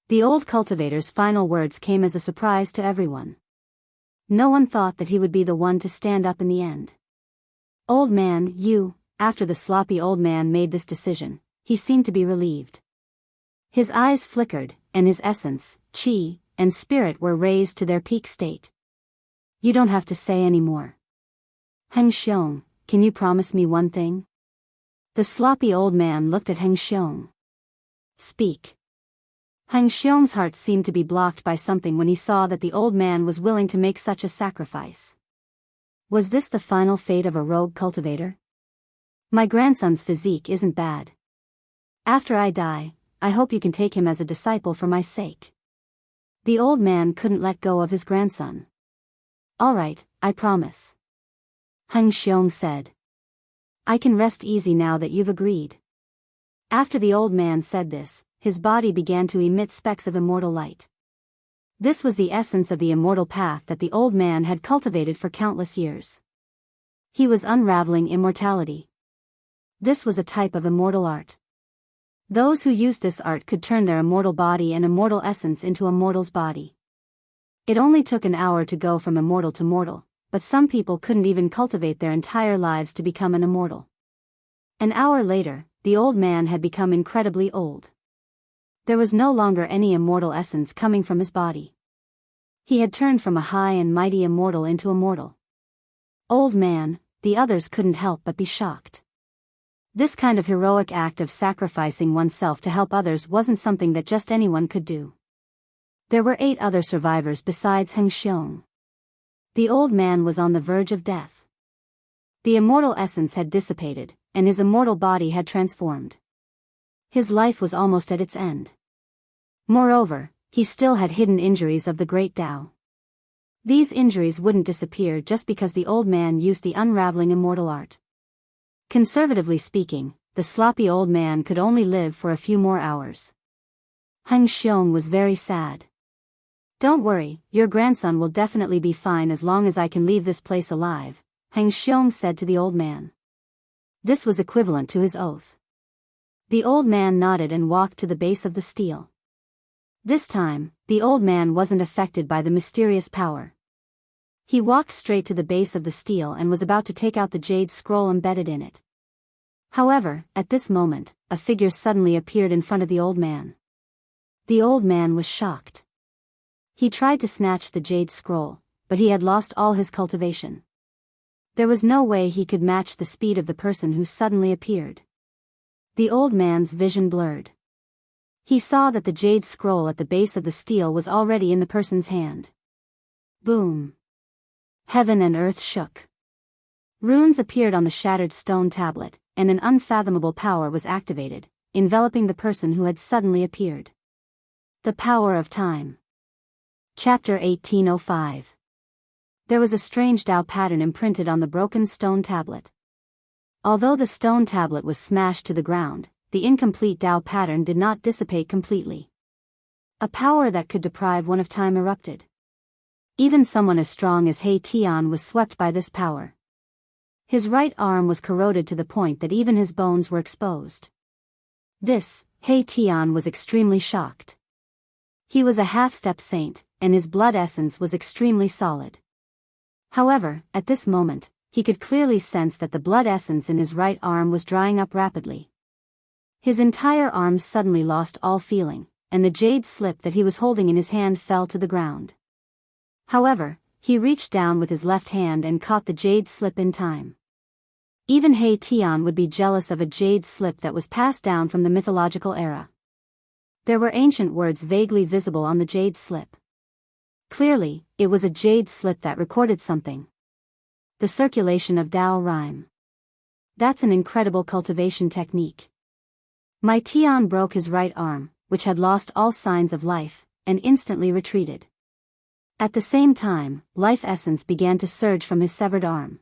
The old cultivator's final words came as a surprise to everyone. No one thought that he would be the one to stand up in the end. Old man, after the sloppy old man made this decision, he seemed to be relieved. His eyes flickered, and his essence, qi, and spirit were raised to their peak state. You don't have to say any more. Heng Xiong, can you promise me one thing? The sloppy old man looked at Heng Xiong. Speak. Heng Xiong's heart seemed to be blocked by something when he saw that the old man was willing to make such a sacrifice. Was this the final fate of a rogue cultivator? My grandson's physique isn't bad. After I die, I hope you can take him as a disciple for my sake. The old man couldn't let go of his grandson. All right, I promise. Heng Xiong said. I can rest easy now that you've agreed. After the old man said this, his body began to emit specks of immortal light. This was the essence of the immortal path that the old man had cultivated for countless years. He was unraveling immortality. This was a type of immortal art. Those who used this art could turn their immortal body and immortal essence into a mortal's body. It only took an hour to go from immortal to mortal, but some people couldn't even cultivate their entire lives to become an immortal. An hour later, the old man had become incredibly old. There was no longer any immortal essence coming from his body. He had turned from a high and mighty immortal into a mortal. Old man, the others couldn't help but be shocked. This kind of heroic act of sacrificing oneself to help others wasn't something that just anyone could do. There were 8 other survivors besides Heng Xiong. The old man was on the verge of death. The immortal essence had dissipated, and his immortal body had transformed. His life was almost at its end. Moreover, he still had hidden injuries of the great Tao. These injuries wouldn't disappear just because the old man used the unraveling immortal art. Conservatively speaking, the sloppy old man could only live for a few more hours. Heng Xiong was very sad. Don't worry, your grandson will definitely be fine as long as I can leave this place alive, Heng Xiong said to the old man. This was equivalent to his oath. The old man nodded and walked to the base of the stele. This time, the old man wasn't affected by the mysterious power. He walked straight to the base of the stele and was about to take out the jade scroll embedded in it. However, at this moment, a figure suddenly appeared in front of the old man. The old man was shocked. He tried to snatch the jade scroll, but he had lost all his cultivation. There was no way he could match the speed of the person who suddenly appeared. The old man's vision blurred. He saw that the jade scroll at the base of the steel was already in the person's hand. Boom! Heaven and earth shook. Runes appeared on the shattered stone tablet, and an unfathomable power was activated, enveloping the person who had suddenly appeared. The power of time. Chapter 1805. There was a strange Dao pattern imprinted on the broken stone tablet. Although the stone tablet was smashed to the ground, the incomplete Dao pattern did not dissipate completely. A power that could deprive one of time erupted. Even someone as strong as He Tian was swept by this power. His right arm was corroded to the point that even his bones were exposed. This, He Tian was extremely shocked. He was a half-step saint, and his blood essence was extremely solid. However, at this moment, he could clearly sense that the blood essence in his right arm was drying up rapidly. His entire arm suddenly lost all feeling, and the jade slip that he was holding in his hand fell to the ground. However, he reached down with his left hand and caught the jade slip in time. Even He Tian would be jealous of a jade slip that was passed down from the mythological era. There were ancient words vaguely visible on the jade slip. Clearly, it was a jade slip that recorded something. The circulation of Dao rhyme. That's an incredible cultivation technique. My Tian broke his right arm, which had lost all signs of life, and instantly retreated. At the same time, life essence began to surge from his severed arm.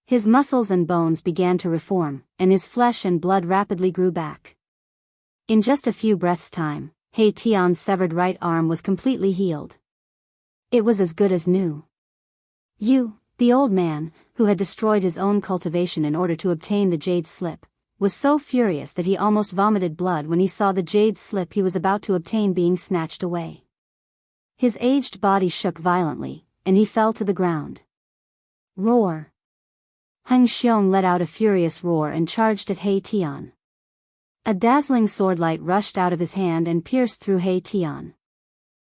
His muscles and bones began to reform, and his flesh and blood rapidly grew back. In just a few breaths' time, He Tian's severed right arm was completely healed. It was as good as new. The old man, who had destroyed his own cultivation in order to obtain the jade slip, was so furious that he almost vomited blood when he saw the jade slip he was about to obtain being snatched away. His aged body shook violently, and he fell to the ground. Roar! Heng Xiong let out a furious roar and charged at He Tian. A dazzling swordlight rushed out of his hand and pierced through He Tian.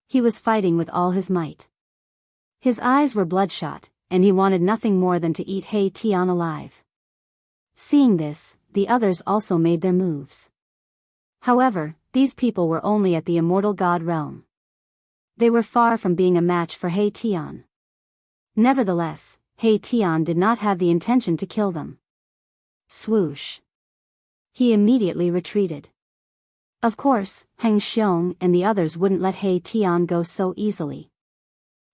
He was fighting with all his might. His eyes were bloodshot, and he wanted nothing more than to eat He Tian alive. Seeing this, the others also made their moves. However, these people were only at the immortal god realm. They were far from being a match for He Tian. Nevertheless, He Tian did not have the intention to kill them. Swoosh! He immediately retreated. Of course, Heng Xiong and the others wouldn't let He Tian go so easily.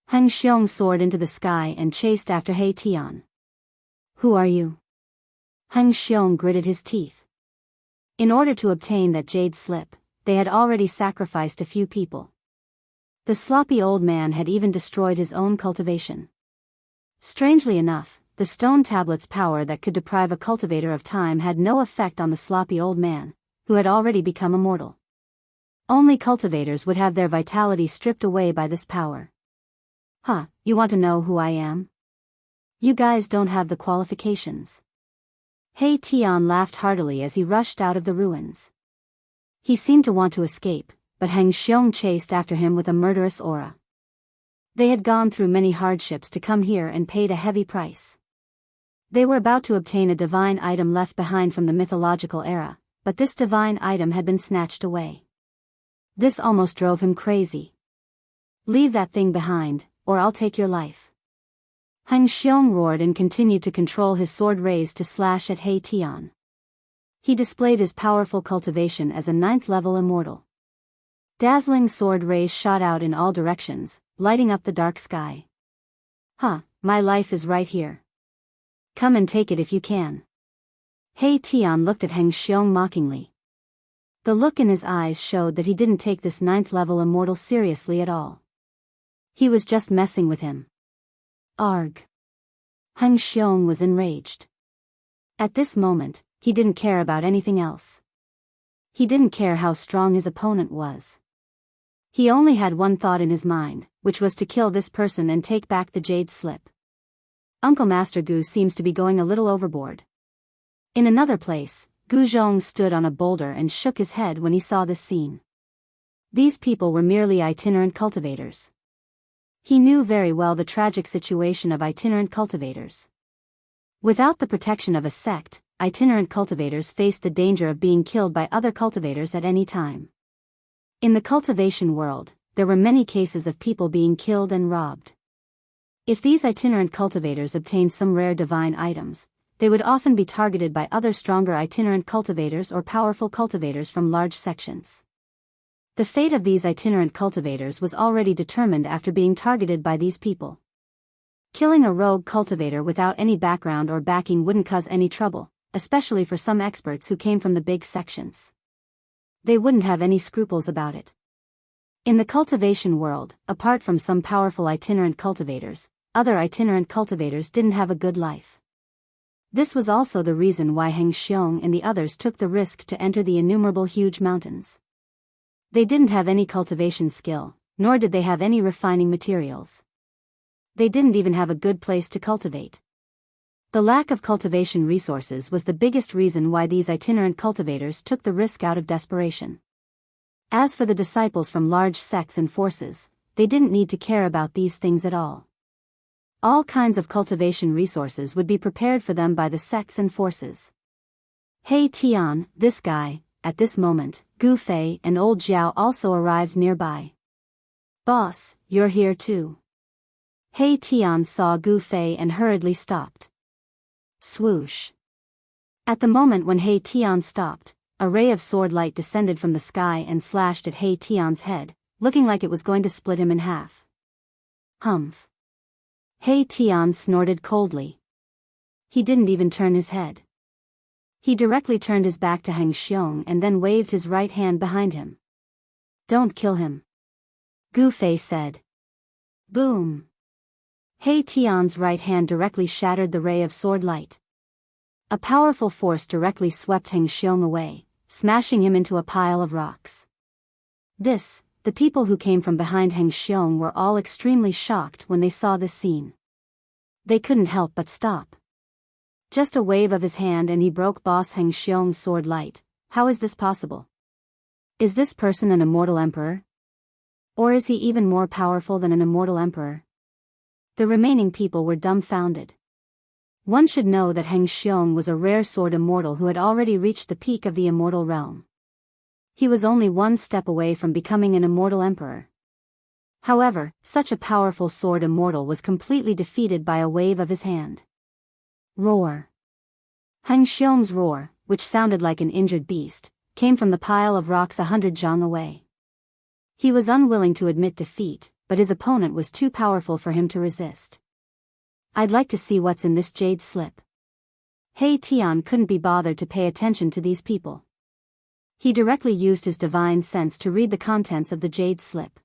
Heng Xiong soared into the sky and chased after He Tian. Who are you? Heng Xiong gritted his teeth. In order to obtain that jade slip, they had already sacrificed a few people. The sloppy old man had even destroyed his own cultivation. Strangely enough, the stone tablet's power that could deprive a cultivator of time had no effect on the sloppy old man, who had already become immortal. Only cultivators would have their vitality stripped away by this power. You want to know who I am? You guys don't have the qualifications. He Tian laughed heartily as he rushed out of the ruins. He seemed to want to escape, but Heng Xiong chased after him with a murderous aura. They had gone through many hardships to come here and paid a heavy price. They were about to obtain a divine item left behind from the mythological era, but this divine item had been snatched away. This almost drove him crazy. Leave that thing behind, or I'll take your life. Heng Xiong roared and continued to control his sword raised to slash at He Tian. He displayed his powerful cultivation as a 9th-level immortal. Dazzling sword rays shot out in all directions, lighting up the dark sky. My life is right here. Come and take it if you can. He Tian looked at Heng Xiong mockingly. The look in his eyes showed that he didn't take this 9th-level immortal seriously at all. He was just messing with him. Arg! Heng Xiong was enraged. At this moment, he didn't care about anything else. He didn't care how strong his opponent was. He only had one thought in his mind, which was to kill this person and take back the jade slip. Uncle Master Gu seems to be going a little overboard. In another place, Gu Zhong stood on a boulder and shook his head when he saw this scene. These people were merely itinerant cultivators. He knew very well the tragic situation of itinerant cultivators. Without the protection of a sect, itinerant cultivators faced the danger of being killed by other cultivators at any time. In the cultivation world, there were many cases of people being killed and robbed. If these itinerant cultivators obtained some rare divine items, they would often be targeted by other stronger itinerant cultivators or powerful cultivators from large sections. The fate of these itinerant cultivators was already determined after being targeted by these people. Killing a rogue cultivator without any background or backing wouldn't cause any trouble, especially for some experts who came from the big sections. They wouldn't have any scruples about it. In the cultivation world, apart from some powerful itinerant cultivators, other itinerant cultivators didn't have a good life. This was also the reason why Heng Xiong and the others took the risk to enter the innumerable huge mountains. They didn't have any cultivation skill, nor did they have any refining materials. They didn't even have a good place to cultivate. The lack of cultivation resources was the biggest reason why these itinerant cultivators took the risk out of desperation. As for the disciples from large sects and forces, they didn't need to care about these things at all. All kinds of cultivation resources would be prepared for them by the sects and forces. Hey Tian, this guy, at this moment, Gu Fei and old Zhao also arrived nearby. Boss, you're here too. Hey Tian saw Gu Fei and hurriedly stopped. Swoosh. At the moment when He Tian stopped, a ray of sword light descended from the sky and slashed at He Tian's head, looking like it was going to split him in half. Humph. He Tian snorted coldly. He didn't even turn his head. He directly turned his back to Heng Xiong and then waved his right hand behind him. Don't kill him. Gu Fei said. Boom. He Tian's right hand directly shattered the ray of sword light. A powerful force directly swept Heng Xiong away, smashing him into a pile of rocks. The people who came from behind Heng Xiong were all extremely shocked when they saw this scene. They couldn't help but stop. Just a wave of his hand and he broke Boss Heng Xiong's sword light. How is this possible? Is this person an immortal emperor? Or is he even more powerful than an immortal emperor? The remaining people were dumbfounded. One should know that Heng Xiong was a rare sword immortal who had already reached the peak of the immortal realm. He was only one step away from becoming an immortal emperor. However, such a powerful sword immortal was completely defeated by a wave of his hand. Roar. Heng Xiong's roar, which sounded like an injured beast, came from the pile of rocks 100 zhang away. He was unwilling to admit defeat, but his opponent was too powerful for him to resist. I'd like to see what's in this jade slip. He Tian couldn't be bothered to pay attention to these people. He directly used his divine sense to read the contents of the jade slip.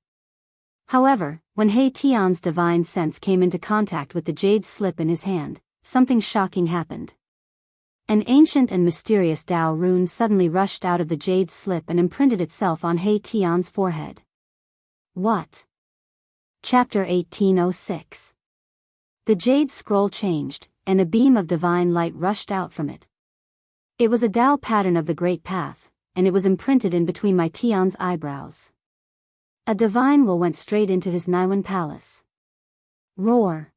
However, when He Tian's divine sense came into contact with the jade slip in his hand, something shocking happened. An ancient and mysterious Dao rune suddenly rushed out of the jade slip and imprinted itself on He Tian's forehead. What? Chapter 1806. The jade scroll changed, and a beam of divine light rushed out from it. It was a Dao pattern of the Great Path, and it was imprinted in between my Tian's eyebrows. A divine will went straight into his Naiwan palace. Roar.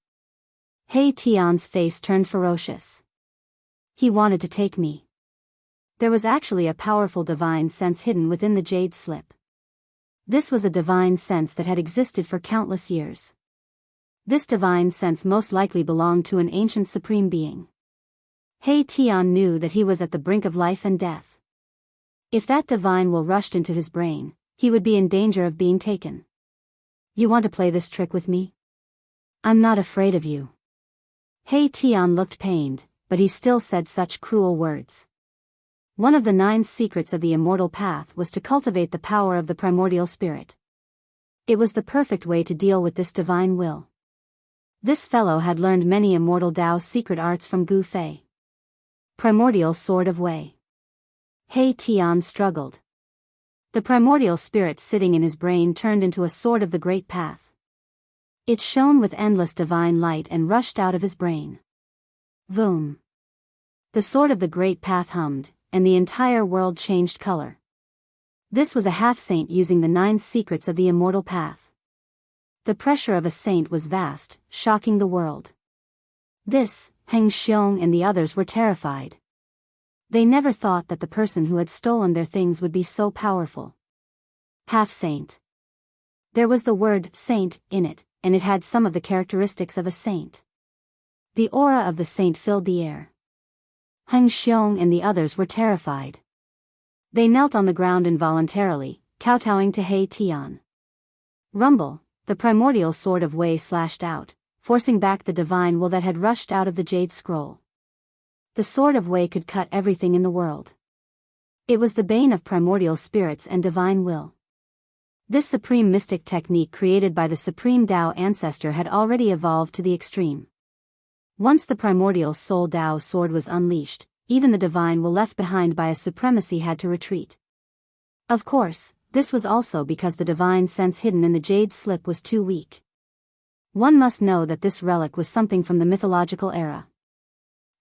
He Tian's face turned ferocious. He wanted to take me. There was actually a powerful divine sense hidden within the jade slip. This was a divine sense that had existed for countless years. This divine sense most likely belonged to an ancient supreme being. He Tian knew that he was at the brink of life and death. If that divine will rushed into his brain, he would be in danger of being taken. You want to play this trick with me? I'm not afraid of you. He Tian looked pained, but he still said such cruel words. One of the 9 secrets of the immortal path was to cultivate the power of the primordial spirit. It was the perfect way to deal with this divine will. This fellow had learned many immortal Dao secret arts from Gu Fei. Primordial Sword of Wei. He Tian struggled. The primordial spirit sitting in his brain turned into a sword of the great path. It shone with endless divine light and rushed out of his brain. Vroom. The sword of the great path hummed, and the entire world changed color. This was a half-saint using the 9 secrets of the immortal path. The pressure of a saint was vast, shocking the world. This, Heng Xiong and the others were terrified. They never thought that the person who had stolen their things would be so powerful. Half-saint. There was the word saint in it, and it had some of the characteristics of a saint. The aura of the saint filled the air. Heng Xiong and the others were terrified. They knelt on the ground involuntarily, kowtowing to He Tian. Rumble, the primordial sword of Wei slashed out, forcing back the divine will that had rushed out of the jade scroll. The sword of Wei could cut everything in the world. It was the bane of primordial spirits and divine will. This supreme mystic technique created by the supreme Dao ancestor had already evolved to the extreme. Once the primordial soul Dao sword was unleashed, even the divine will left behind by a supremacy had to retreat. Of course, this was also because the divine sense hidden in the jade slip was too weak. One must know that this relic was something from the mythological era.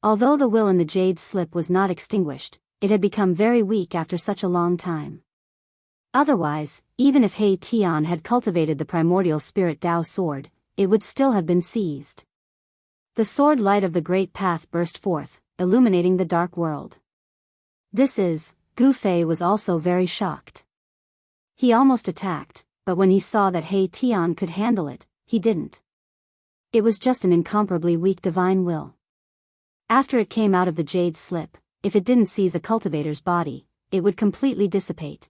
Although the will in the jade slip was not extinguished, it had become very weak after such a long time. Otherwise, even if He Tian had cultivated the primordial spirit Dao sword, it would still have been seized. The sword light of the great path burst forth, illuminating the dark world. Gu Fei was also very shocked. He almost attacked, but when he saw that He Tian could handle it, he didn't. It was just an incomparably weak divine will. After it came out of the jade slip, if it didn't seize a cultivator's body, it would completely dissipate.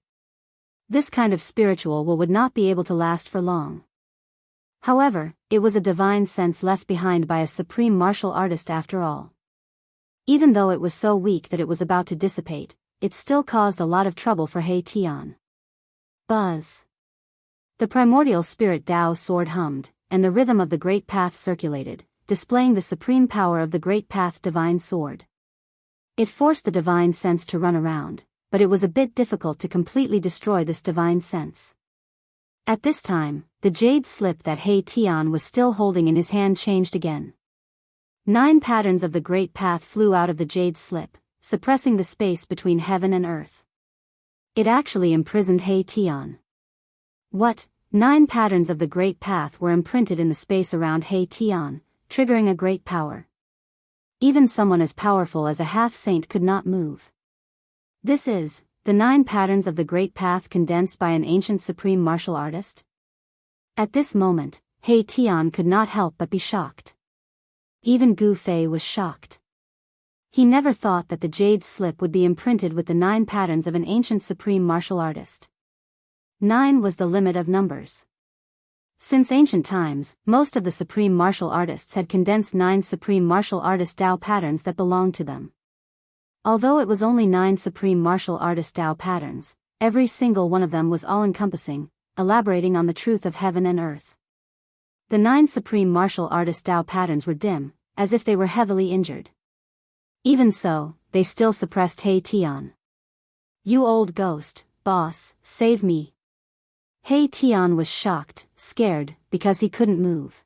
This kind of spiritual will would not be able to last for long. However, it was a divine sense left behind by a supreme martial artist after all. Even though it was so weak that it was about to dissipate, it still caused a lot of trouble for He Tian. Buzz. The primordial spirit Dao sword hummed, and the rhythm of the great path circulated, displaying the supreme power of the great path divine sword. It forced the divine sense to run around, but it was a bit difficult to completely destroy this divine sense. At this time, the jade slip that He Tian was still holding in his hand changed again. 9 patterns of the great path flew out of the jade slip, suppressing the space between heaven and earth. It actually imprisoned He Tian. What? 9 patterns of the great path were imprinted in the space around He Tian, triggering a great power. Even someone as powerful as a half-saint could not move. The 9 patterns of the great path condensed by an ancient supreme martial artist? At this moment, He Tian could not help but be shocked. Even Gu Fei was shocked. He never thought that the jade slip would be imprinted with the 9 patterns of an ancient supreme martial artist. 9 was the limit of numbers. Since ancient times, most of the supreme martial artists had condensed 9 supreme martial artist Dao patterns that belonged to them. Although it was only 9 supreme martial artist Dao patterns, every single one of them was all-encompassing, elaborating on the truth of heaven and earth. The 9 supreme martial artist Dao patterns were dim, as if they were heavily injured. Even so, they still suppressed He Tian. "You old ghost, boss, save me." He Tian was shocked, scared, because he couldn't move.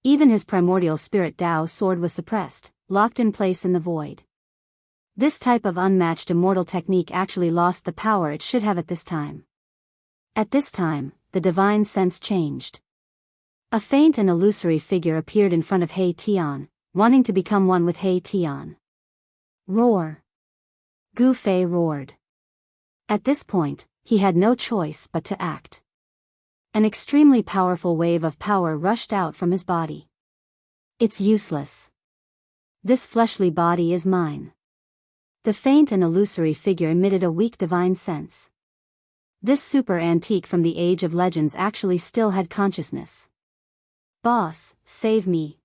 Even his primordial spirit Dao sword was suppressed, locked in place in the void. This type of unmatched immortal technique actually lost the power it should have at this time. At this time, the divine sense changed. A faint and illusory figure appeared in front of He Tian, wanting to become one with He Tian. Roar! Gu Fei roared. At this point, he had no choice but to act. An extremely powerful wave of power rushed out from his body. "It's useless. This fleshly body is mine." The faint and illusory figure emitted a weak divine sense. This super antique from the age of legends actually still had consciousness. "Boss, save me."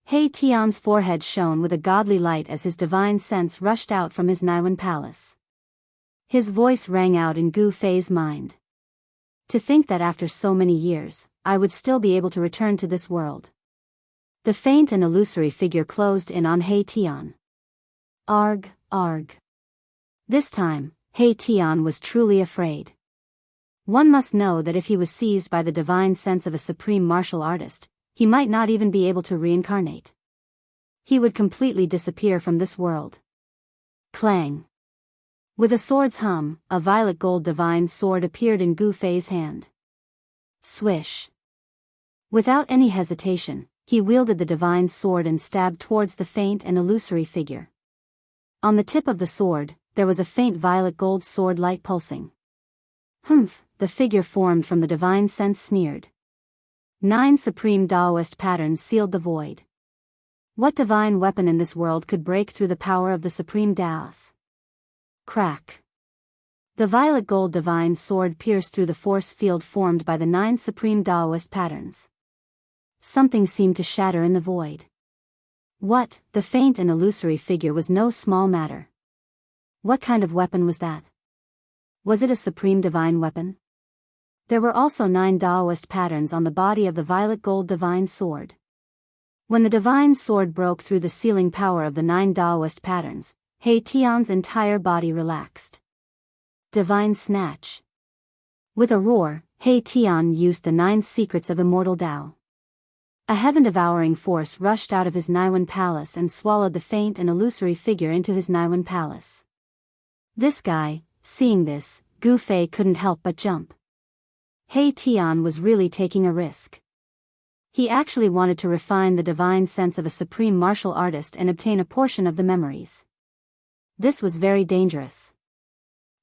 He Tian's forehead shone with a godly light as his divine sense rushed out from his Naiwan palace. His voice rang out in Gu Fei's mind. To think that after so many years, I would still be able to return to this world. The faint and illusory figure closed in on He Tian. Arg, arg. This time, He Tian was truly afraid. One must know that if he was seized by the divine sense of a supreme martial artist, he might not even be able to reincarnate. He would completely disappear from this world. Clang. With a sword's hum, a violet gold divine sword appeared in Gu Fei's hand. Swish. Without any hesitation, he wielded the divine sword and stabbed towards the faint and illusory figure. On the tip of the sword, there was a faint violet gold sword light pulsing. Humph, the figure formed from the divine sense sneered. 9 supreme Daoist patterns sealed the void. What divine weapon in this world could break through the power of the supreme Daos? Crack. The violet gold divine sword pierced through the force field formed by the 9 supreme Daoist patterns. Something seemed to shatter in the void. What? The faint and illusory figure was no small matter. What kind of weapon was that? Was it a supreme divine weapon? There were also 9 Daoist patterns on the body of the violet gold divine sword. When the divine sword broke through the sealing power of the 9 Daoist patterns, He Tian's entire body relaxed. Divine snatch. With a roar, He Tian used the 9 secrets of immortal Tao. A heaven-devouring force rushed out of his Naiwan palace and swallowed the faint and illusory figure into his Naiwan palace. This guy, seeing this, Gu Fei couldn't help but jump. He Tian was really taking a risk. He actually wanted to refine the divine sense of a supreme martial artist and obtain a portion of the memories. This was very dangerous.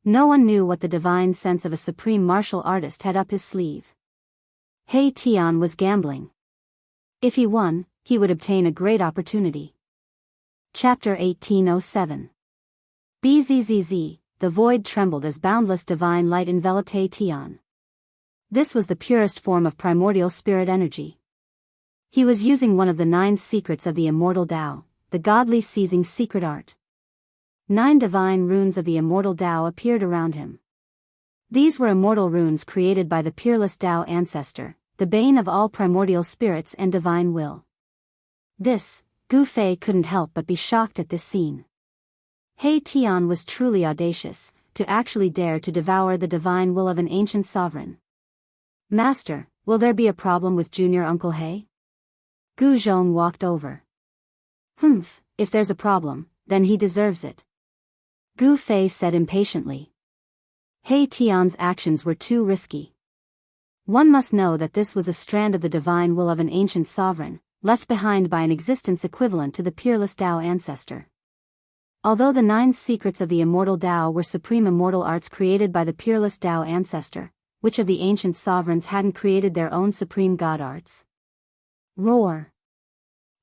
No one knew what the divine sense of a supreme martial artist had up his sleeve. He Tian was gambling. If he won, he would obtain a great opportunity. Chapter 1807. Bzzz, the void trembled as boundless divine light enveloped He Tian. This was the purest form of primordial spirit energy. He was using one of the 9 secrets of the immortal Tao, the godly seizing secret art. 9 divine runes of the immortal Tao appeared around him. These were immortal runes created by the peerless Tao ancestor, the bane of all primordial spirits and divine will. This, Gu Fei couldn't help but be shocked at this scene. He Tian was truly audacious, to actually dare to devour the divine will of an ancient sovereign. Master, will there be a problem with Junior Uncle He? Gu Zhong walked over. Humph, if there's a problem, then he deserves it. Gu Fei said impatiently. He Tian's actions were too risky. One must know that this was a strand of the divine will of an ancient sovereign, left behind by an existence equivalent to the peerless Tao ancestor. Although the 9 secrets of the immortal Tao were supreme immortal arts created by the peerless Tao ancestor, which of the ancient sovereigns hadn't created their own supreme god arts? Roar.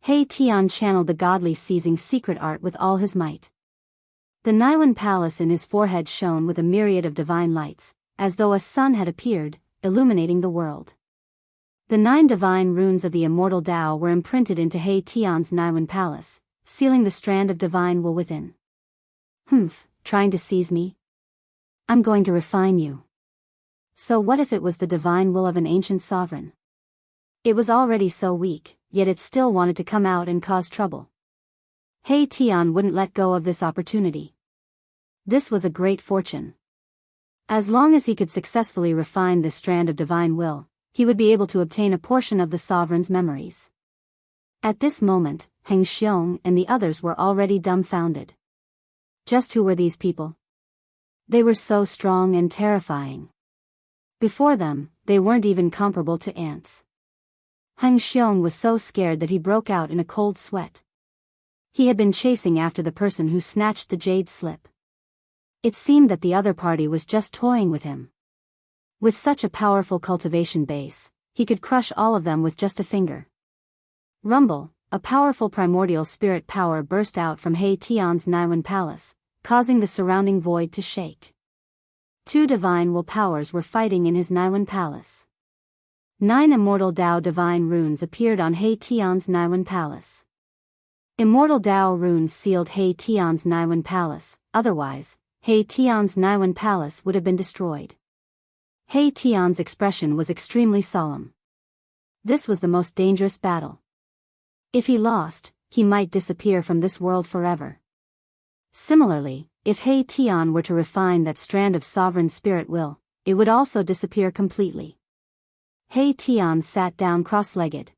He Tian channeled the godly seizing secret art with all his might. The Naiwan palace in his forehead shone with a myriad of divine lights, as though a sun had appeared, illuminating the world. The 9 divine runes of the immortal Tao were imprinted into He Tian's Naiwan palace, sealing the strand of divine will within. Humph, trying to seize me? I'm going to refine you. So what if it was the divine will of an ancient sovereign? It was already so weak, yet it still wanted to come out and cause trouble. He Tian wouldn't let go of this opportunity. This was a great fortune. As long as he could successfully refine this strand of divine will, he would be able to obtain a portion of the sovereign's memories. At this moment, Heng Xiong and the others were already dumbfounded. Just who were these people? They were so strong and terrifying. Before them, they weren't even comparable to ants. Heng Xiong was so scared that he broke out in a cold sweat. He had been chasing after the person who snatched the jade slip. It seemed that the other party was just toying with him. With such a powerful cultivation base, he could crush all of them with just a finger. Rumble, a powerful primordial spirit power burst out from He Tian's Naiwan palace, causing the surrounding void to shake. 2 divine will powers were fighting in his Naiwan palace. 9 immortal Tao divine runes appeared on He Tian's Naiwan palace. Immortal Tao runes sealed He Tian's Naiwan palace, otherwise, He Tian's Naiwan palace would have been destroyed. He Tian's expression was extremely solemn. This was the most dangerous battle. If he lost, he might disappear from this world forever. Similarly, if He Tian were to refine that strand of sovereign spirit will, it would also disappear completely. He Tian sat down cross-legged.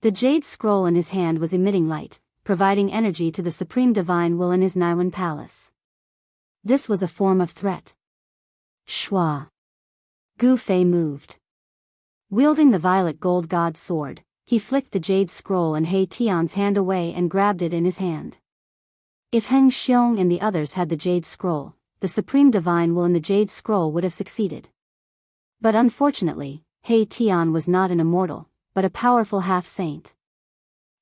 The jade scroll in his hand was emitting light, providing energy to the supreme divine will in his Naiwan palace. This was a form of threat. Shua. Gu Fei moved. Wielding the violet gold god sword, he flicked the jade scroll and He Tian's hand away and grabbed it in his hand. If Heng Xiong and the others had the jade scroll, the supreme divine will in the jade scroll would have succeeded. But unfortunately, He Tian was not an immortal, but a powerful half-saint.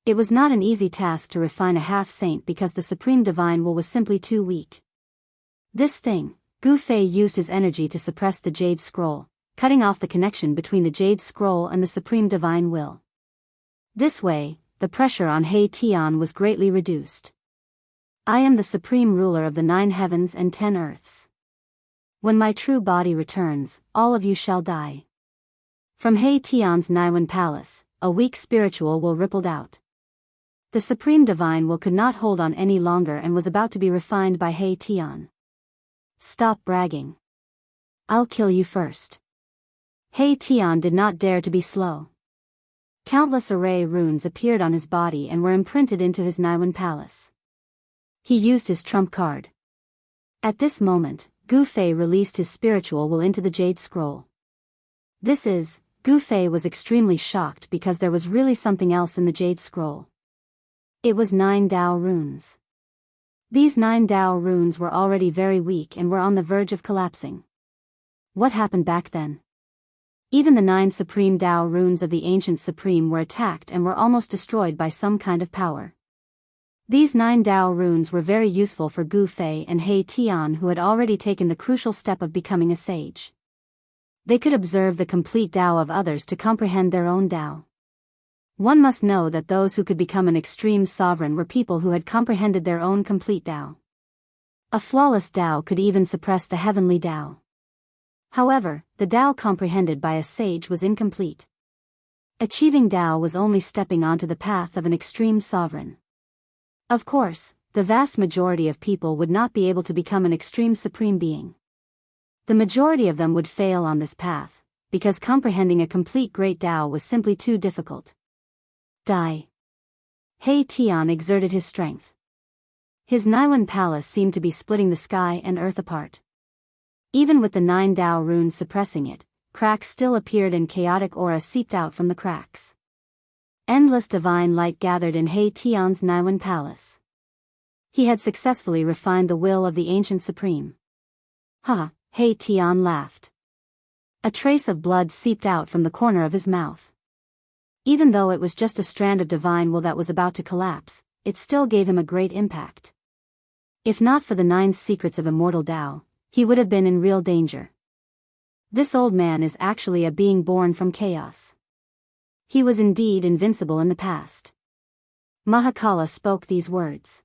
It was not an easy task to refine a half-saint because the supreme divine will was simply too weak. This thing, Gu Fei used his energy to suppress the jade scroll, cutting off the connection between the jade scroll and the supreme divine will. This way, the pressure on He Tian was greatly reduced. I am the supreme ruler of the 9 heavens and 10 earths. When my true body returns, all of you shall die. From He Tian's Naiwen palace, a weak spiritual will rippled out. The supreme divine will could not hold on any longer and was about to be refined by He Tian. Stop bragging. I'll kill you first. He Tian did not dare to be slow. Countless array runes appeared on his body and were imprinted into his Naiwen palace. He used his trump card. At this moment, Gu Fei released his spiritual will into the jade scroll. Gu Fei was extremely shocked because there was really something else in the jade scroll. It was 9 Dao runes. These 9 Dao runes were already very weak and were on the verge of collapsing. What happened back then? Even the 9 supreme Dao runes of the ancient supreme were attacked and were almost destroyed by some kind of power. These 9 Dao runes were very useful for Gu Fei and He Tian, who had already taken the crucial step of becoming a sage. They could observe the complete Dao of others to comprehend their own Dao. One must know that those who could become an extreme sovereign were people who had comprehended their own complete Dao. A flawless Dao could even suppress the heavenly Dao. However, the Dao comprehended by a sage was incomplete. Achieving Dao was only stepping onto the path of an extreme sovereign. Of course, the vast majority of people would not be able to become an extreme supreme being. The majority of them would fail on this path, because comprehending a complete great Dao was simply too difficult. Die. He Tian exerted his strength. His Naiwen palace seemed to be splitting the sky and earth apart. Even with the 9 Dao runes suppressing it, cracks still appeared and chaotic aura seeped out from the cracks. Endless divine light gathered in He Tian's Naiwen palace. He had successfully refined the will of the ancient supreme. Ha, He Tian laughed. A trace of blood seeped out from the corner of his mouth. Even though it was just a strand of divine will that was about to collapse, it still gave him a great impact. If not for the 9 secrets of immortal Dao, he would have been in real danger. This old man is actually a being born from chaos. He was indeed invincible in the past. Mahakala spoke these words.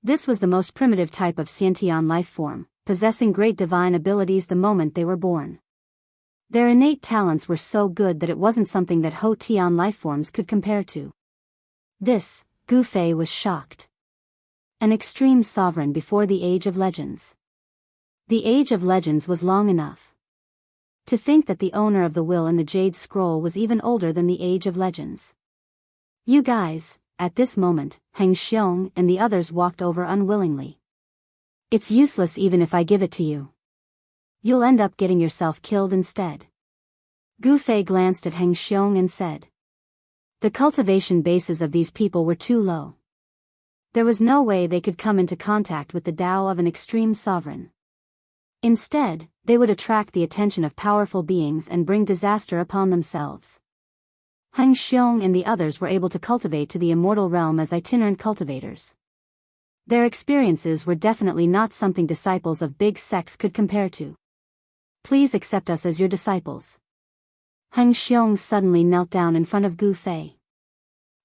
This was the most primitive type of Xiantian life form, possessing great divine abilities the moment they were born. Their innate talents were so good that it wasn't something that Ho Tian lifeforms could compare to. Gu Fei was shocked. An extreme sovereign before the Age of Legends. The Age of Legends was long enough. To think that the owner of the will in the Jade Scroll was even older than the Age of Legends. You guys, at this moment, Heng Xiong and the others walked over unwillingly. It's useless even if I give it to you. You'll end up getting yourself killed instead. Gu Fei glanced at Heng Xiong and said. The cultivation bases of these people were too low. There was no way they could come into contact with the Dao of an extreme sovereign. Instead, they would attract the attention of powerful beings and bring disaster upon themselves. Heng Xiong and the others were able to cultivate to the immortal realm as itinerant cultivators. Their experiences were definitely not something disciples of big sects could compare to. Please accept us as your disciples. Heng Xiong suddenly knelt down in front of Gu Fei.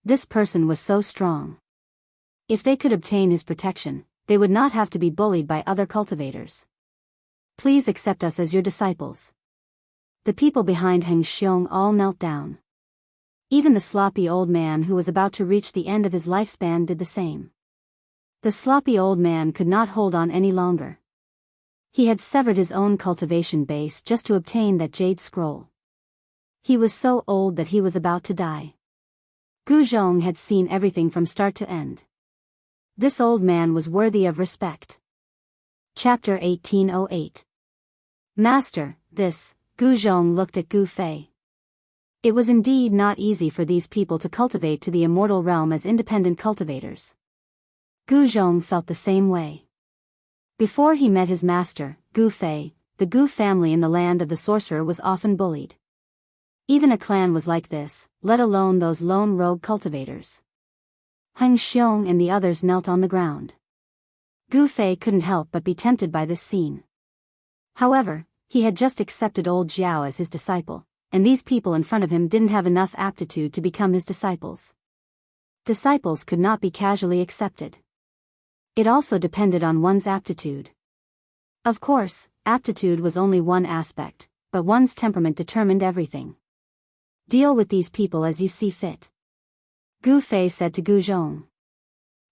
This person was so strong. If they could obtain his protection, they would not have to be bullied by other cultivators. Please accept us as your disciples. The people behind Heng Xiong all knelt down. Even the sloppy old man who was about to reach the end of his lifespan did the same. The sloppy old man could not hold on any longer. He had severed his own cultivation base just to obtain that jade scroll. He was so old that he was about to die. Gu Zhong had seen everything from start to end. This old man was worthy of respect. Chapter 1808. Master, Gu Zhong looked at Gu Fei. It was indeed not easy for these people to cultivate to the immortal realm as independent cultivators. Gu Zhong felt the same way. Before he met his master, Gu Fei, the Gu family in the land of the sorcerer was often bullied. Even a clan was like this, let alone those lone rogue cultivators. Heng Xiong and the others knelt on the ground. Gu Fei couldn't help but be tempted by this scene. However, he had just accepted old Jiao as his disciple, and these people in front of him didn't have enough aptitude to become his disciples. Disciples could not be casually accepted. It also depended on one's aptitude. Of course, aptitude was only one aspect, but one's temperament determined everything. Deal with these people as you see fit. Gu Fei said to Gu Zhong.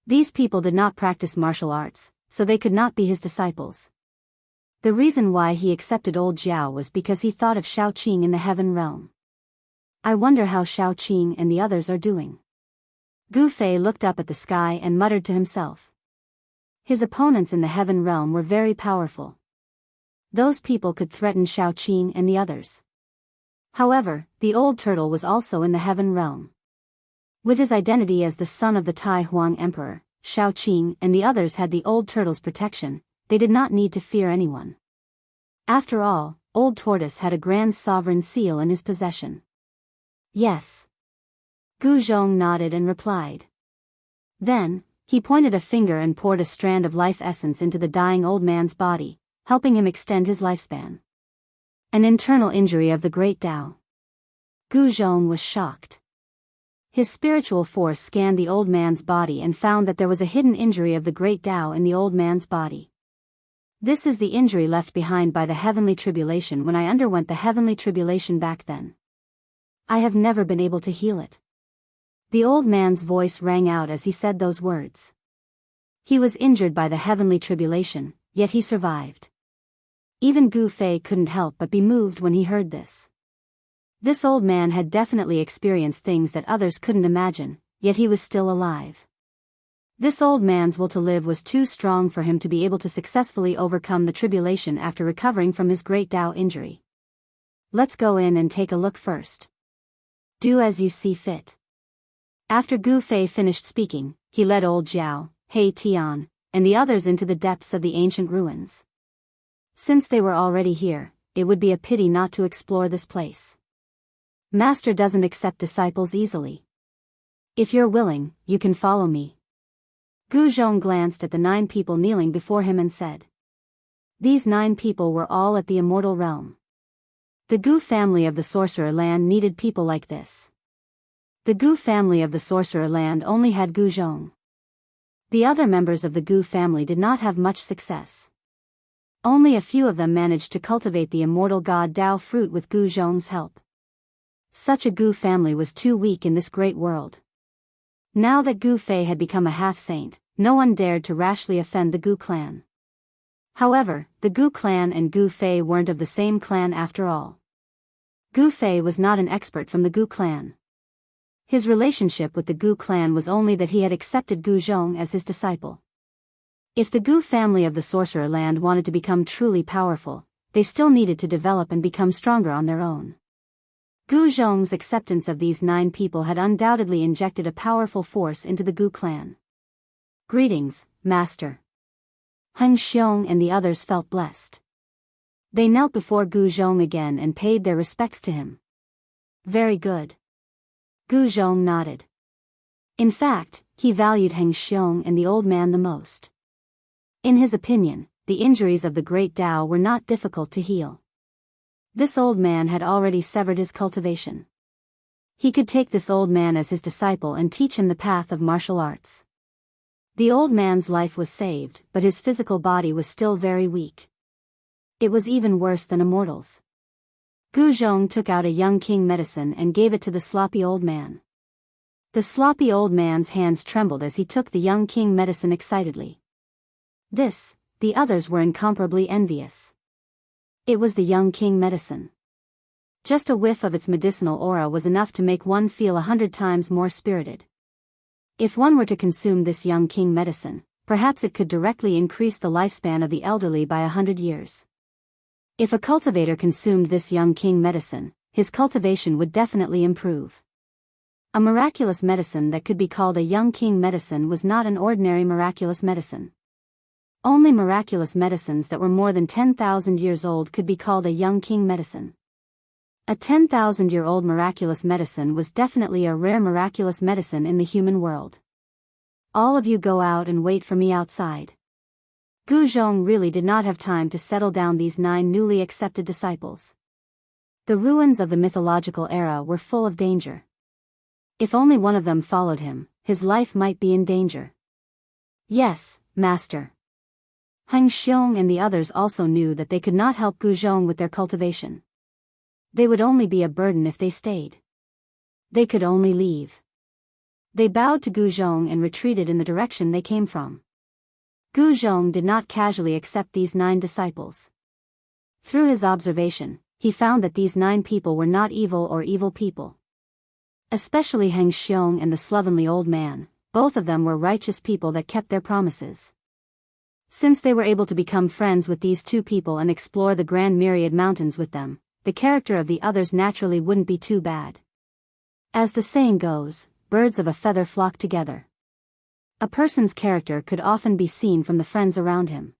These people did not practice martial arts, so they could not be his disciples. The reason why he accepted old Jiao was because he thought of Shao Qing in the heaven realm. I wonder how Shao Qing and the others are doing. Gu Fei looked up at the sky and muttered to himself. His opponents in the heaven realm were very powerful. Those people could threaten Shao Qing and the others. However, the old turtle was also in the heaven realm. With his identity as the son of the Tai Huang Emperor, Shao Qing and the others had the old turtle's protection. They did not need to fear anyone. After all, Old Tortoise had a grand sovereign seal in his possession. Yes. Gu Zhong nodded and replied. Then, he pointed a finger and poured a strand of life essence into the dying old man's body, helping him extend his lifespan. An internal injury of the great Tao. Gu Zhong was shocked. His spiritual force scanned the old man's body and found that there was a hidden injury of the great Tao in the old man's body. This is the injury left behind by the heavenly tribulation when I underwent the heavenly tribulation back then. I have never been able to heal it. The old man's voice rang out as he said those words. He was injured by the heavenly tribulation, yet he survived. Even Gu Fei couldn't help but be moved when he heard this. This old man had definitely experienced things that others couldn't imagine, yet he was still alive. This old man's will to live was too strong for him to be able to successfully overcome the tribulation after recovering from his great Tao injury. Let's go in and take a look first. Do as you see fit. After Gu Fei finished speaking, he led old Jiao, He Tian, and the others into the depths of the ancient ruins. Since they were already here, it would be a pity not to explore this place. Master doesn't accept disciples easily. If you're willing, you can follow me. Gu Zhong glanced at the 9 people kneeling before him and said. These 9 people were all at the immortal realm. The Gu family of the sorcerer land needed people like this. The Gu family of the sorcerer land only had Gu Zhong. The other members of the Gu family did not have much success. Only a few of them managed to cultivate the immortal god Dao fruit with Gu Zhong's help. Such a Gu family was too weak in this great world. Now that Gu Fei had become a half-saint, no one dared to rashly offend the Gu clan. However, the Gu clan and Gu Fei weren't of the same clan after all. Gu Fei was not an expert from the Gu clan. His relationship with the Gu clan was only that he had accepted Gu Zhong as his disciple. If the Gu family of the sorcerer land wanted to become truly powerful, they still needed to develop and become stronger on their own. Gu Zhong's acceptance of these 9 people had undoubtedly injected a powerful force into the Gu clan. Greetings, Master. Heng Xiong and the others felt blessed. They knelt before Gu Zhong again and paid their respects to him. Very good. Gu Zhong nodded. In fact, he valued Heng Xiong and the old man the most. In his opinion, the injuries of the great Tao were not difficult to heal. This old man had already severed his cultivation. He could take this old man as his disciple and teach him the path of martial arts. The old man's life was saved, but his physical body was still very weak. It was even worse than a mortal's. Gu Zhong took out a young king medicine and gave it to the sloppy old man. The sloppy old man's hands trembled as he took the young king medicine excitedly. The others were incomparably envious. It was the young king medicine. Just a whiff of its medicinal aura was enough to make one feel 100 times more spirited. If one were to consume this young king medicine, perhaps it could directly increase the lifespan of the elderly by 100 years. If a cultivator consumed this young king medicine, his cultivation would definitely improve. A miraculous medicine that could be called a young king medicine was not an ordinary miraculous medicine. Only miraculous medicines that were more than 10,000 years old could be called a young king medicine. A 10,000-year-old miraculous medicine was definitely a rare miraculous medicine in the human world. All of you go out and wait for me outside. Gu Zhong really did not have time to settle down these 9 newly accepted disciples. The ruins of the mythological era were full of danger. If only one of them followed him, his life might be in danger. Yes, master. Heng Xiong and the others also knew that they could not help Gu Zhong with their cultivation. They would only be a burden if they stayed. They could only leave. They bowed to Gu Zhong and retreated in the direction they came from. Gu Zhong did not casually accept these 9 disciples. Through his observation, he found that these 9 people were not evil or evil people. Especially Heng Xiong and the slovenly old man, both of them were righteous people that kept their promises. Since they were able to become friends with these 2 people and explore the Grand Myriad Mountains with them, the character of the others naturally wouldn't be too bad. As the saying goes, birds of a feather flock together. A person's character could often be seen from the friends around him.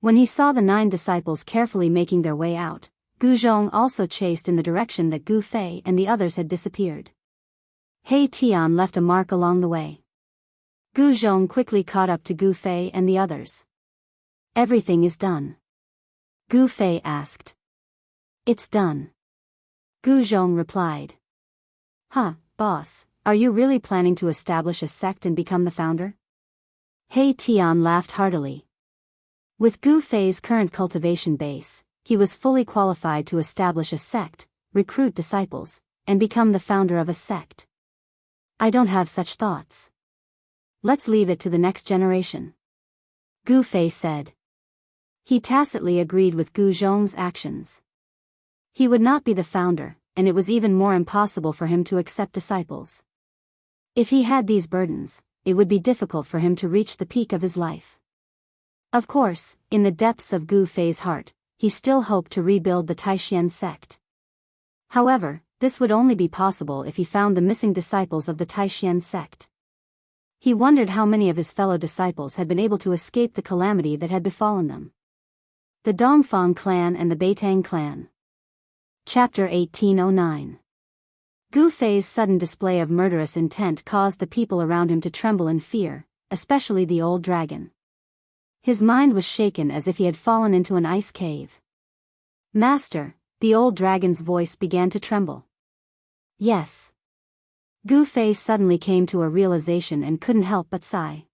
When he saw the 9 disciples carefully making their way out, Gu Zhong also chased in the direction that Gu Fei and the others had disappeared. He Tian left a mark along the way. Gu Zhong quickly caught up to Gu Fei and the others. Everything is done. Gu Fei asked. It's done. Gu Zhong replied. Boss, are you really planning to establish a sect and become the founder? He Tian laughed heartily. With Gu Fei's current cultivation base, he was fully qualified to establish a sect, recruit disciples, and become the founder of a sect. I don't have such thoughts. Let's leave it to the next generation. Gu Fei said. He tacitly agreed with Gu Zhong's actions. He would not be the founder, and it was even more impossible for him to accept disciples. If he had these burdens, it would be difficult for him to reach the peak of his life. Of course, in the depths of Gu Fei's heart, he still hoped to rebuild the Taishan sect. However, this would only be possible if he found the missing disciples of the Taishan sect. He wondered how many of his fellow disciples had been able to escape the calamity that had befallen them. The Dongfang clan and the Beitang clan. Chapter 1809. Gu Fei's sudden display of murderous intent caused the people around him to tremble in fear, especially the old dragon. His mind was shaken as if he had fallen into an ice cave. Master, the old dragon's voice began to tremble. Yes. Gu Fei suddenly came to a realization and couldn't help but sigh.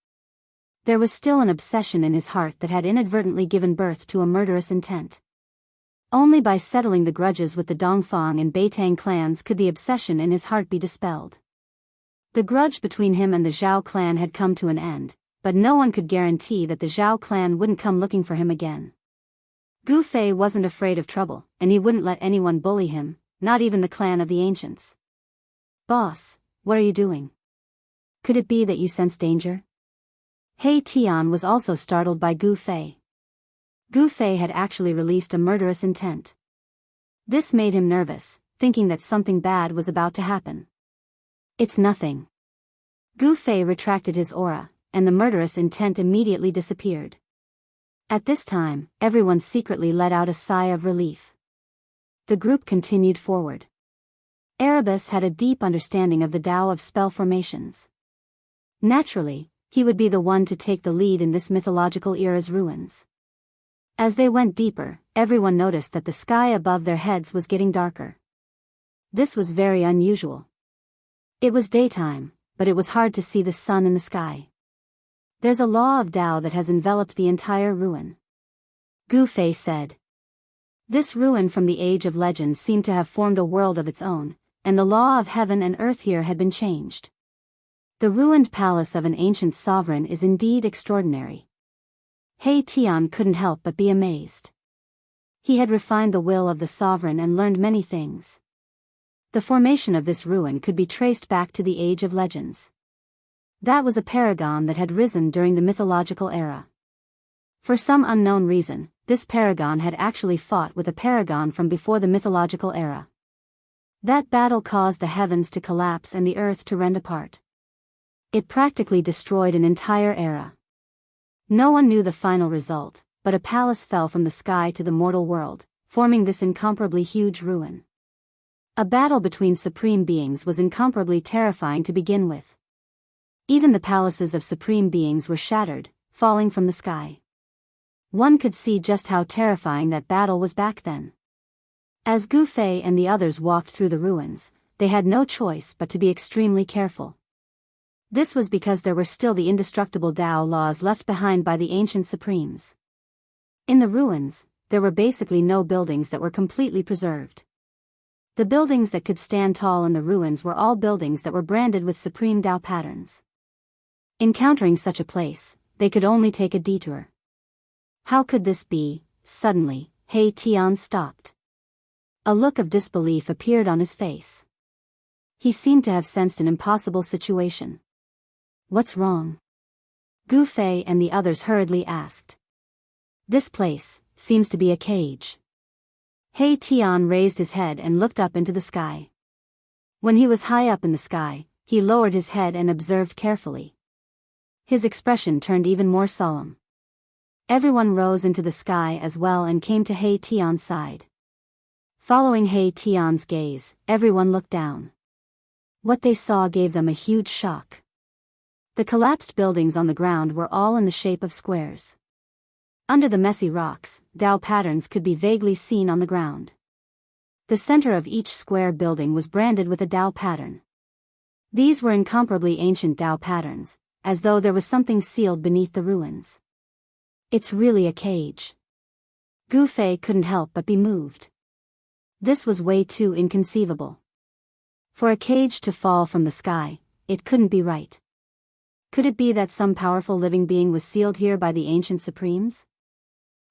There was still an obsession in his heart that had inadvertently given birth to a murderous intent. Only by settling the grudges with the Dongfang and Beitang clans could the obsession in his heart be dispelled. The grudge between him and the Zhao clan had come to an end, but no one could guarantee that the Zhao clan wouldn't come looking for him again. Gu Fei wasn't afraid of trouble, and he wouldn't let anyone bully him, not even the clan of the ancients. Boss, what are you doing? Could it be that you sense danger? He Tian was also startled by Gu Fei. Gu Fei had actually released a murderous intent. This made him nervous, thinking that something bad was about to happen. It's nothing. Gu Fei retracted his aura, and the murderous intent immediately disappeared. At this time, everyone secretly let out a sigh of relief. The group continued forward. Erebus had a deep understanding of the Tao of spell formations. Naturally, he would be the one to take the lead in this mythological era's ruins. As they went deeper, everyone noticed that the sky above their heads was getting darker. This was very unusual. It was daytime, but it was hard to see the sun in the sky. There's a law of Tao that has enveloped the entire ruin. Gu Fei said. This ruin from the Age of Legends seemed to have formed a world of its own, and the law of heaven and earth here had been changed. The ruined palace of an ancient sovereign is indeed extraordinary. He Tian couldn't help but be amazed. He had refined the will of the sovereign and learned many things. The formation of this ruin could be traced back to the Age of Legends. That was a paragon that had risen during the mythological era. For some unknown reason, this paragon had actually fought with a paragon from before the mythological era. That battle caused the heavens to collapse and the earth to rend apart. It practically destroyed an entire era. No one knew the final result, but a palace fell from the sky to the mortal world, forming this incomparably huge ruin. A battle between supreme beings was incomparably terrifying to begin with. Even the palaces of supreme beings were shattered, falling from the sky. One could see just how terrifying that battle was back then. As Gu Fei and the others walked through the ruins, they had no choice but to be extremely careful. This was because there were still the indestructible Tao laws left behind by the ancient supremes. In the ruins, there were basically no buildings that were completely preserved. The buildings that could stand tall in the ruins were all buildings that were branded with supreme Tao patterns. Encountering such a place, they could only take a detour. How could this be? Suddenly, He Tian stopped. A look of disbelief appeared on his face. He seemed to have sensed an impossible situation. What's wrong? Gu Fei and the others hurriedly asked. This place seems to be a cage. He Tian raised his head and looked up into the sky. When he was high up in the sky, he lowered his head and observed carefully. His expression turned even more solemn. Everyone rose into the sky as well and came to He Tian's side. Following He Tian's gaze, everyone looked down. What they saw gave them a huge shock. The collapsed buildings on the ground were all in the shape of squares. Under the messy rocks, Tao patterns could be vaguely seen on the ground. The center of each square building was branded with a Tao pattern. These were incomparably ancient Tao patterns, as though there was something sealed beneath the ruins. It's really a cage. Gu Fei couldn't help but be moved. This was way too inconceivable. For a cage to fall from the sky, it couldn't be right. Could it be that some powerful living being was sealed here by the ancient supremes?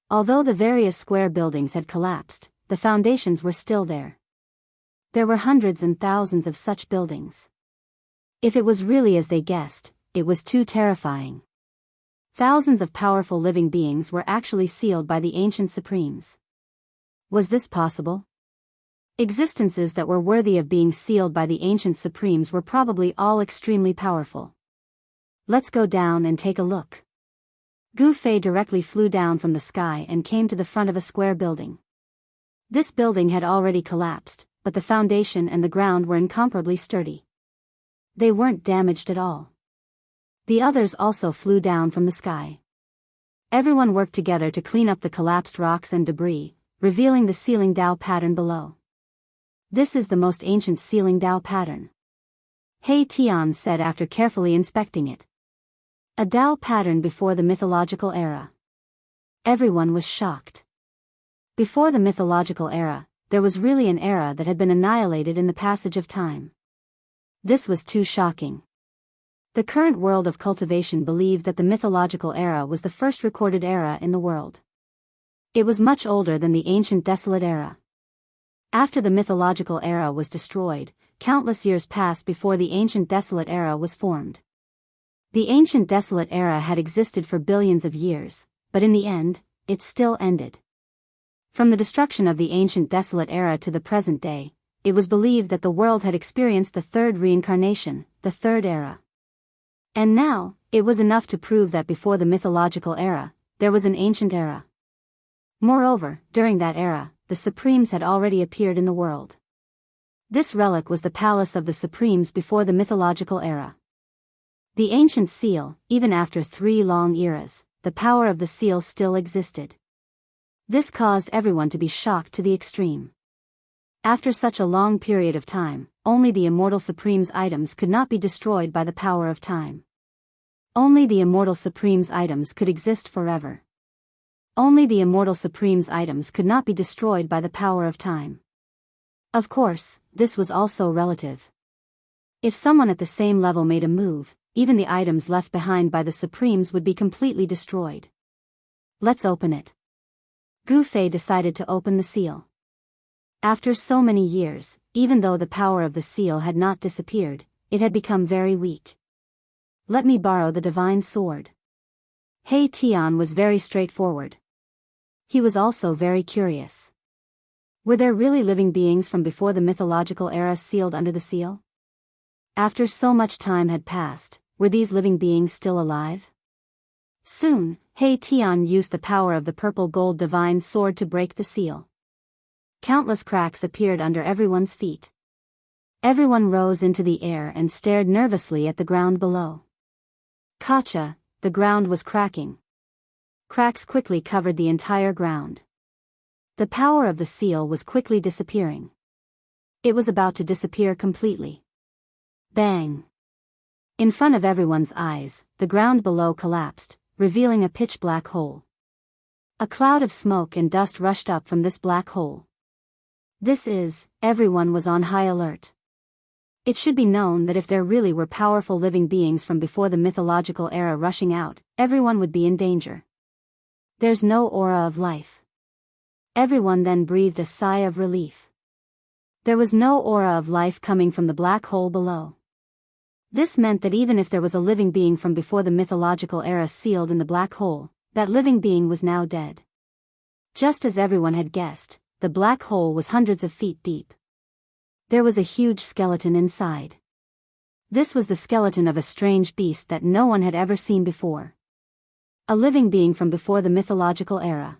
Although the various square buildings had collapsed, the foundations were still there. There were hundreds and thousands of such buildings. If it was really as they guessed, it was too terrifying. Thousands of powerful living beings were actually sealed by the ancient supremes. Was this possible? Existences that were worthy of being sealed by the ancient supremes were probably all extremely powerful. Let's go down and take a look. Gu Fei directly flew down from the sky and came to the front of a square building. This building had already collapsed, but the foundation and the ground were incomparably sturdy. They weren't damaged at all. The others also flew down from the sky. Everyone worked together to clean up the collapsed rocks and debris, revealing the sealing Tao pattern below. This is the most ancient sealing Tao pattern, He Tian said after carefully inspecting it. A Tao pattern before the mythological era. Everyone was shocked. Before the mythological era, there was really an era that had been annihilated in the passage of time. This was too shocking. The current world of cultivation believed that the mythological era was the first recorded era in the world. It was much older than the ancient desolate era. After the mythological era was destroyed, countless years passed before the ancient desolate era was formed. The ancient desolate era had existed for billions of years, but in the end, it still ended. From the destruction of the ancient desolate era to the present day, it was believed that the world had experienced the third reincarnation, the third era. And now, it was enough to prove that before the mythological era, there was an ancient era. Moreover, during that era, the Supremes had already appeared in the world. This relic was the palace of the Supremes before the mythological era. The ancient seal, even after 3 long eras, the power of the seal still existed. This caused everyone to be shocked to the extreme. After such a long period of time, only the immortal Supreme's items could not be destroyed by the power of time. Only the immortal Supreme's items could exist forever. Only the immortal Supreme's items could not be destroyed by the power of time. Of course, this was also relative. If someone at the same level made a move, even the items left behind by the Supremes would be completely destroyed. Let's open it. Gu Fei decided to open the seal. After so many years, even though the power of the seal had not disappeared, it had become very weak. Let me borrow the divine sword. He Tian was very straightforward. He was also very curious. Were there really living beings from before the mythological era sealed under the seal? After so much time had passed, were these living beings still alive? Soon, He Tian used the power of the purple gold divine sword to break the seal. Countless cracks appeared under everyone's feet. Everyone rose into the air and stared nervously at the ground below. Gotcha, the ground was cracking. Cracks quickly covered the entire ground. The power of the seal was quickly disappearing. It was about to disappear completely. Bang! In front of everyone's eyes, the ground below collapsed, revealing a pitch-black hole. A cloud of smoke and dust rushed up from this black hole. Everyone was on high alert. It should be known that if there really were powerful living beings from before the mythological era rushing out, everyone would be in danger. There's no aura of life. Everyone then breathed a sigh of relief. There was no aura of life coming from the black hole below. This meant that even if there was a living being from before the mythological era sealed in the black hole, that living being was now dead. Just as everyone had guessed, the black hole was hundreds of feet deep. There was a huge skeleton inside. This was the skeleton of a strange beast that no one had ever seen before. A living being from before the mythological era.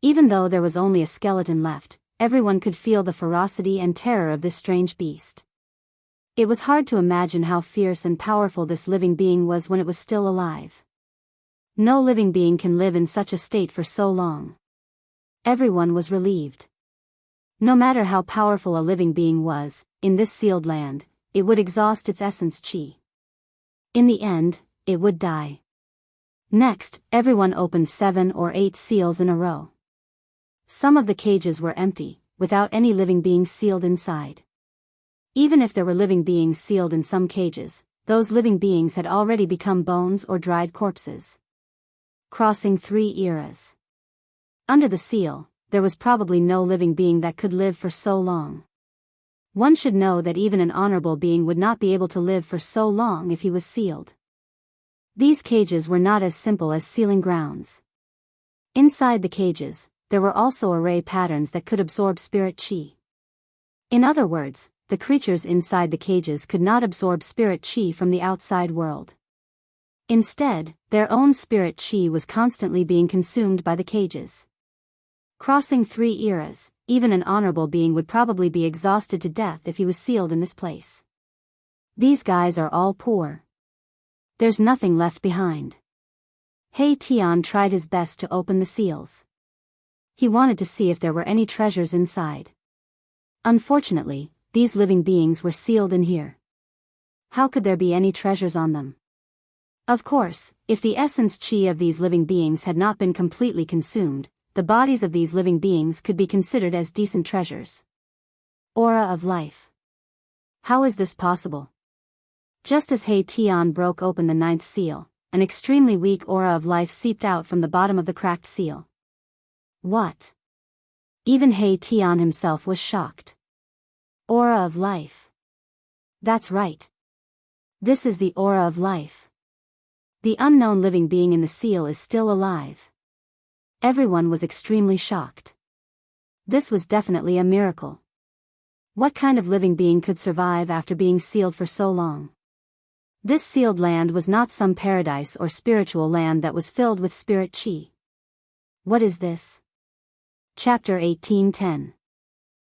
Even though there was only a skeleton left, everyone could feel the ferocity and terror of this strange beast. It was hard to imagine how fierce and powerful this living being was when it was still alive. No living being can live in such a state for so long. Everyone was relieved. No matter how powerful a living being was, in this sealed land, it would exhaust its essence chi. In the end, it would die. Next, everyone opened 7 or 8 seals in a row. Some of the cages were empty, without any living beings sealed inside. Even if there were living beings sealed in some cages, those living beings had already become bones or dried corpses. Crossing 3 eras. Under the seal, there was probably no living being that could live for so long. One should know that even an honorable being would not be able to live for so long if he was sealed. These cages were not as simple as sealing grounds. Inside the cages, there were also array patterns that could absorb spirit chi. In other words, the creatures inside the cages could not absorb spirit chi from the outside world. Instead, their own spirit chi was constantly being consumed by the cages. Crossing 3 eras, even an honorable being would probably be exhausted to death if he was sealed in this place. These guys are all poor. There's nothing left behind. He Tian tried his best to open the seals. He wanted to see if there were any treasures inside. Unfortunately, these living beings were sealed in here. How could there be any treasures on them? Of course, if the essence chi of these living beings had not been completely consumed, the bodies of these living beings could be considered as decent treasures. Aura of life. How is this possible? Just as He Tian broke open the 9th seal, an extremely weak aura of life seeped out from the bottom of the cracked seal. What? Even He Tian himself was shocked. Aura of life. That's right. This is the aura of life. The unknown living being in the seal is still alive. Everyone was extremely shocked. This was definitely a miracle. What kind of living being could survive after being sealed for so long? This sealed land was not some paradise or spiritual land that was filled with spirit chi. What is this? Chapter 18:10.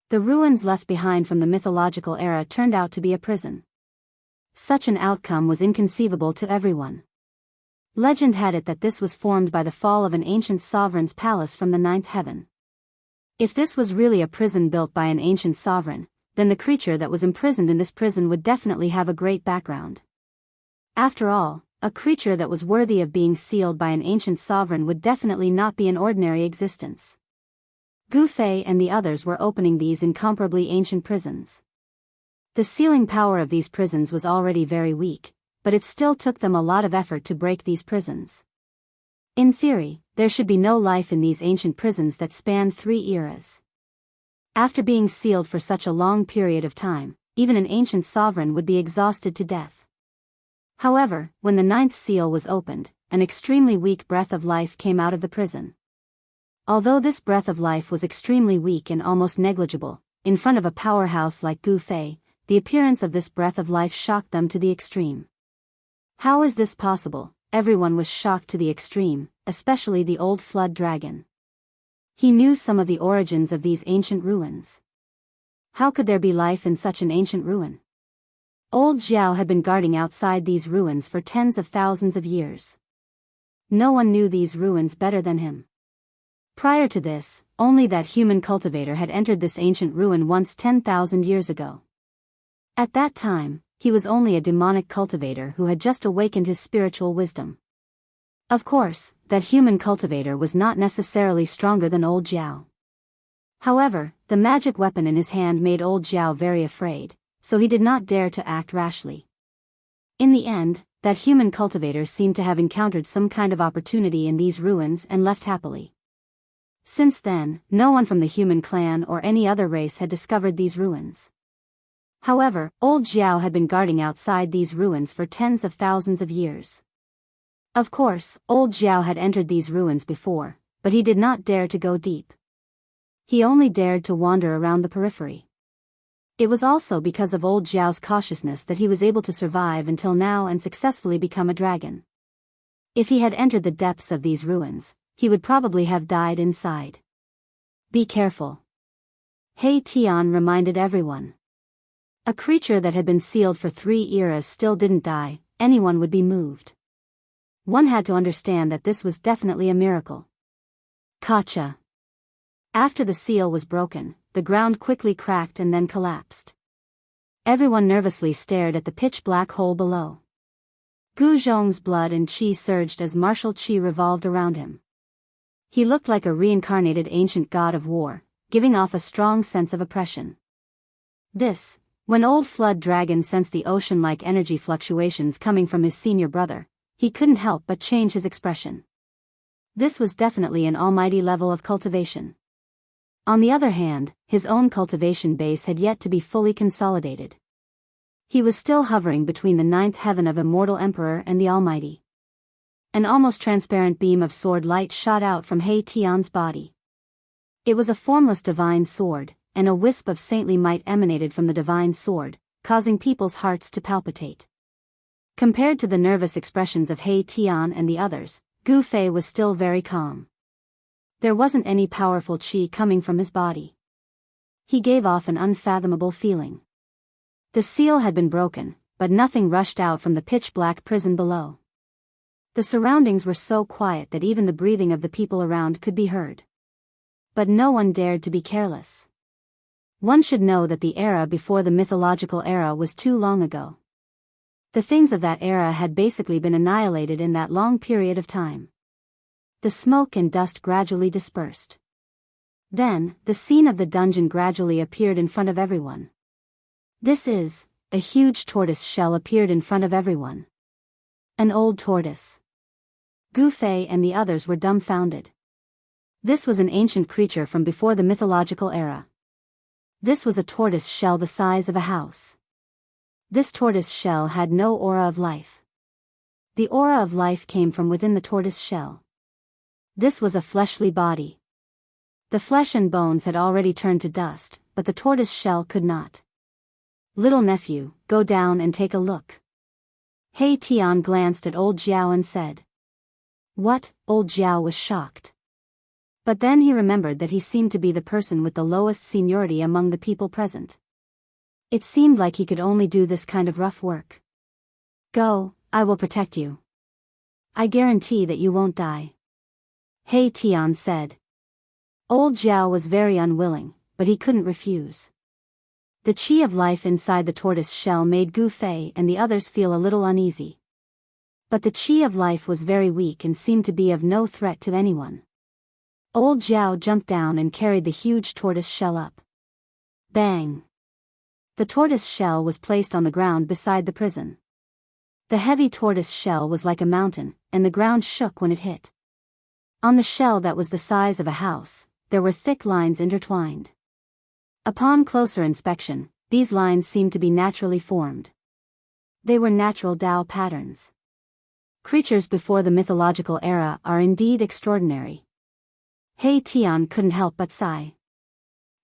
The ruins left behind from the mythological era turned out to be a prison. Such an outcome was inconceivable to everyone. Legend had it that this was formed by the fall of an ancient sovereign's palace from the 9th heaven. If this was really a prison built by an ancient sovereign, then the creature that was imprisoned in this prison would definitely have a great background. After all, a creature that was worthy of being sealed by an ancient sovereign would definitely not be an ordinary existence. Gu Fei and the others were opening these incomparably ancient prisons. The sealing power of these prisons was already very weak, but it still took them a lot of effort to break these prisons. In theory, there should be no life in these ancient prisons that spanned 3 eras. After being sealed for such a long period of time, even an ancient sovereign would be exhausted to death. However, when the 9th seal was opened, an extremely weak breath of life came out of the prison. Although this breath of life was extremely weak and almost negligible, in front of a powerhouse like Gu Fei, the appearance of this breath of life shocked them to the extreme. How is this possible? Everyone was shocked to the extreme, especially the old flood dragon. He knew some of the origins of these ancient ruins. How could there be life in such an ancient ruin? Old Xiao had been guarding outside these ruins for tens of thousands of years. No one knew these ruins better than him. Prior to this, only that human cultivator had entered this ancient ruin once 10,000 years ago. At that time, he was only a demonic cultivator who had just awakened his spiritual wisdom. Of course, that human cultivator was not necessarily stronger than old Xiao. However, the magic weapon in his hand made old Xiao very afraid, so he did not dare to act rashly. In the end, that human cultivator seemed to have encountered some kind of opportunity in these ruins and left happily. Since then, no one from the human clan or any other race had discovered these ruins. However, old Xiao had been guarding outside these ruins for tens of thousands of years. Of course, old Xiao had entered these ruins before, but he did not dare to go deep. He only dared to wander around the periphery. It was also because of old Xiao's cautiousness that he was able to survive until now and successfully become a dragon. If he had entered the depths of these ruins, he would probably have died inside. Be careful. He Tian reminded everyone. A creature that had been sealed for 3 eras still didn't die, anyone would be moved. One had to understand that this was definitely a miracle. Gotcha. After the seal was broken, the ground quickly cracked and then collapsed. Everyone nervously stared at the pitch-black hole below. Gu Zhong's blood and qi surged as martial qi revolved around him. He looked like a reincarnated ancient god of war, giving off a strong sense of oppression. When old flood dragon sensed the ocean-like energy fluctuations coming from his senior brother, he couldn't help but change his expression. This was definitely an almighty level of cultivation. On the other hand, his own cultivation base had yet to be fully consolidated. He was still hovering between the 9th heaven of Immortal Emperor and the Almighty. An almost transparent beam of sword light shot out from He Tian's body. It was a formless divine sword, and a wisp of saintly might emanated from the divine sword, causing people's hearts to palpitate. Compared to the nervous expressions of He Tian and the others, Gu Fei was still very calm. There wasn't any powerful qi coming from his body. He gave off an unfathomable feeling. The seal had been broken, but nothing rushed out from the pitch-black prison below. The surroundings were so quiet that even the breathing of the people around could be heard. But no one dared to be careless. One should know that the era before the mythological era was too long ago. The things of that era had basically been annihilated in that long period of time. The smoke and dust gradually dispersed. Then, the scene of the dungeon gradually appeared in front of everyone. A huge tortoise shell appeared in front of everyone. An old tortoise. Gu Fei and the others were dumbfounded. This was an ancient creature from before the mythological era. This was a tortoise shell the size of a house. This tortoise shell had no aura of life. The aura of life came from within the tortoise shell. This was a fleshly body. The flesh and bones had already turned to dust, but the tortoise shell could not. Little nephew, go down and take a look. He Tian glanced at old Xiao and said. What? Old Xiao was shocked. But then he remembered that he seemed to be the person with the lowest seniority among the people present. It seemed like he could only do this kind of rough work. Go, I will protect you. I guarantee that you won't die. He Tian said. Old Xiao was very unwilling, but he couldn't refuse. The qi of life inside the tortoise shell made Gu Fei and the others feel a little uneasy. But the qi of life was very weak and seemed to be of no threat to anyone. Old Xiao jumped down and carried the huge tortoise shell up. Bang! The tortoise shell was placed on the ground beside the prison. The heavy tortoise shell was like a mountain, and the ground shook when it hit. On the shell that was the size of a house, there were thick lines intertwined. Upon closer inspection, these lines seemed to be naturally formed. They were natural Dao patterns. Creatures before the mythological era are indeed extraordinary. He Tian couldn't help but sigh.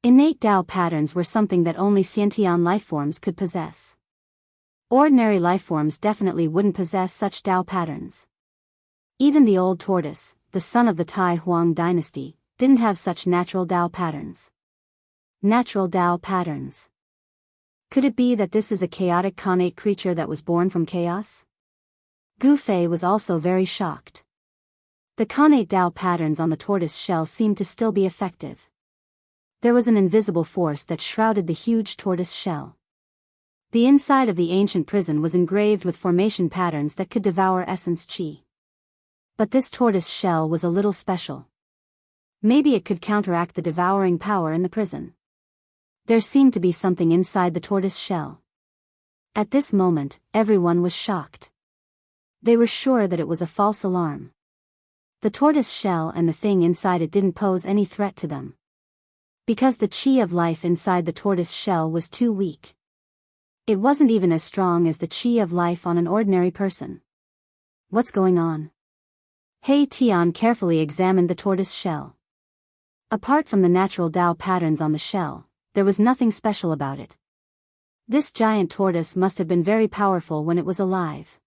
Innate Tao patterns were something that only sentient lifeforms could possess. Ordinary lifeforms definitely wouldn't possess such Tao patterns. Even the old tortoise, the son of the Tai Huang dynasty, didn't have such natural Tao patterns. Natural Tao patterns. Could it be that this is a chaotic connate creature that was born from chaos? Gu Fei was also very shocked. The connate Tao patterns on the tortoise shell seemed to still be effective. There was an invisible force that shrouded the huge tortoise shell. The inside of the ancient prison was engraved with formation patterns that could devour essence chi. But this tortoise shell was a little special. Maybe it could counteract the devouring power in the prison. There seemed to be something inside the tortoise shell. At this moment, everyone was shocked. They were sure that it was a false alarm. The tortoise shell and the thing inside it didn't pose any threat to them. Because the chi of life inside the tortoise shell was too weak. It wasn't even as strong as the chi of life on an ordinary person. What's going on? He Tian carefully examined the tortoise shell. Apart from the natural Tao patterns on the shell, there was nothing special about it. This giant tortoise must have been very powerful when it was alive.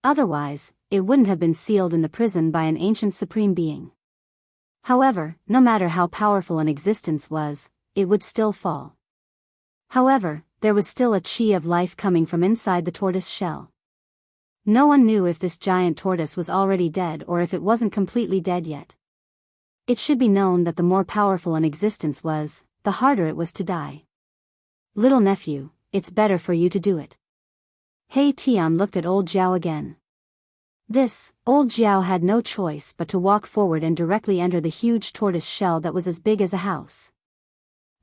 Otherwise, it wouldn't have been sealed in the prison by an ancient supreme being. However, no matter how powerful an existence was, it would still fall. However, there was still a chi of life coming from inside the tortoise shell. No one knew if this giant tortoise was already dead or if it wasn't completely dead yet. It should be known that the more powerful an existence was, the harder it was to die. Little nephew, it's better for you to do it. He Tian looked at old Jiao again. Old Jiao had no choice but to walk forward and directly enter the huge tortoise shell that was as big as a house.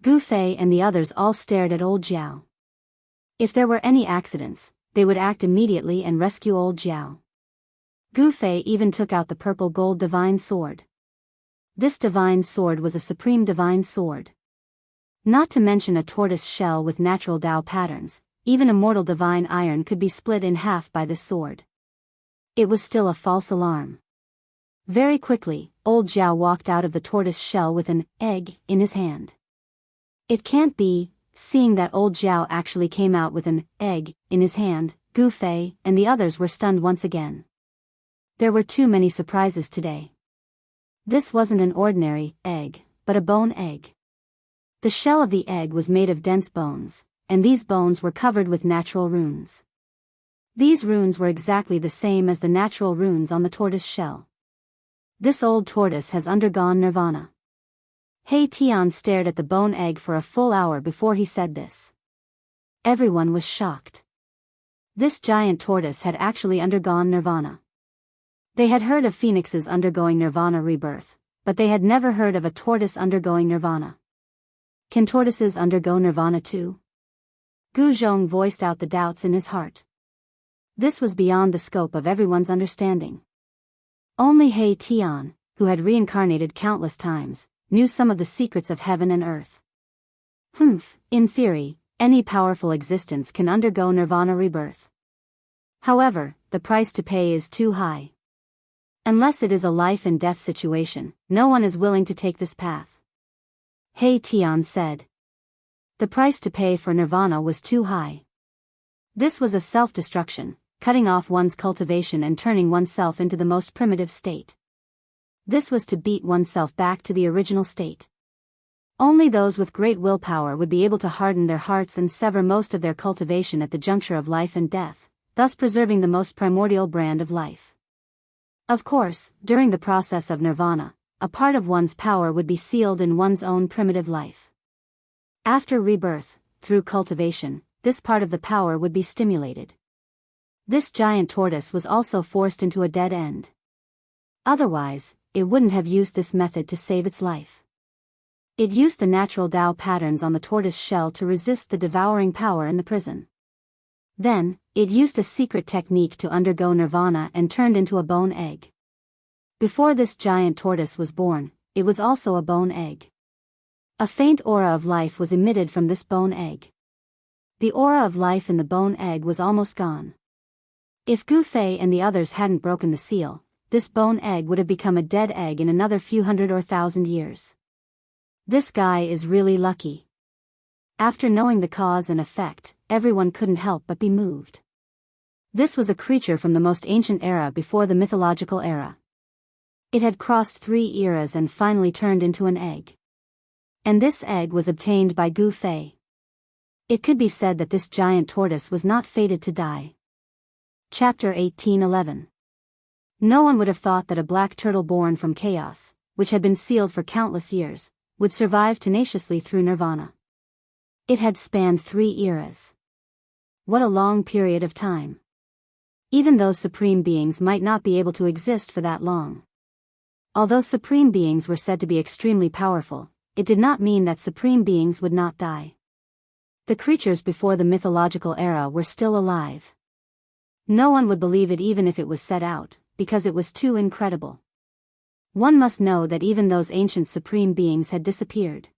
Gu Fei and the others all stared at old Jiao. If there were any accidents, they would act immediately and rescue old Jiao. Gu Fei even took out the purple gold divine sword. This divine sword was a supreme divine sword. Not to mention a tortoise shell with natural Tao patterns, even immortal divine iron could be split in half by this sword. It was still a false alarm. Very quickly, old Jiao walked out of the tortoise shell with an egg in his hand. It can't be, seeing that old Jiao actually came out with an egg in his hand, Gu Fei and the others were stunned once again. There were too many surprises today. This wasn't an ordinary egg, but a bone egg. The shell of the egg was made of dense bones, and these bones were covered with natural runes. These runes were exactly the same as the natural runes on the tortoise shell. This old tortoise has undergone nirvana. He Tian stared at the bone egg for a full hour before he said this. Everyone was shocked. This giant tortoise had actually undergone nirvana. They had heard of phoenixes undergoing nirvana rebirth, but they had never heard of a tortoise undergoing nirvana. Can tortoises undergo nirvana too? Gu Zhong voiced out the doubts in his heart. This was beyond the scope of everyone's understanding. Only He Tian, who had reincarnated countless times, knew some of the secrets of heaven and earth. In theory, any powerful existence can undergo nirvana rebirth. However, the price to pay is too high. Unless it is a life and death situation, no one is willing to take this path. He Tian said. The price to pay for nirvana was too high. This was a self-destruction, cutting off one's cultivation and turning oneself into the most primitive state. This was to beat oneself back to the original state. Only those with great willpower would be able to harden their hearts and sever most of their cultivation at the juncture of life and death, thus preserving the most primordial brand of life. Of course, during the process of nirvana, a part of one's power would be sealed in one's own primitive life. After rebirth, through cultivation, this part of the power would be stimulated. This giant tortoise was also forced into a dead end. Otherwise, it wouldn't have used this method to save its life. It used the natural Tao patterns on the tortoise shell to resist the devouring power in the prison. Then, it used a secret technique to undergo nirvana and turned into a bone egg. Before this giant tortoise was born, it was also a bone egg. A faint aura of life was emitted from this bone egg. The aura of life in the bone egg was almost gone. If Gu Fei and the others hadn't broken the seal, this bone egg would have become a dead egg in another few hundred or thousand years. This guy is really lucky. After knowing the cause and effect, everyone couldn't help but be moved. This was a creature from the most ancient era before the mythological era. It had crossed 3 eras and finally turned into an egg. And this egg was obtained by Gu Fei. It could be said that this giant tortoise was not fated to die. Chapter 18:11. No one would have thought that a black turtle born from chaos, which had been sealed for countless years, would survive tenaciously through nirvana. It had spanned 3 eras. What a long period of time. Even those supreme beings might not be able to exist for that long. Although supreme beings were said to be extremely powerful, it did not mean that supreme beings would not die. The creatures before the mythological era were still alive. No one would believe it even if it was set out, because it was too incredible. One must know that even those ancient supreme beings had disappeared.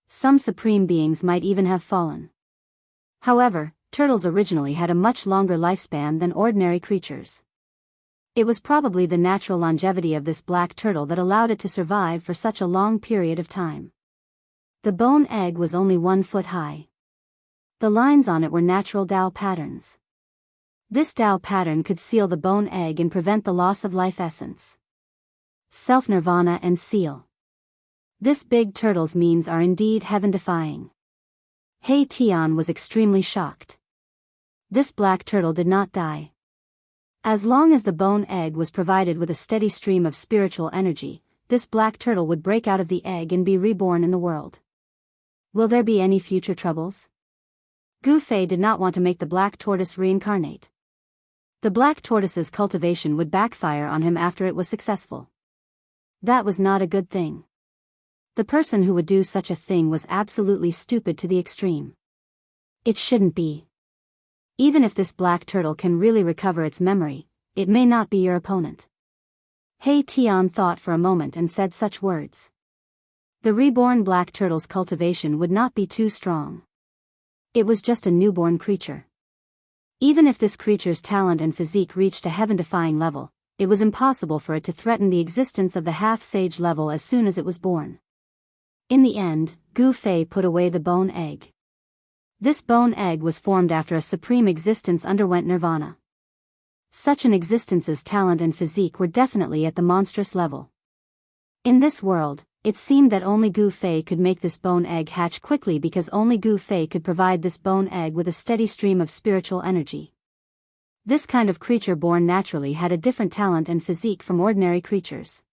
Some supreme beings might even have fallen. However, turtles originally had a much longer lifespan than ordinary creatures. It was probably the natural longevity of this black turtle that allowed it to survive for such a long period of time. The bone egg was only 1 foot high. The lines on it were natural Dao patterns. This Dao pattern could seal the bone egg and prevent the loss of life essence. Self-nirvana and seal. This big turtle's means are indeed heaven-defying. He Tian was extremely shocked. This black turtle did not die. As long as the bone egg was provided with a steady stream of spiritual energy, this black turtle would break out of the egg and be reborn in the world. Will there be any future troubles? Gu Fei did not want to make the black tortoise reincarnate. The black tortoise's cultivation would backfire on him after it was successful. That was not a good thing. The person who would do such a thing was absolutely stupid to the extreme. It shouldn't be. Even if this black turtle can really recover its memory, it may not be your opponent. He Tian thought for a moment and said such words. The reborn black turtle's cultivation would not be too strong. It was just a newborn creature. Even if this creature's talent and physique reached a heaven-defying level, it was impossible for it to threaten the existence of the half-sage level as soon as it was born. In the end, Gu Fei put away the bone egg. This bone egg was formed after a supreme existence underwent nirvana. Such an existence's talent and physique were definitely at the monstrous level. In this world, it seemed that only Gu Fei could make this bone egg hatch quickly because only Gu Fei could provide this bone egg with a steady stream of spiritual energy. This kind of creature born naturally had a different talent and physique from ordinary creatures.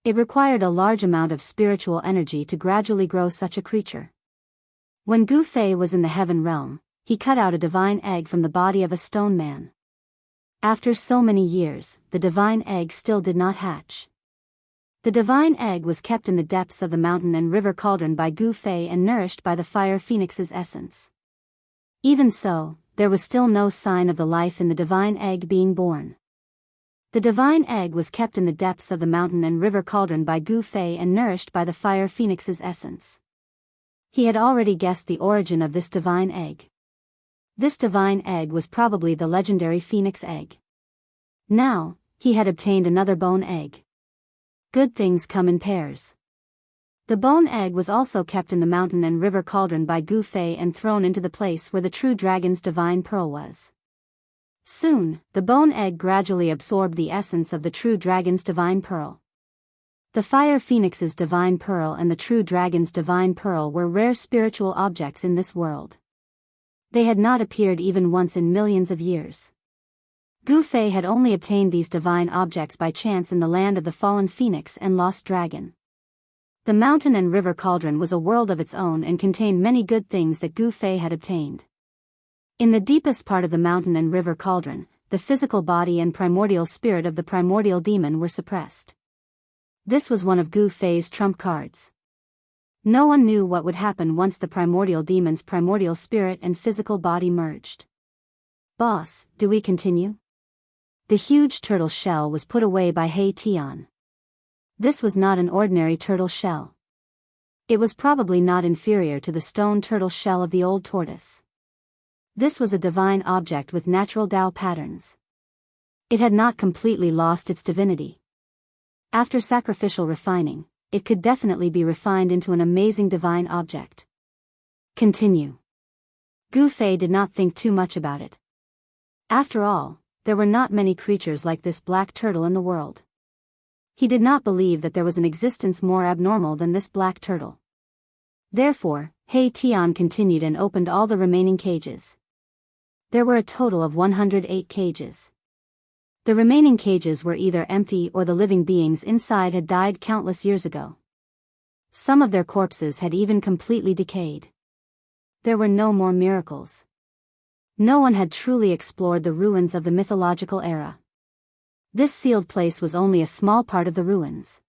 It required a large amount of spiritual energy to gradually grow such a creature. When Gu Fei was in the heaven realm, he cut out a divine egg from the body of a stone man. After so many years, the divine egg still did not hatch. The divine egg was kept in the depths of the mountain and river cauldron by Gu Fei and nourished by the fire phoenix's essence. Even so, there was still no sign of the life in the divine egg being born. The divine egg was kept in the depths of the mountain and river cauldron by Gu Fei and nourished by the fire phoenix's essence. He had already guessed the origin of this divine egg. This divine egg was probably the legendary phoenix egg. Now, he had obtained another bone egg. Good things come in pairs. The bone egg was also kept in the mountain and river cauldron by Gu Fei and thrown into the place where the true dragon's divine pearl was. Soon, the bone egg gradually absorbed the essence of the true dragon's divine pearl. The fire phoenix's divine pearl and the true dragon's divine pearl were rare spiritual objects in this world. They had not appeared even once in millions of years. Gu Fei had only obtained these divine objects by chance in the land of the fallen phoenix and lost dragon. The mountain and river cauldron was a world of its own and contained many good things that Gu Fei had obtained. In the deepest part of the mountain and river cauldron, the physical body and primordial spirit of the primordial demon were suppressed. This was one of Gu Fei's trump cards. No one knew what would happen once the primordial demon's primordial spirit and physical body merged. Boss, do we continue? The huge turtle shell was put away by He Tian. This was not an ordinary turtle shell. It was probably not inferior to the stone turtle shell of the old tortoise. This was a divine object with natural Dao patterns. It had not completely lost its divinity. After sacrificial refining, it could definitely be refined into an amazing divine object. Continue. Gu Fei did not think too much about it. After all, there were not many creatures like this black turtle in the world. He did not believe that there was an existence more abnormal than this black turtle. Therefore, He Tian continued and opened all the remaining cages. There were a total of 108 cages. The remaining cages were either empty or the living beings inside had died countless years ago. Some of their corpses had even completely decayed. There were no more miracles. No one had truly explored the ruins of the mythological era. This sealed place was only a small part of the ruins.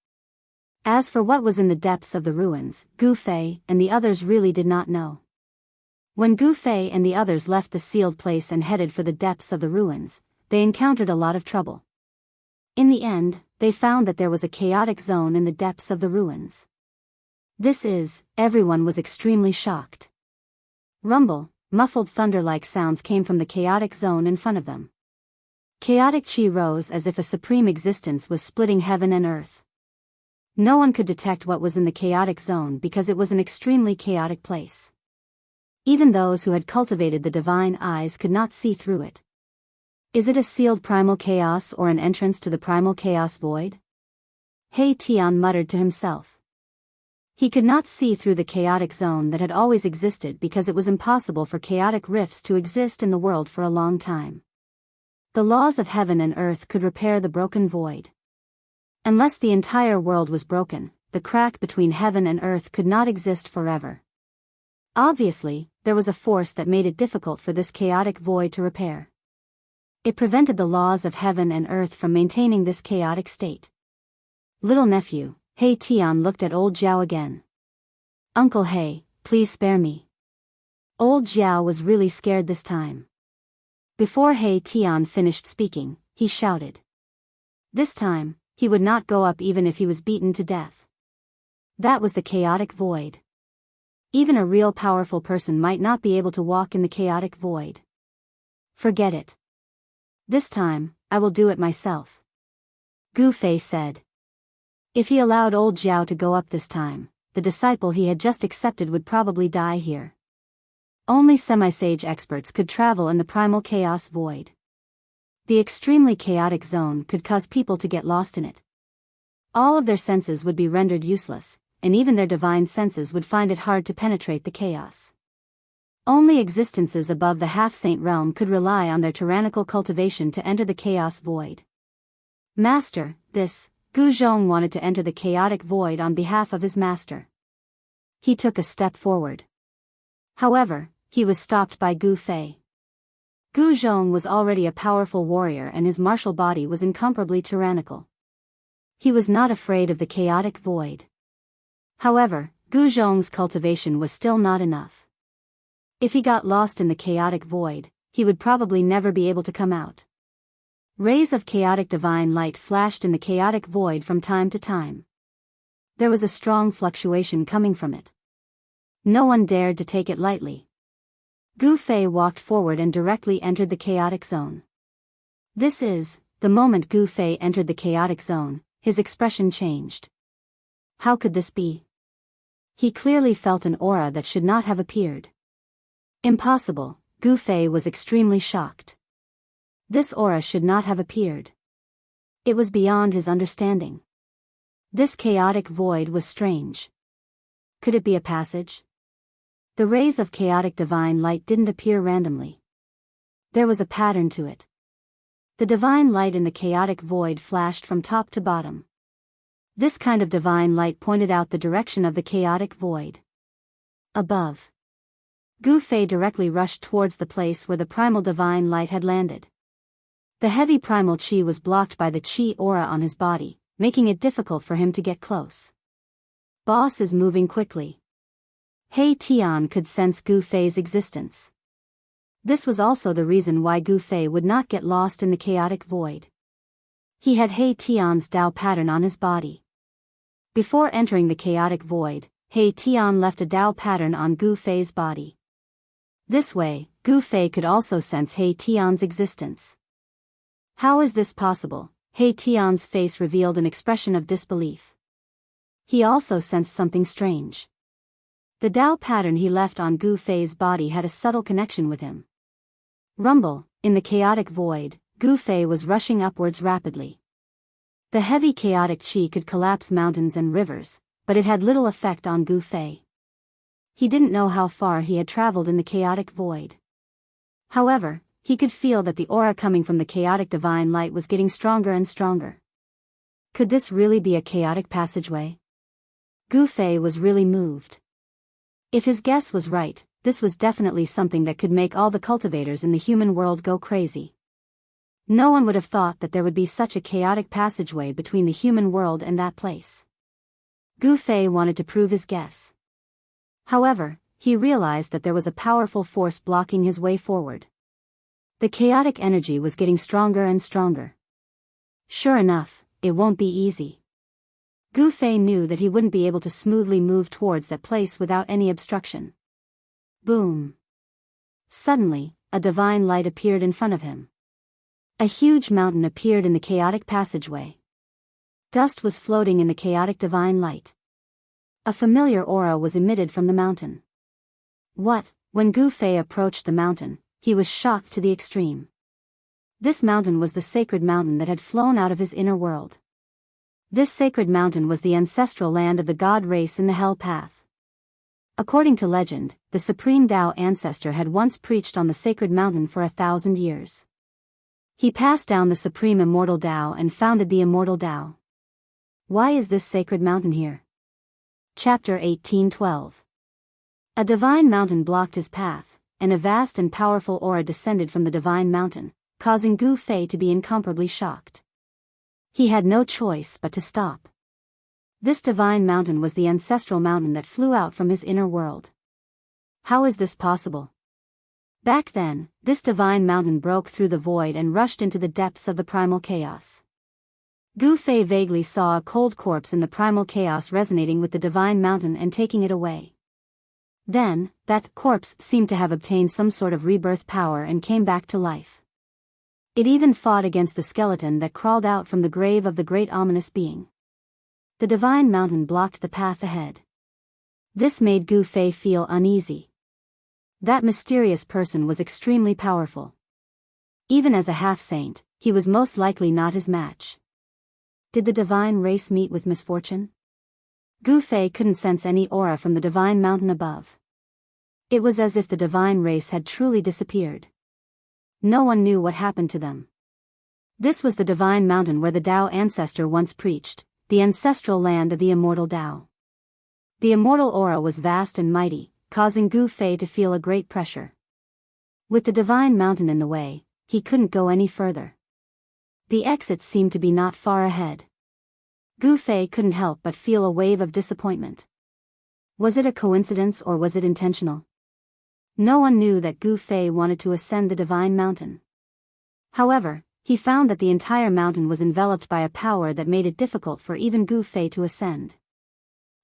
As for what was in the depths of the ruins, Gu Fei and the others really did not know. When Gu Fei and the others left the sealed place and headed for the depths of the ruins, they encountered a lot of trouble. In the end, they found that there was a chaotic zone in the depths of the ruins. Everyone was extremely shocked. Rumble, muffled thunder-like sounds came from the chaotic zone in front of them. Chaotic chi rose as if a supreme existence was splitting heaven and earth. No one could detect what was in the chaotic zone because it was an extremely chaotic place. Even those who had cultivated the divine eyes could not see through it. Is it a sealed primal chaos or an entrance to the primal chaos void? He Tian muttered to himself. He could not see through the chaotic zone that had always existed because it was impossible for chaotic rifts to exist in the world for a long time. The laws of heaven and earth could repair the broken void. Unless the entire world was broken, the crack between heaven and earth could not exist forever. Obviously, there was a force that made it difficult for this chaotic void to repair. It prevented the laws of heaven and earth from maintaining this chaotic state. Little nephew, He Tian looked at old Jiao again. Uncle He, please spare me. Old Jiao was really scared this time. Before He Tian finished speaking, he shouted. This time, he would not go up even if he was beaten to death. That was the chaotic void. Even a real powerful person might not be able to walk in the chaotic void. Forget it. This time, I will do it myself. Gu Fei said. If he allowed old Jiao to go up this time, the disciple he had just accepted would probably die here. Only semi-sage experts could travel in the primal chaos void. The extremely chaotic zone could cause people to get lost in it. All of their senses would be rendered useless, and even their divine senses would find it hard to penetrate the chaos. Only existences above the half-saint realm could rely on their tyrannical cultivation to enter the chaos void. Master, Gu Zhong wanted to enter the chaotic void on behalf of his master. He took a step forward. However, he was stopped by Gu Fei. Gu Zhong was already a powerful warrior and his martial body was incomparably tyrannical. He was not afraid of the chaotic void. However, Gu Zhong's cultivation was still not enough. If he got lost in the chaotic void, he would probably never be able to come out. Rays of chaotic divine light flashed in the chaotic void from time to time. There was a strong fluctuation coming from it. No one dared to take it lightly. Gu Fei walked forward and directly entered the chaotic zone. The moment Gu Fei entered the chaotic zone, his expression changed. How could this be? He clearly felt an aura that should not have appeared. Impossible, Gu Fei was extremely shocked. This aura should not have appeared. It was beyond his understanding. This chaotic void was strange. Could it be a passage? The rays of chaotic divine light didn't appear randomly. There was a pattern to it. The divine light in the chaotic void flashed from top to bottom. This kind of divine light pointed out the direction of the chaotic void. Above. Gu Fei directly rushed towards the place where the primal divine light had landed. The heavy primal chi was blocked by the chi aura on his body, making it difficult for him to get close. Boss is moving quickly. He Tian could sense Gu Fei's existence. This was also the reason why Gu Fei would not get lost in the chaotic void. He had He Tian's Dao pattern on his body. Before entering the chaotic void, He Tian left a Dao pattern on Gu Fei's body. This way, Gu Fei could also sense He Tian's existence. How is this possible? He Tian's face revealed an expression of disbelief. He also sensed something strange. The Dao pattern he left on Gu Fei's body had a subtle connection with him. Rumble, in the chaotic void, Gu Fei was rushing upwards rapidly. The heavy chaotic qi could collapse mountains and rivers, but it had little effect on Gu Fei. He didn't know how far he had traveled in the chaotic void. However, he could feel that the aura coming from the chaotic divine light was getting stronger and stronger. Could this really be a chaotic passageway? Gu Fei was really moved. If his guess was right, this was definitely something that could make all the cultivators in the human world go crazy. No one would have thought that there would be such a chaotic passageway between the human world and that place. Gu Fei wanted to prove his guess. However, he realized that there was a powerful force blocking his way forward. The chaotic energy was getting stronger and stronger. Sure enough, it won't be easy. Gu Fei knew that he wouldn't be able to smoothly move towards that place without any obstruction. Boom! Suddenly, a divine light appeared in front of him. A huge mountain appeared in the chaotic passageway. Dust was floating in the chaotic divine light. A familiar aura was emitted from the mountain. When Gu Fei approached the mountain, he was shocked to the extreme. This mountain was the sacred mountain that had flown out of his inner world. This sacred mountain was the ancestral land of the god race in the Hell Path. According to legend, the supreme Dao ancestor had once preached on the sacred mountain for 1,000 years. He passed down the supreme immortal Dao and founded the immortal Dao. Why is this sacred mountain here? Chapter 18:12. A divine mountain blocked his path, and a vast and powerful aura descended from the divine mountain, causing Gu Fei to be incomparably shocked. He had no choice but to stop. This divine mountain was the ancestral mountain that flew out from his inner world. How is this possible? Back then, this divine mountain broke through the void and rushed into the depths of the primal chaos. Gu Fei vaguely saw a cold corpse in the primal chaos resonating with the divine mountain and taking it away. Then, that corpse seemed to have obtained some sort of rebirth power and came back to life. It even fought against the skeleton that crawled out from the grave of the great ominous being. The divine mountain blocked the path ahead. This made Gu Fei feel uneasy. That mysterious person was extremely powerful. Even as a half-saint, he was most likely not his match. Did the divine race meet with misfortune? Gu Fei couldn't sense any aura from the divine mountain above. It was as if the divine race had truly disappeared. No one knew what happened to them. This was the divine mountain where the Dao ancestor once preached, the ancestral land of the immortal Dao. The immortal aura was vast and mighty, causing Gu Fei to feel a great pressure. With the divine mountain in the way, he couldn't go any further. The exit seemed to be not far ahead. Gu Fei couldn't help but feel a wave of disappointment. Was it a coincidence or was it intentional? No one knew that Gu Fei wanted to ascend the divine mountain. However, he found that the entire mountain was enveloped by a power that made it difficult for even Gu Fei to ascend.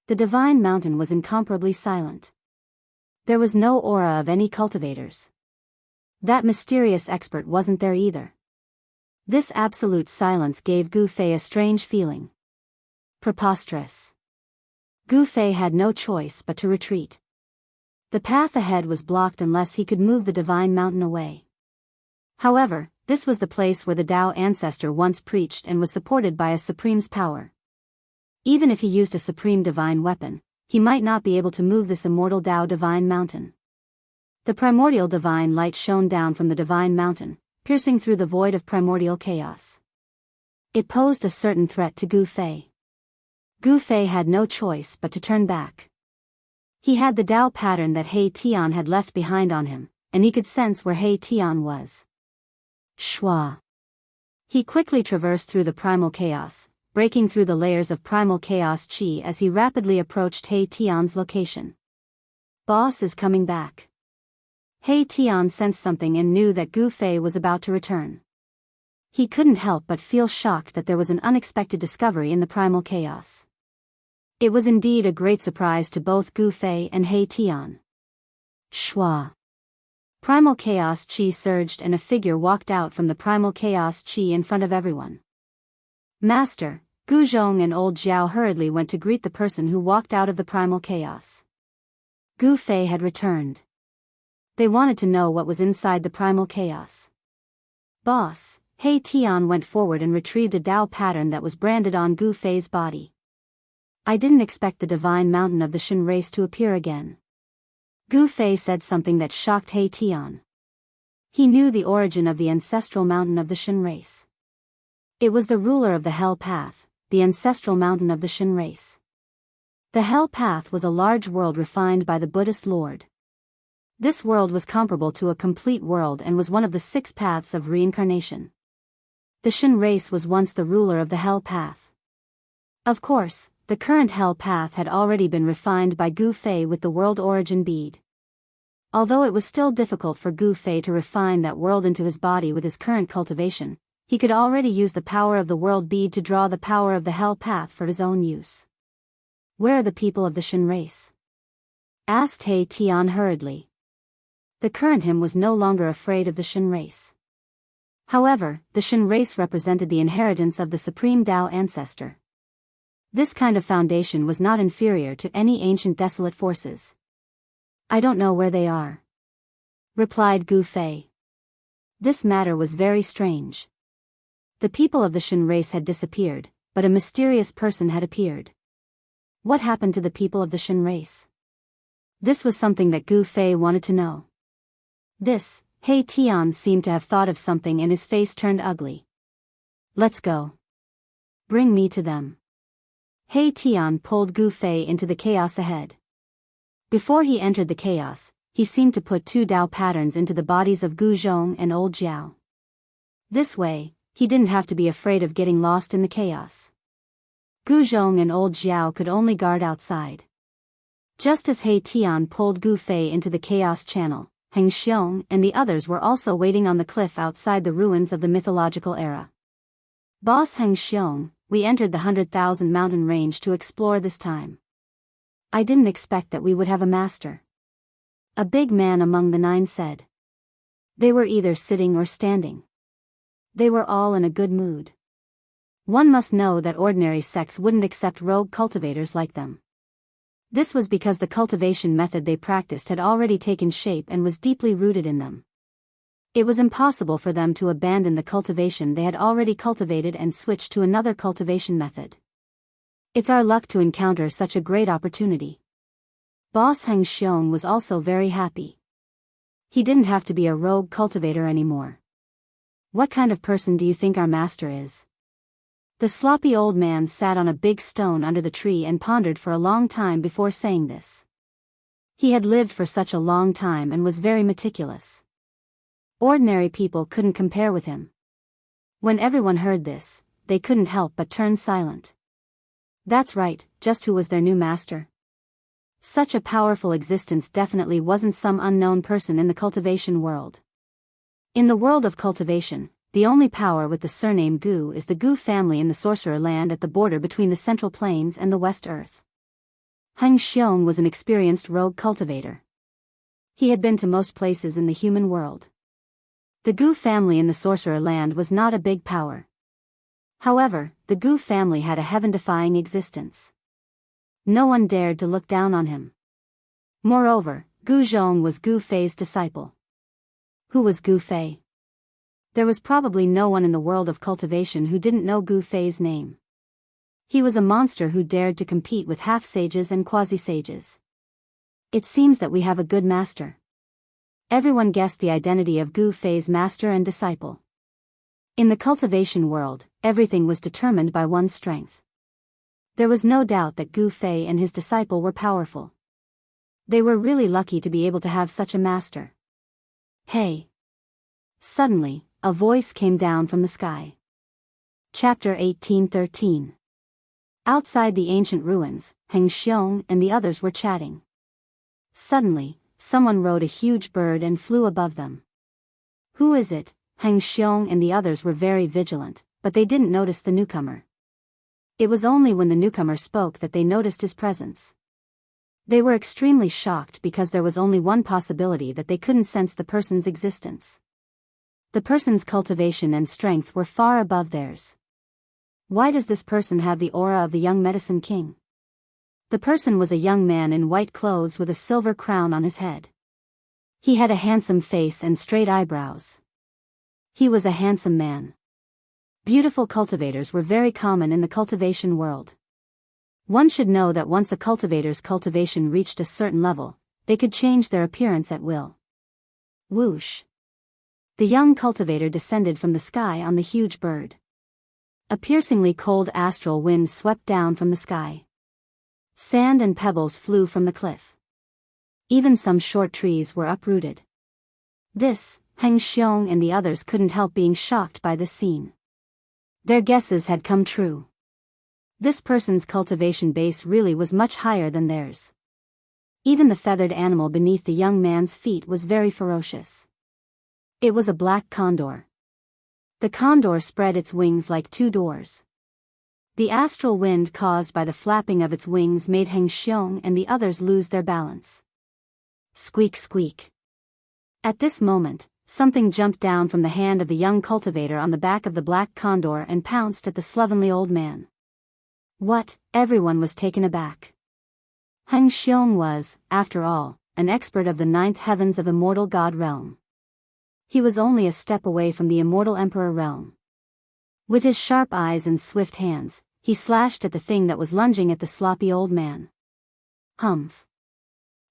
The divine mountain was incomparably silent. There was no aura of any cultivators. That mysterious expert wasn't there either. This absolute silence gave Gu Fei a strange feeling. Preposterous. Gu Fei had no choice but to retreat. The path ahead was blocked unless he could move the divine mountain away. However, this was the place where the Dao ancestor once preached and was supported by a supreme's power. Even if he used a supreme divine weapon, he might not be able to move this immortal Dao divine mountain. The primordial divine light shone down from the divine mountain, piercing through the void of primordial chaos. It posed a certain threat to Gu Fei. Gu Fei had no choice but to turn back. He had the Dao pattern that He Tian had left behind on him, and he could sense where He Tian was. Shwa. He quickly traversed through the primal chaos, breaking through the layers of primal chaos qi as he rapidly approached He Tian's location. Boss is coming back. He Tian sensed something and knew that Gu Fei was about to return. He couldn't help but feel shocked that there was an unexpected discovery in the primal chaos. It was indeed a great surprise to both Gu Fei and He Tian. Shwa. Primal chaos chi surged and a figure walked out from the primal chaos chi in front of everyone. Master, Gu Zhong and old Zhao hurriedly went to greet the person who walked out of the primal chaos. Gu Fei had returned. They wanted to know what was inside the primal chaos. Boss, He Tian went forward and retrieved a Dao pattern that was branded on Gu Fei's body. I didn't expect the divine mountain of the Shen race to appear again. Gu Fei said something that shocked He Tian. He knew the origin of the ancestral mountain of the Shen race. It was the ruler of the Hell Path, the ancestral mountain of the Shen race. The Hell Path was a large world refined by the Buddhist Lord. This world was comparable to a complete world and was one of the 6 paths of reincarnation. The Shen race was once the ruler of the Hell Path. Of course, the current Hell Path had already been refined by Gu Fei with the world origin bead. Although it was still difficult for Gu Fei to refine that world into his body with his current cultivation, he could already use the power of the world bead to draw the power of the Hell Path for his own use. Where are the people of the Shen race? Asked He Tian hurriedly. The current him was no longer afraid of the Shen race. However, the Shen race represented the inheritance of the supreme Dao ancestor. This kind of foundation was not inferior to any ancient desolate forces. I don't know where they are, replied Gu Fei. This matter was very strange. The people of the Shen race had disappeared, but a mysterious person had appeared. What happened to the people of the Shen race? This was something that Gu Fei wanted to know. This, He Tian seemed to have thought of something and his face turned ugly. Let's go. Bring me to them. He Tian pulled Gu Fei into the chaos ahead. Before he entered the chaos, he seemed to put 2 Dao patterns into the bodies of Gu Zhong and old Zhao. This way, he didn't have to be afraid of getting lost in the chaos. Gu Zhong and old Zhao could only guard outside. Just as He Tian pulled Gu Fei into the chaos channel, Heng Xiong and the others were also waiting on the cliff outside the ruins of the mythological era. Boss Heng Xiong, we entered the 100,000 mountain range to explore this time. I didn't expect that we would have a master. A big man among the 9 said. They were either sitting or standing. They were all in a good mood. One must know that ordinary sects wouldn't accept rogue cultivators like them. This was because the cultivation method they practiced had already taken shape and was deeply rooted in them. It was impossible for them to abandon the cultivation they had already cultivated and switch to another cultivation method. It's our luck to encounter such a great opportunity. Boss Heng Xiong was also very happy. He didn't have to be a rogue cultivator anymore. What kind of person do you think our master is? The sloppy old man sat on a big stone under the tree and pondered for a long time before saying this. He had lived for such a long time and was very meticulous. Ordinary people couldn't compare with him. When everyone heard this, they couldn't help but turn silent. That's right, just who was their new master? Such a powerful existence definitely wasn't some unknown person in the cultivation world. In the world of cultivation, the only power with the surname Gu is the Gu family in the sorcerer land at the border between the Central Plains and the West Earth. Heng Xiong was an experienced rogue cultivator. He had been to most places in the human world. The Gu family in the sorcerer land was not a big power. However, the Gu family had a heaven-defying existence. No one dared to look down on him. Moreover, Gu Zhong was Gu Fei's disciple. Who was Gu Fei? There was probably no one in the world of cultivation who didn't know Gu Fei's name. He was a monster who dared to compete with half-sages and quasi-sages. It seems that we have a good master. Everyone guessed the identity of Gu Fei's master and disciple. In the cultivation world, everything was determined by one's strength. There was no doubt that Gu Fei and his disciple were powerful. They were really lucky to be able to have such a master. Hey! Suddenly, a voice came down from the sky. Chapter 18:13. Outside the ancient ruins, Heng Xiong and the others were chatting. Suddenly, someone rode a huge bird and flew above them. Who is it? Heng Xiong and the others were very vigilant, but they didn't notice the newcomer. It was only when the newcomer spoke that they noticed his presence. They were extremely shocked because there was only one possibility that they couldn't sense the person's existence. The person's cultivation and strength were far above theirs. Why does this person have the aura of the young medicine king? The person was a young man in white clothes with a silver crown on his head. He had a handsome face and straight eyebrows. He was a handsome man. Beautiful cultivators were very common in the cultivation world. One should know that once a cultivator's cultivation reached a certain level, they could change their appearance at will. Whoosh! The young cultivator descended from the sky on the huge bird. A piercingly cold astral wind swept down from the sky. Sand and pebbles flew from the cliff. Even some short trees were uprooted. This, Heng Xiong and the others couldn't help being shocked by this scene. Their guesses had come true. This person's cultivation base really was much higher than theirs. Even the feathered animal beneath the young man's feet was very ferocious. It was a black condor. The condor spread its wings like two doors. The astral wind caused by the flapping of its wings made Heng Xiong and the others lose their balance. Squeak squeak. At this moment, something jumped down from the hand of the young cultivator on the back of the black condor and pounced at the slovenly old man. What? Everyone was taken aback. Heng Xiong was, after all, an expert of the ninth heavens of immortal god realm. He was only a step away from the immortal emperor realm. With his sharp eyes and swift hands, he slashed at the thing that was lunging at the sloppy old man. Humph.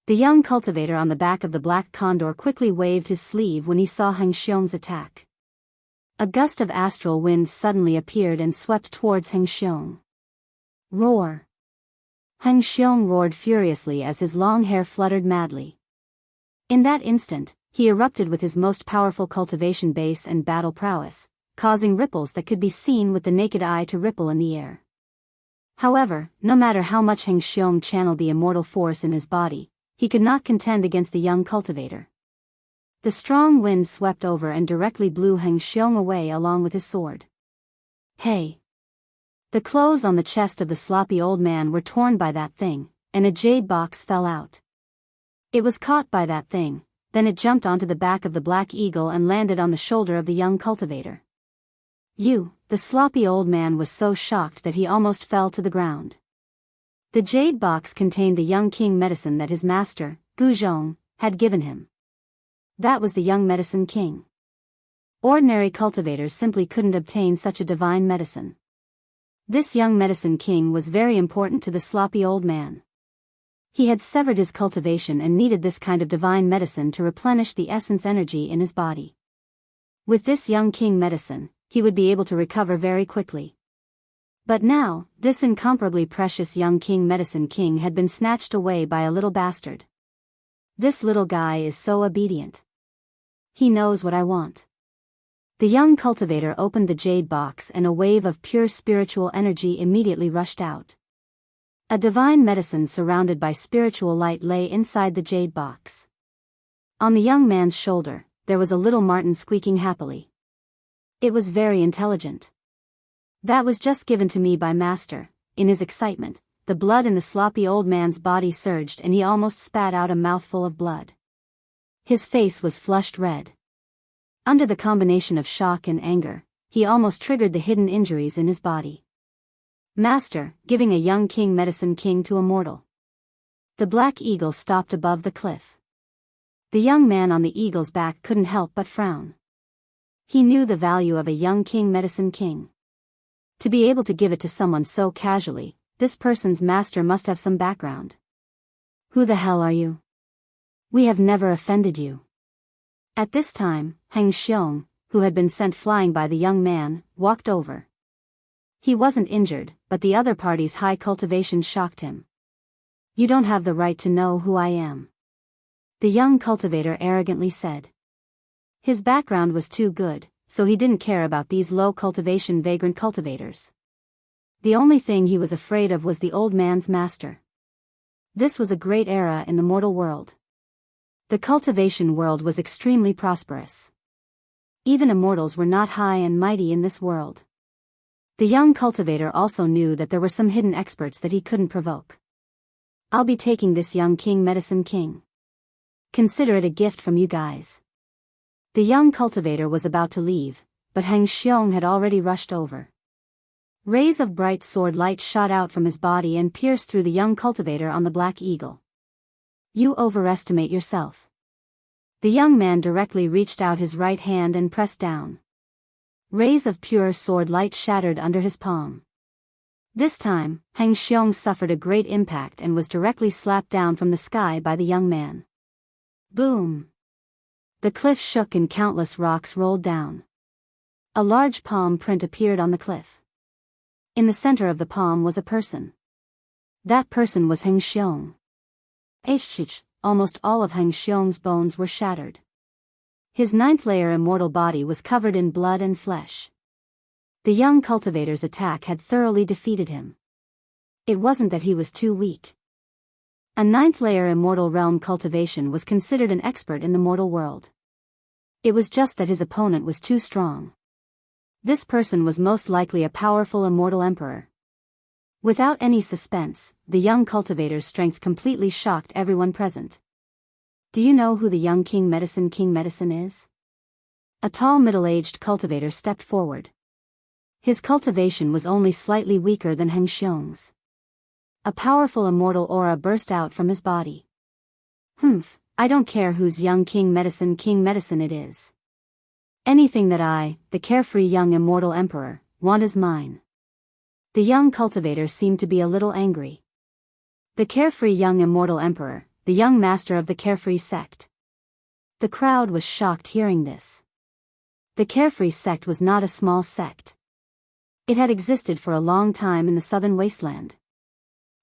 The young cultivator on the back of the black condor quickly waved his sleeve when he saw Heng Xiong's attack. A gust of astral wind suddenly appeared and swept towards Heng Xiong. Roar! Heng Xiong roared furiously as his long hair fluttered madly. In that instant, he erupted with his most powerful cultivation base and battle prowess, causing ripples that could be seen with the naked eye to ripple in the air. However, no matter how much Heng Xiong channeled the immortal force in his body, he could not contend against the young cultivator. The strong wind swept over and directly blew Heng Xiong away along with his sword. Hey! The clothes on the chest of the sloppy old man were torn by that thing, and a jade box fell out. It was caught by that thing, then it jumped onto the back of the black eagle and landed on the shoulder of the young cultivator. The sloppy old man was so shocked that he almost fell to the ground. The jade box contained the young king medicine that his master, Gu Zhong, had given him. That was the young medicine king. Ordinary cultivators simply couldn't obtain such a divine medicine. This young medicine king was very important to the sloppy old man. He had severed his cultivation and needed this kind of divine medicine to replenish the essence energy in his body. With this young king medicine, he would be able to recover very quickly. But now, this incomparably precious young king medicine king had been snatched away by a little bastard. This little guy is so obedient. He knows what I want. The young cultivator opened the jade box and a wave of pure spiritual energy immediately rushed out. A divine medicine surrounded by spiritual light lay inside the jade box. On the young man's shoulder, there was a little marten squeaking happily. It was very intelligent. That was just given to me by master. In his excitement, the blood in the sloppy old man's body surged and he almost spat out a mouthful of blood. His face was flushed red. Under the combination of shock and anger, he almost triggered the hidden injuries in his body. Master, giving a young king medicine king to a mortal. The black eagle stopped above the cliff. The young man on the eagle's back couldn't help but frown. He knew the value of a young king medicine king. To be able to give it to someone so casually, this person's master must have some background. Who the hell are you? We have never offended you. At this time, Heng Xiong, who had been sent flying by the young man, walked over. He wasn't injured, but the other party's high cultivation shocked him. You don't have the right to know who I am. The young cultivator arrogantly said. His background was too good, so he didn't care about these low cultivation vagrant cultivators. The only thing he was afraid of was the old man's master. This was a great era in the mortal world. The cultivation world was extremely prosperous. Even immortals were not high and mighty in this world. The young cultivator also knew that there were some hidden experts that he couldn't provoke. I'll be taking this young king medicine king. Consider it a gift from you guys. The young cultivator was about to leave, but Heng Xiong had already rushed over. Rays of bright sword light shot out from his body and pierced through the young cultivator on the black eagle. You overestimate yourself. The young man directly reached out his right hand and pressed down. Rays of pure sword light shattered under his palm. This time, Heng Xiong suffered a great impact and was directly slapped down from the sky by the young man. Boom! The cliff shook and countless rocks rolled down. A large palm print appeared on the cliff. In the center of the palm was a person. That person was Heng Xiong. Almost all of Heng Xiong's bones were shattered. His ninth-layer immortal body was covered in blood and flesh. The young cultivator's attack had thoroughly defeated him. It wasn't that he was too weak. A ninth-layer immortal realm cultivation was considered an expert in the mortal world. It was just that his opponent was too strong. This person was most likely a powerful immortal emperor. Without any suspense, the young cultivator's strength completely shocked everyone present. Do you know who the young king medicine is? A tall middle-aged cultivator stepped forward. His cultivation was only slightly weaker than Heng Xiong's. A powerful immortal aura burst out from his body. I don't care whose young king medicine it is. Anything that I, the carefree young immortal emperor, want is mine. The young cultivator seemed to be a little angry. The carefree young immortal emperor, the young master of the carefree sect. The crowd was shocked hearing this. The carefree sect was not a small sect. It had existed for a long time in the southern wasteland.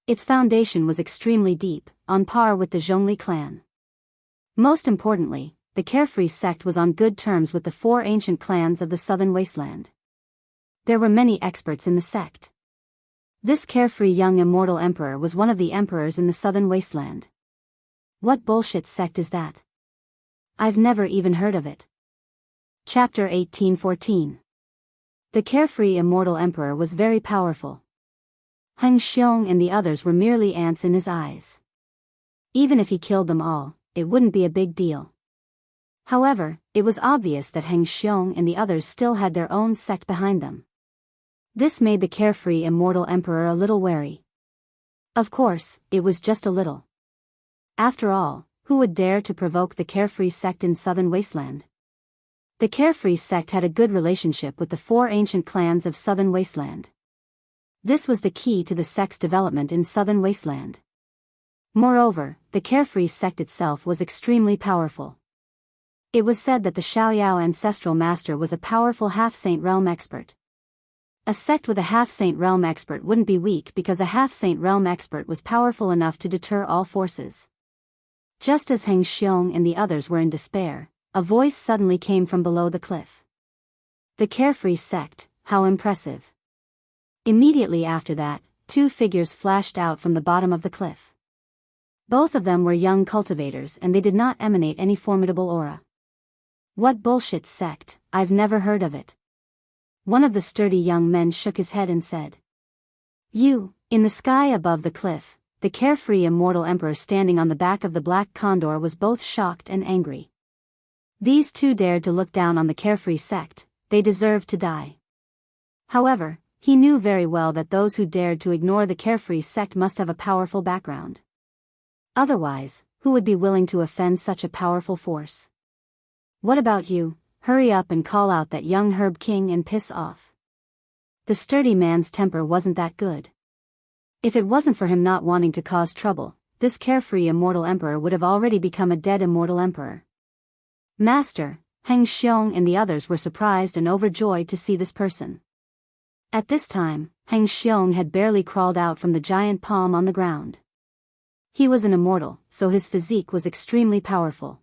Its foundation was extremely deep, on par with the Zhongli clan. Most importantly, the Carefree sect was on good terms with the 4 ancient clans of the southern wasteland. There were many experts in the sect. This carefree young immortal emperor was one of the emperors in the southern wasteland. What bullshit sect is that? I've never even heard of it. Chapter 1814. The carefree immortal emperor was very powerful. Heng Xiong and the others were merely ants in his eyes. Even if he killed them all, it wouldn't be a big deal. However, it was obvious that Heng Xiong and the others still had their own sect behind them. This made the carefree immortal emperor a little wary. Of course, it was just a little. After all, who would dare to provoke the carefree sect in southern wasteland? The carefree sect had a good relationship with the 4 ancient clans of southern wasteland. This was the key to the sect's development in southern wasteland. Moreover, the carefree sect itself was extremely powerful. It was said that the Xiaoyao ancestral master was a powerful half-saint realm expert. A sect with a half-saint realm expert wouldn't be weak because a half-saint realm expert was powerful enough to deter all forces. Just as Heng Xiong and the others were in despair, a voice suddenly came from below the cliff. The carefree sect, how impressive. Immediately after that, 2 figures flashed out from the bottom of the cliff. Both of them were young cultivators and they did not emanate any formidable aura. What bullshit sect, I've never heard of it. One of the sturdy young men shook his head and said. In the sky above the cliff, the carefree immortal emperor standing on the back of the black condor was both shocked and angry. These 2 dared to look down on the carefree sect, they deserved to die. However, he knew very well that those who dared to ignore the carefree sect must have a powerful background. Otherwise, who would be willing to offend such a powerful force? What about you? Hurry up and call out that young herb king and piss off. The sturdy man's temper wasn't that good. If it wasn't for him not wanting to cause trouble, this carefree immortal emperor would have already become a dead immortal emperor. Master, Heng Xiong and the others were surprised and overjoyed to see this person. At this time, Heng Xiong had barely crawled out from the giant palm on the ground. He was an immortal, so his physique was extremely powerful.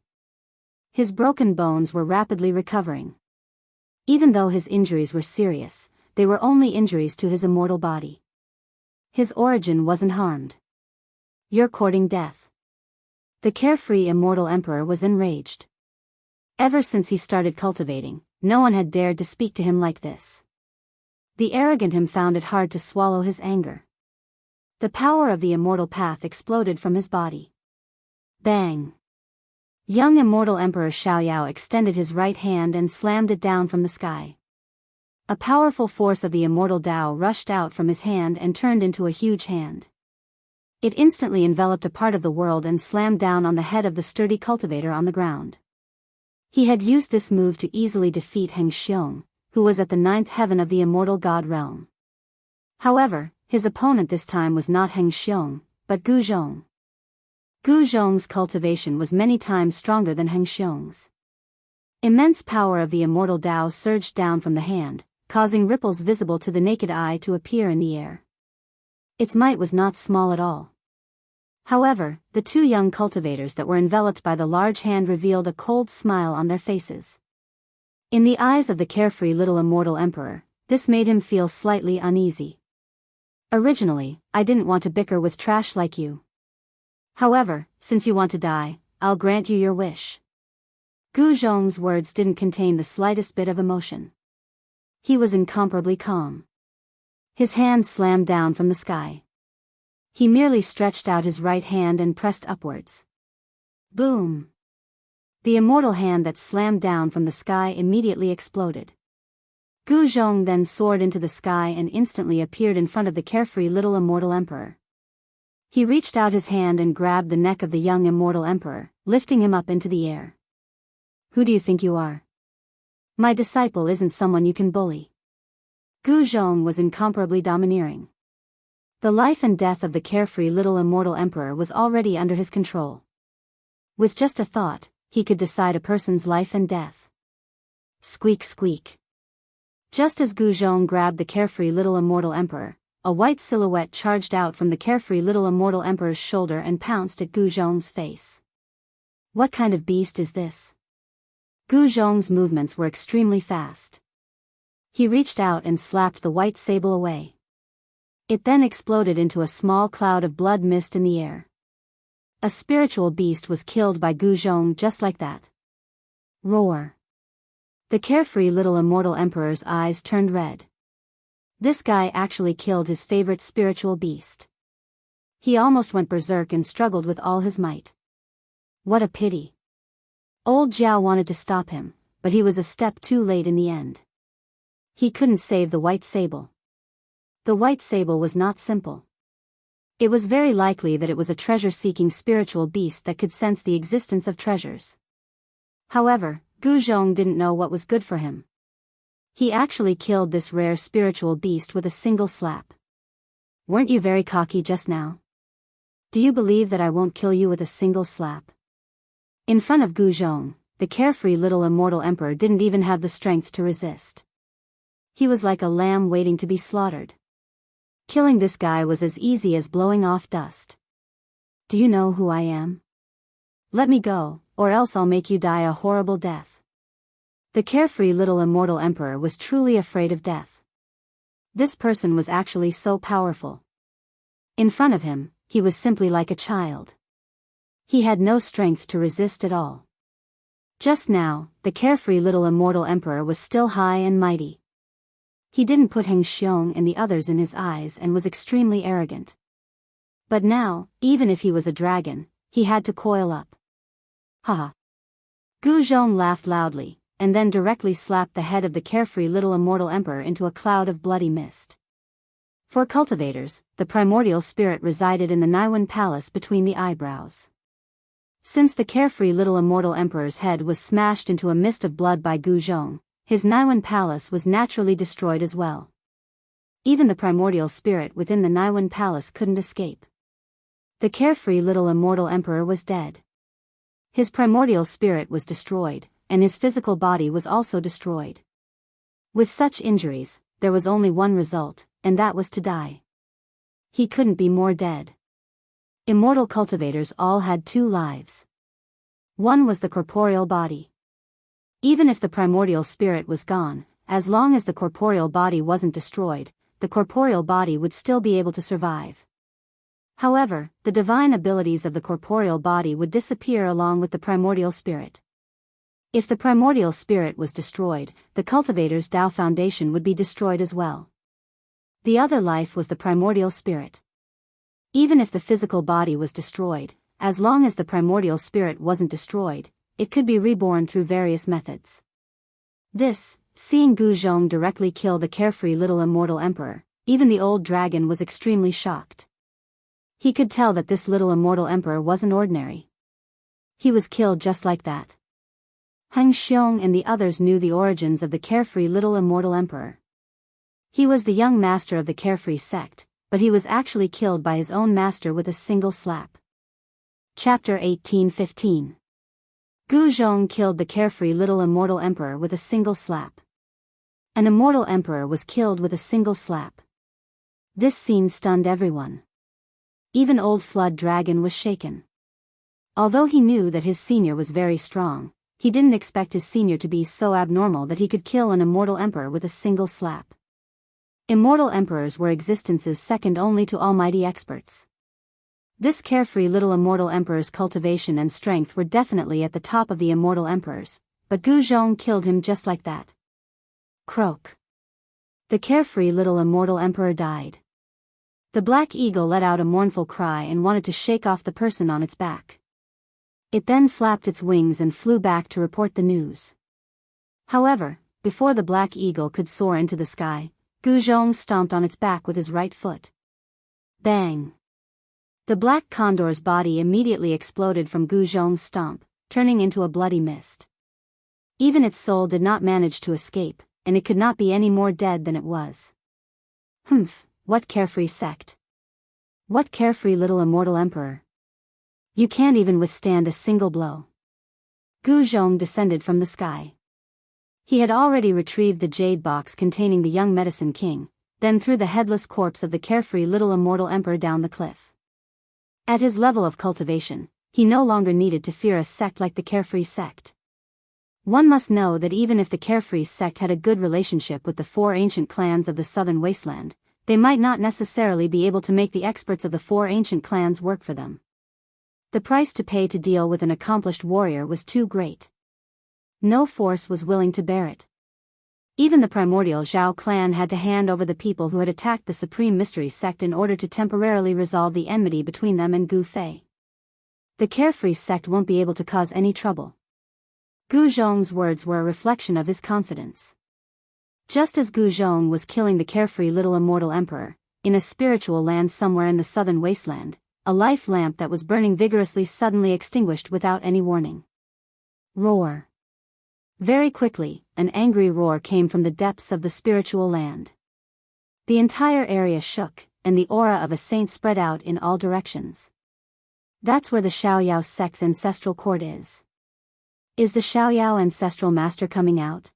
His broken bones were rapidly recovering. Even though his injuries were serious, they were only injuries to his immortal body. His origin wasn't harmed. You're courting death. The carefree immortal emperor was enraged. Ever since he started cultivating, no one had dared to speak to him like this. The arrogant him found it hard to swallow his anger. The power of the immortal path exploded from his body. Bang! Young immortal Emperor Xiaoyao extended his right hand and slammed it down from the sky. A powerful force of the immortal Tao rushed out from his hand and turned into a huge hand. It instantly enveloped a part of the world and slammed down on the head of the sturdy cultivator on the ground. He had used this move to easily defeat Heng Xiong, who was at the 9th heaven of the immortal god realm. However, his opponent this time was not Heng Xiong, but Gu Zhong. Gu Zhong's cultivation was many times stronger than Heng Xiong's. Immense power of the immortal Tao surged down from the hand, causing ripples visible to the naked eye to appear in the air. Its might was not small at all. However, the two young cultivators that were enveloped by the large hand revealed a cold smile on their faces. In the eyes of the carefree little immortal emperor, this made him feel slightly uneasy. Originally, I didn't want to bicker with trash like you. However, since you want to die, I'll grant you your wish. Gu Zhong's words didn't contain the slightest bit of emotion. He was incomparably calm. His hand slammed down from the sky. He merely stretched out his right hand and pressed upwards. Boom! The immortal hand that slammed down from the sky immediately exploded. Gu Zhong then soared into the sky and instantly appeared in front of the carefree little immortal emperor. He reached out his hand and grabbed the neck of the young immortal emperor, lifting him up into the air. Who do you think you are? My disciple isn't someone you can bully. Gu Zhong was incomparably domineering. The life and death of the carefree little immortal emperor was already under his control. With just a thought, he could decide a person's life and death. Squeak squeak. Just as Gu Zhong grabbed the carefree little immortal emperor, a white silhouette charged out from the carefree little immortal emperor's shoulder and pounced at Gu Zhong's face. What kind of beast is this? Gu Zhong's movements were extremely fast. He reached out and slapped the white sable away. It then exploded into a small cloud of blood mist in the air. A spiritual beast was killed by Gu Zhong just like that. Roar. The carefree little immortal emperor's eyes turned red. This guy actually killed his favorite spiritual beast. He almost went berserk and struggled with all his might. What a pity. Old Jiao wanted to stop him, but he was a step too late in the end. He couldn't save the white sable. The white sable was not simple. It was very likely that it was a treasure-seeking spiritual beast that could sense the existence of treasures. However, Gu Zhong didn't know what was good for him. He actually killed this rare spiritual beast with a single slap. Weren't you very cocky just now? Do you believe that I won't kill you with a single slap? In front of Gu Zhong, the carefree little immortal emperor didn't even have the strength to resist. He was like a lamb waiting to be slaughtered. Killing this guy was as easy as blowing off dust. Do you know who I am? Let me go, or else I'll make you die a horrible death. The carefree little immortal emperor was truly afraid of death. This person was actually so powerful. In front of him, he was simply like a child. He had no strength to resist at all. Just now, the carefree little immortal emperor was still high and mighty. He didn't put Heng Xiong and the others in his eyes and was extremely arrogant. But now, even if he was a dragon, he had to coil up. Haha. Gu Zhong laughed loudly, and then directly slapped the head of the carefree little immortal emperor into a cloud of bloody mist. For cultivators, the primordial spirit resided in the Naiwen palace between the eyebrows. Since the carefree little immortal emperor's head was smashed into a mist of blood by Gu Zhong, his Naiwen palace was naturally destroyed as well. Even the primordial spirit within the Naiwen palace couldn't escape. The carefree little immortal emperor was dead. His primordial spirit was destroyed, and his physical body was also destroyed. With such injuries, there was only one result, and that was to die. He couldn't be more dead. Immortal cultivators all had two lives. One was the corporeal body. Even if the primordial spirit was gone, as long as the corporeal body wasn't destroyed, the corporeal body would still be able to survive. However, the divine abilities of the corporeal body would disappear along with the primordial spirit. If the primordial spirit was destroyed, the cultivator's Tao foundation would be destroyed as well. The other life was the primordial spirit. Even if the physical body was destroyed, as long as the primordial spirit wasn't destroyed, it could be reborn through various methods. Seeing Gu Zhong directly kill the carefree little immortal emperor, even the old dragon was extremely shocked. He could tell that this little immortal emperor wasn't ordinary. He was killed just like that. Heng Xiong and the others knew the origins of the carefree little immortal emperor. He was the young master of the carefree sect, but he was actually killed by his own master with a single slap. Chapter 18:15. Gu Zhong killed the carefree little immortal emperor with a single slap. An immortal emperor was killed with a single slap. This scene stunned everyone. Even old Flood Dragon was shaken. Although he knew that his senior was very strong, he didn't expect his senior to be so abnormal that he could kill an immortal emperor with a single slap. Immortal emperors were existences second only to almighty experts. This carefree little immortal emperor's cultivation and strength were definitely at the top of the immortal emperors, but Gu Zhong killed him just like that. Croak. The carefree little immortal emperor died. The black eagle let out a mournful cry and wanted to shake off the person on its back. It then flapped its wings and flew back to report the news. However, before the black eagle could soar into the sky, Gu Zhong stomped on its back with his right foot. Bang! The black condor's body immediately exploded from Gu Zhong's stomp, turning into a bloody mist. Even its soul did not manage to escape, and it could not be any more dead than it was. Humph, what carefree sect? What carefree little immortal emperor? You can't even withstand a single blow. Gu Zhong descended from the sky. He had already retrieved the jade box containing the young medicine king, then threw the headless corpse of the carefree little immortal emperor down the cliff. At his level of cultivation, he no longer needed to fear a sect like the carefree sect. One must know that even if the carefree sect had a good relationship with the four ancient clans of the southern wasteland, they might not necessarily be able to make the experts of the four ancient clans work for them. The price to pay to deal with an accomplished warrior was too great. No force was willing to bear it. Even the primordial Zhao clan had to hand over the people who had attacked the Supreme Mystery sect in order to temporarily resolve the enmity between them and Gu Fei. The carefree sect won't be able to cause any trouble. Gu Zhong's words were a reflection of his confidence. Just as Gu Zhong was killing the carefree little immortal emperor, in a spiritual land somewhere in the southern wasteland, a life lamp that was burning vigorously suddenly extinguished without any warning. Roar. Very quickly, an angry roar came from the depths of the spiritual land. The entire area shook, and the aura of a saint spread out in all directions. That's where the Xiaoyao sect's ancestral court is. Is the Xiaoyao ancestral master coming out?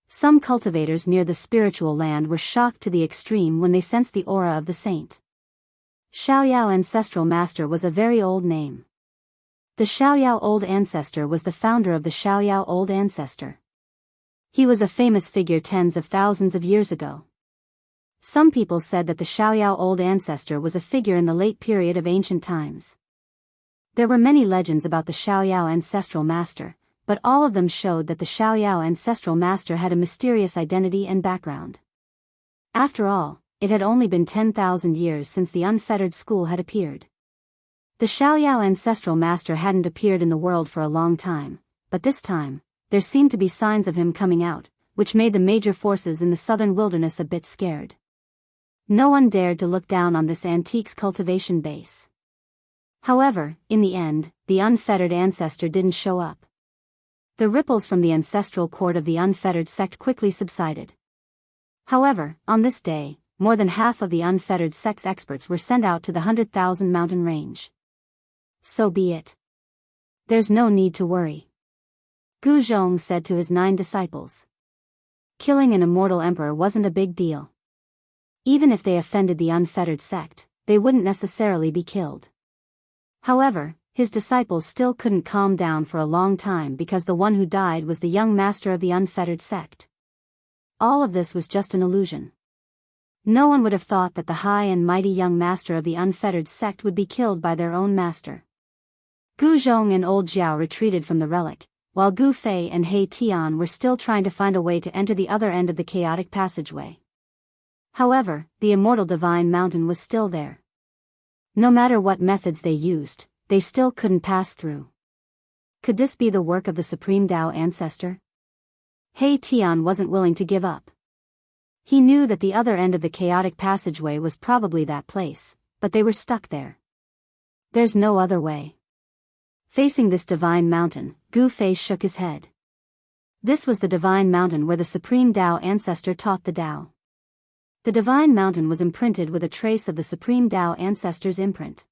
Some cultivators near the spiritual land were shocked to the extreme when they sensed the aura of the saint. Xiaoyao ancestral master was a very old name. The Xiaoyao old ancestor was the founder of the Xiaoyao old ancestor. He was a famous figure tens of thousands of years ago. Some people said that the Xiaoyao old ancestor was a figure in the late period of ancient times. There were many legends about the Xiaoyao ancestral master, but all of them showed that the Xiaoyao ancestral master had a mysterious identity and background. After all, it had only been 10,000 years since the unfettered school had appeared. The Xiaoyao ancestral master hadn't appeared in the world for a long time, but this time, there seemed to be signs of him coming out, which made the major forces in the southern wilderness a bit scared. No one dared to look down on this antique's cultivation base. However, in the end, the unfettered ancestor didn't show up. The ripples from the ancestral court of the unfettered sect quickly subsided. However, on this day, more than half of the unfettered sect's experts were sent out to the 100,000 mountain range. So be it. There's no need to worry. Gu Zhong said to his 9 disciples. Killing an immortal emperor wasn't a big deal. Even if they offended the unfettered sect, they wouldn't necessarily be killed. However, his disciples still couldn't calm down for a long time because the one who died was the young master of the unfettered sect. All of this was just an illusion. No one would have thought that the high and mighty young master of the unfettered sect would be killed by their own master. Gu Zhong and old Jiao retreated from the relic, while Gu Fei and He Tian were still trying to find a way to enter the other end of the chaotic passageway. However, the immortal divine mountain was still there. No matter what methods they used, they still couldn't pass through. Could this be the work of the Supreme Tao Ancestor? He Tian wasn't willing to give up. He knew that the other end of the chaotic passageway was probably that place, but they were stuck there. There's no other way. Facing this divine mountain, Gu Fei shook his head. This was the divine mountain where the Supreme Tao Ancestor taught the Tao. The divine mountain was imprinted with a trace of the Supreme Tao Ancestor's imprint.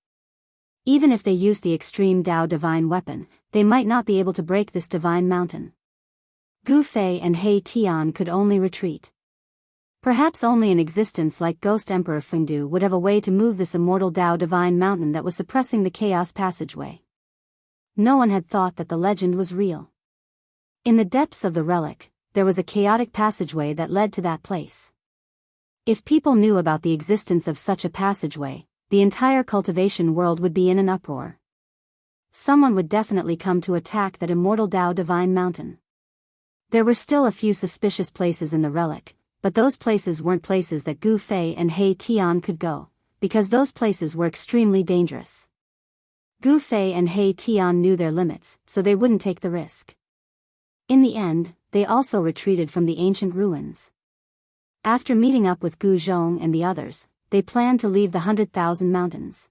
Even if they used the extreme Tao divine weapon, they might not be able to break this divine mountain. Gu Fei and He Tian could only retreat. Perhaps only an existence like Ghost Emperor Fengdu would have a way to move this immortal Tao divine mountain that was suppressing the chaos passageway. No one had thought that the legend was real. In the depths of the relic, there was a chaotic passageway that led to that place. If people knew about the existence of such a passageway, the entire cultivation world would be in an uproar. Someone would definitely come to attack that immortal Tao divine mountain. There were still a few suspicious places in the relic, but those places weren't places that Gu Fei and He Tian could go, because those places were extremely dangerous. Gu Fei and He Tian knew their limits, so they wouldn't take the risk. In the end, they also retreated from the ancient ruins. After meeting up with Gu Zhong and the others, they planned to leave the 100,000 mountains.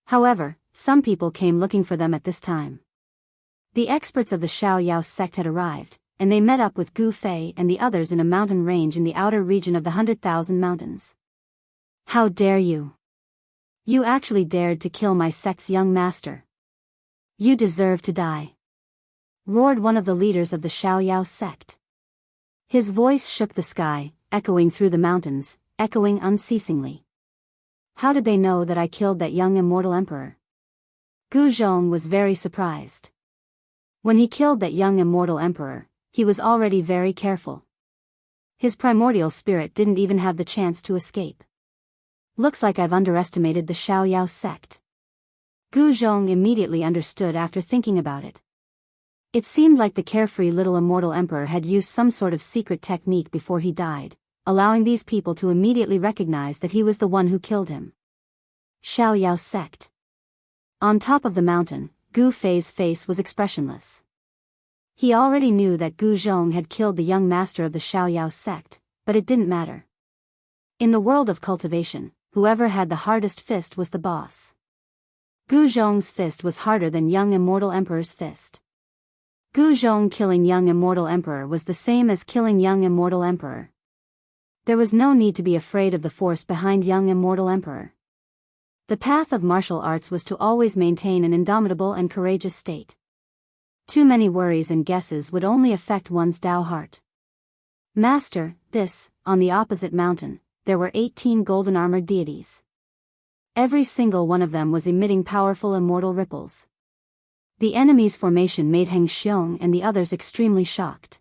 However, some people came looking for them at this time. The experts of the Xiaoyao sect had arrived, and they met up with Gu Fei and the others in a mountain range in the outer region of the 100,000 mountains. How dare you! You actually dared to kill my sect's young master. You deserve to die, roared one of the leaders of the Xiaoyao sect. His voice shook the sky, echoing through the mountains, echoing unceasingly. How did they know that I killed that young immortal emperor? Gu Zhong was very surprised. When he killed that young immortal emperor, he was already very careful. His primordial spirit didn't even have the chance to escape. Looks like I've underestimated the Xiaoyao sect. Gu Zhong immediately understood after thinking about it. It seemed like the carefree little immortal emperor had used some sort of secret technique before he died, allowing these people to immediately recognize that he was the one who killed him. Xiaoyao sect. On top of the mountain, Gu Fei's face was expressionless. He already knew that Gu Zhong had killed the young master of the Xiaoyao sect, but it didn't matter. In the world of cultivation, whoever had the hardest fist was the boss. Gu Zhong's fist was harder than young immortal emperor's fist. Gu Zhong killing young immortal emperor was the same as killing young immortal emperor. There was no need to be afraid of the force behind young immortal emperor. The path of martial arts was to always maintain an indomitable and courageous state. Too many worries and guesses would only affect one's Tao heart. Master, on the opposite mountain, there were 18 golden armored deities. Every single one of them was emitting powerful immortal ripples. The enemy's formation made Heng Xiong and the others extremely shocked.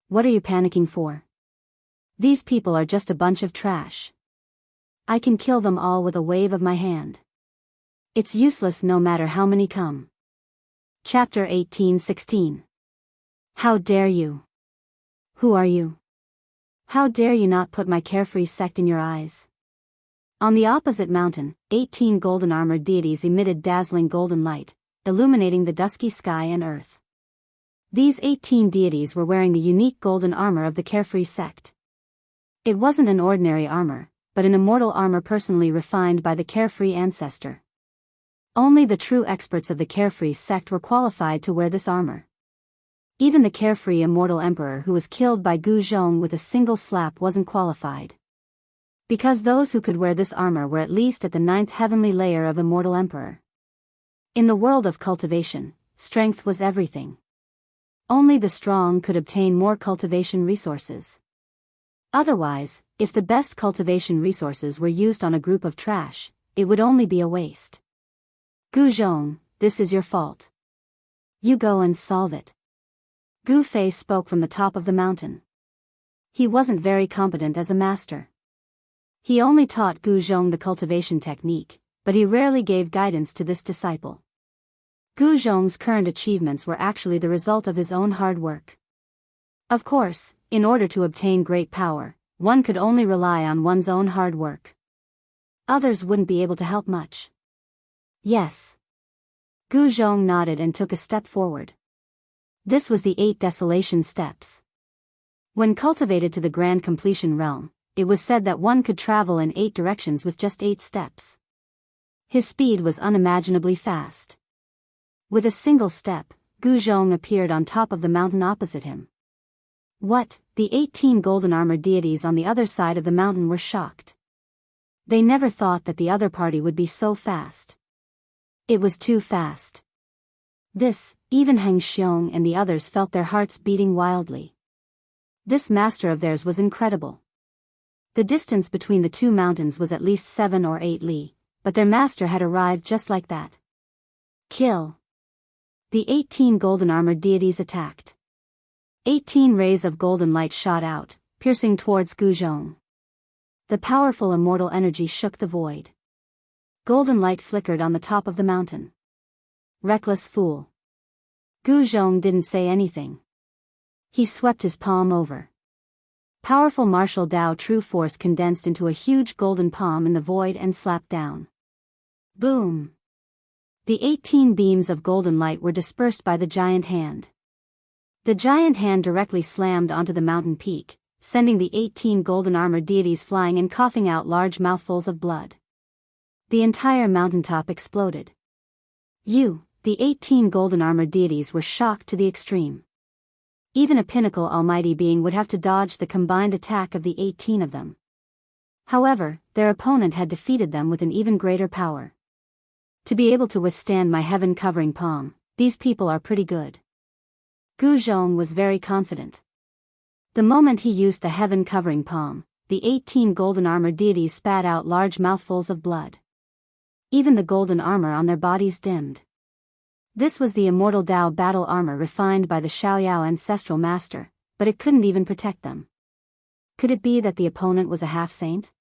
What are you panicking for? These people are just a bunch of trash. I can kill them all with a wave of my hand. It's useless no matter how many come. Chapter 18:16. How dare you? Who are you? How dare you not put my carefree sect in your eyes? On the opposite mountain, 18 golden armored deities emitted dazzling golden light, illuminating the dusky sky and earth. These 18 deities were wearing the unique golden armor of the Carefree sect. It wasn't an ordinary armor, but an immortal armor personally refined by the Carefree ancestor. Only the true experts of the Carefree sect were qualified to wear this armor. Even the Carefree immortal emperor who was killed by Gu Zhong with a single slap wasn't qualified. Because those who could wear this armor were at least at the 9th heavenly layer of immortal emperor. In the world of cultivation, strength was everything. Only the strong could obtain more cultivation resources. Otherwise, if the best cultivation resources were used on a group of trash, it would only be a waste. Gu Zhong, this is your fault. You go and solve it. Gu Fei spoke from the top of the mountain. He wasn't very competent as a master. He only taught Gu Zhong the cultivation technique, but he rarely gave guidance to this disciple. Gu Zhong's current achievements were actually the result of his own hard work. Of course, in order to obtain great power, one could only rely on one's own hard work. Others wouldn't be able to help much. Yes. Gu Zhong nodded and took a step forward. This was the 8 Desolation Steps. When cultivated to the Grand Completion realm, it was said that one could travel in 8 directions with just 8 steps. His speed was unimaginably fast. With a single step, Gu Zhong appeared on top of the mountain opposite him. What? The 18 golden-armored deities on the other side of the mountain were shocked. They never thought that the other party would be so fast. It was too fast. Even Heng Xiong and the others felt their hearts beating wildly. This master of theirs was incredible. The distance between the 2 mountains was at least 7 or 8 li, but their master had arrived just like that. Kill. The 18 golden-armored deities attacked. 18 rays of golden light shot out, piercing towards Gu Zhong. The powerful immortal energy shook the void. Golden light flickered on the top of the mountain. Reckless fool. Gu Zhong didn't say anything. He swept his palm over. Powerful martial Dao true force condensed into a huge golden palm in the void and slapped down. Boom! The 18 beams of golden light were dispersed by the giant hand. The giant hand directly slammed onto the mountain peak, sending the 18 golden-armored deities flying and coughing out large mouthfuls of blood. The entire mountaintop exploded. The 18 golden-armored deities were shocked to the extreme. Even a pinnacle almighty being would have to dodge the combined attack of the 18 of them. However, their opponent had defeated them with an even greater power. To be able to withstand my heaven-covering palm, these people are pretty good. Gu Zhong was very confident. The moment he used the heaven-covering palm, the 18 golden-armored deities spat out large mouthfuls of blood. Even the golden armor on their bodies dimmed. This was the immortal Dao battle armor refined by the Xiaoyao ancestral master, but it couldn't even protect them. Could it be that the opponent was a half-saint?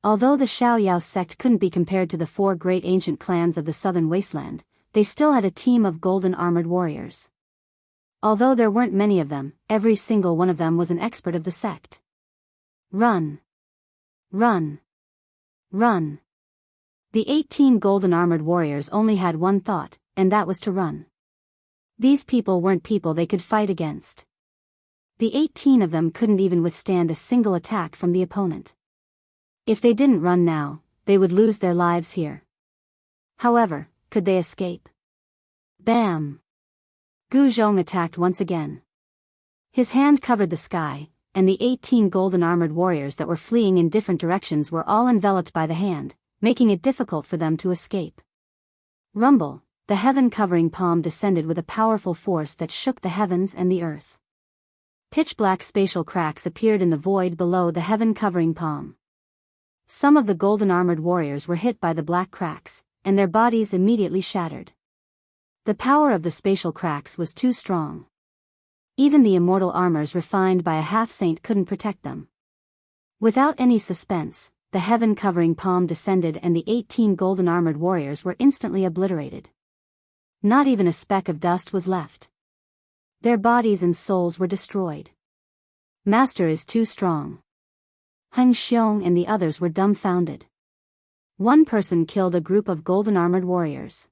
Although the Xiaoyao sect couldn't be compared to the 4 great ancient clans of the southern wasteland, they still had a team of golden-armored warriors. Although there weren't many of them, every single one of them was an expert of the sect. Run! Run! Run! The 18 golden-armored warriors only had one thought, and that was to run. These people weren't people they could fight against. The 18 of them couldn't even withstand a single attack from the opponent. If they didn't run now, they would lose their lives here. However, could they escape? Bam! Gu Zhong attacked once again. His hand covered the sky, and the 18 golden-armored warriors that were fleeing in different directions were all enveloped by the hand, making it difficult for them to escape. Rumble, the heaven-covering palm descended with a powerful force that shook the heavens and the earth. Pitch-black spatial cracks appeared in the void below the heaven-covering palm. Some of the golden-armored warriors were hit by the black cracks, and their bodies immediately shattered. The power of the spatial cracks was too strong. Even the immortal armors refined by a half-saint couldn't protect them. Without any suspense, the heaven-covering palm descended and the 18 golden-armored warriors were instantly obliterated. Not even a speck of dust was left. Their bodies and souls were destroyed. Master is too strong. Heng Xiong and the others were dumbfounded. One person killed a group of golden-armored warriors.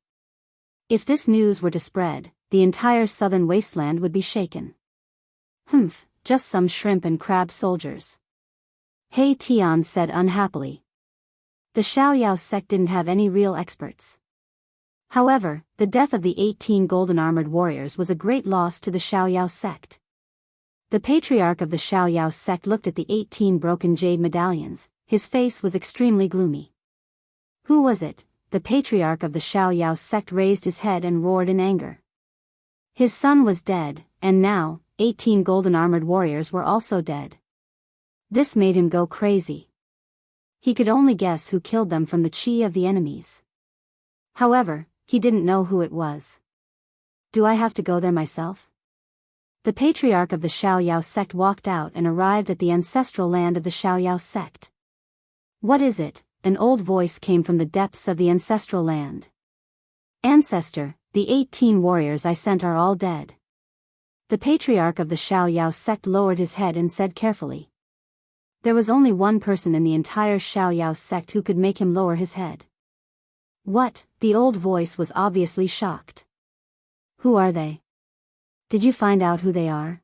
If this news were to spread, the entire southern wasteland would be shaken. Just some shrimp and crab soldiers. He Tian said unhappily. The Xiaoyao sect didn't have any real experts. However, the death of the 18 golden-armored warriors was a great loss to the Xiaoyao sect. The patriarch of the Xiaoyao sect looked at the 18 broken jade medallions. His face was extremely gloomy. Who was it? The patriarch of the Xiaoyao sect raised his head and roared in anger. His son was dead, and now, 18 golden-armored warriors were also dead. This made him go crazy. He could only guess who killed them from the chi of the enemies. However, he didn't know who it was. Do I have to go there myself? The patriarch of the Xiaoyao sect walked out and arrived at the ancestral land of the Xiaoyao sect. What is it? An old voice came from the depths of the ancestral land. Ancestor, the 18 warriors I sent are all dead. The patriarch of the Xiaoyao sect lowered his head and said carefully. There was only one person in the entire Xiaoyao sect who could make him lower his head. What? The old voice was obviously shocked. Who are they? Did you find out who they are?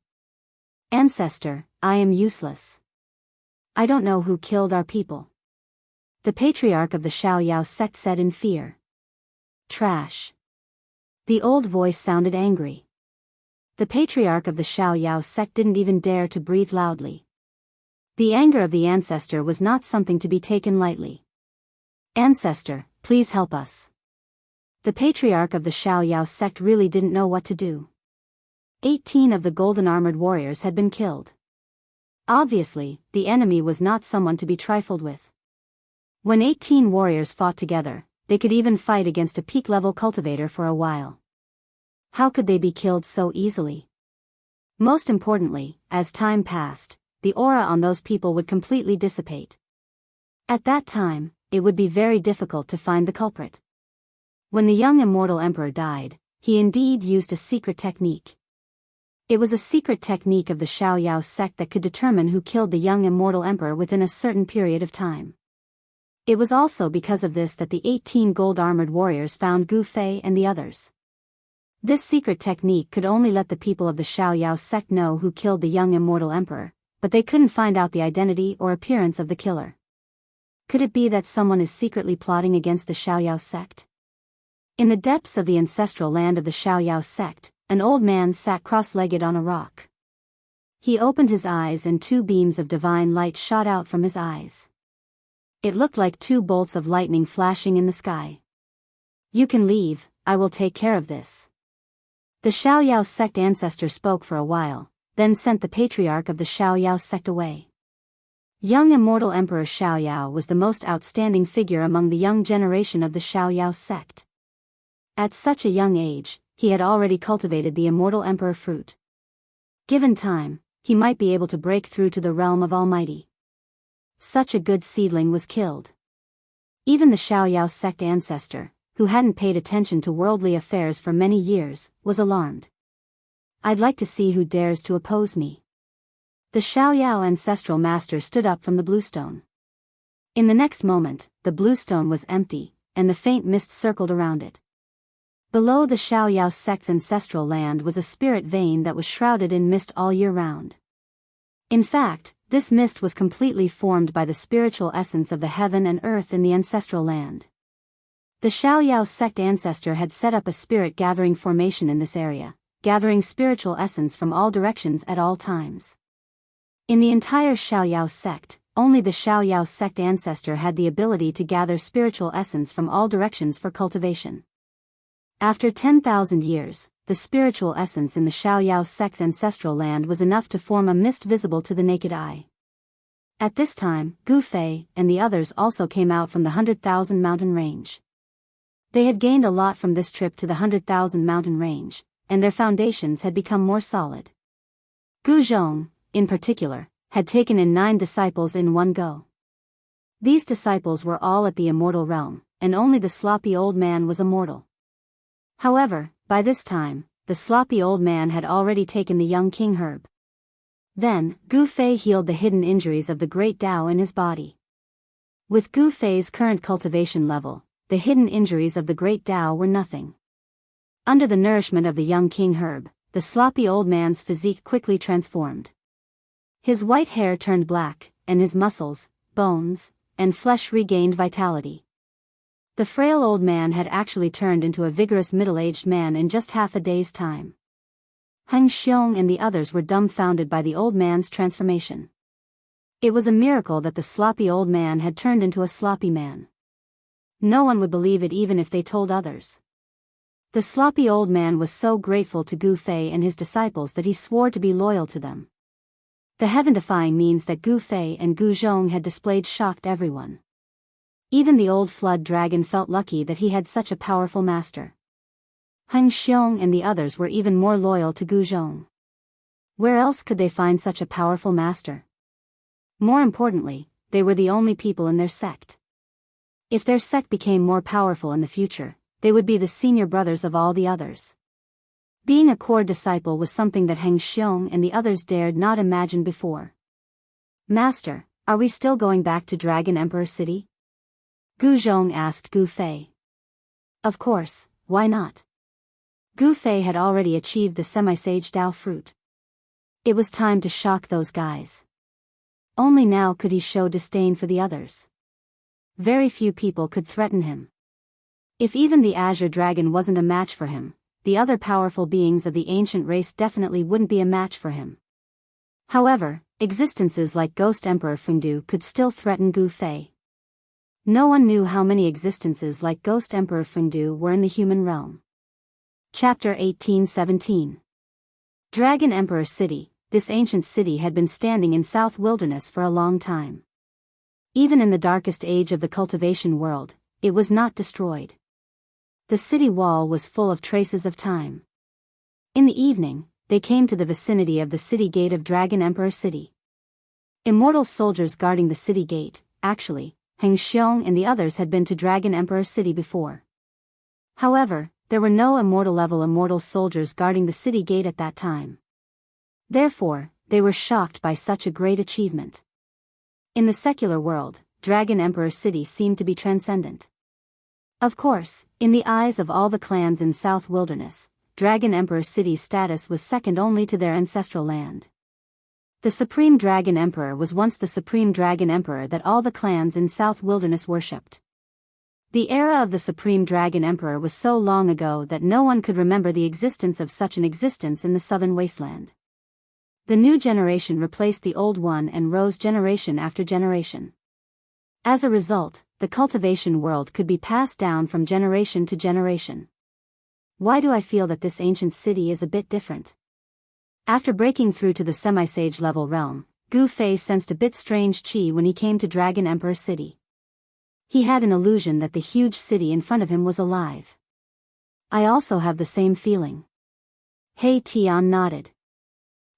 Ancestor, I am useless. I don't know who killed our people. The patriarch of the Xiaoyao sect said in fear. Trash. The old voice sounded angry. The patriarch of the Xiaoyao sect didn't even dare to breathe loudly. The anger of the ancestor was not something to be taken lightly. Ancestor, please help us. The patriarch of the Xiaoyao sect really didn't know what to do. 18 of the golden armored warriors had been killed. Obviously, the enemy was not someone to be trifled with. When 18 warriors fought together, they could even fight against a peak-level cultivator for a while. How could they be killed so easily? Most importantly, as time passed, the aura on those people would completely dissipate. At that time, it would be very difficult to find the culprit. When the young immortal emperor died, he indeed used a secret technique. It was a secret technique of the Xiaoyao sect that could determine who killed the young immortal emperor within a certain period of time. It was also because of this that the 18 gold-armored warriors found Gu Fei and the others. This secret technique could only let the people of the Xiaoyao sect know who killed the young immortal emperor, but they couldn't find out the identity or appearance of the killer. Could it be that someone is secretly plotting against the Xiaoyao sect? In the depths of the ancestral land of the Xiaoyao sect, an old man sat cross-legged on a rock. He opened his eyes and 2 beams of divine light shot out from his eyes. It looked like 2 bolts of lightning flashing in the sky. You can leave, I will take care of this. The Xiaoyao sect ancestor spoke for a while, then sent the patriarch of the Xiaoyao sect away. Young immortal Emperor Xiaoyao was the most outstanding figure among the young generation of the Xiaoyao sect. At such a young age, he had already cultivated the immortal emperor fruit. Given time, he might be able to break through to the realm of Almighty. Such a good seedling was killed. Even the Xiaoyao sect ancestor, who hadn't paid attention to worldly affairs for many years, was alarmed. I'd like to see who dares to oppose me. The Xiaoyao ancestral master stood up from the bluestone. In the next moment, the bluestone was empty, and the faint mist circled around it. Below the Xiaoyao sect's ancestral land was a spirit vein that was shrouded in mist all year round. In fact, this mist was completely formed by the spiritual essence of the heaven and earth in the ancestral land. The Xiaoyao sect ancestor had set up a spirit gathering formation in this area, gathering spiritual essence from all directions at all times. In the entire Xiaoyao sect, only the Xiaoyao sect ancestor had the ability to gather spiritual essence from all directions for cultivation. After 10,000 years, the spiritual essence in the Xiaoyao sect's ancestral land was enough to form a mist visible to the naked eye. At this time, Gu Fei and the others also came out from the 100,000 mountain range. They had gained a lot from this trip to the 100,000 mountain range, and their foundations had become more solid. Gu Zhong, in particular, had taken in 9 disciples in one go. These disciples were all at the immortal realm, and only the sloppy old man was immortal. However, by this time, the sloppy old man had already taken the young king herb. Then, Gu Fei healed the hidden injuries of the great Tao in his body. With Gu Fei's current cultivation level, the hidden injuries of the great Tao were nothing. Under the nourishment of the young king herb, the sloppy old man's physique quickly transformed. His white hair turned black, and his muscles, bones, and flesh regained vitality. The frail old man had actually turned into a vigorous middle-aged man in just half a day's time. Heng Xiong and the others were dumbfounded by the old man's transformation. It was a miracle that the sloppy old man had turned into a sloppy man. No one would believe it even if they told others. The sloppy old man was so grateful to Gu Fei and his disciples that he swore to be loyal to them. The heaven-defying means that Gu Fei and Gu Zhong had displayed shocked everyone. Even the old flood dragon felt lucky that he had such a powerful master. Heng Xiong and the others were even more loyal to Gu Zhong. Where else could they find such a powerful master? More importantly, they were the only people in their sect. If their sect became more powerful in the future, they would be the senior brothers of all the others. Being a core disciple was something that Heng Xiong and the others dared not imagine before. Master, are we still going back to Dragon Emperor City? Gu Zhong asked Gu Fei. Of course, why not? Gu Fei had already achieved the semi-sage Dao fruit. It was time to shock those guys. Only now could he show disdain for the others. Very few people could threaten him. If even the Azure Dragon wasn't a match for him, the other powerful beings of the ancient race definitely wouldn't be a match for him. However, existences like Ghost Emperor Fengdu could still threaten Gu Fei. No one knew how many existences like Ghost Emperor Fengdu were in the human realm. Chapter 1817. Dragon Emperor City. This ancient city had been standing in South Wilderness for a long time. Even in the darkest age of the cultivation world, it was not destroyed. The city wall was full of traces of time. In the evening, they came to the vicinity of the city gate of Dragon Emperor City. Immortal soldiers guarding the city gate, actually, Heng Xiong and the others had been to Dragon Emperor City before. However, there were no immortal-level immortal soldiers guarding the city gate at that time. Therefore, they were shocked by such a great achievement. In the secular world, Dragon Emperor City seemed to be transcendent. Of course, in the eyes of all the clans in South Wilderness, Dragon Emperor City's status was second only to their ancestral land. The Supreme Dragon Emperor was once the Supreme Dragon Emperor that all the clans in South Wilderness worshipped. The era of the Supreme Dragon Emperor was so long ago that no one could remember the existence of such an existence in the southern wasteland. The new generation replaced the old one and rose generation after generation. As a result, the cultivation world could be passed down from generation to generation. Why do I feel that this ancient city is a bit different? After breaking through to the semi-sage level realm, Gu Fei sensed a bit strange qi when he came to Dragon Emperor City. He had an illusion that the huge city in front of him was alive. I also have the same feeling. He Tian nodded.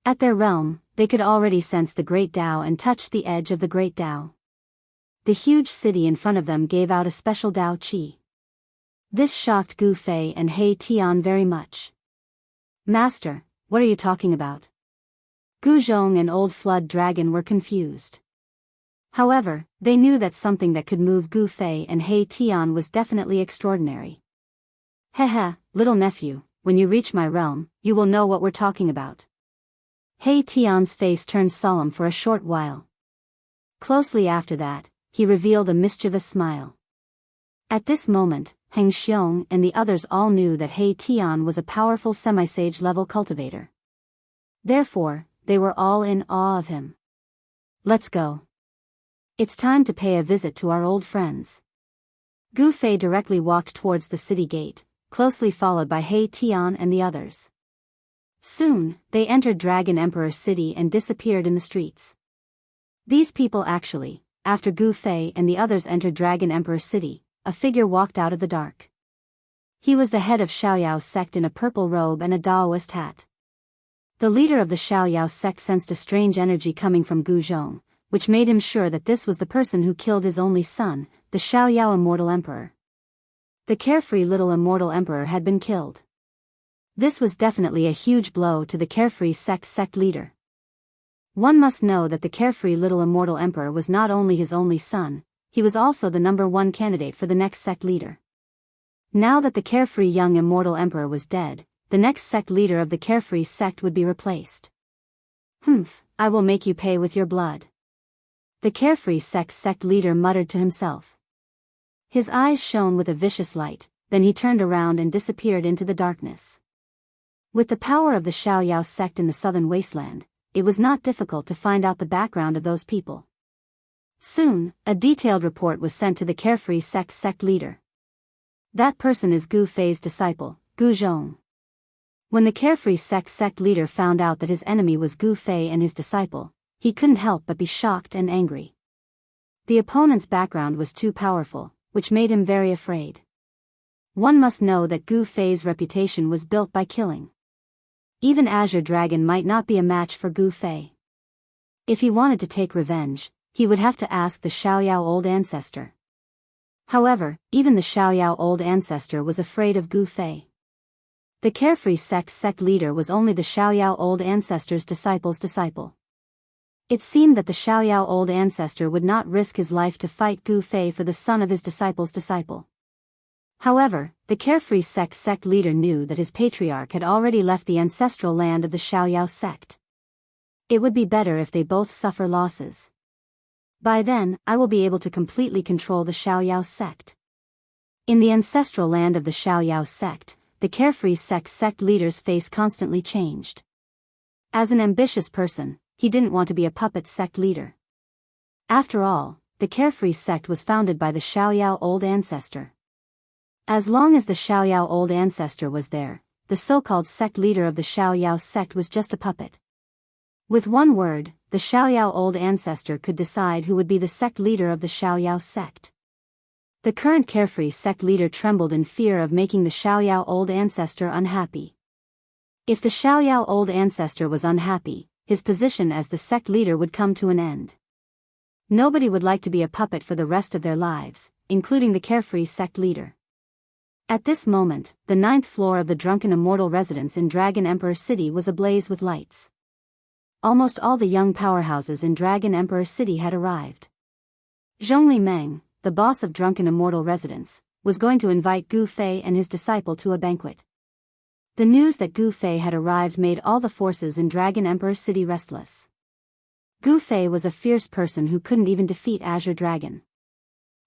At their realm, they could already sense the Great Dao and touch the edge of the Great Dao. The huge city in front of them gave out a special Dao qi. This shocked Gu Fei and He Tian very much. Master, what are you talking about? Gu Zhong and Old Flood Dragon were confused. However, they knew that something that could move Gu Fei and He Tian was definitely extraordinary. Hehe, little nephew, when you reach my realm, you will know what we're talking about. He Tian's face turned solemn for a short while. Closely after that, he revealed a mischievous smile. At this moment, Heng Xiong and the others all knew that He Tian was a powerful semi-sage level cultivator. Therefore, they were all in awe of him. Let's go. It's time to pay a visit to our old friends. Gu Fei directly walked towards the city gate, closely followed by He Tian and the others. Soon, they entered Dragon Emperor City and disappeared in the streets. These people actually, after Gu Fei and the others entered Dragon Emperor City, a figure walked out of the dark. He was the head of Xiaoyao's sect in a purple robe and a Daoist hat. The leader of the Xiaoyao sect sensed a strange energy coming from Gu Zhong, which made him sure that this was the person who killed his only son, the Xiaoyao Immortal Emperor. The Carefree Little Immortal Emperor had been killed. This was definitely a huge blow to the Carefree sect leader. One must know that the Carefree Little Immortal Emperor was not only his only son, he was also the #1 candidate for the next sect leader. Now that the Carefree Young Immortal Emperor was dead, the next sect leader of the Carefree sect would be replaced. I will make you pay with your blood. The Carefree sect leader muttered to himself. His eyes shone with a vicious light, then he turned around and disappeared into the darkness. With the power of the Xiaoyao sect in the southern wasteland, it was not difficult to find out the background of those people. Soon, a detailed report was sent to the Carefree sect leader. That person is Gu Fei's disciple, Gu Zhong. When the Carefree sect leader found out that his enemy was Gu Fei and his disciple, he couldn't help but be shocked and angry. The opponent's background was too powerful, which made him very afraid. One must know that Gu Fei's reputation was built by killing. Even Azure Dragon might not be a match for Gu Fei. If he wanted to take revenge, he would have to ask the Xiaoyao Old Ancestor. However, even the Xiaoyao Old Ancestor was afraid of Gu Fei. The Carefree sect leader was only the Xiaoyao Old Ancestor's disciple's disciple. It seemed that the Xiaoyao old ancestor would not risk his life to fight Gu Fei for the son of his disciple's disciple. However, the Carefree sect leader knew that his patriarch had already left the ancestral land of the Xiaoyao sect. It would be better if they both suffer losses. By then, I will be able to completely control the Xiaoyao sect. In the ancestral land of the Xiaoyao sect, the Carefree sect leader's face constantly changed. As an ambitious person, he didn't want to be a puppet sect leader. After all, the Carefree sect was founded by the Xiaoyao old ancestor. As long as the Xiaoyao old ancestor was there, the so-called sect leader of the Xiaoyao sect was just a puppet. With one word, the Xiaoyao old ancestor could decide who would be the sect leader of the Xiaoyao sect. The current Carefree sect leader trembled in fear of making the Xiaoyao old ancestor unhappy. If the Xiaoyao old ancestor was unhappy, his position as the sect leader would come to an end. Nobody would like to be a puppet for the rest of their lives, including the Carefree sect leader. At this moment, the 9th floor of the drunken immortal residence in Dragon Emperor City was ablaze with lights. Almost all the young powerhouses in Dragon Emperor City had arrived. Zhongli Meng, the boss of Drunken Immortal Residence, was going to invite Gu Fei and his disciple to a banquet. The news that Gu Fei had arrived made all the forces in Dragon Emperor City restless. Gu Fei was a fierce person who couldn't even defeat Azure Dragon.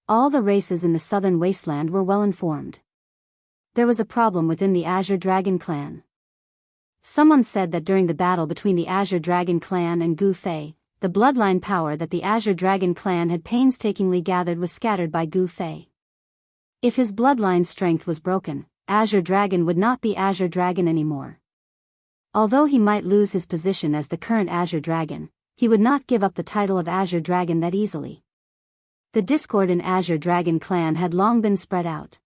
All the races in the southern wasteland were well informed. There was a problem within the Azure Dragon clan. Someone said that during the battle between the Azure Dragon clan and Gu Fei, the bloodline power that the Azure Dragon clan had painstakingly gathered was scattered by Gu Fei. If his bloodline strength was broken, Azure Dragon would not be Azure Dragon anymore. Although he might lose his position as the current Azure Dragon, he would not give up the title of Azure Dragon that easily. The discord in Azure Dragon clan had long been spread out.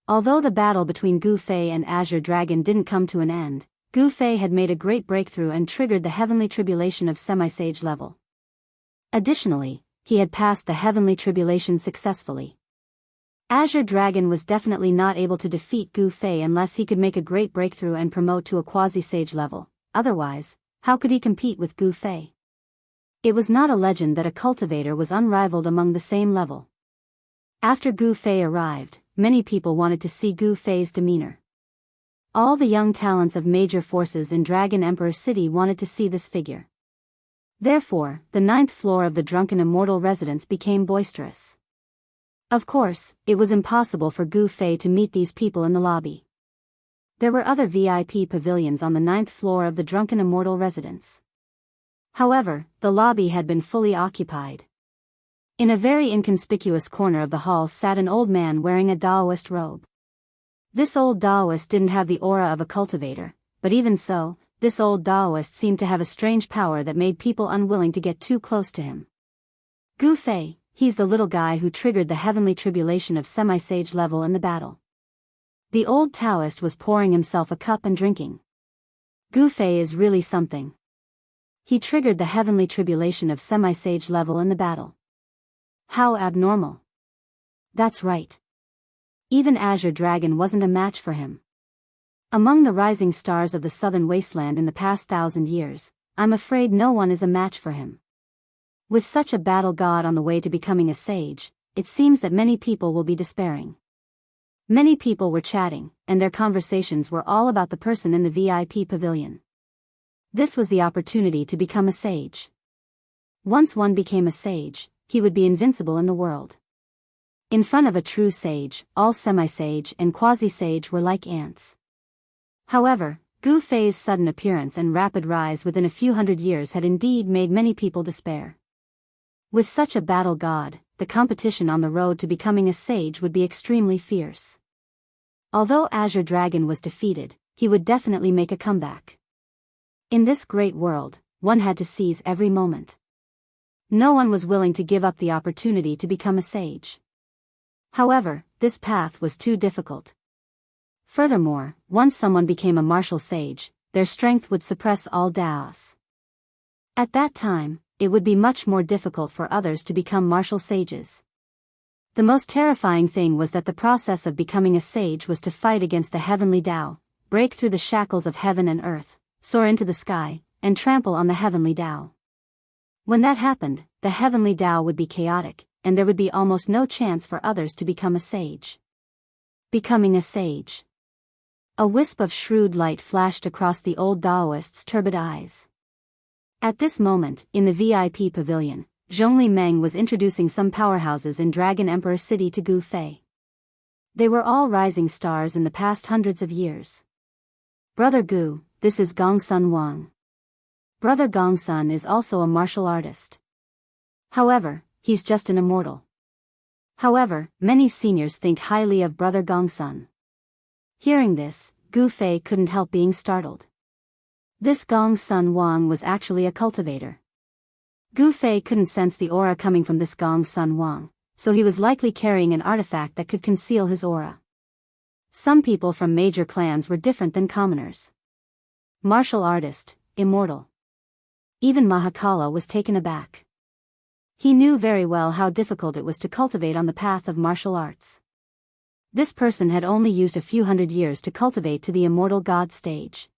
Although the battle between Gu Fei and Azure Dragon didn't come to an end, Gu Fei had made a great breakthrough and triggered the heavenly tribulation of semi-sage level. Additionally, he had passed the heavenly tribulation successfully. Azure Dragon was definitely not able to defeat Gu Fei unless he could make a great breakthrough and promote to a quasi-sage level. Otherwise, how could he compete with Gu Fei? It was not a legend that a cultivator was unrivaled among the same level. After Gu Fei arrived, many people wanted to see Gu Fei's demeanor. All the young talents of major forces in Dragon Emperor City wanted to see this figure. Therefore, the 9th floor of the Drunken Immortal Residence became boisterous. Of course, it was impossible for Gu Fei to meet these people in the lobby. There were other VIP pavilions on the 9th floor of the Drunken Immortal Residence. However, the lobby had been fully occupied. In a very inconspicuous corner of the hall sat an old man wearing a Daoist robe. This old Daoist didn't have the aura of a cultivator, but even so, this old Daoist seemed to have a strange power that made people unwilling to get too close to him. Gu Fei, he's the little guy who triggered the heavenly tribulation of semi-sage level in the battle. The old Taoist was pouring himself a cup and drinking. Gu Fei is really something. He triggered the heavenly tribulation of semi-sage level in the battle. How abnormal. That's right. Even Azure Dragon wasn't a match for him. Among the rising stars of the southern wasteland in the past 1,000 years, I'm afraid no one is a match for him. With such a battle god on the way to becoming a sage, it seems that many people will be despairing. Many people were chatting, and their conversations were all about the person in the VIP pavilion. This was the opportunity to become a sage. Once one became a sage, he would be invincible in the world. In front of a true sage, all semi-sage and quasi-sage were like ants. However, Gu Fei's sudden appearance and rapid rise within a few hundred years had indeed made many people despair. With such a battle god, the competition on the road to becoming a sage would be extremely fierce. Although Azure Dragon was defeated, he would definitely make a comeback. In this great world, one had to seize every moment. No one was willing to give up the opportunity to become a sage. However, this path was too difficult. Furthermore, once someone became a martial sage, their strength would suppress all Daos. At that time, it would be much more difficult for others to become martial sages. The most terrifying thing was that the process of becoming a sage was to fight against the heavenly Dao, break through the shackles of heaven and earth, soar into the sky, and trample on the heavenly Dao. When that happened, the heavenly Tao would be chaotic, and there would be almost no chance for others to become a sage. Becoming a sage. A wisp of shrewd light flashed across the old Daoist's turbid eyes. At this moment, in the VIP pavilion, Zhongli Meng was introducing some powerhouses in Dragon Emperor City to Gu Fei. They were all rising stars in the past hundreds of years. Brother Gu, this is Gongsun Wang. Brother Gongsun is also a martial artist. However, he's just an immortal. However, many seniors think highly of Brother Gongsun. Hearing this, Gu Fei couldn't help being startled. This Gongsun Wang was actually a cultivator. Gu Fei couldn't sense the aura coming from this Gongsun Wang, so he was likely carrying an artifact that could conceal his aura. Some people from major clans were different than commoners. Martial artist, immortal. Even Mahakala was taken aback. He knew very well how difficult it was to cultivate on the path of martial arts. This person had only used a few hundred years to cultivate to the immortal god stage.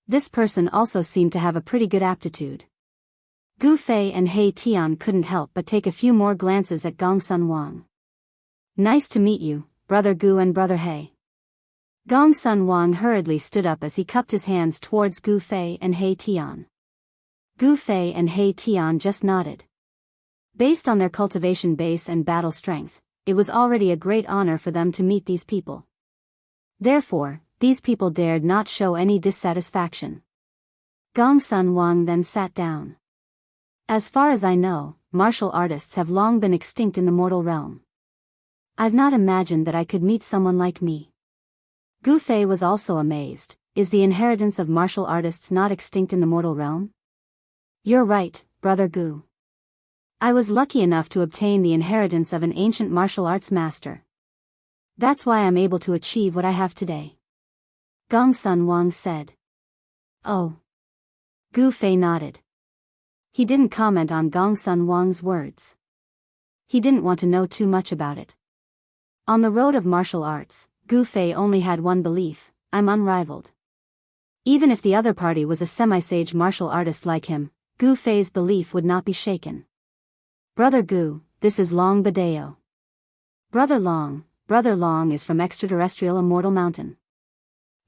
This person also seemed to have a pretty good aptitude. Gu Fei and He Tian couldn't help but take a few more glances at Gongsun Wang. Nice to meet you, Brother Gu and Brother He. Gongsun Wang hurriedly stood up as he cupped his hands towards Gu Fei and He Tian. Gu Fei and He Tian just nodded. Based on their cultivation base and battle strength, it was already a great honor for them to meet these people. Therefore, these people dared not show any dissatisfaction. Gongsun Wang then sat down. As far as I know, martial artists have long been extinct in the mortal realm. I've not imagined that I could meet someone like me. Gu Fei was also amazed. Is the inheritance of martial artists not extinct in the mortal realm? You're right, Brother Gu. I was lucky enough to obtain the inheritance of an ancient martial arts master. That's why I'm able to achieve what I have today. Gongsun Wang said. Oh. Gu Fei nodded. He didn't comment on Gongsun Wang's words. He didn't want to know too much about it. On the road of martial arts, Gu Fei only had one belief: I'm unrivaled. Even if the other party was a semi-sage martial artist like him, Gu Fei's belief would not be shaken. Brother Gu, this is Long Badeo. Brother Long is from extraterrestrial Immortal Mountain.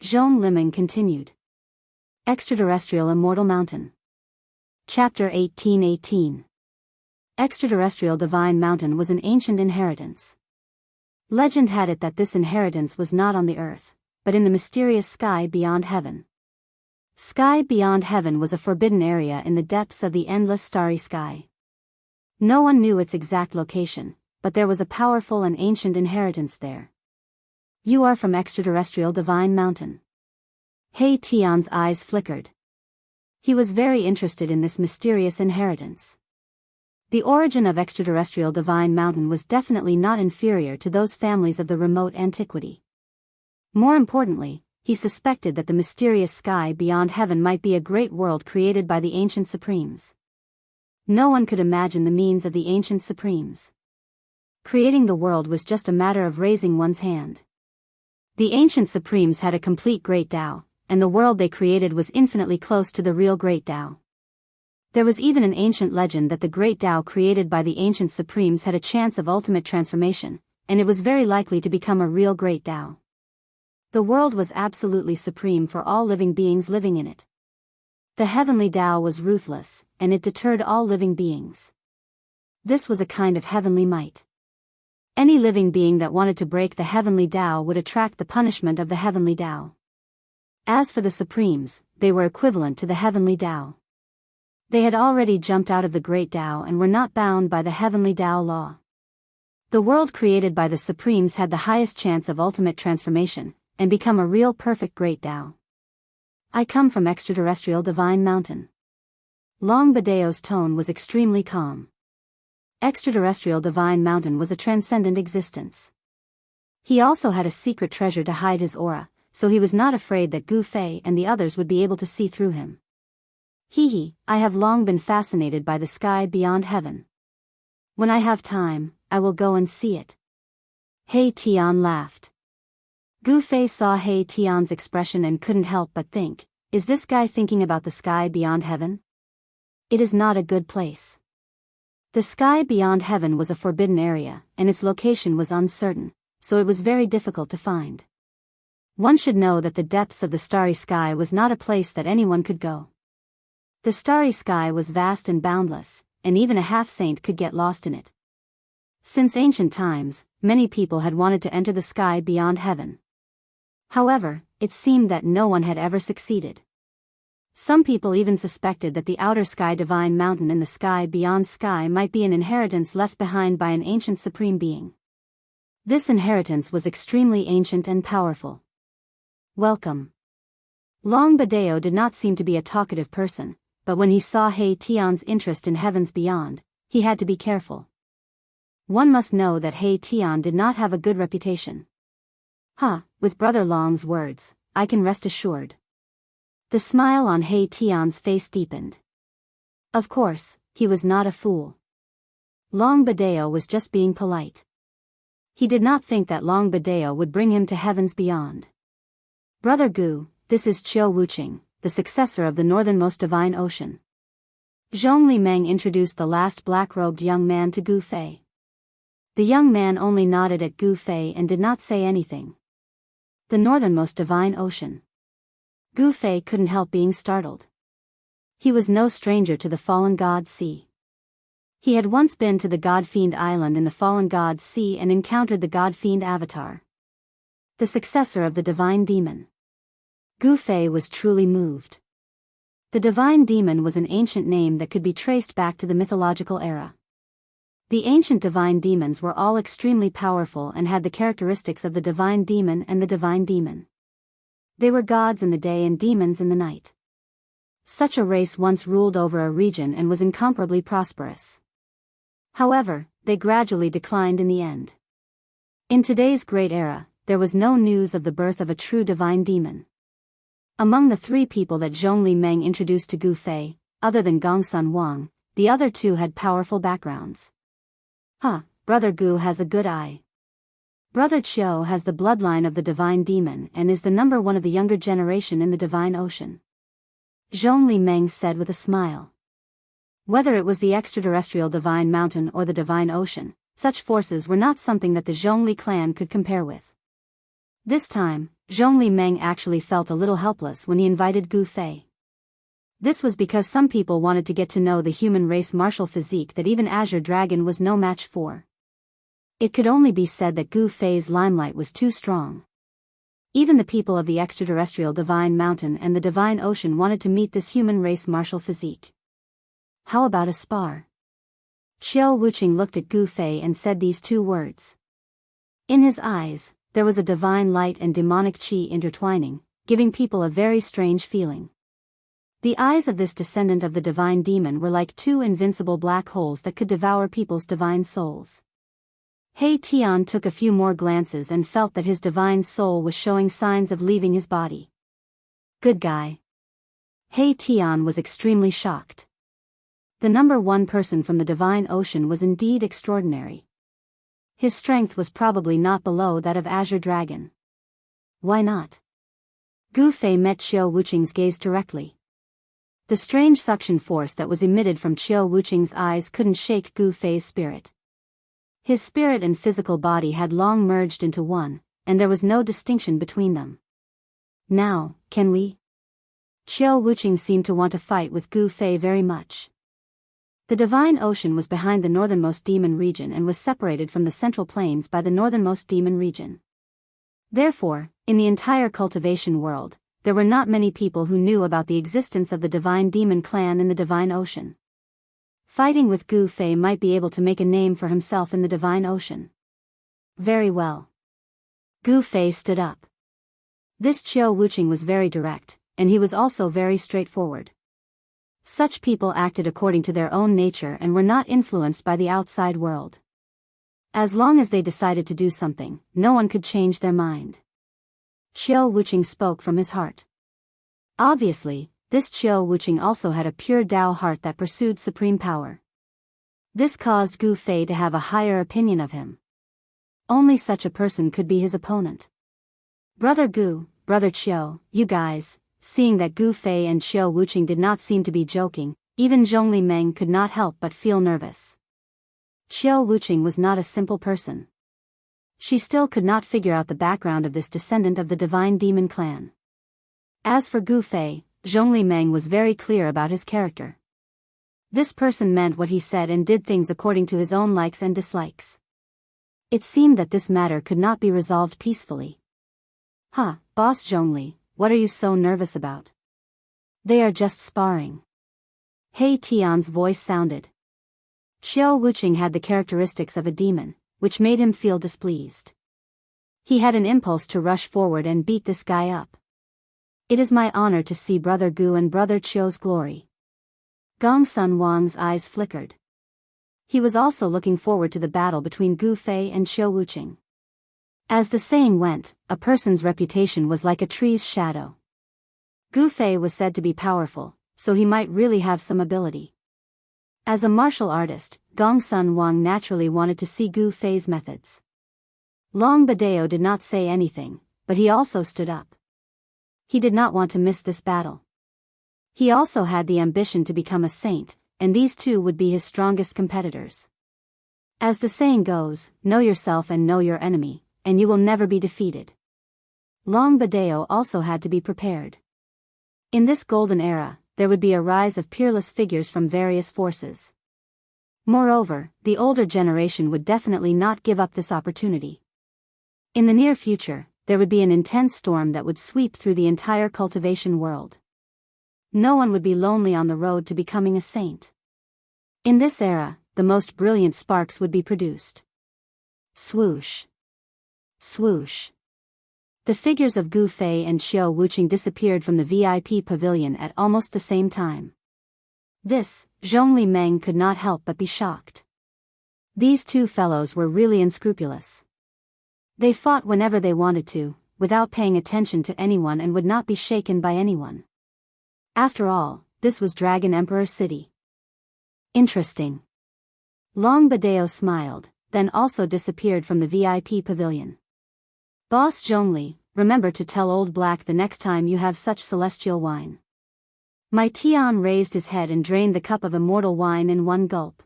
Zhong Liming continued. Extraterrestrial Immortal Mountain. Chapter 1818. Extraterrestrial Divine Mountain was an ancient inheritance. Legend had it that this inheritance was not on the earth, but in the mysterious sky beyond heaven. Sky beyond heaven was a forbidden area in the depths of the endless starry sky. No one knew its exact location, but there was a powerful and ancient inheritance there. You are from extraterrestrial Divine Mountain. He Tian's eyes flickered. He was very interested in this mysterious inheritance. The origin of extraterrestrial Divine Mountain was definitely not inferior to those families of the remote antiquity. More importantly, he suspected that the mysterious sky beyond heaven might be a great world created by the ancient supremes. No one could imagine the means of the ancient supremes. Creating the world was just a matter of raising one's hand. The ancient supremes had a complete great Tao, and the world they created was infinitely close to the real great Tao. There was even an ancient legend that the great Tao created by the ancient supremes had a chance of ultimate transformation, and it was very likely to become a real great Tao. The world was absolutely supreme for all living beings living in it. The heavenly Tao was ruthless, and it deterred all living beings. This was a kind of heavenly might. Any living being that wanted to break the heavenly Tao would attract the punishment of the heavenly Tao. As for the supremes, they were equivalent to the heavenly Tao. They had already jumped out of the great Tao and were not bound by the heavenly Tao law. The world created by the supremes had the highest chance of ultimate transformation, and become a real perfect great Tao. I come from extraterrestrial Divine Mountain. Long Badeo's tone was extremely calm. Extraterrestrial Divine Mountain was a transcendent existence. He also had a secret treasure to hide his aura, so he was not afraid that Gu Fei and the others would be able to see through him. I have long been fascinated by the sky beyond heaven. When I have time, I will go and see it. He Tian laughed. Gu Fei saw He Tian's expression and couldn't help but think, is this guy thinking about the sky beyond heaven? It is not a good place. The sky beyond heaven was a forbidden area, and its location was uncertain, so it was very difficult to find. One should know that the depths of the starry sky was not a place that anyone could go. The starry sky was vast and boundless, and even a half-saint could get lost in it. Since ancient times, many people had wanted to enter the sky beyond heaven. However, it seemed that no one had ever succeeded. Some people even suspected that the outer sky divine mountain in the sky beyond sky might be an inheritance left behind by an ancient supreme being. This inheritance was extremely ancient and powerful. Welcome. Long Badeo did not seem to be a talkative person, but when he saw He Tian's interest in heavens beyond, he had to be careful. One must know that He Tian did not have a good reputation. With Brother Long's words, I can rest assured. The smile on He Tian's face deepened. Of course, he was not a fool. Long Badeo was just being polite. He did not think that Long Badeo would bring him to heavens beyond. Brother Gu, this is Chiu Wuqing, the successor of the northernmost divine ocean. Zhongli Meng introduced the last black-robed young man to Gu Fei. The young man only nodded at Gu Fei and did not say anything. The northernmost divine ocean. Gu Fei couldn't help being startled. He was no stranger to the fallen god sea. He had once been to the God-Fiend Island in the fallen god sea and encountered the God-Fiend avatar, the successor of the divine demon. Gu Fei was truly moved. The divine demon was an ancient name that could be traced back to the mythological era. The ancient divine demons were all extremely powerful and had the characteristics of the divine demon and the divine demon. They were gods in the day and demons in the night. Such a race once ruled over a region and was incomparably prosperous. However, they gradually declined in the end. In today's great era, there was no news of the birth of a true divine demon. Among the three people that Zhongli Meng introduced to Gu Fei, other than Gongsun Wang, the other two had powerful backgrounds. Brother Gu has a good eye. Brother Chiu has the bloodline of the divine demon and is the number one of the younger generation in the divine ocean. Zhongli Meng said with a smile. Whether it was the extraterrestrial divine mountain or the divine ocean, such forces were not something that the Zhongli clan could compare with. This time, Zhongli Meng actually felt a little helpless when he invited Gu Fei. This was because some people wanted to get to know the human race martial physique that even Azure Dragon was no match for. It could only be said that Gu Fei's limelight was too strong. Even the people of the extraterrestrial divine mountain and the divine ocean wanted to meet this human race martial physique. How about a spar? Chiu Wuqing looked at Gu Fei and said these two words. In his eyes, there was a divine light and demonic qi intertwining, giving people a very strange feeling. The eyes of this descendant of the divine demon were like two invincible black holes that could devour people's divine souls. He Tian took a few more glances and felt that his divine soul was showing signs of leaving his body. Good guy. He Tian was extremely shocked. The number one person from the divine ocean was indeed extraordinary. His strength was probably not below that of Azure Dragon. Why not? Gu Fei met Chiu Wuqing's gaze directly. The strange suction force that was emitted from Chiu Wuqing's eyes couldn't shake Gu Fei's spirit. His spirit and physical body had long merged into one, and there was no distinction between them. Now, can we? Chiu Wuqing seemed to want to fight with Gu Fei very much. The divine ocean was behind the northernmost demon region and was separated from the central plains by the northernmost demon region. Therefore, in the entire cultivation world, there were not many people who knew about the existence of the divine demon clan in the divine ocean. Fighting with Gu Fei might be able to make a name for himself in the divine ocean. Very well. Gu Fei stood up. This Chiu Wuqing was very direct, and he was also very straightforward. Such people acted according to their own nature and were not influenced by the outside world. As long as they decided to do something, no one could change their mind. Chiu Wuqing spoke from his heart. Obviously, this Chiu Wuqing also had a pure Dao heart that pursued supreme power. This caused Gu Fei to have a higher opinion of him. Only such a person could be his opponent. Brother Gu, Brother Chiu, you guys. Seeing that Gu Fei and Chiu Wuqing did not seem to be joking, Even Zhongli Meng could not help but feel nervous. Qiu Wuqing was not a simple person. She still could not figure out the background of this descendant of the divine demon clan. As for Gu Fei, Zhongli Meng was very clear about his character. This person meant what he said and did things according to his own likes and dislikes. It seemed that this matter could not be resolved peacefully. Boss Zhongli, what are you so nervous about? They are just sparring. He Tian's voice sounded. Qiu Wuqing had the characteristics of a demon, which made him feel displeased. He had an impulse to rush forward and beat this guy up. It is my honor to see Brother Gu and Brother Qiu's glory. Gongsun Wang's eyes flickered. He was also looking forward to the battle between Gu Fei and Qiu Wuqing. As the saying went, a person's reputation was like a tree's shadow. Gu Fei was said to be powerful, so he might really have some ability. As a martial artist, Gongsun Wang naturally wanted to see Gu Fei's methods. Long Badeo did not say anything, but he also stood up. He did not want to miss this battle. He also had the ambition to become a saint, and these two would be his strongest competitors. As the saying goes, know yourself and know your enemy, and you will never be defeated. Long Badeo also had to be prepared. In this golden era, there would be a rise of peerless figures from various forces. Moreover, the older generation would definitely not give up this opportunity. In the near future, there would be an intense storm that would sweep through the entire cultivation world. No one would be lonely on the road to becoming a saint. In this era, the most brilliant sparks would be produced. Swoosh. Swoosh. The figures of Gu Fei and Qiu Wuqing disappeared from the VIP pavilion at almost the same time. This, Zhongli Meng could not help but be shocked. These two fellows were really unscrupulous. They fought whenever they wanted to, without paying attention to anyone and would not be shaken by anyone. After all, this was Dragon Emperor City. Interesting. Long Badeo smiled, then also disappeared from the VIP pavilion. Boss Zhongli, remember to tell Old Black the next time you have such celestial wine. My Tian raised his head and drained the cup of immortal wine in one gulp.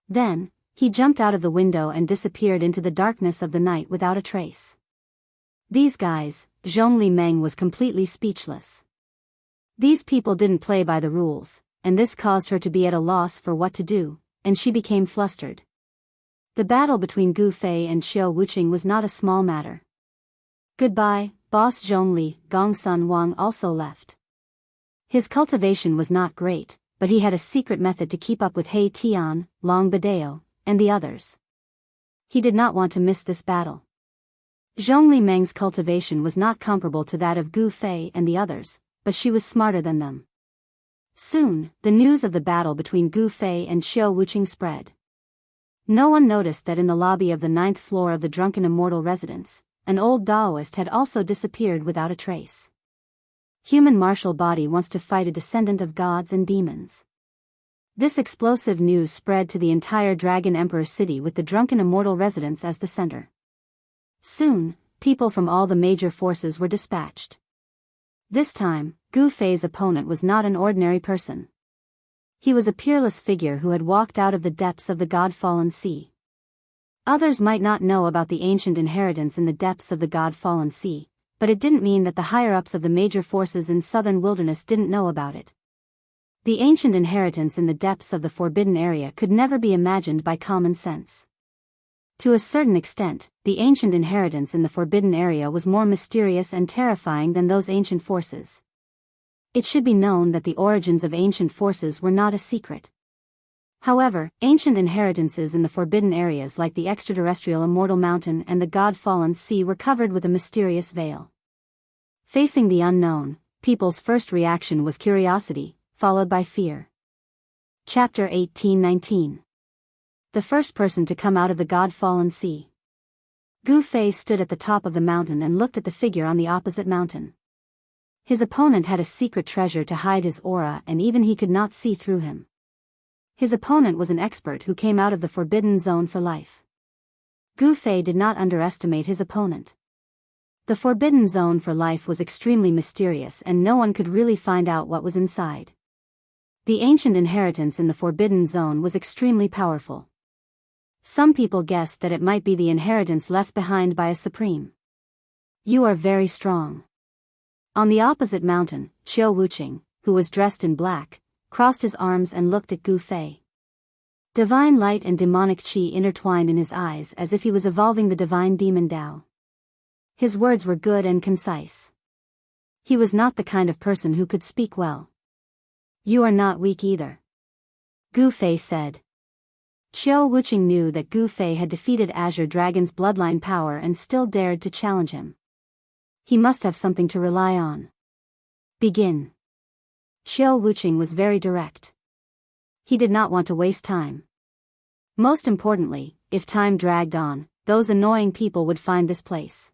Then, he jumped out of the window and disappeared into the darkness of the night without a trace. These guys, Zhongli Meng was completely speechless. These people didn't play by the rules, and this caused her to be at a loss for what to do, and she became flustered. The battle between Gu Fei and Qiu Wuqing was not a small matter. Goodbye, Boss Zhongli. Gongsun Wang also left. His cultivation was not great, but he had a secret method to keep up with He Tian, Long Badeo, and the others. He did not want to miss this battle. Zhongli Meng's cultivation was not comparable to that of Gu Fei and the others, but she was smarter than them. Soon, the news of the battle between Gu Fei and Qiu Wuqing spread. No one noticed that in the lobby of the 9th floor of the Drunken Immortal residence, an old Daoist had also disappeared without a trace. Human martial body wants to fight a descendant of gods and demons. This explosive news spread to the entire Dragon Emperor city with the Drunken Immortal residence as the center. Soon, people from all the major forces were dispatched. This time, Gu Fei's opponent was not an ordinary person. He was a peerless figure who had walked out of the depths of the God-fallen sea. Others might not know about the ancient inheritance in the depths of the God-fallen sea, but it didn't mean that the higher-ups of the major forces in southern wilderness didn't know about it. The ancient inheritance in the depths of the forbidden area could never be imagined by common sense. To a certain extent, the ancient inheritance in the forbidden area was more mysterious and terrifying than those ancient forces. It should be known that the origins of ancient forces were not a secret. However, ancient inheritances in the forbidden areas like the extraterrestrial Immortal Mountain and the God-fallen Sea were covered with a mysterious veil. Facing the unknown, people's first reaction was curiosity, followed by fear. Chapter 18-19. The first person to come out of the God-fallen sea. Gu Fei stood at the top of the mountain and looked at the figure on the opposite mountain. His opponent had a secret treasure to hide his aura, and even he could not see through him. His opponent was an expert who came out of the forbidden zone for life. Gu Fei did not underestimate his opponent. The forbidden zone for life was extremely mysterious and no one could really find out what was inside. The ancient inheritance in the Forbidden Zone was extremely powerful. Some people guessed that it might be the inheritance left behind by a supreme. You are very strong. On the opposite mountain, Qiu Wuqing, who was dressed in black, crossed his arms and looked at Gu Fei. Divine light and demonic qi intertwined in his eyes as if he was evolving the divine demon Dao. His words were good and concise. He was not the kind of person who could speak well. You are not weak either. Gu Fei said. Qiu Wuqing knew that Gu Fei had defeated Azure Dragon's bloodline power and still dared to challenge him. He must have something to rely on. Begin. Qiu Wuqing was very direct. He did not want to waste time. Most importantly, if time dragged on, those annoying people would find this place.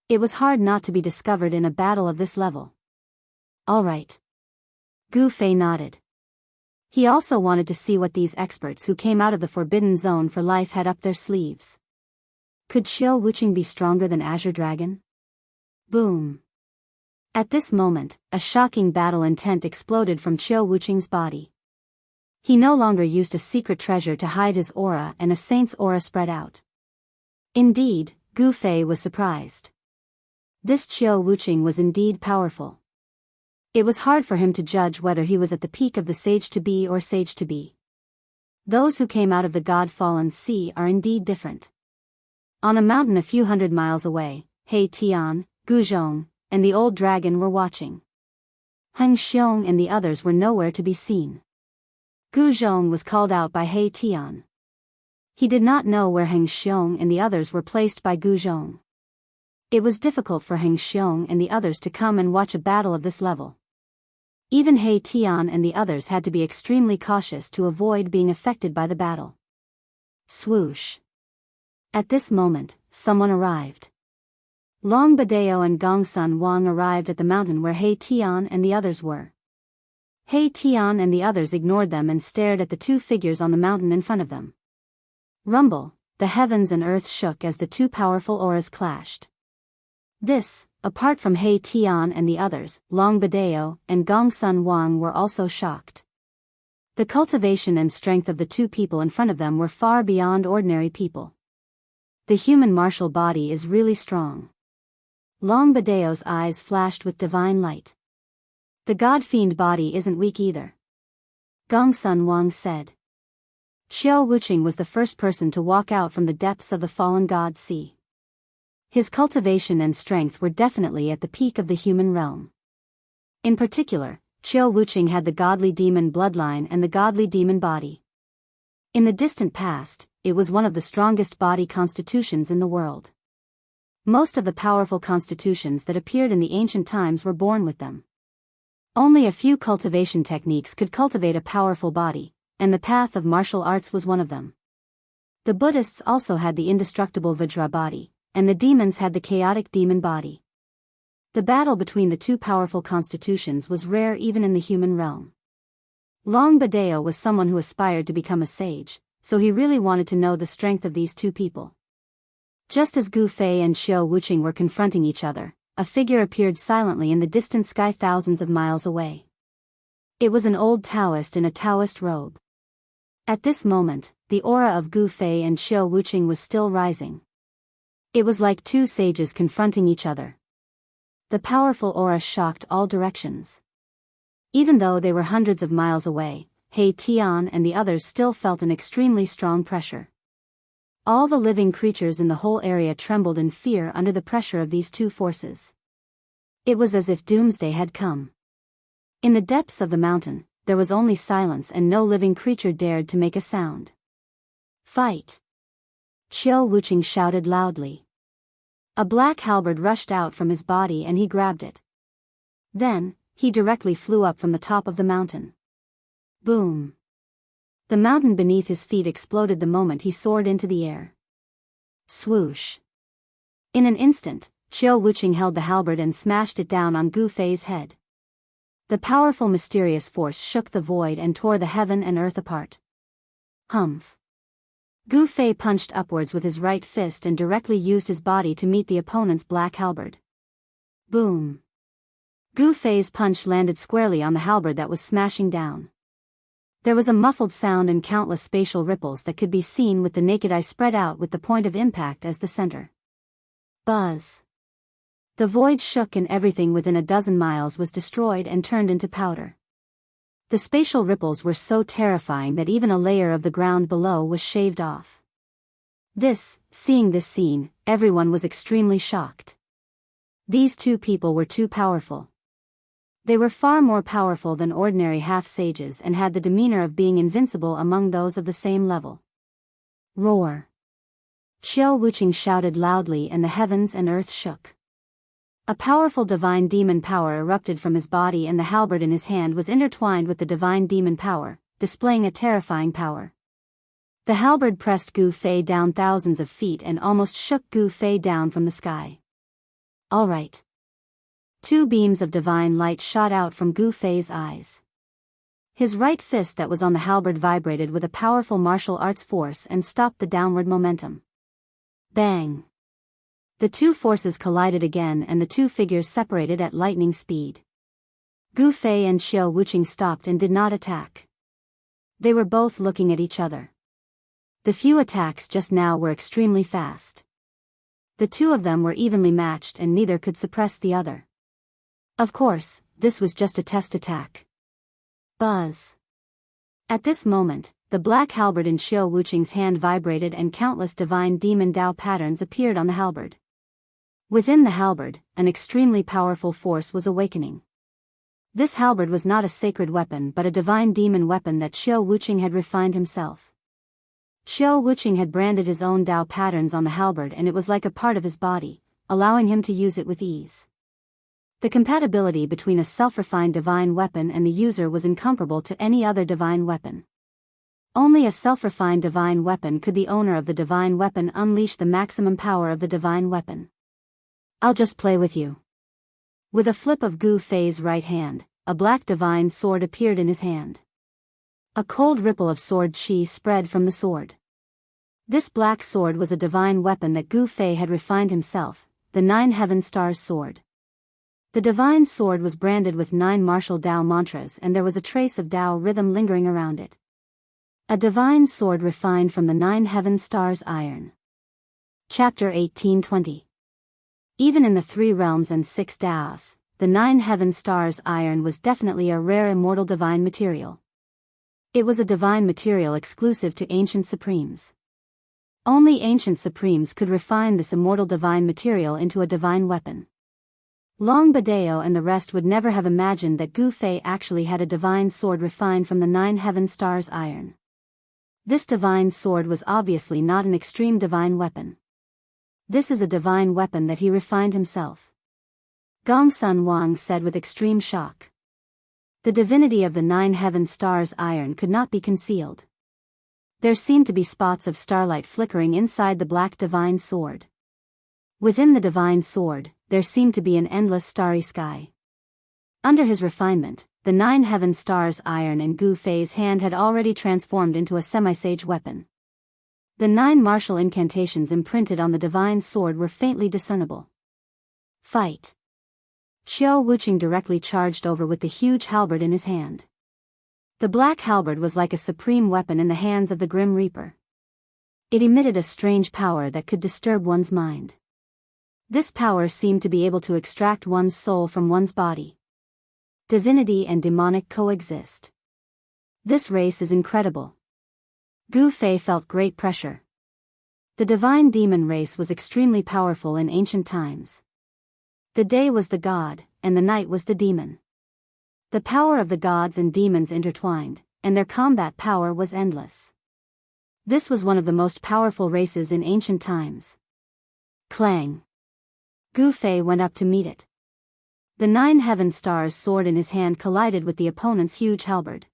It was hard not to be discovered in a battle of this level. All right. Gu Fei nodded. He also wanted to see what these experts who came out of the Forbidden Zone for life had up their sleeves. Could Qiu Wuqing be stronger than Azure Dragon? Boom. At this moment, a shocking battle intent exploded from Qiu Wuqing's body. He no longer used a secret treasure to hide his aura, and a saint's aura spread out. Indeed, Gu Fei was surprised. This Qiu Wuqing was indeed powerful. It was hard for him to judge whether he was at the peak of the sage-to-be or sage-to-be. Those who came out of the God-fallen sea are indeed different. On a mountain a few hundred miles away, He Tian, Gu Zhong, and the old dragon were watching. Heng Xiong and the others were nowhere to be seen. Gu Zhong was called out by He Tian. He did not know where Heng Xiong and the others were placed by Gu Zhong. It was difficult for Heng Xiong and the others to come and watch a battle of this level. Even He Tian and the others had to be extremely cautious to avoid being affected by the battle. Swoosh. At this moment, someone arrived. Long Badeo and Gongsun Wang arrived at the mountain where He Tian and the others were. He Tian and the others ignored them and stared at the two figures on the mountain in front of them. Rumble, the heavens and earth shook as the two powerful auras clashed. This, apart from He Tian and the others, Long Badeo and Gongsun Wang were also shocked. The cultivation and strength of the two people in front of them were far beyond ordinary people. The human martial body is really strong. Long Badeo's eyes flashed with divine light. The god-fiend body isn't weak either. Gongsun Wang said. Qiu Wuqing was the first person to walk out from the depths of the fallen god sea. His cultivation and strength were definitely at the peak of the human realm. In particular, Qiu Wuqing had the godly demon bloodline and the godly demon body. In the distant past, it was one of the strongest body constitutions in the world. Most of the powerful constitutions that appeared in the ancient times were born with them. Only a few cultivation techniques could cultivate a powerful body, and the path of martial arts was one of them. The Buddhists also had the indestructible Vajra body, and the demons had the chaotic demon body. The battle between the two powerful constitutions was rare even in the human realm. Long Badeo was someone who aspired to become a sage, so he really wanted to know the strength of these two people. Just as Gu Fei and Qiu Wuqing were confronting each other, a figure appeared silently in the distant sky thousands of miles away. It was an old Daoist in a Daoist robe. At this moment, the aura of Gu Fei and Qiu Wuqing was still rising. It was like two sages confronting each other. The powerful aura shocked all directions. Even though they were hundreds of miles away, He Tian and the others still felt an extremely strong pressure. All the living creatures in the whole area trembled in fear under the pressure of these two forces. It was as if doomsday had come. In the depths of the mountain, there was only silence and no living creature dared to make a sound. Fight! Qiu Wuqing shouted loudly. A black halberd rushed out from his body and he grabbed it. Then, he directly flew up from the top of the mountain. Boom! The mountain beneath his feet exploded the moment he soared into the air. Swoosh! In an instant, Qiu Wuqing held the halberd and smashed it down on Gu Fei's head. The powerful mysterious force shook the void and tore the heaven and earth apart. Humph! Gu Fei punched upwards with his right fist and directly used his body to meet the opponent's black halberd. Boom! Gu Fei's punch landed squarely on the halberd that was smashing down. There was a muffled sound and countless spatial ripples that could be seen with the naked eye spread out with the point of impact as the center. Buzz. The void shook and everything within a dozen miles was destroyed and turned into powder. The spatial ripples were so terrifying that even a layer of the ground below was shaved off. Seeing this scene, everyone was extremely shocked. These two people were too powerful. They were far more powerful than ordinary half-sages and had the demeanor of being invincible among those of the same level. Roar. Xiao Wuqing shouted loudly and the heavens and earth shook. A powerful divine demon power erupted from his body and the halberd in his hand was intertwined with the divine demon power, displaying a terrifying power. The halberd pressed Gu Fei down thousands of feet and almost shook Gu Fei down from the sky. All right. Two beams of divine light shot out from Gu Fei's eyes. His right fist that was on the halberd vibrated with a powerful martial arts force and stopped the downward momentum. Bang! The two forces collided again and the two figures separated at lightning speed. Gu Fei and Xiao Wuqing stopped and did not attack. They were both looking at each other. The few attacks just now were extremely fast. The two of them were evenly matched and neither could suppress the other. Of course, this was just a test attack. Buzz. At this moment, the black halberd in Xiao Wuqing's hand vibrated and countless divine demon Dao patterns appeared on the halberd. Within the halberd, an extremely powerful force was awakening. This halberd was not a sacred weapon but a divine demon weapon that Xiao Wuqing had refined himself. Xiao Wuqing had branded his own Dao patterns on the halberd and it was like a part of his body, allowing him to use it with ease. The compatibility between a self-refined divine weapon and the user was incomparable to any other divine weapon. Only a self-refined divine weapon could the owner of the divine weapon unleash the maximum power of the divine weapon. I'll just play with you. With a flip of Gu Fei's right hand, a black divine sword appeared in his hand. A cold ripple of sword chi spread from the sword. This black sword was a divine weapon that Gu Fei had refined himself, the 9 Heaven Stars sword. The divine sword was branded with 9 martial Dao mantras and there was a trace of Dao rhythm lingering around it. A divine sword refined from the 9 Heaven Stars iron. Chapter 1820. Even in the 3 realms and 6 Daos, the 9 Heaven Stars iron was definitely a rare immortal divine material. It was a divine material exclusive to ancient supremes. Only ancient supremes could refine this immortal divine material into a divine weapon. Long Badeo and the rest would never have imagined that Gu Fei actually had a divine sword refined from the 9 Heaven Stars iron. This divine sword was obviously not an extreme divine weapon. This is a divine weapon that he refined himself. Gong Sun Wang said with extreme shock. The divinity of the 9 Heaven Stars iron could not be concealed. There seemed to be spots of starlight flickering inside the black divine sword. Within the divine sword, there seemed to be an endless starry sky. Under his refinement, the 9 Heaven Stars iron in Gu Fei's hand had already transformed into a semi-sage weapon. The 9 martial incantations imprinted on the divine sword were faintly discernible. Fight! Xiao Wuqing directly charged over with the huge halberd in his hand. The black halberd was like a supreme weapon in the hands of the Grim Reaper. It emitted a strange power that could disturb one's mind. This power seemed to be able to extract one's soul from one's body. Divinity and demonic coexist. This race is incredible. Gu Fei felt great pressure. The divine demon race was extremely powerful in ancient times. The day was the god, and the night was the demon. The power of the gods and demons intertwined, and their combat power was endless. This was one of the most powerful races in ancient times. Clang! Gu Fei went up to meet it. The 9 Heaven Stars sword in his hand collided with the opponent's huge halberd.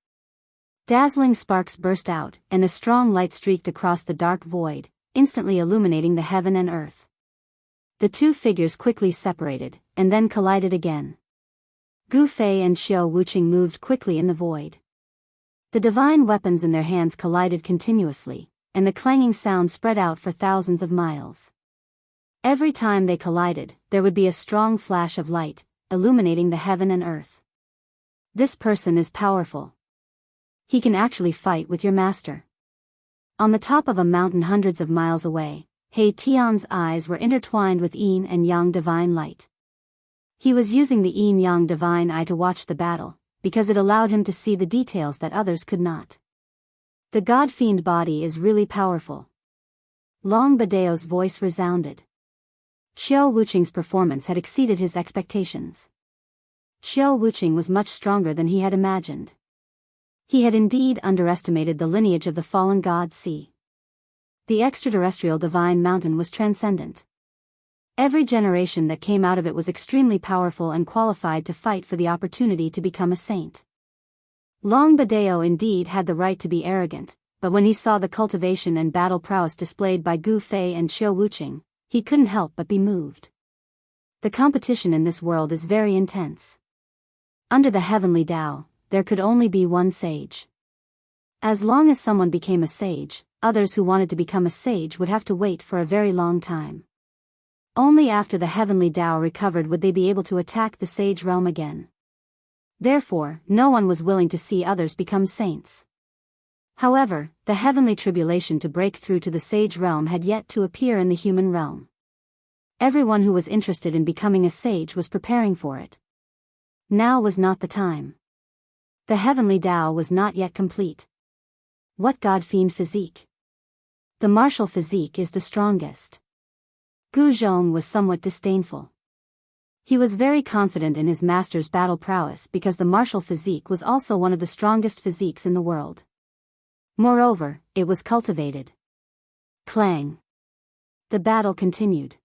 Dazzling sparks burst out, and a strong light streaked across the dark void, instantly illuminating the heaven and earth. The two figures quickly separated, and then collided again. Gu Fei and Xiao Wuqing moved quickly in the void. The divine weapons in their hands collided continuously, and the clanging sound spread out for thousands of miles. Every time they collided, there would be a strong flash of light, illuminating the heaven and earth. This person is powerful. He can actually fight with your master. On the top of a mountain hundreds of miles away, He Tian's eyes were intertwined with yin and yang divine light. He was using the yin-yang divine eye to watch the battle, because it allowed him to see the details that others could not. The god-fiend body is really powerful. Long Badeo's voice resounded. Xiao Wuqing's performance had exceeded his expectations. Xiao Wuqing was much stronger than he had imagined. He had indeed underestimated the lineage of the fallen god Sea. The extraterrestrial divine mountain was transcendent. Every generation that came out of it was extremely powerful and qualified to fight for the opportunity to become a saint. Long Badeo indeed had the right to be arrogant, but when he saw the cultivation and battle prowess displayed by Gu Fei and Xiao Wuqing, he couldn't help but be moved. The competition in this world is very intense. Under the heavenly Tao, there could only be one sage. As long as someone became a sage, others who wanted to become a sage would have to wait for a very long time. Only after the heavenly Tao recovered would they be able to attack the sage realm again. Therefore, no one was willing to see others become saints. However, the heavenly tribulation to break through to the sage realm had yet to appear in the human realm. Everyone who was interested in becoming a sage was preparing for it. Now was not the time. The heavenly Tao was not yet complete. What god-fiend physique? The martial physique is the strongest. Gu Zhong was somewhat disdainful. He was very confident in his master's battle prowess because the martial physique was also one of the strongest physiques in the world. Moreover, it was cultivated. Clang. The battle continued.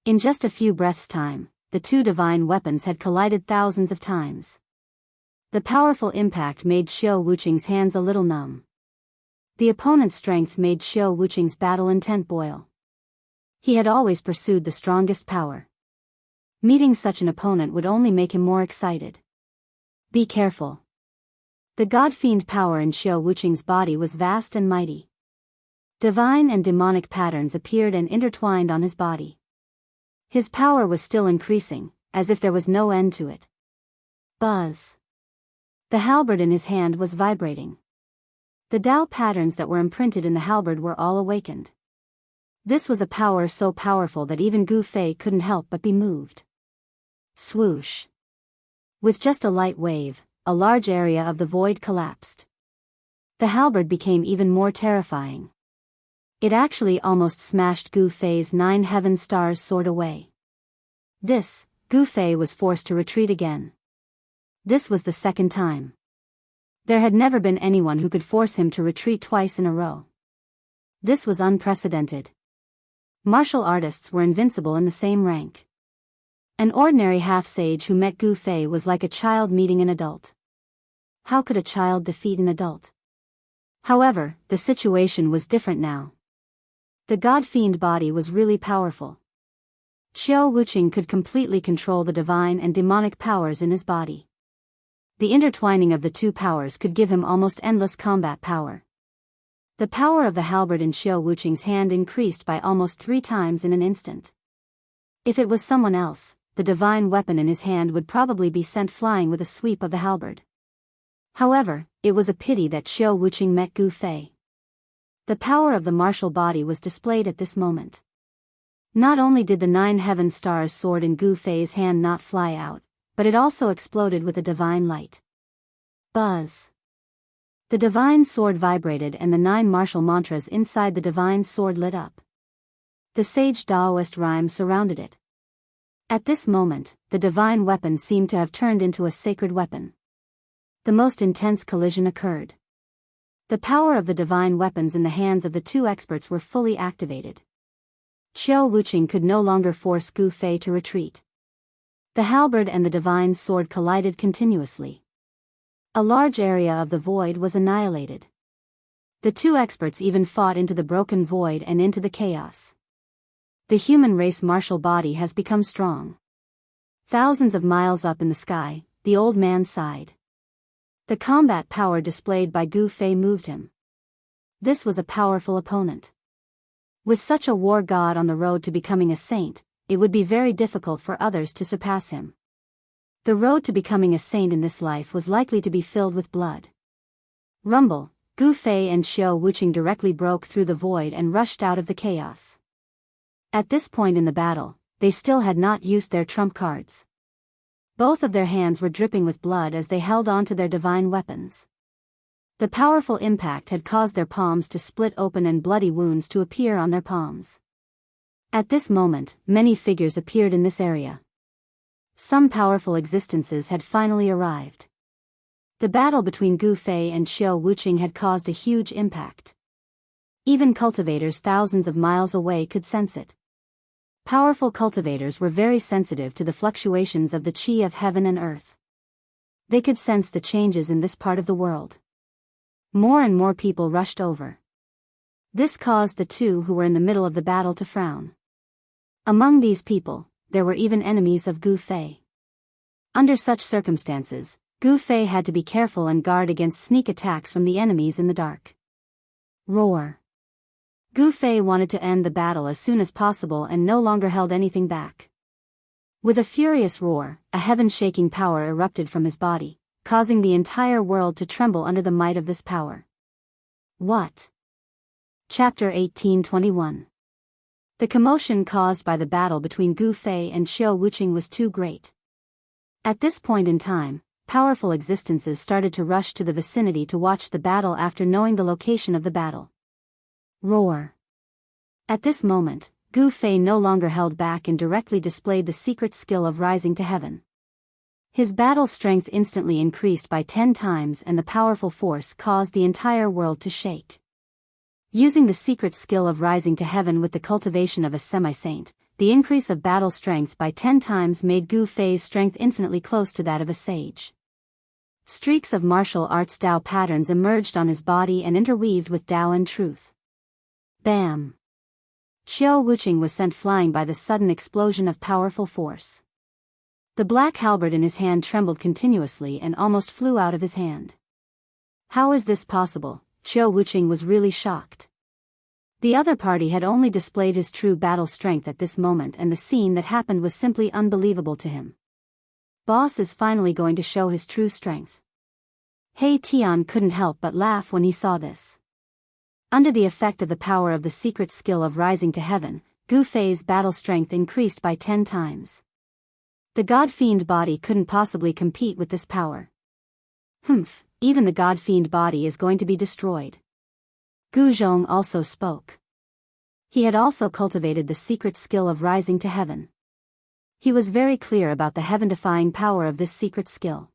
In just a few breaths' time, the two divine weapons had collided thousands of times. The powerful impact made Xiao Wuqing's hands a little numb. The opponent's strength made Xiao Wuqing's battle intent boil. He had always pursued the strongest power. Meeting such an opponent would only make him more excited. Be careful. The god-fiend power in Xiao Wuqing's body was vast and mighty. Divine and demonic patterns appeared and intertwined on his body. His power was still increasing, as if there was no end to it. Buzz. The halberd in his hand was vibrating. The Tao patterns that were imprinted in the halberd were all awakened. This was a power so powerful that even Gu Fei couldn't help but be moved. Swoosh. With just a light wave, a large area of the void collapsed. The halberd became even more terrifying. It actually almost smashed Gu Fei's 9 heaven stars sword away. Gu Fei was forced to retreat again. This was the second time. There had never been anyone who could force him to retreat twice in a row. This was unprecedented. Martial artists were invincible in the same rank. An ordinary half-sage who met Gu Fei was like a child meeting an adult. How could a child defeat an adult? However, the situation was different now. The god-fiend body was really powerful. Xiao Wuqing could completely control the divine and demonic powers in his body. The intertwining of the two powers could give him almost endless combat power. The power of the halberd in Xiao Wuqing's hand increased by almost 3 times in an instant. If it was someone else, the divine weapon in his hand would probably be sent flying with a sweep of the halberd. However, it was a pity that Xiao Wuqing met Gu Fei. The power of the martial body was displayed at this moment. Not only did the 9 heaven stars sword in Gu Fei's hand not fly out, but it also exploded with a divine light. Buzz. The divine sword vibrated and the 9 martial mantras inside the divine sword lit up. The sage Daoist rhyme surrounded it. At this moment, the divine weapon seemed to have turned into a sacred weapon. The most intense collision occurred. The power of the divine weapons in the hands of the two experts were fully activated. Xiao Wuqing could no longer force Gu Fei to retreat. The halberd and the divine sword collided continuously. A large area of the void was annihilated. The two experts even fought into the broken void and into the chaos. The human race martial body has become strong. Thousands of miles up in the sky, the old man sighed. The combat power displayed by Gu Fei moved him. This was a powerful opponent. With such a war god on the road to becoming a saint, it would be very difficult for others to surpass him. The road to becoming a saint in this life was likely to be filled with blood. Rumble, Gu Fei and Xiao Wuqing directly broke through the void and rushed out of the chaos. At this point in the battle, they still had not used their trump cards. Both of their hands were dripping with blood as they held on to their divine weapons. The powerful impact had caused their palms to split open and bloody wounds to appear on their palms. At this moment, many figures appeared in this area. Some powerful existences had finally arrived. The battle between Gu Fei and Xiao Wuqing had caused a huge impact. Even cultivators thousands of miles away could sense it. Powerful cultivators were very sensitive to the fluctuations of the qi of heaven and earth. They could sense the changes in this part of the world. More and more people rushed over. This caused the two who were in the middle of the battle to frown. Among these people, there were even enemies of Gu Fei. Under such circumstances, Gu Fei had to be careful and guard against sneak attacks from the enemies in the dark. Roar. Gu Fei wanted to end the battle as soon as possible and no longer held anything back. With a furious roar, a heaven-shaking power erupted from his body, causing the entire world to tremble under the might of this power. What? Chapter 1821. The commotion caused by the battle between Gu Fei and Xiao Wuqing was too great. At this point in time, powerful existences started to rush to the vicinity to watch the battle after knowing the location of the battle. Roar. At this moment, Gu Fei no longer held back and directly displayed the secret skill of rising to heaven. His battle strength instantly increased by 10 times and the powerful force caused the entire world to shake. Using the secret skill of rising to heaven with the cultivation of a semi-saint, the increase of battle strength by 10 times made Gu Fei's strength infinitely close to that of a sage. Streaks of martial arts Dao patterns emerged on his body and interweaved with Dao and truth. Bam! Xiao Wuqing was sent flying by the sudden explosion of powerful force. The black halberd in his hand trembled continuously and almost flew out of his hand. How is this possible? Xiao Wuqing was really shocked. The other party had only displayed his true battle strength at this moment and the scene that happened was simply unbelievable to him. Boss is finally going to show his true strength. He Tian couldn't help but laugh when he saw this. Under the effect of the power of the secret skill of rising to heaven, Gu Fei's battle strength increased by 10 times. The God-fiend body couldn't possibly compete with this power. Even the God-fiend body is going to be destroyed. Gu Zhong also spoke. He had also cultivated the secret skill of rising to heaven. He was very clear about the heaven-defying power of this secret skill.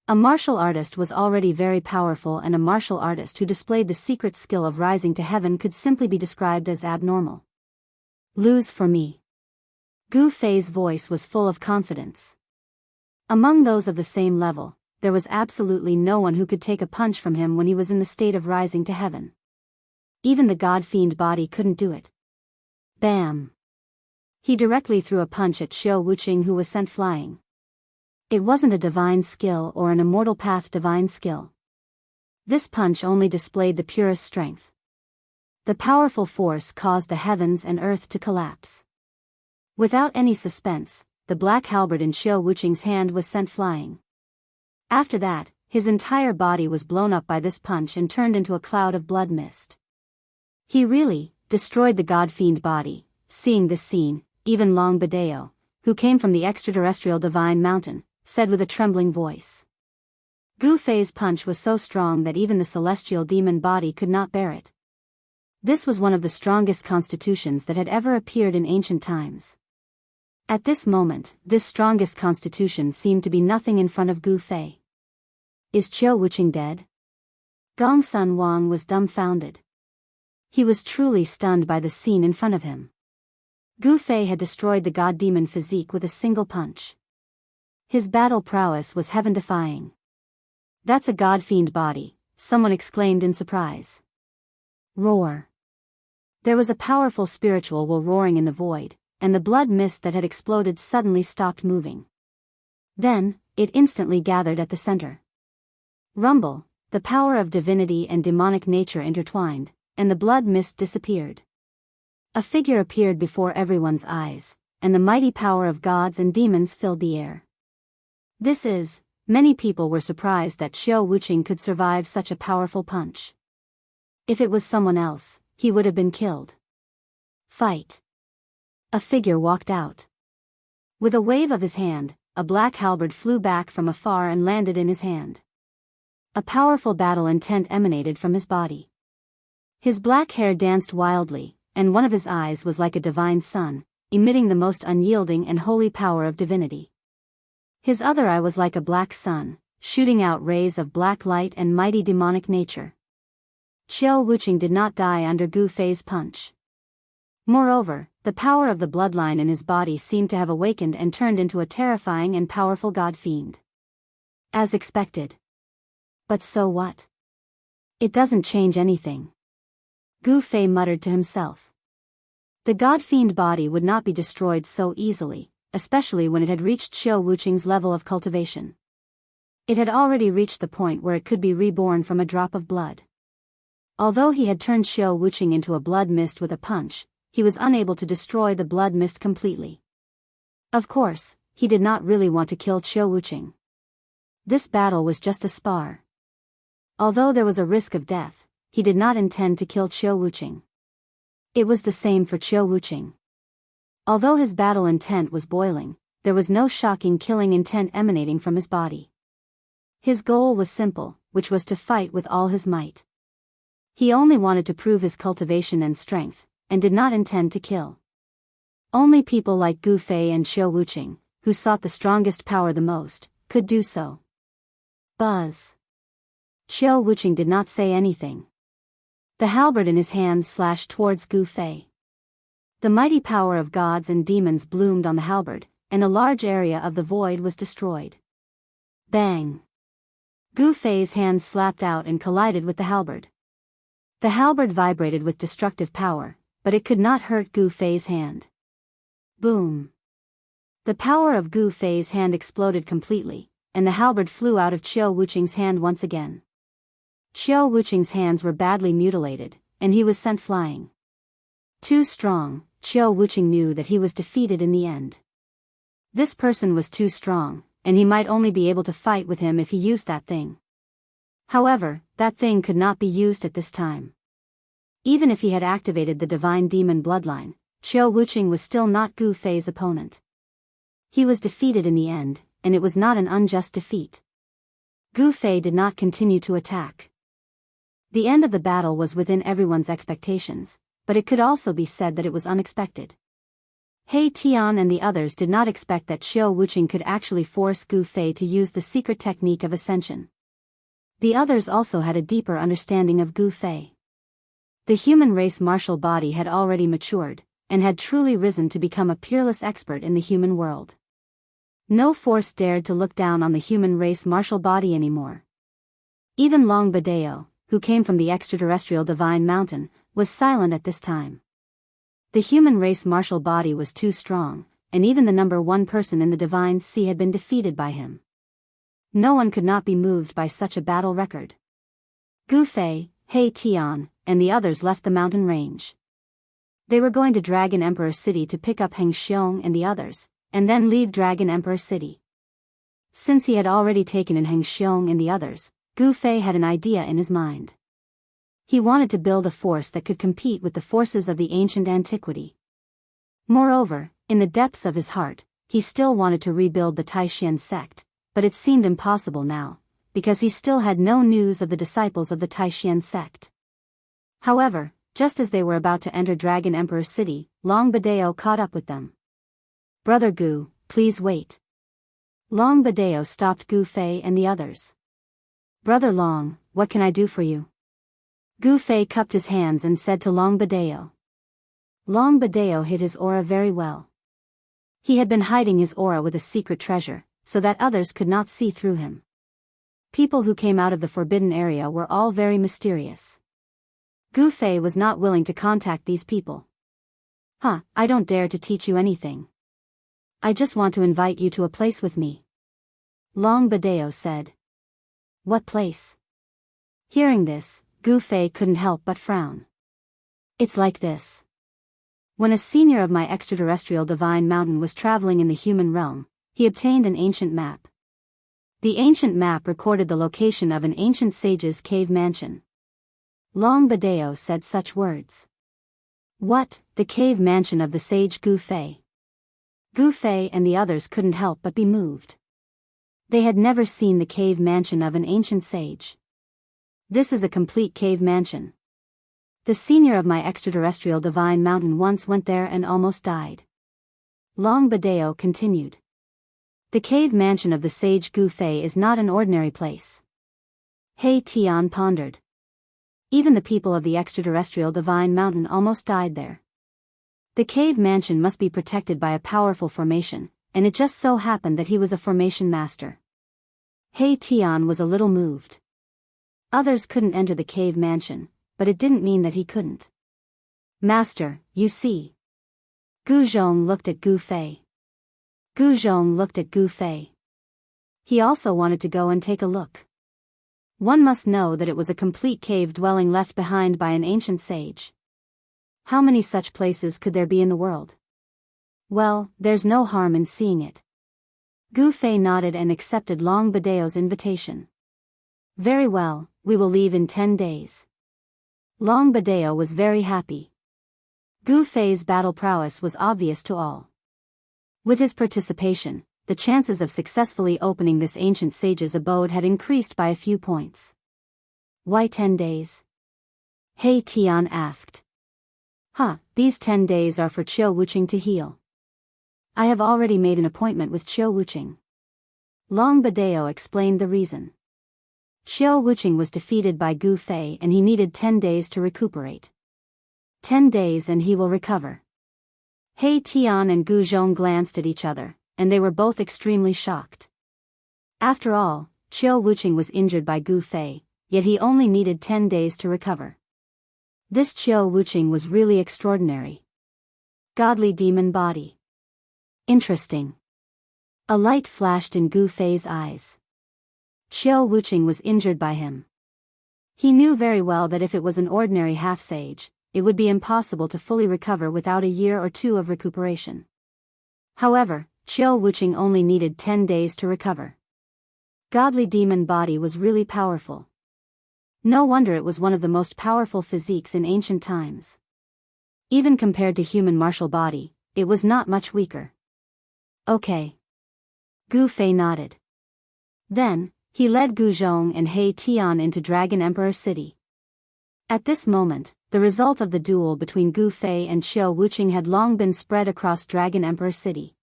A martial artist was already very powerful and a martial artist who displayed the secret skill of rising to heaven could simply be described as abnormal. Lose for me. Gu Fei's voice was full of confidence. Among those of the same level, there was absolutely no one who could take a punch from him when he was in the state of rising to heaven. Even the God-fiend body couldn't do it. Bam! He directly threw a punch at Xiao Wuqing who was sent flying. It wasn't a divine skill or an immortal path divine skill. This punch only displayed the purest strength. The powerful force caused the heavens and earth to collapse. Without any suspense, the black halberd in Xiao Wuqing's hand was sent flying. After that, his entire body was blown up by this punch and turned into a cloud of blood mist. He really destroyed the God-fiend body. Seeing this scene, even Long Badeo, who came from the extraterrestrial divine mountain, said with a trembling voice. Gu Fei's punch was so strong that even the celestial demon body could not bear it. This was one of the strongest constitutions that had ever appeared in ancient times. At this moment, this strongest constitution seemed to be nothing in front of Gu Fei. Is Xiao Wuqing dead? Gongsun Wang was dumbfounded. He was truly stunned by the scene in front of him. Gu Fei had destroyed the god-demon physique with a single punch. His battle prowess was heaven-defying. That's a god-fiend body, someone exclaimed in surprise. Roar. There was a powerful spiritual will roaring in the void, and the blood mist that had exploded suddenly stopped moving. Then, it instantly gathered at the center. Rumble, the power of divinity and demonic nature intertwined, and the blood mist disappeared. A figure appeared before everyone's eyes, and the mighty power of gods and demons filled the air. This is Many people were surprised that Xiao Wuqing could survive such a powerful punch. If it was someone else, he would have been killed. Fight. A figure walked out. With a wave of his hand, a black halberd flew back from afar and landed in his hand. A powerful battle intent emanated from his body. His black hair danced wildly, and one of his eyes was like a divine sun, emitting the most unyielding and holy power of divinity. His other eye was like a black sun, shooting out rays of black light and mighty demonic nature. Xiao Wuqing did not die under Gu Fei's punch. Moreover, the power of the bloodline in his body seemed to have awakened and turned into a terrifying and powerful god fiend. As expected. But so what? It doesn't change anything. Gu Fei muttered to himself. The god fiend body would not be destroyed so easily, especially when it had reached Xiao Wuqing's level of cultivation. It had already reached the point where it could be reborn from a drop of blood. Although he had turned Xiao Wuqing into a blood mist with a punch, he was unable to destroy the blood mist completely. Of course, he did not really want to kill Xiao Wuqing. This battle was just a spar. Although there was a risk of death, he did not intend to kill Xiao Wuqing. It was the same for Xiao Wuqing. Although his battle intent was boiling, there was no shocking killing intent emanating from his body. His goal was simple, which was to fight with all his might. He only wanted to prove his cultivation and strength, and did not intend to kill. Only people like Gu Fei and Xiao Wuqing, who sought the strongest power the most, could do so. Buzz. Xiao Wuqing did not say anything. The halberd in his hand slashed towards Gu Fei. The mighty power of gods and demons bloomed on the halberd, and a large area of the void was destroyed. Bang! Gu Fei's hand slapped out and collided with the halberd. The halberd vibrated with destructive power, but it could not hurt Gu Fei's hand. Boom! The power of Gu Fei's hand exploded completely, and the halberd flew out of Xiao Wuqing's hand once again. Xiao Wuqing's hands were badly mutilated, and he was sent flying. Too strong, Xiao Wuqing knew that he was defeated in the end. This person was too strong, and he might only be able to fight with him if he used that thing. However, that thing could not be used at this time. Even if he had activated the divine demon bloodline, Xiao Wuqing was still not Gu Fei's opponent. He was defeated in the end, and it was not an unjust defeat. Gu Fei did not continue to attack. The end of the battle was within everyone's expectations, but it could also be said that it was unexpected. He Tian and the others did not expect that Xiao Wuqing could actually force Gu Fei to use the secret technique of ascension. The others also had a deeper understanding of Gu Fei. The human race martial body had already matured, and had truly risen to become a peerless expert in the human world. No force dared to look down on the human race martial body anymore. Even Long Badeo, who came from the extraterrestrial divine mountain, was silent at this time. The human race martial body was too strong, and even the number one person in the divine sea had been defeated by him. No one could not be moved by such a battle record. Gu Fei, He Tian, and the others left the mountain range. They were going to Dragon Emperor City to pick up Heng Xiong and the others, and then leave Dragon Emperor City. Since he had already taken in Heng Xiong and the others, Gu Fei had an idea in his mind. He wanted to build a force that could compete with the forces of the ancient antiquity. Moreover, in the depths of his heart, he still wanted to rebuild the Taishan sect, but it seemed impossible now, because he still had no news of the disciples of the Taishan sect. However, just as they were about to enter Dragon Emperor City, Long Badeo caught up with them. "Brother Gu, please wait." Long Badeo stopped Gu Fei and the others. "Brother Long, what can I do for you?" Gu Fei cupped his hands and said to Long Badeo. Long Badeo hid his aura very well. He had been hiding his aura with a secret treasure, so that others could not see through him. People who came out of the forbidden area were all very mysterious. Gu Fei was not willing to contact these people. I don't dare to teach you anything. I just want to invite you to a place with me." Long Badeo said. "What place?" Hearing this, Gu Fei couldn't help but frown. "It's like this. When a senior of my extraterrestrial divine mountain was traveling in the human realm, he obtained an ancient map. The ancient map recorded the location of an ancient sage's cave mansion. Long Badeo said such words. What, the cave mansion of the sage Gu Fei? Gu Fei and the others couldn't help but be moved. They had never seen the cave mansion of an ancient sage. This is a complete cave mansion. The senior of my extraterrestrial divine mountain once went there and almost died. Long Badeo continued. The cave mansion of the sage Gu Fei is not an ordinary place. He Tian pondered. Even the people of the extraterrestrial divine mountain almost died there. The cave mansion must be protected by a powerful formation, and it just so happened that he was a formation master. He Tian was a little moved. Others couldn't enter the cave mansion, but it didn't mean that he couldn't. Master, you see. Gu Zhong looked at Gu Fei. Gu Zhong looked at Gu Fei. He also wanted to go and take a look. One must know that it was a complete cave dwelling left behind by an ancient sage. How many such places could there be in the world? Well, there's no harm in seeing it. Gu Fei nodded and accepted Long Badeo's invitation. Very well, we will leave in 10 days. Long Badeo was very happy. Gu Fei's battle prowess was obvious to all. With his participation, the chances of successfully opening this ancient sage's abode had increased by a few points. Why 10 days? He Tian asked. These 10 days are for Qiu Wuqing to heal. I have already made an appointment with Qiu Wuqing. Long Badeo explained the reason. Qiu Wuqing was defeated by Gu Fei and he needed 10 days to recuperate. 10 days and he will recover. He Tian and Gu Zhong glanced at each other, and they were both extremely shocked. After all, Qiu Wuqing was injured by Gu Fei, yet he only needed 10 days to recover. This Qiu Wuqing was really extraordinary. Godly demon body. Interesting. A light flashed in Gu Fei's eyes. Qiu Wuqing was injured by him. He knew very well that if it was an ordinary half-sage, it would be impossible to fully recover without a year or two of recuperation. However, Qiu Wuqing only needed 10 days to recover. Godly demon body was really powerful. No wonder it was one of the most powerful physiques in ancient times. Even compared to human martial body, it was not much weaker. Okay. Gu Fei nodded. Then, he led Gu Zhong and He Tian into Dragon Emperor City. At this moment, the result of the duel between Gu Fei and Qiu Wuqing had long been spread across Dragon Emperor City.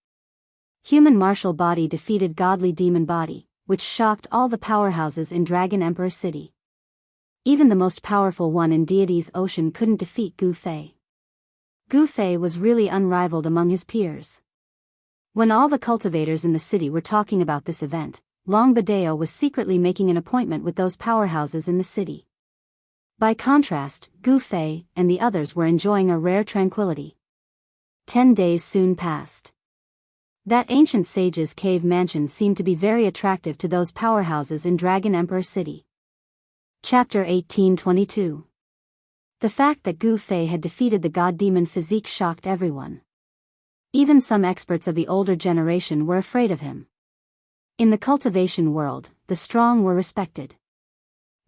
Human martial body defeated godly demon body, which shocked all the powerhouses in Dragon Emperor City. Even the most powerful one in Deity's Ocean couldn't defeat Gu Fei. Gu Fei was really unrivaled among his peers. When all the cultivators in the city were talking about this event, Long Badeo was secretly making an appointment with those powerhouses in the city. By contrast, Gu Fei and the others were enjoying a rare tranquility. 10 days soon passed. That ancient sage's cave mansion seemed to be very attractive to those powerhouses in Dragon Emperor City. Chapter 1822. The fact that Gu Fei had defeated the god-demon physique shocked everyone. Even some experts of the older generation were afraid of him. In the cultivation world, the strong were respected.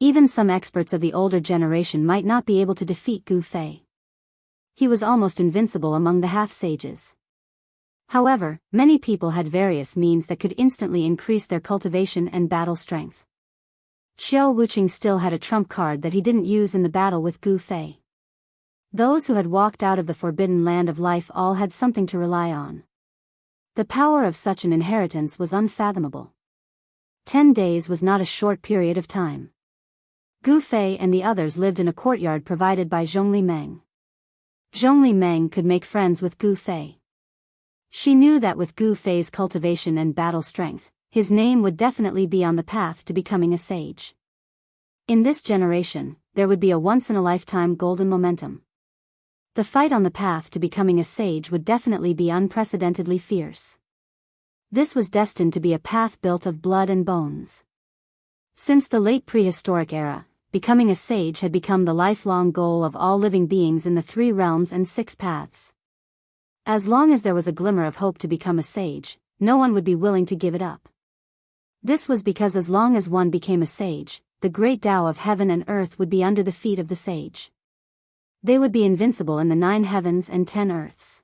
Even some experts of the older generation might not be able to defeat Gu Fei. He was almost invincible among the half-sages. However, many people had various means that could instantly increase their cultivation and battle strength. Qiu Wuqing still had a trump card that he didn't use in the battle with Gu Fei. Those who had walked out of the forbidden land of life all had something to rely on. The power of such an inheritance was unfathomable. 10 days was not a short period of time. Gu Fei and the others lived in a courtyard provided by Zhongli Meng. Zhongli Meng could make friends with Gu Fei. She knew that with Gu Fei's cultivation and battle strength, his name would definitely be on the path to becoming a sage. In this generation, there would be a once-in-a-lifetime golden momentum. The fight on the path to becoming a sage would definitely be unprecedentedly fierce. This was destined to be a path built of blood and bones. Since the late prehistoric era, becoming a sage had become the lifelong goal of all living beings in the 3 realms and 6 paths. As long as there was a glimmer of hope to become a sage, no one would be willing to give it up. This was because as long as one became a sage, the great Tao of heaven and earth would be under the feet of the sage. They would be invincible in the 9 heavens and 10 earths.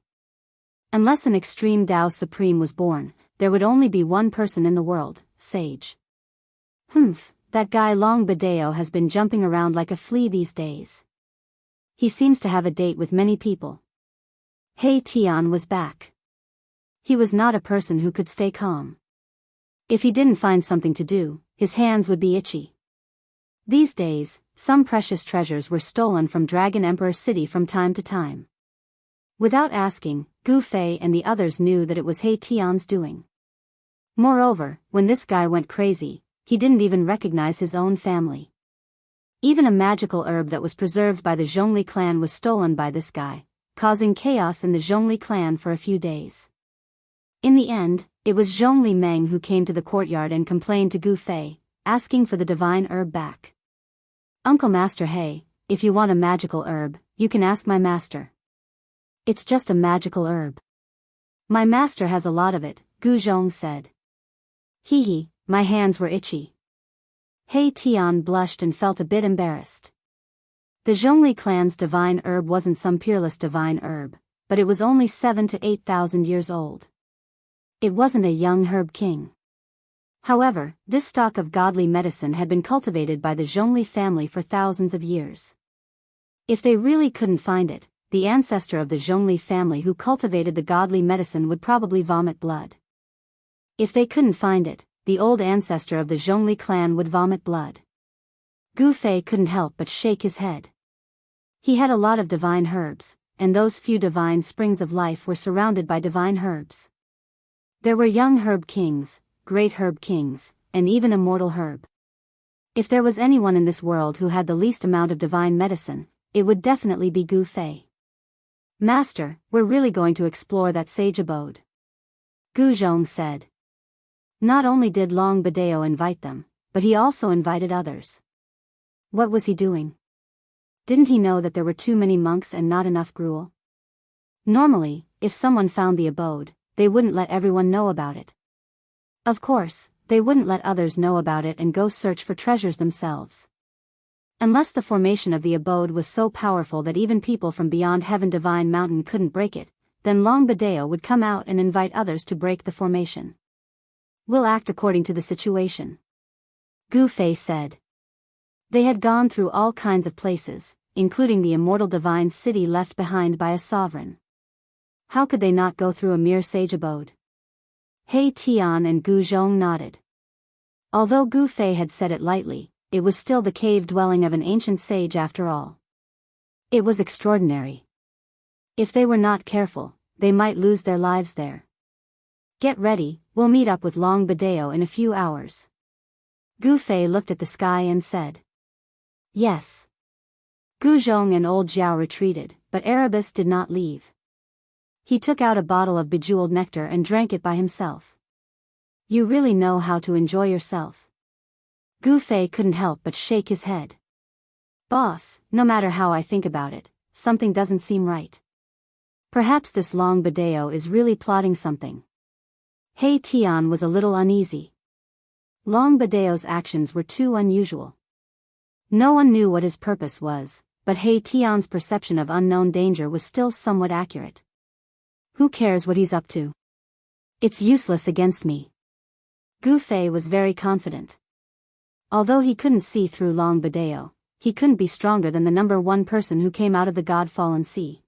Unless an extreme Tao Supreme was born, there would only be one person in the world, sage. That guy Long Badeo has been jumping around like a flea these days. He seems to have a date with many people. He Tian was back. He was not a person who could stay calm. If he didn't find something to do, his hands would be itchy. These days, some precious treasures were stolen from Dragon Emperor City from time to time. Without asking, Gu Fei and the others knew that it was He Tian's doing. Moreover, when this guy went crazy, he didn't even recognize his own family. Even a magical herb that was preserved by the Zhongli clan was stolen by this guy, causing chaos in the Zhongli clan for a few days. In the end, it was Zhongli Meng who came to the courtyard and complained to Gu Fei, asking for the divine herb back. Uncle Master He, if you want a magical herb, you can ask my master. It's just a magical herb. My master has a lot of it, Gu Zhong said. Hee, my hands were itchy. He Tian blushed and felt a bit embarrassed. The Zhongli clan's divine herb wasn't some peerless divine herb, but it was only 7,000 to 8,000 years old. It wasn't a young herb king. However, this stock of godly medicine had been cultivated by the Zhongli family for thousands of years. If they really couldn't find it, the ancestor of the Zhongli family who cultivated the godly medicine would probably vomit blood. If they couldn't find it, the old ancestor of the Zhongli clan would vomit blood. Gu Fei couldn't help but shake his head. He had a lot of divine herbs, and those few divine springs of life were surrounded by divine herbs. There were young herb kings, great herb kings, and even a mortal herb. If there was anyone in this world who had the least amount of divine medicine, it would definitely be Gu Fei. Master, we're really going to explore that sage abode. Gu Zhong said. Not only did Long Badeo invite them, but he also invited others. What was he doing? Didn't he know that there were too many monks and not enough gruel? Normally, if someone found the abode, they wouldn't let everyone know about it. Of course, they wouldn't let others know about it and go search for treasures themselves. Unless the formation of the abode was so powerful that even people from beyond Heaven Divine Mountain couldn't break it, then Long Badeo would come out and invite others to break the formation. We'll act according to the situation. Gu Fei said. They had gone through all kinds of places, including the immortal divine city left behind by a sovereign. How could they not go through a mere sage abode? He Tian and Gu Zhong nodded. Although Gu Fei had said it lightly, it was still the cave dwelling of an ancient sage after all. It was extraordinary. If they were not careful, they might lose their lives there. Get ready, we'll meet up with Long Badeo in a few hours. Gu Fei looked at the sky and said. Yes. Gu Zhong and old Jiao retreated, but Erebus did not leave. He took out a bottle of bejeweled nectar and drank it by himself. You really know how to enjoy yourself. Gu Fei couldn't help but shake his head. Boss, no matter how I think about it, something doesn't seem right. Perhaps this Long Badeo is really plotting something. He Tian was a little uneasy. Long Badeo's actions were too unusual. No one knew what his purpose was, but He Tian's perception of unknown danger was still somewhat accurate. Who cares what he's up to? It's useless against me. Gu Fei was very confident. Although he couldn't see through Long Badeo, he couldn't be stronger than the number one person who came out of the God-fallen sea.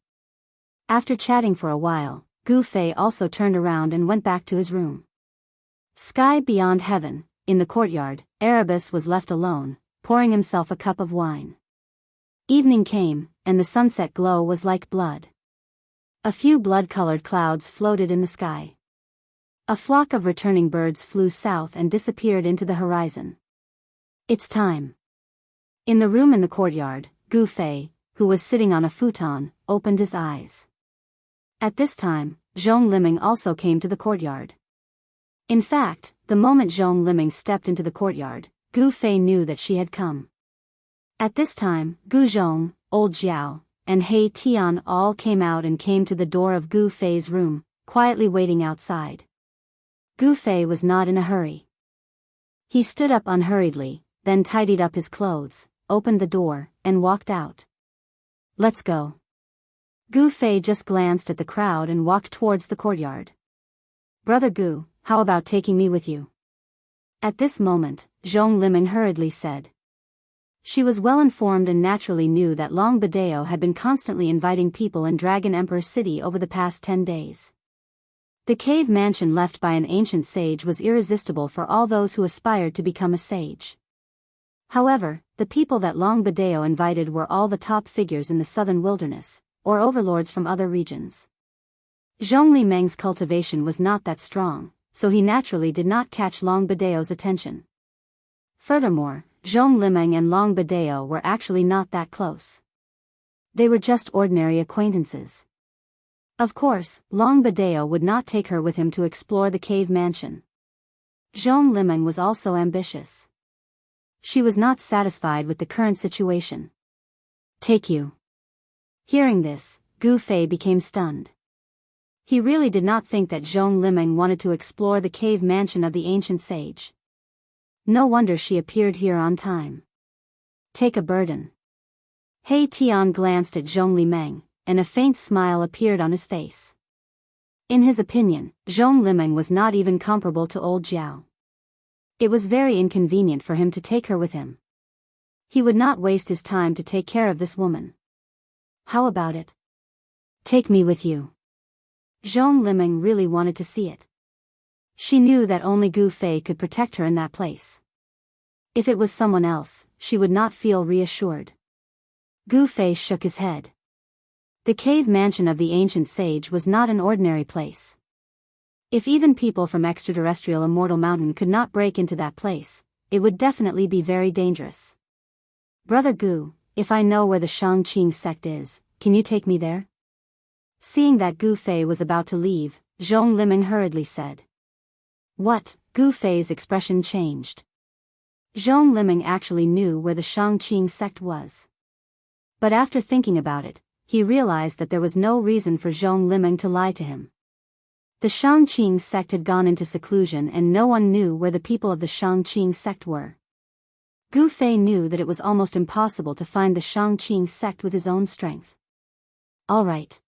After chatting for a while, Gu Fei also turned around and went back to his room. Sky beyond heaven, in the courtyard, Erebus was left alone, pouring himself a cup of wine. Evening came, and the sunset glow was like blood. A few blood-colored clouds floated in the sky. A flock of returning birds flew south and disappeared into the horizon. It's time. In the room in the courtyard, Gu Fei, who was sitting on a futon, opened his eyes. At this time, Zhong Liming also came to the courtyard. In fact, the moment Zhong Liming stepped into the courtyard, Gu Fei knew that she had come. At this time, Gu Zhong, old Jiao, and He Tian all came out and came to the door of Gu Fei's room, quietly waiting outside. Gu Fei was not in a hurry. He stood up unhurriedly, then tidied up his clothes, opened the door, and walked out. Let's go. Gu Fei just glanced at the crowd and walked towards the courtyard. Brother Gu, how about taking me with you? At this moment, Zhong Liming hurriedly said. She was well informed and naturally knew that Long Badeo had been constantly inviting people in Dragon Emperor City over the past 10 days. The cave mansion left by an ancient sage was irresistible for all those who aspired to become a sage. However, the people that Long Badeo invited were all the top figures in the southern wilderness, or overlords from other regions. Zhong Limeng's cultivation was not that strong, so he naturally did not catch Long Badeo's attention. Furthermore, Zhong Limeng and Long Badeo were actually not that close. They were just ordinary acquaintances. Of course, Long Badeo would not take her with him to explore the cave mansion. Zhong Limeng was also ambitious. She was not satisfied with the current situation. Take you. Hearing this, Gu Fei became stunned. He really did not think that Zhong Limeng wanted to explore the cave mansion of the ancient sage. No wonder she appeared here on time. Take a burden. He Tian glanced at Zhong Limeng, and a faint smile appeared on his face. In his opinion, Zhong Limeng was not even comparable to old Jiao. It was very inconvenient for him to take her with him. He would not waste his time to take care of this woman. How about it? Take me with you. Zhong Limeng really wanted to see it. She knew that only Gu Fei could protect her in that place. If it was someone else, she would not feel reassured. Gu Fei shook his head. The cave mansion of the ancient sage was not an ordinary place. If even people from extraterrestrial Immortal Mountain could not break into that place, it would definitely be very dangerous. Brother Gu, if I know where the Shangqing sect is, can you take me there? Seeing that Gu Fei was about to leave, Zhong Limeng hurriedly said. What? Gu Fei's expression changed. Zhong Limeng actually knew where the Shangqing sect was. But after thinking about it, he realized that there was no reason for Zhong Limeng to lie to him. The Shangqing sect had gone into seclusion and no one knew where the people of the Shangqing sect were. Gu Fei knew that it was almost impossible to find the Shangqing sect with his own strength. All right.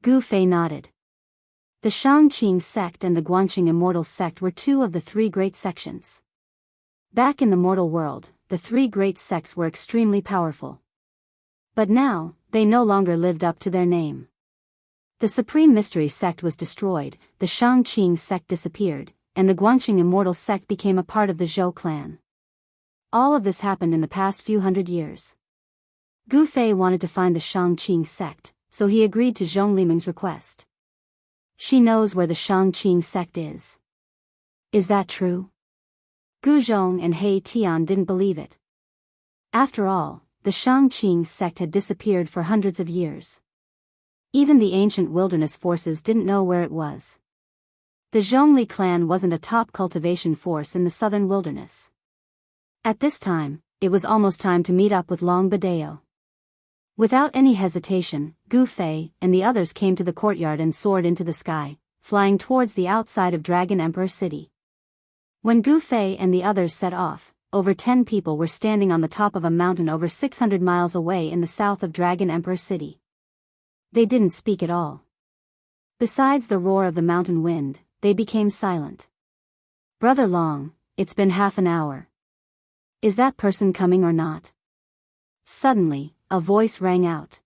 Gu Fei nodded. The Shangqing sect and the Guanxing Immortal sect were two of the three great sections. Back in the mortal world, the three great sects were extremely powerful. But now, they no longer lived up to their name. The Supreme Mystery sect was destroyed, the Shangqing sect disappeared, and the Guanxing Immortal sect became a part of the Zhou clan. All of this happened in the past few hundred years. Gu Fei wanted to find the Shangqing sect, so he agreed to Zhong Limeng's request. She knows where the Shangqing sect is. Is that true? Gu Zhong and He Tian didn't believe it. After all, the Shangqing sect had disappeared for hundreds of years. Even the ancient wilderness forces didn't know where it was. The Zhongli clan wasn't a top cultivation force in the southern wilderness. At this time, it was almost time to meet up with Long Badeo. Without any hesitation, Gu Fei and the others came to the courtyard and soared into the sky, flying towards the outside of Dragon Emperor City. When Gu Fei and the others set off, over 10 people were standing on the top of a mountain over 600 miles away in the south of Dragon Emperor City. They didn't speak at all. Besides the roar of the mountain wind, they became silent. Brother Long, it's been half an hour. Is that person coming or not? Suddenly, a voice rang out.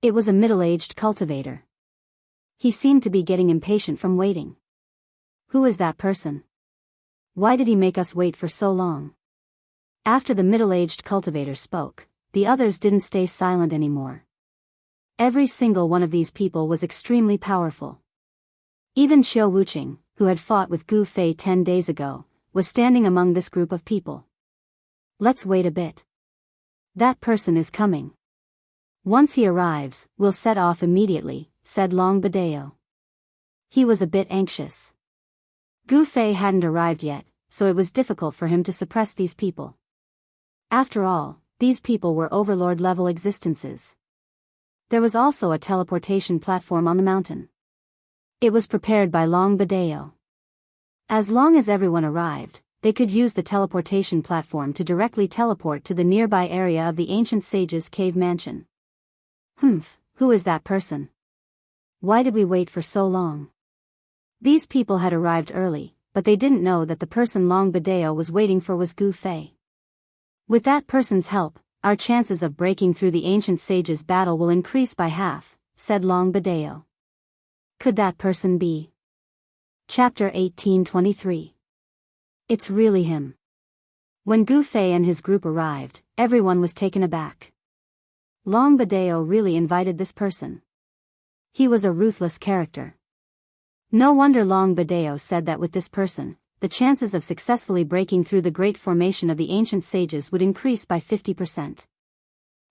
It was a middle-aged cultivator. He seemed to be getting impatient from waiting. Who is that person? Why did he make us wait for so long? After the middle-aged cultivator spoke, the others didn't stay silent anymore. Every single one of these people was extremely powerful. Even Xiao Wuqing, who had fought with Gu Fei 10 days ago, was standing among this group of people. Let's wait a bit. That person is coming. Once he arrives, we'll set off immediately, said Long Badeo. He was a bit anxious. Gu Fei hadn't arrived yet, so it was difficult for him to suppress these people. After all, these people were overlord-level existences. There was also a teleportation platform on the mountain. It was prepared by Long Badeo. As long as everyone arrived, they could use the teleportation platform to directly teleport to the nearby area of the ancient sage's cave mansion. Who is that person? Why did we wait for so long? These people had arrived early, but they didn't know that the person Long Badeo was waiting for was Gu Fei. With that person's help, our chances of breaking through the ancient sage's battle will increase by half, said Long Badeo. Could that person be? Chapter 1823. It's really him. When Gu Fei and his group arrived, everyone was taken aback. Long Badeo really invited this person. He was a ruthless character. No wonder Long Badeo said that with this person, the chances of successfully breaking through the great formation of the ancient sages would increase by 50%.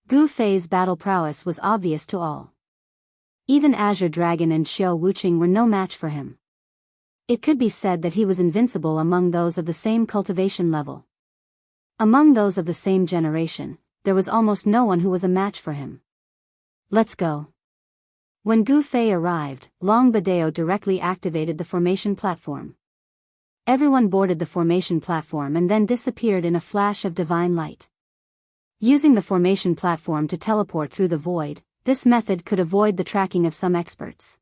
Gu Fei's battle prowess was obvious to all. Even Azure Dragon and Xiao Wuqing were no match for him. It could be said that he was invincible among those of the same cultivation level. Among those of the same generation, there was almost no one who was a match for him. Let's go. When Gu Fei arrived, Long Badeo directly activated the formation platform. Everyone boarded the formation platform and then disappeared in a flash of divine light. Using the formation platform to teleport through the void, this method could avoid the tracking of some experts.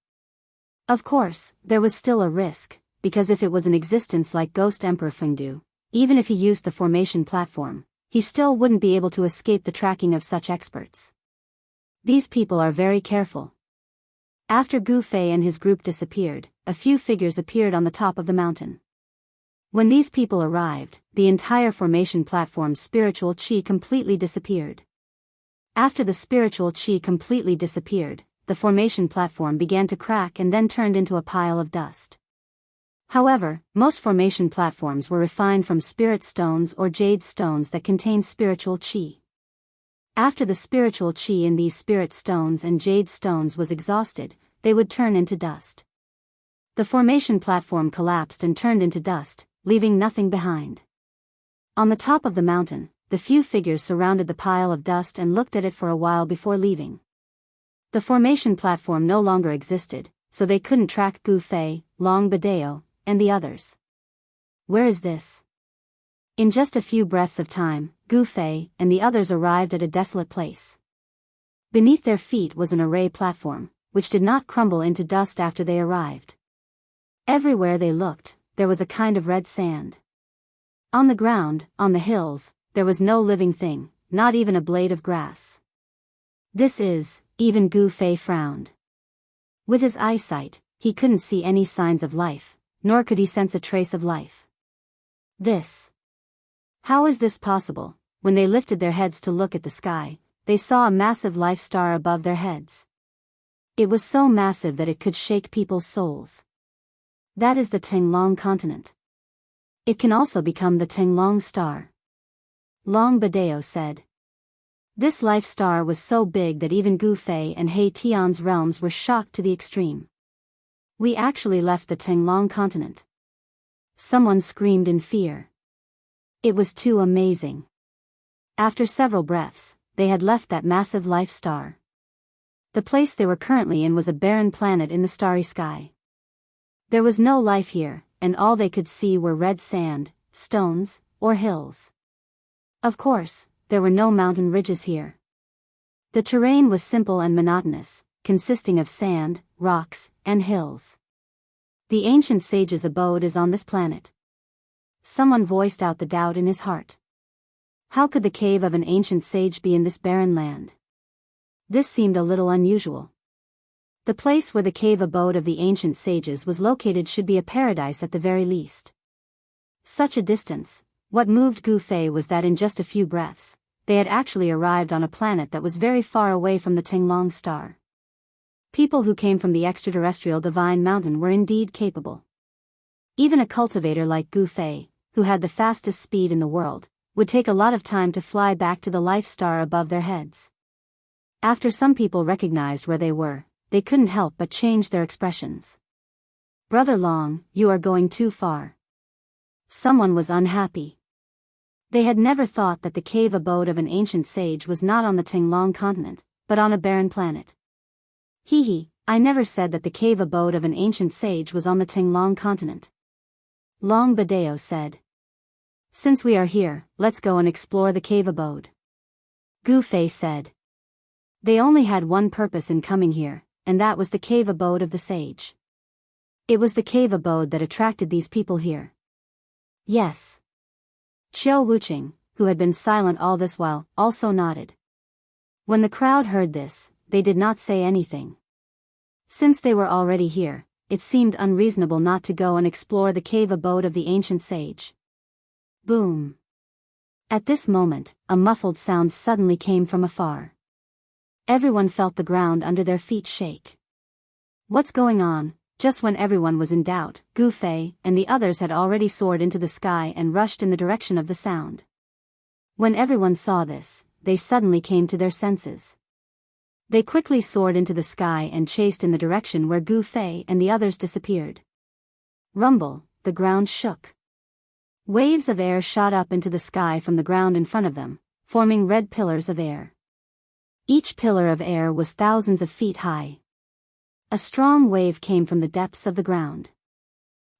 Of course, there was still a risk, because if it was in existence like Ghost Emperor Fengdu, even if he used the formation platform, he still wouldn't be able to escape the tracking of such experts. These people are very careful. After Gu Fei and his group disappeared, a few figures appeared on the top of the mountain. When these people arrived, the entire formation platform's spiritual qi completely disappeared. After the spiritual qi completely disappeared, the formation platform began to crack and then turned into a pile of dust. However, most formation platforms were refined from spirit stones or jade stones that contained spiritual qi. After the spiritual qi in these spirit stones and jade stones was exhausted, they would turn into dust. The formation platform collapsed and turned into dust, leaving nothing behind. On the top of the mountain, the few figures surrounded the pile of dust and looked at it for a while before leaving. The formation platform no longer existed, so they couldn't track Gu Fei, Long Badeo, and the others. Where is this? In just a few breaths of time, Gu Fei and the others arrived at a desolate place. Beneath their feet was an array platform, which did not crumble into dust after they arrived. Everywhere they looked, there was a kind of red sand. On the ground, on the hills, there was no living thing, not even a blade of grass. Even Gu Fei frowned. With his eyesight, he couldn't see any signs of life, nor could he sense a trace of life. How is this possible? When they lifted their heads to look at the sky, they saw a massive life star above their heads. It was so massive that it could shake people's souls. That is the Tenglong continent. It can also become the Tenglong star. Long Badeo said. This life star was so big that even Gu Fei and He Tian's realms were shocked to the extreme. We actually left the Tenglong continent. Someone screamed in fear. It was too amazing. After several breaths, they had left that massive life star. The place they were currently in was a barren planet in the starry sky. There was no life here, and all they could see were red sand, stones, or hills. Of course, there were no mountain ridges here. The terrain was simple and monotonous, consisting of sand, rocks, and hills. The ancient sage's abode is on this planet. Someone voiced out the doubt in his heart. How could the cave of an ancient sage be in this barren land? This seemed a little unusual. The place where the cave abode of the ancient sages was located should be a paradise at the very least. Such a distance. What moved Gu Fei was that in just a few breaths, they had actually arrived on a planet that was very far away from the Tenglong star. People who came from the extraterrestrial divine mountain were indeed capable. Even a cultivator like Gu Fei, who had the fastest speed in the world, would take a lot of time to fly back to the life star above their heads. After some people recognized where they were, they couldn't help but change their expressions. Brother Long, you are going too far. Someone was unhappy. They had never thought that the cave abode of an ancient sage was not on the Tenglong continent, but on a barren planet. I never said that the cave abode of an ancient sage was on the Tenglong continent. Long Badeo said. Since we are here, let's go and explore the cave abode. Gu Fei said. They only had one purpose in coming here, and that was the cave abode of the sage. It was the cave abode that attracted these people here. Yes. Qiao Wuqing, who had been silent all this while, also nodded. When the crowd heard this, they did not say anything. Since they were already here, it seemed unreasonable not to go and explore the cave abode of the ancient sage. Boom. At this moment, a muffled sound suddenly came from afar. Everyone felt the ground under their feet shake. What's going on? Just when everyone was in doubt, Gu Fei and the others had already soared into the sky and rushed in the direction of the sound. When everyone saw this, they suddenly came to their senses. They quickly soared into the sky and chased in the direction where Gu Fei and the others disappeared. Rumble, the ground shook. Waves of air shot up into the sky from the ground in front of them, forming red pillars of air. Each pillar of air was thousands of feet high. A strong wave came from the depths of the ground.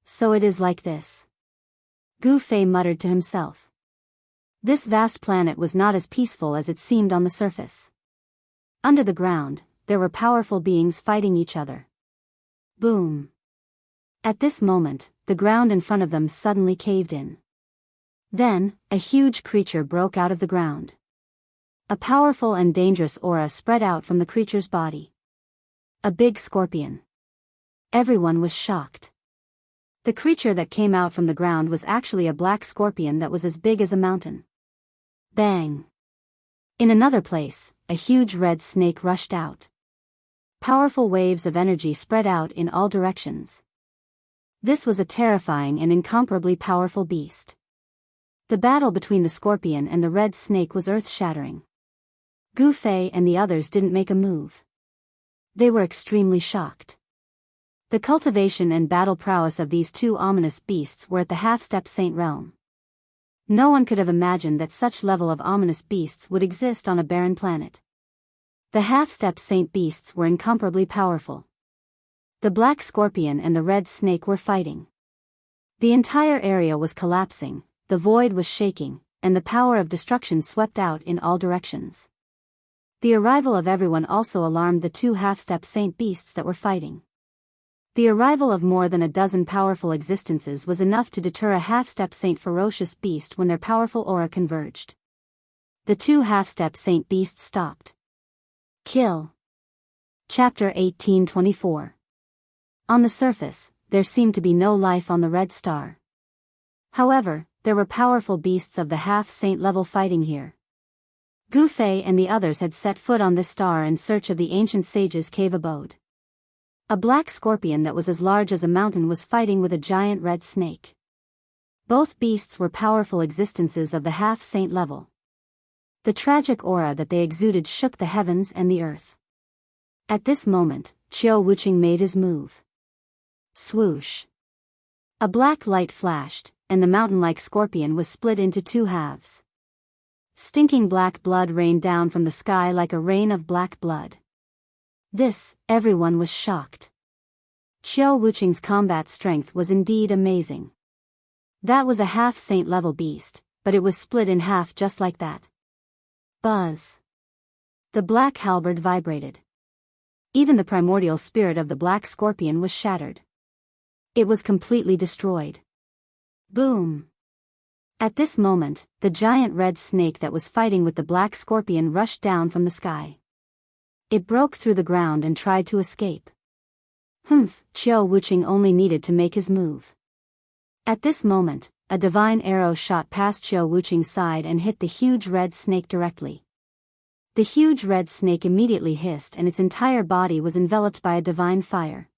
So it is like this. Gu Fei muttered to himself. This vast planet was not as peaceful as it seemed on the surface. Under the ground, there were powerful beings fighting each other. Boom. At this moment, the ground in front of them suddenly caved in. Then, a huge creature broke out of the ground. A powerful and dangerous aura spread out from the creature's body. A big scorpion. Everyone was shocked. The creature that came out from the ground was actually a black scorpion that was as big as a mountain. Bang! In another place, a huge red snake rushed out. Powerful waves of energy spread out in all directions. This was a terrifying and incomparably powerful beast. The battle between the scorpion and the red snake was earth-shattering. Gu Fei and the others didn't make a move. They were extremely shocked. The cultivation and battle prowess of these two ominous beasts were at the half-step saint realm. No one could have imagined that such level of ominous beasts would exist on a barren planet. The half-step saint beasts were incomparably powerful. The black scorpion and the red snake were fighting. The entire area was collapsing, the void was shaking, and the power of destruction swept out in all directions. The arrival of everyone also alarmed the two half-step saint beasts that were fighting. The arrival of more than a dozen powerful existences was enough to deter a half-step saint ferocious beast when their powerful aura converged. The two half-step saint beasts stopped. Kill. Chapter 1824. On the surface, there seemed to be no life on the red star. However, there were powerful beasts of the half-saint level fighting here. Gu Fei and the others had set foot on this star in search of the ancient sage's cave abode. A black scorpion that was as large as a mountain was fighting with a giant red snake. Both beasts were powerful existences of the half-saint level. The tragic aura that they exuded shook the heavens and the earth. At this moment, Qiao Wuqing made his move. Swoosh. A black light flashed, and the mountain-like scorpion was split into two halves. Stinking black blood rained down from the sky like a rain of black blood. Everyone was shocked. Qiao Wuqing's combat strength was indeed amazing. That was a half-saint level beast, but it was split in half just like that. Buzz. The black halberd vibrated. Even the primordial spirit of the black scorpion was shattered. It was completely destroyed. Boom. At this moment, the giant red snake that was fighting with the black scorpion rushed down from the sky. It broke through the ground and tried to escape. Qiao Wuqing only needed to make his move. At this moment, a divine arrow shot past Qiao Wuqing's side and hit the huge red snake directly. The huge red snake immediately hissed and its entire body was enveloped by a divine fire.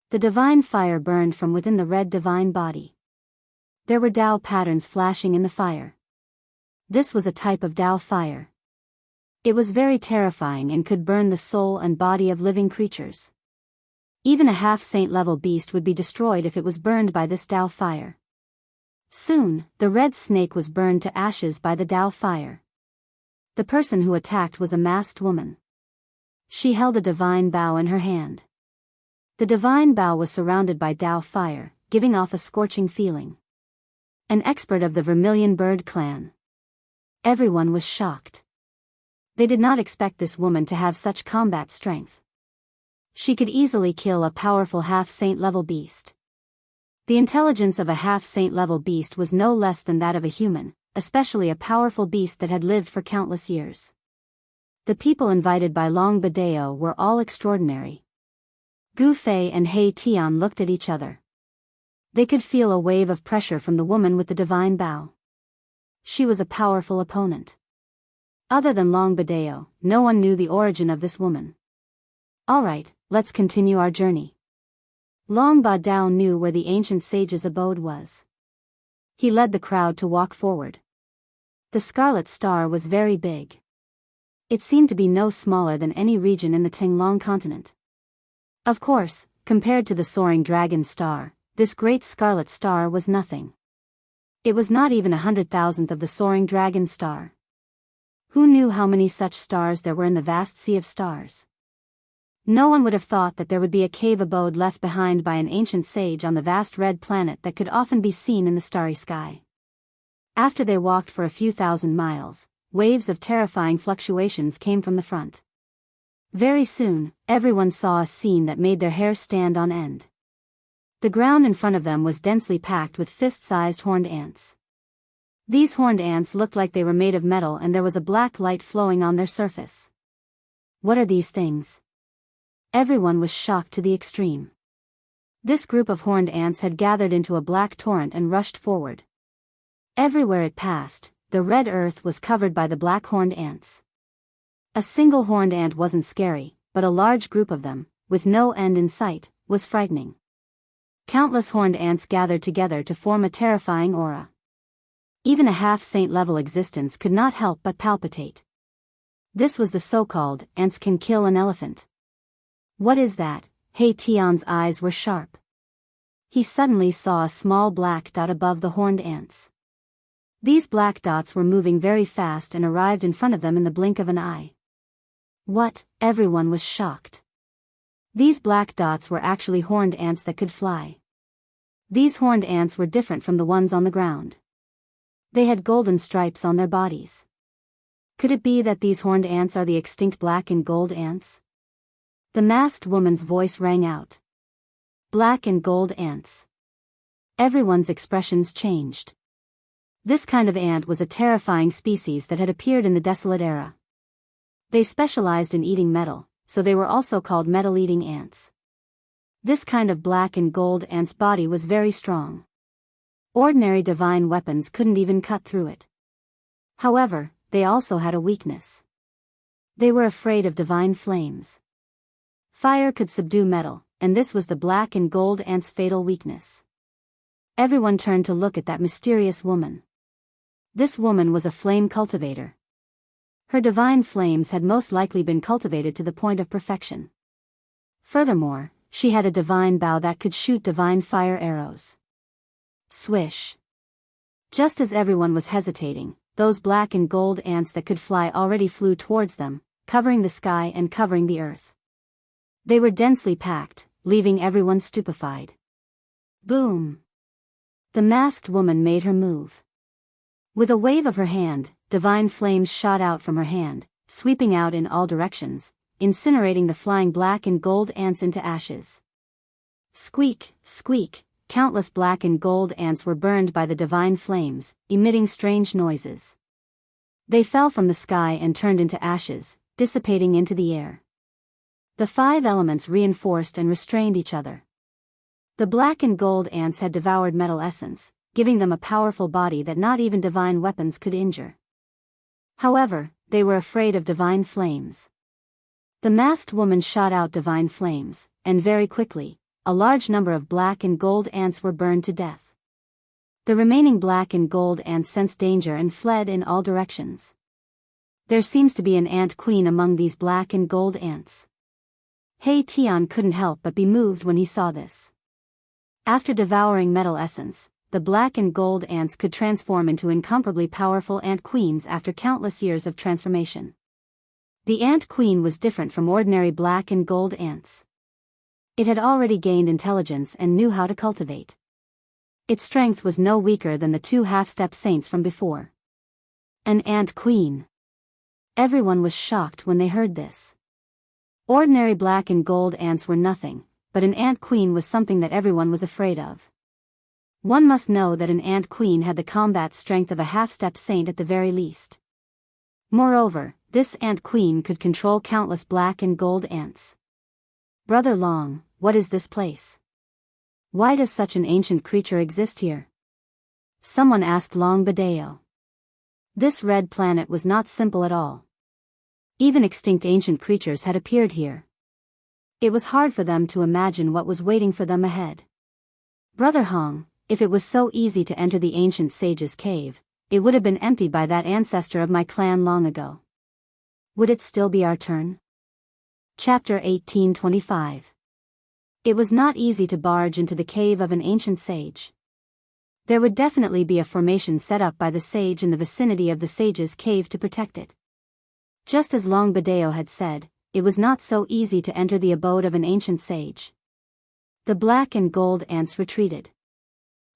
The divine fire burned from within the red divine body. There were Dao patterns flashing in the fire. This was a type of Dao fire. It was very terrifying and could burn the soul and body of living creatures. Even a half-saint level beast would be destroyed if it was burned by this Dao fire. Soon, the red snake was burned to ashes by the Dao fire. The person who attacked was a masked woman. She held a divine bow in her hand. The divine bow was surrounded by Dao fire, giving off a scorching feeling. An expert of the Vermilion Bird clan. Everyone was shocked. They did not expect this woman to have such combat strength. She could easily kill a powerful half-saint level beast. The intelligence of a half-saint level beast was no less than that of a human, especially a powerful beast that had lived for countless years. The people invited by Long Badeo were all extraordinary. Gu Fei and He Tian looked at each other. They could feel a wave of pressure from the woman with the divine bow. She was a powerful opponent. Other than Long Badeo, no one knew the origin of this woman. All right, let's continue our journey. Long Badao knew where the ancient sage's abode was. He led the crowd to walk forward. The Scarlet Star was very big. It seemed to be no smaller than any region in the Tinglong continent. Of course, compared to the soaring dragon star, this great Scarlet Star was nothing. It was not even 100,000th of the soaring dragon star. Who knew how many such stars there were in the vast sea of stars? No one would have thought that there would be a cave abode left behind by an ancient sage on the vast red planet that could often be seen in the starry sky. After they walked for a few thousand miles, waves of terrifying fluctuations came from the front. Very soon, everyone saw a scene that made their hair stand on end. The ground in front of them was densely packed with fist-sized horned ants. These horned ants looked like they were made of metal, and there was a black light flowing on their surface. What are these things? Everyone was shocked to the extreme. This group of horned ants had gathered into a black torrent and rushed forward. Everywhere it passed, the red earth was covered by the black horned ants. A single horned ant wasn't scary, but a large group of them, with no end in sight, was frightening. Countless horned ants gathered together to form a terrifying aura. Even a half-saint level existence could not help but palpitate. This was the so-called ants can kill an elephant. What is that? He Tian's eyes were sharp. He suddenly saw a small black dot above the horned ants. These black dots were moving very fast and arrived in front of them in the blink of an eye. What? Everyone was shocked. These black dots were actually horned ants that could fly. These horned ants were different from the ones on the ground. They had golden stripes on their bodies. Could it be that these horned ants are the extinct black and gold ants? The masked woman's voice rang out. Black and gold ants. Everyone's expressions changed. This kind of ant was a terrifying species that had appeared in the Desolate Era. They specialized in eating metal, so they were also called metal-eating ants. This kind of black and gold ant's body was very strong. Ordinary divine weapons couldn't even cut through it. However, they also had a weakness. They were afraid of divine flames. Fire could subdue metal, and this was the black and gold ant's fatal weakness. Everyone turned to look at that mysterious woman. This woman was a flame cultivator. Her divine flames had most likely been cultivated to the point of perfection. Furthermore, she had a divine bow that could shoot divine fire arrows. Swish. Just as everyone was hesitating, those black and gold ants that could fly already flew towards them, covering the sky and covering the earth. They were densely packed, leaving everyone stupefied. Boom! The masked woman made her move. With a wave of her hand, divine flames shot out from her hand, sweeping out in all directions, incinerating the flying black and gold ants into ashes. Squeak, squeak, countless black and gold ants were burned by the divine flames, emitting strange noises. They fell from the sky and turned into ashes, dissipating into the air. The five elements reinforced and restrained each other. The black and gold ants had devoured metal essence, giving them a powerful body that not even divine weapons could injure. However, they were afraid of divine flames. The masked woman shot out divine flames, and very quickly, a large number of black and gold ants were burned to death. The remaining black and gold ants sensed danger and fled in all directions. There seems to be an ant queen among these black and gold ants. He Tian couldn't help but be moved when he saw this. After devouring metal essence, the black and gold ants could transform into incomparably powerful ant queens after countless years of transformation. The ant queen was different from ordinary black and gold ants. It had already gained intelligence and knew how to cultivate. Its strength was no weaker than the two half-step saints from before. An ant queen. Everyone was shocked when they heard this. Ordinary black and gold ants were nothing, but an ant queen was something that everyone was afraid of. One must know that an ant queen had the combat strength of a half-step saint at the very least. Moreover, this ant queen could control countless black and gold ants. Brother Long, what is this place? Why does such an ancient creature exist here? Someone asked Long Badeo. This red planet was not simple at all. Even extinct ancient creatures had appeared here. It was hard for them to imagine what was waiting for them ahead. Brother Hong, if it was so easy to enter the ancient sage's cave, it would have been emptied by that ancestor of my clan long ago. Would it still be our turn? Chapter 1825. It was not easy to barge into the cave of an ancient sage. There would definitely be a formation set up by the sage in the vicinity of the sage's cave to protect it. Just as Long Badeo had said, it was not so easy to enter the abode of an ancient sage. The black and gold ants retreated.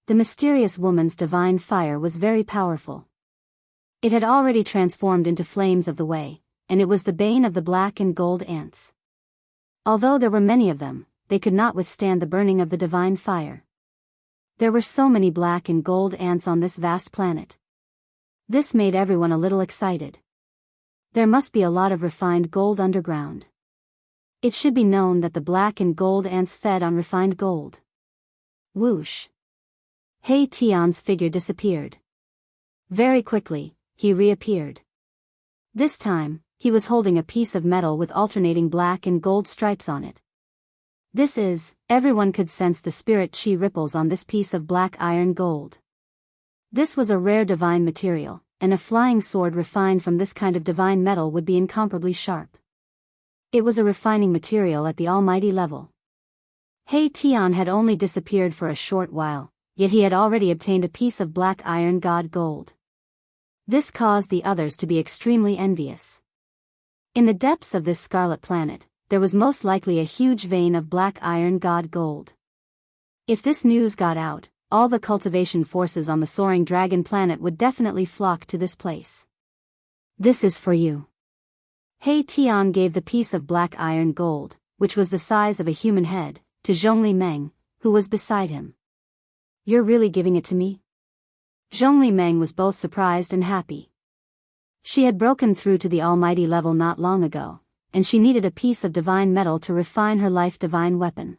The mysterious woman's divine fire was very powerful. It had already transformed into flames of the way, and it was the bane of the black and gold ants. Although there were many of them, they could not withstand the burning of the divine fire. There were so many black and gold ants on this vast planet. This made everyone a little excited. There must be a lot of refined gold underground. It should be known that the black and gold ants fed on refined gold. Whoosh! He Tian's figure disappeared. Very quickly, he reappeared. This time, he was holding a piece of metal with alternating black and gold stripes on it. Everyone could sense the spirit chi ripples on this piece of black iron gold. This was a rare divine material, and a flying sword refined from this kind of divine metal would be incomparably sharp. It was a refining material at the almighty level. He Tian had only disappeared for a short while, yet he had already obtained a piece of black iron god gold. This caused the others to be extremely envious. In the depths of this scarlet planet, there was most likely a huge vein of black iron god gold. If this news got out, all the cultivation forces on the soaring dragon planet would definitely flock to this place. This is for you. He Tian gave the piece of black iron gold, which was the size of a human head, to Zhongli Meng, who was beside him. You're really giving it to me? Zhongli Meng was both surprised and happy. She had broken through to the almighty level not long ago, and she needed a piece of divine metal to refine her life divine weapon.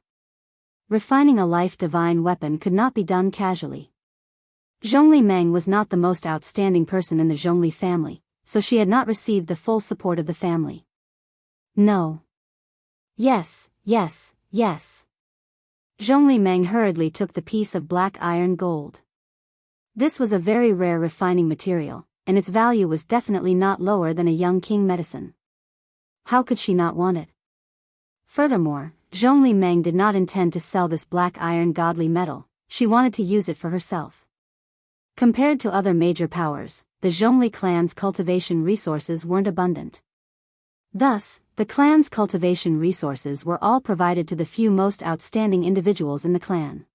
Refining a life divine weapon could not be done casually. Zhongli Meng was not the most outstanding person in the Zhongli family, so she had not received the full support of the family. No. Yes, yes, yes. Zhongli Meng hurriedly took the piece of black iron gold. This was a very rare refining material, and its value was definitely not lower than a young king medicine. How could she not want it? Furthermore, Zhongli Meng did not intend to sell this black iron godly metal, she wanted to use it for herself. Compared to other major powers, the Zhongli clan's cultivation resources weren't abundant. Thus, the clan's cultivation resources were all provided to the few most outstanding individuals in the clan.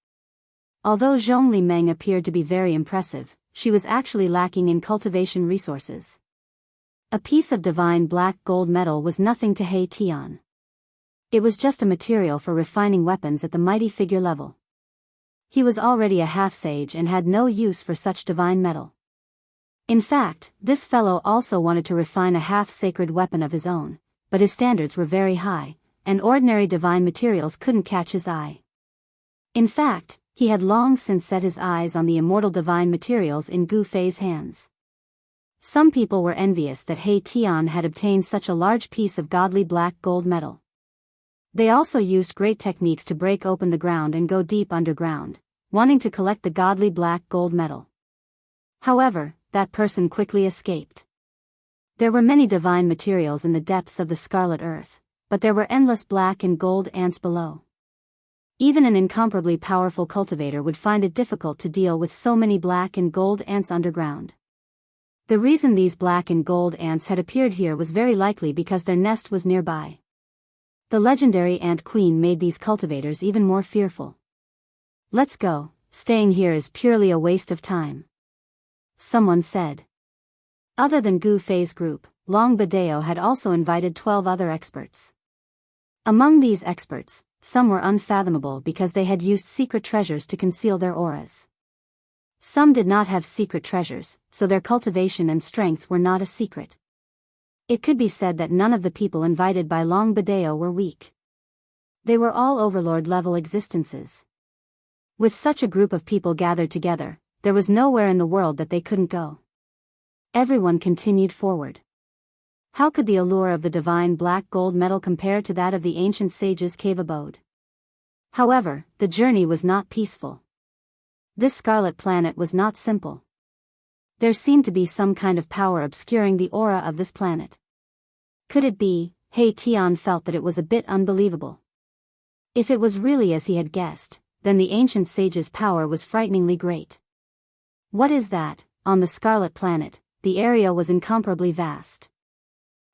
Although Zhongli Meng appeared to be very impressive, she was actually lacking in cultivation resources. A piece of divine black gold metal was nothing to He Tian. It was just a material for refining weapons at the mighty figure level. He was already a half-sage and had no use for such divine metal. In fact, this fellow also wanted to refine a half-sacred weapon of his own, but his standards were very high, and ordinary divine materials couldn't catch his eye. In fact, he had long since set his eyes on the immortal divine materials in Gu Fei's hands. Some people were envious that He Tian had obtained such a large piece of godly black gold metal. They also used great techniques to break open the ground and go deep underground, wanting to collect the godly black gold metal. However, that person quickly escaped. There were many divine materials in the depths of the scarlet earth, but there were endless black and gold ants below. Even an incomparably powerful cultivator would find it difficult to deal with so many black and gold ants underground. The reason these black and gold ants had appeared here was very likely because their nest was nearby. The legendary ant queen made these cultivators even more fearful. Let's go, staying here is purely a waste of time," someone said. Other than Gu Fei's group, Long Badeo had also invited 12 other experts. Among these experts, some were unfathomable because they had used secret treasures to conceal their auras. Some did not have secret treasures, so their cultivation and strength were not a secret. It could be said that none of the people invited by Long Badeo were weak. They were all overlord-level existences. With such a group of people gathered together, there was nowhere in the world that they couldn't go. Everyone continued forward. How could the allure of the divine black gold metal compare to that of the ancient sage's cave abode? However, the journey was not peaceful. This scarlet planet was not simple. There seemed to be some kind of power obscuring the aura of this planet. Could it be? He Tian felt that it was a bit unbelievable. If it was really as he had guessed, then the ancient sage's power was frighteningly great. What is that? On the scarlet planet, the area was incomparably vast.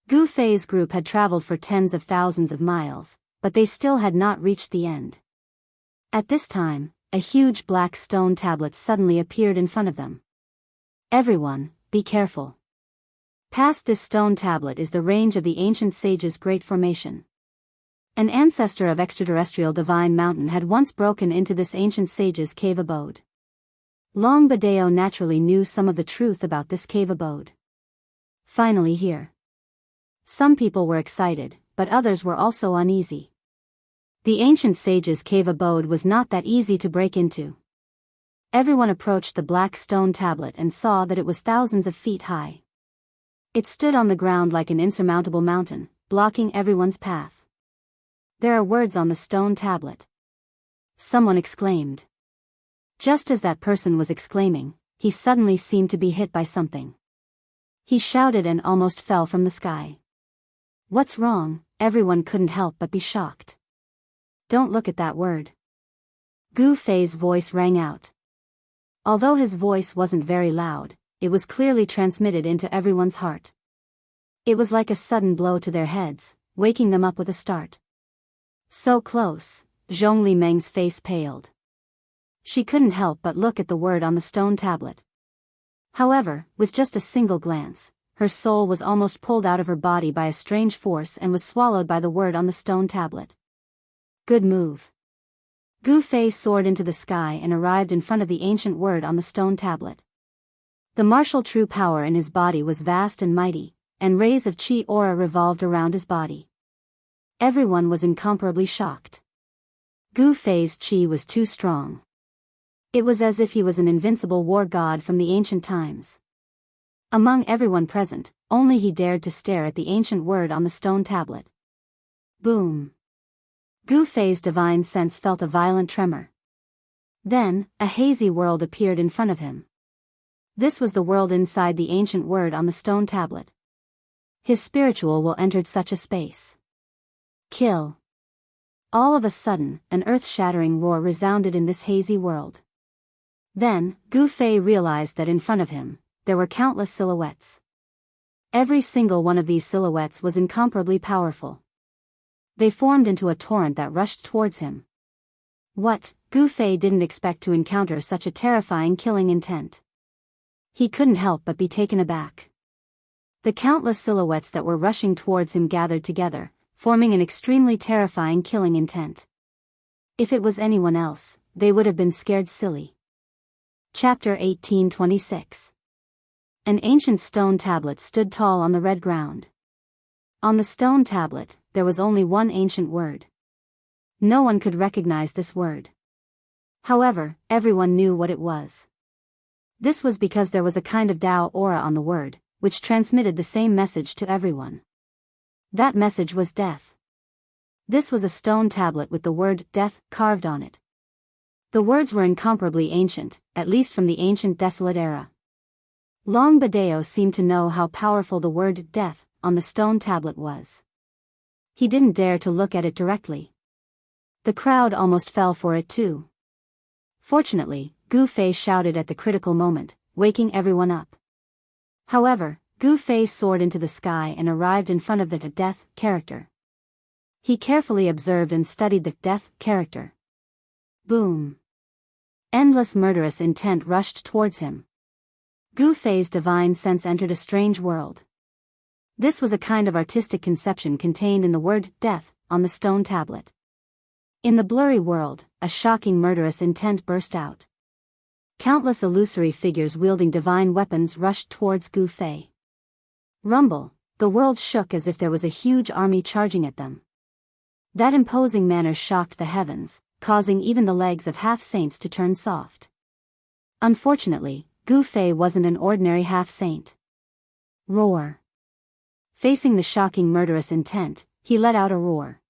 Gu Fei's group had traveled for tens of thousands of miles, but they still had not reached the end. At this time, a huge black stone tablet suddenly appeared in front of them. "Everyone, be careful. Past this stone tablet is the range of the ancient sage's great formation." An ancestor of extraterrestrial divine mountain had once broken into this ancient sage's cave abode. Long Badeo naturally knew some of the truth about this cave abode. Finally here. Some people were excited, but others were also uneasy. The ancient sage's cave abode was not that easy to break into. Everyone approached the black stone tablet and saw that it was thousands of feet high. It stood on the ground like an insurmountable mountain, blocking everyone's path. "There are words on the stone tablet," someone exclaimed. Just as that person was exclaiming, he suddenly seemed to be hit by something. He shouted and almost fell from the sky. "What's wrong?" Everyone couldn't help but be shocked. "Don't look at that word." Gu Fei's voice rang out. Although his voice wasn't very loud, it was clearly transmitted into everyone's heart. It was like a sudden blow to their heads, waking them up with a start. So close, Zhongli Meng's face paled. She couldn't help but look at the word on the stone tablet. However, with just a single glance, her soul was almost pulled out of her body by a strange force and was swallowed by the word on the stone tablet. Good move. Gu Fei soared into the sky and arrived in front of the ancient word on the stone tablet. The martial true power in his body was vast and mighty, and rays of chi aura revolved around his body. Everyone was incomparably shocked. Gu Fei's chi was too strong. It was as if he was an invincible war god from the ancient times. Among everyone present, only he dared to stare at the ancient word on the stone tablet. Boom. Gu Fei's divine sense felt a violent tremor. Then, a hazy world appeared in front of him. This was the world inside the ancient word on the stone tablet. His spiritual will entered such a space. Kill. All of a sudden, an earth-shattering roar resounded in this hazy world. Then, Gu Fei realized that in front of him, there were countless silhouettes. Every single one of these silhouettes was incomparably powerful. They formed into a torrent that rushed towards him. What? Gu Fei didn't expect to encounter such a terrifying killing intent. He couldn't help but be taken aback. The countless silhouettes that were rushing towards him gathered together, forming an extremely terrifying killing intent. If it was anyone else, they would have been scared silly. Chapter 1826. An ancient stone tablet stood tall on the red ground. On the stone tablet, there was only one ancient word. No one could recognize this word. However, everyone knew what it was. This was because there was a kind of Dao aura on the word, which transmitted the same message to everyone. That message was death. This was a stone tablet with the word death carved on it. The words were incomparably ancient, at least from the ancient desolate era. Long Badeo seemed to know how powerful the word death on the stone tablet was. He didn't dare to look at it directly. The crowd almost fell for it too. Fortunately, Gu Fei shouted at the critical moment, waking everyone up. However, Gu Fei soared into the sky and arrived in front of the death character. He carefully observed and studied the death character. Boom. Endless murderous intent rushed towards him. Gu Fei's divine sense entered a strange world. This was a kind of artistic conception contained in the word death on the stone tablet. In the blurry world, a shocking murderous intent burst out. Countless illusory figures wielding divine weapons rushed towards Gu Fei. Rumble, the world shook as if there was a huge army charging at them. That imposing manner shocked the heavens, causing even the legs of half-saints to turn soft. Unfortunately, Gu Fei wasn't an ordinary half-saint. Roar. Facing the shocking murderous intent, he let out a roar.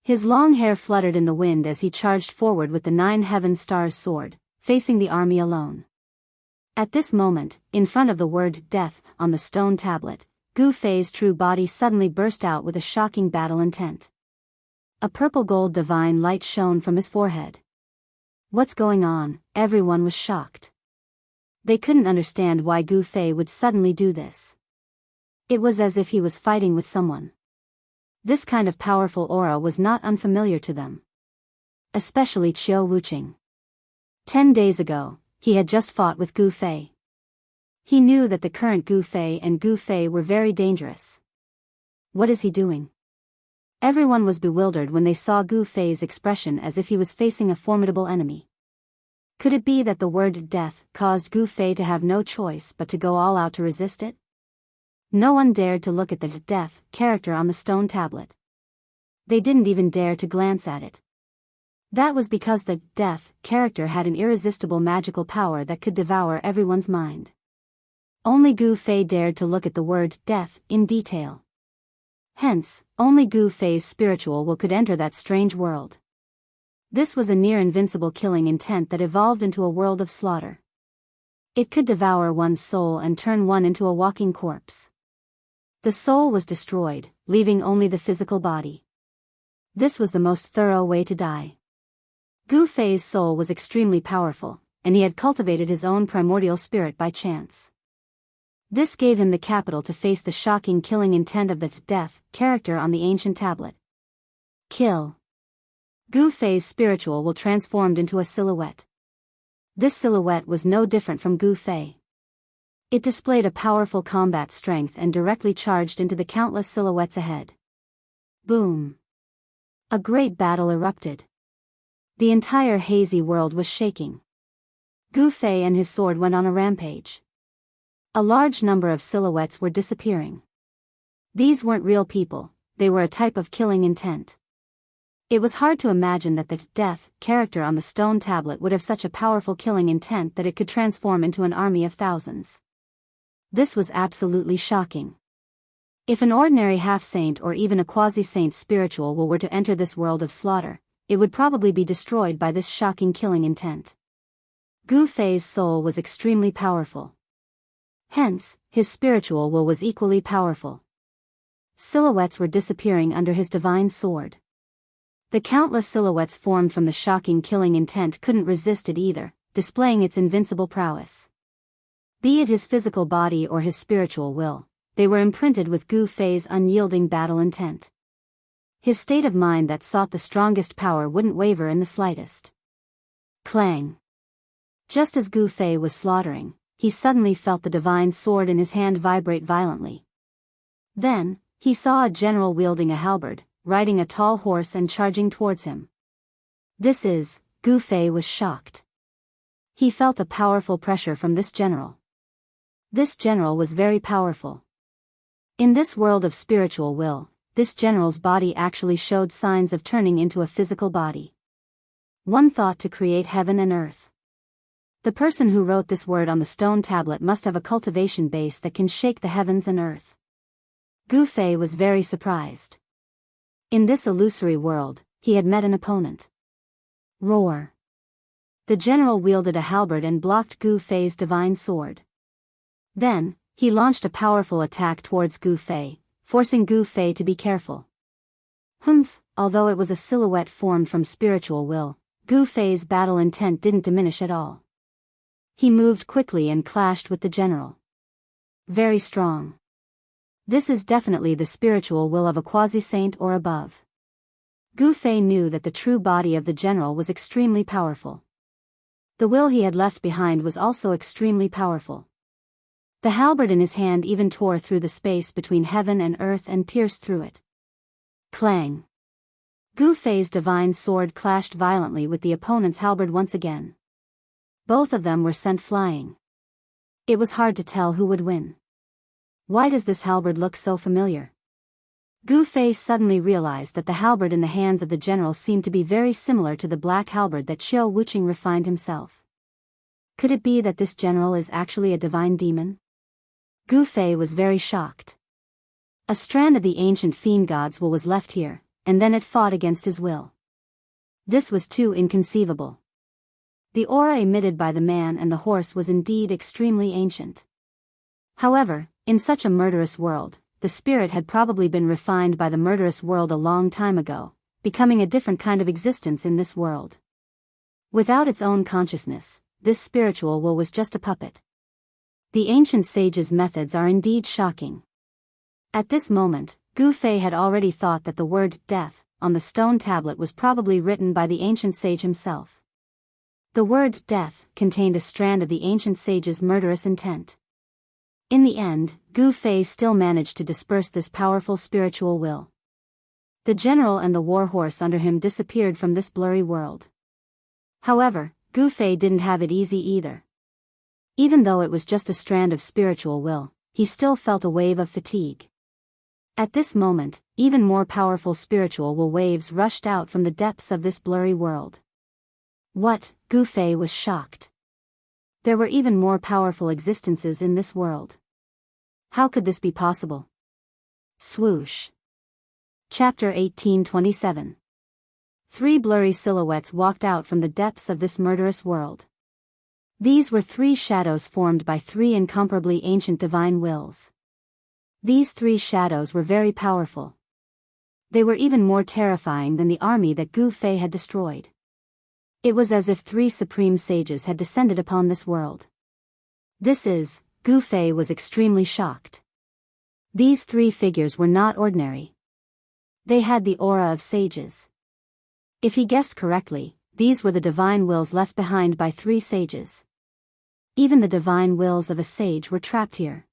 His long hair fluttered in the wind as he charged forward with the 9 heaven stars sword, facing the army alone. At this moment, in front of the word death on the stone tablet, Gu Fei's true body suddenly burst out with a shocking battle intent. A purple gold divine light shone from his forehead. What's going on? Everyone was shocked. They couldn't understand why Gu Fei would suddenly do this. It was as if he was fighting with someone. This kind of powerful aura was not unfamiliar to them. Especially Qiu Wuqing. 10 days ago, he had just fought with Gu Fei. He knew that the current Gu Fei and Gu Fei were very dangerous. What is he doing? Everyone was bewildered when they saw Gu Fei's expression as if he was facing a formidable enemy. Could it be that the word death caused Gu Fei to have no choice but to go all out to resist it? No one dared to look at the death character on the stone tablet. They didn't even dare to glance at it. That was because the death character had an irresistible magical power that could devour everyone's mind. Only Gu Fei dared to look at the word death in detail. Hence, only Gu Fei's spiritual will could enter that strange world. This was a near invincible killing intent that evolved into a world of slaughter. It could devour one's soul and turn one into a walking corpse. The soul was destroyed, leaving only the physical body. This was the most thorough way to die. Gu Fei's soul was extremely powerful, and he had cultivated his own primordial spirit by chance. This gave him the capital to face the shocking killing intent of the death character on the ancient tablet. Kill. Gu Fei's spiritual will transformed into a silhouette. This silhouette was no different from Gu Fei. It displayed a powerful combat strength and directly charged into the countless silhouettes ahead. Boom. A great battle erupted. The entire hazy world was shaking. Gu Fei and his sword went on a rampage. A large number of silhouettes were disappearing. These weren't real people, they were a type of killing intent. It was hard to imagine that the death character on the stone tablet would have such a powerful killing intent that it could transform into an army of thousands. This was absolutely shocking. If an ordinary half-saint or even a quasi-saint's spiritual will were to enter this world of slaughter, it would probably be destroyed by this shocking killing intent. Gu Fei's soul was extremely powerful. Hence, his spiritual will was equally powerful. Silhouettes were disappearing under his divine sword. The countless silhouettes formed from the shocking killing intent couldn't resist it either, displaying its invincible prowess. Be it his physical body or his spiritual will, they were imprinted with Gu Fei's unyielding battle intent. His state of mind that sought the strongest power wouldn't waver in the slightest. Clang. Just as Gu Fei was slaughtering, he suddenly felt the divine sword in his hand vibrate violently. Then, he saw a general wielding a halberd, riding a tall horse and charging towards him. Gu Fei was shocked. He felt a powerful pressure from this general. This general was very powerful. In this world of spiritual will, this general's body actually showed signs of turning into a physical body. One thought to create heaven and earth. The person who wrote this word on the stone tablet must have a cultivation base that can shake the heavens and earth. Gu Fei was very surprised. In this illusory world, he had met an opponent. Roar. The general wielded a halberd and blocked Gu Fei's divine sword. Then, he launched a powerful attack towards Gu Fei, forcing Gu Fei to be careful. Although it was a silhouette formed from spiritual will, Gu Fei's battle intent didn't diminish at all. He moved quickly and clashed with the general. Very strong. This is definitely the spiritual will of a quasi-saint or above. Gu Fei knew that the true body of the general was extremely powerful. The will he had left behind was also extremely powerful. The halberd in his hand even tore through the space between heaven and earth and pierced through it. Clang! Gu Fei's divine sword clashed violently with the opponent's halberd once again. Both of them were sent flying. It was hard to tell who would win. Why does this halberd look so familiar? Gu Fei suddenly realized that the halberd in the hands of the general seemed to be very similar to the black halberd that Xiao Wuqing refined himself. Could it be that this general is actually a divine demon? Gu Fei was very shocked. A strand of the ancient fiend god's will was left here, and then it fought against his will. This was too inconceivable. The aura emitted by the man and the horse was indeed extremely ancient. However, in such a murderous world, the spirit had probably been refined by the murderous world a long time ago, becoming a different kind of existence in this world. Without its own consciousness, this spiritual will was just a puppet. The ancient sage's methods are indeed shocking. At this moment, Gu Fei had already thought that the word death on the stone tablet was probably written by the ancient sage himself. The word death contained a strand of the ancient sage's murderous intent. In the end, Gu Fei still managed to disperse this powerful spiritual will. The general and the war horse under him disappeared from this blurry world. However, Gu Fei didn't have it easy either. Even though it was just a strand of spiritual will, he still felt a wave of fatigue. At this moment, even more powerful spiritual will waves rushed out from the depths of this blurry world. What? Gu Fei was shocked. There were even more powerful existences in this world. How could this be possible? Swoosh. Chapter 1827. Three blurry silhouettes walked out from the depths of this murderous world. These were three shadows formed by three incomparably ancient divine wills. These three shadows were very powerful. They were even more terrifying than the army that Gu Fei had destroyed. It was as if three supreme sages had descended upon this world. Gu Fei was extremely shocked. These three figures were not ordinary. They had the aura of sages. If he guessed correctly, these were the divine wills left behind by three sages. Even the divine wills of a sage were trapped here.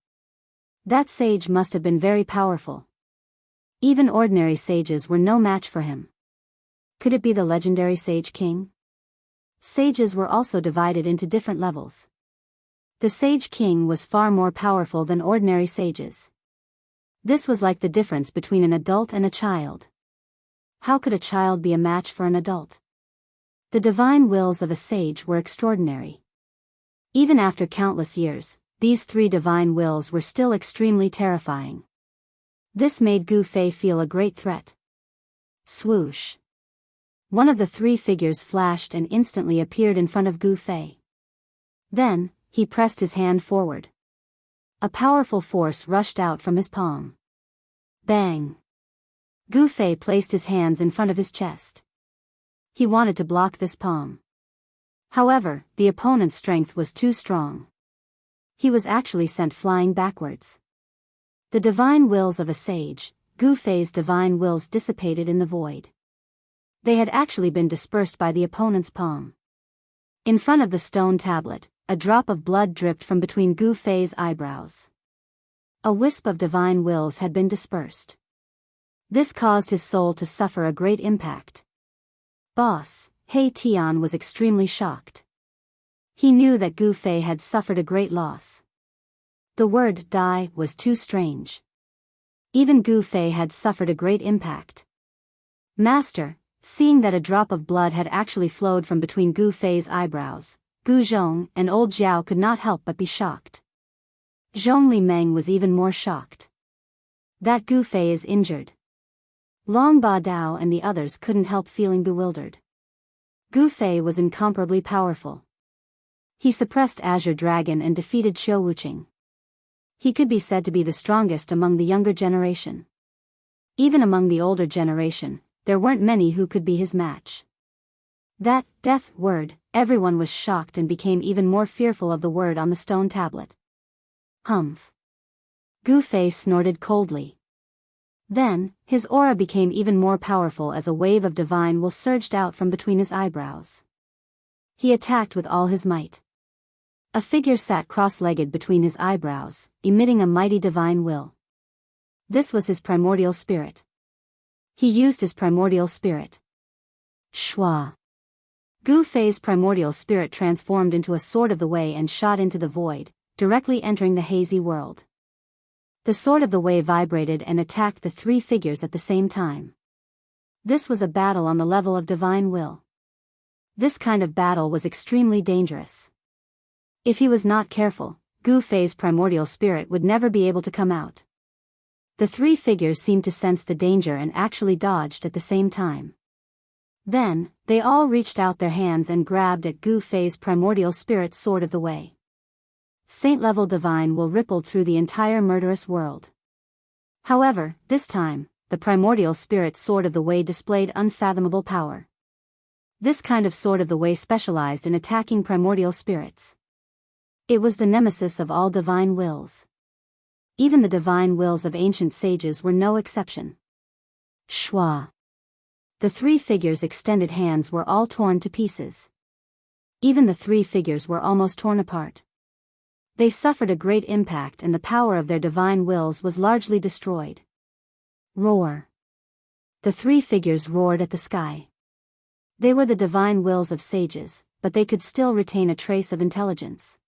That sage must have been very powerful. Even ordinary sages were no match for him. Could it be the legendary Sage King? Sages were also divided into different levels. The Sage King was far more powerful than ordinary sages. This was like the difference between an adult and a child. How could a child be a match for an adult? The divine wills of a sage were extraordinary. Even after countless years, these three divine wills were still extremely terrifying. This made Gu Fei feel a great threat. Swoosh. One of the three figures flashed and instantly appeared in front of Gu Fei. Then, he pressed his hand forward. A powerful force rushed out from his palm. Bang! Gu Fei placed his hands in front of his chest. He wanted to block this palm. However, the opponent's strength was too strong. He was actually sent flying backwards. The divine wills of a sage, Gu Fei's divine wills dissipated in the void. They had actually been dispersed by the opponent's palm. In front of the stone tablet, a drop of blood dripped from between Gu Fei's eyebrows. A wisp of divine wills had been dispersed. This caused his soul to suffer a great impact. Boss, He Tian was extremely shocked. He knew that Gu Fei had suffered a great loss. The word die was too strange. Even Gu Fei had suffered a great impact. Master, seeing that a drop of blood had actually flowed from between Gu Fei's eyebrows, Gu Zhong and old Jiao could not help but be shocked. Zhong Li Meng was even more shocked. That Gu Fei is injured. Long Ba Dao and the others couldn't help feeling bewildered. Gu Fei was incomparably powerful. He suppressed Azure Dragon and defeated Xiao Wuqing. He could be said to be the strongest among the younger generation. Even among the older generation, there weren't many who could be his match. That death word, everyone was shocked and became even more fearful of the word on the stone tablet. Humph. Gu Fei snorted coldly. Then, his aura became even more powerful as a wave of divine will surged out from between his eyebrows. He attacked with all his might. A figure sat cross-legged between his eyebrows, emitting a mighty divine will. This was his primordial spirit. He used his primordial spirit. Shua. Gu Fei's primordial spirit transformed into a sword of the way and shot into the void, directly entering the hazy world. The sword of the way vibrated and attacked the three figures at the same time. This was a battle on the level of divine will. This kind of battle was extremely dangerous. If he was not careful, Gu Fei's primordial spirit would never be able to come out. The three figures seemed to sense the danger and actually dodged at the same time. Then, they all reached out their hands and grabbed at Gu Fei's primordial spirit sword of the way. Saint-level divine will rippled through the entire murderous world. However, this time, the primordial spirit sword of the way displayed unfathomable power. This kind of sword of the way specialized in attacking primordial spirits. It was the nemesis of all divine wills. Even the divine wills of ancient sages were no exception. Shua. The three figures' extended hands were all torn to pieces. Even the three figures were almost torn apart. They suffered a great impact and the power of their divine wills was largely destroyed. Roar. The three figures roared at the sky. They were the divine wills of sages, but they could still retain a trace of intelligence.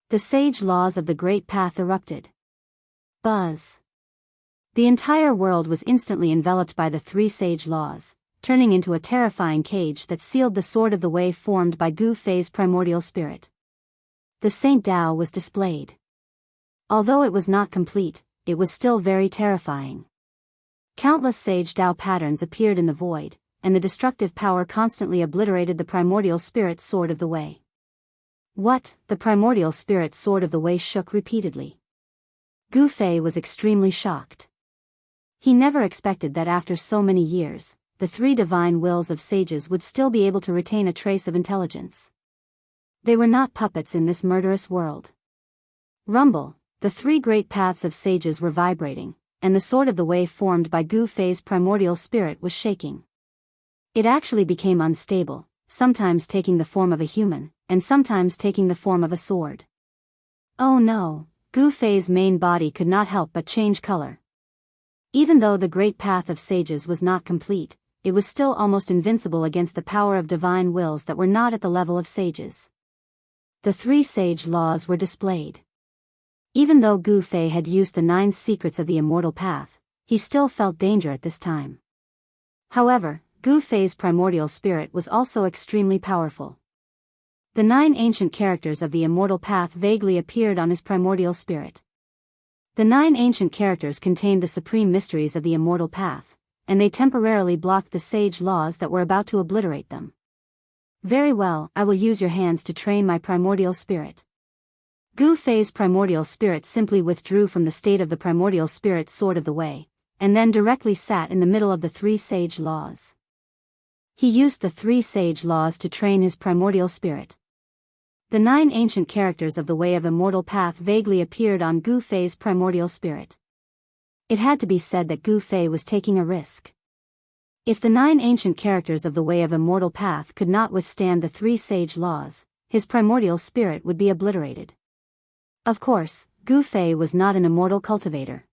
The sage laws of the Great Path erupted. Buzz. The entire world was instantly enveloped by the three sage laws, turning into a terrifying cage that sealed the sword of the way formed by Gu Fei's primordial spirit. The Saint Dao was displayed. Although it was not complete, it was still very terrifying. Countless sage Dao patterns appeared in the void, and the destructive power constantly obliterated the primordial spirit sword of the way. What? The primordial spirit sword of the way shook repeatedly. Gu Fei was extremely shocked. He never expected that after so many years, the three divine wills of sages would still be able to retain a trace of intelligence. They were not puppets in this murderous world. Rumble, the three great paths of sages were vibrating, and the sword of the way formed by Gu Fei's primordial spirit was shaking. It actually became unstable, sometimes taking the form of a human, and sometimes taking the form of a sword. Oh no, Gu Fei's main body could not help but change color. Even though the great path of sages was not complete, it was still almost invincible against the power of divine wills that were not at the level of sages. The three sage laws were displayed. Even though Gu Fei had used the 9 secrets of the immortal path, he still felt danger at this time. However, Gu Fei's primordial spirit was also extremely powerful. The 9 ancient characters of the immortal path vaguely appeared on his primordial spirit. The 9 ancient characters contained the supreme mysteries of the immortal path, and they temporarily blocked the sage laws that were about to obliterate them. Very well, I will use your hands to train my primordial spirit. Gu Fei's primordial spirit simply withdrew from the state of the primordial spirit sword of the way, and then directly sat in the middle of the 3 sage laws. He used the 3 sage laws to train his primordial spirit. The 9 ancient characters of the way of immortal path vaguely appeared on Gu Fei's primordial spirit. It had to be said that Gu Fei was taking a risk. If the 9 ancient characters of the way of immortal path could not withstand the 3 sage laws, his primordial spirit would be obliterated. Of course, Gu Fei was not an immortal cultivator.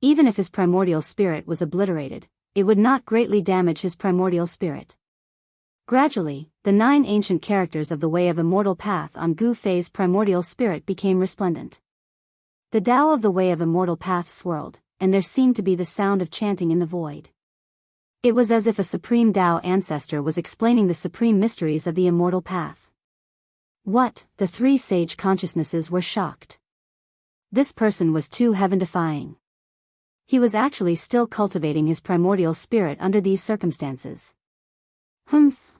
Even if his primordial spirit was obliterated, it would not greatly damage his primordial spirit. Gradually, the 9 ancient characters of the way of immortal path on Gu Fei's primordial spirit became resplendent. The Tao of the way of immortal path swirled, and there seemed to be the sound of chanting in the void. It was as if a supreme Tao ancestor was explaining the supreme mysteries of the immortal path. What? The 3 sage consciousnesses were shocked. This person was too heaven-defying. He was actually still cultivating his primordial spirit under these circumstances.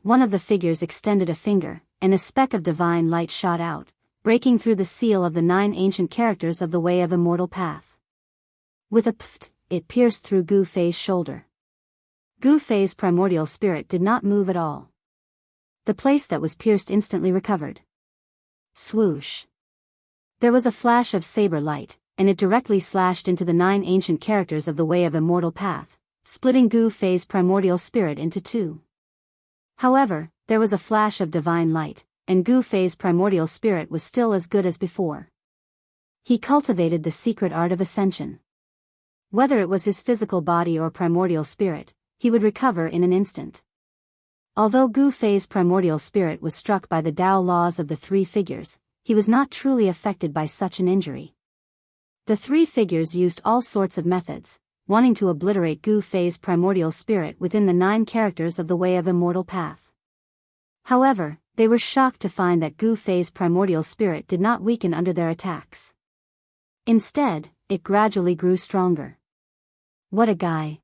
One of the figures extended a finger, and a speck of divine light shot out, breaking through the seal of the 9 ancient characters of the way of immortal path. With a pft, it pierced through Gu Fei's shoulder. Gu Fei's primordial spirit did not move at all. The place that was pierced instantly recovered. Swoosh. There was a flash of saber light, and it directly slashed into the 9 ancient characters of the way of immortal path, splitting Gu Fei's primordial spirit into 2. However, there was a flash of divine light, and Gu Fei's primordial spirit was still as good as before. He cultivated the secret art of ascension. Whether it was his physical body or primordial spirit, he would recover in an instant. Although Gu Fei's primordial spirit was struck by the Tao laws of the three figures, he was not truly affected by such an injury. The three figures used all sorts of methods, wanting to obliterate Gu Fei's primordial spirit within the 9 characters of the Way of Immortal Path. However, they were shocked to find that Gu Fei's primordial spirit did not weaken under their attacks. Instead, it gradually grew stronger. What a guy!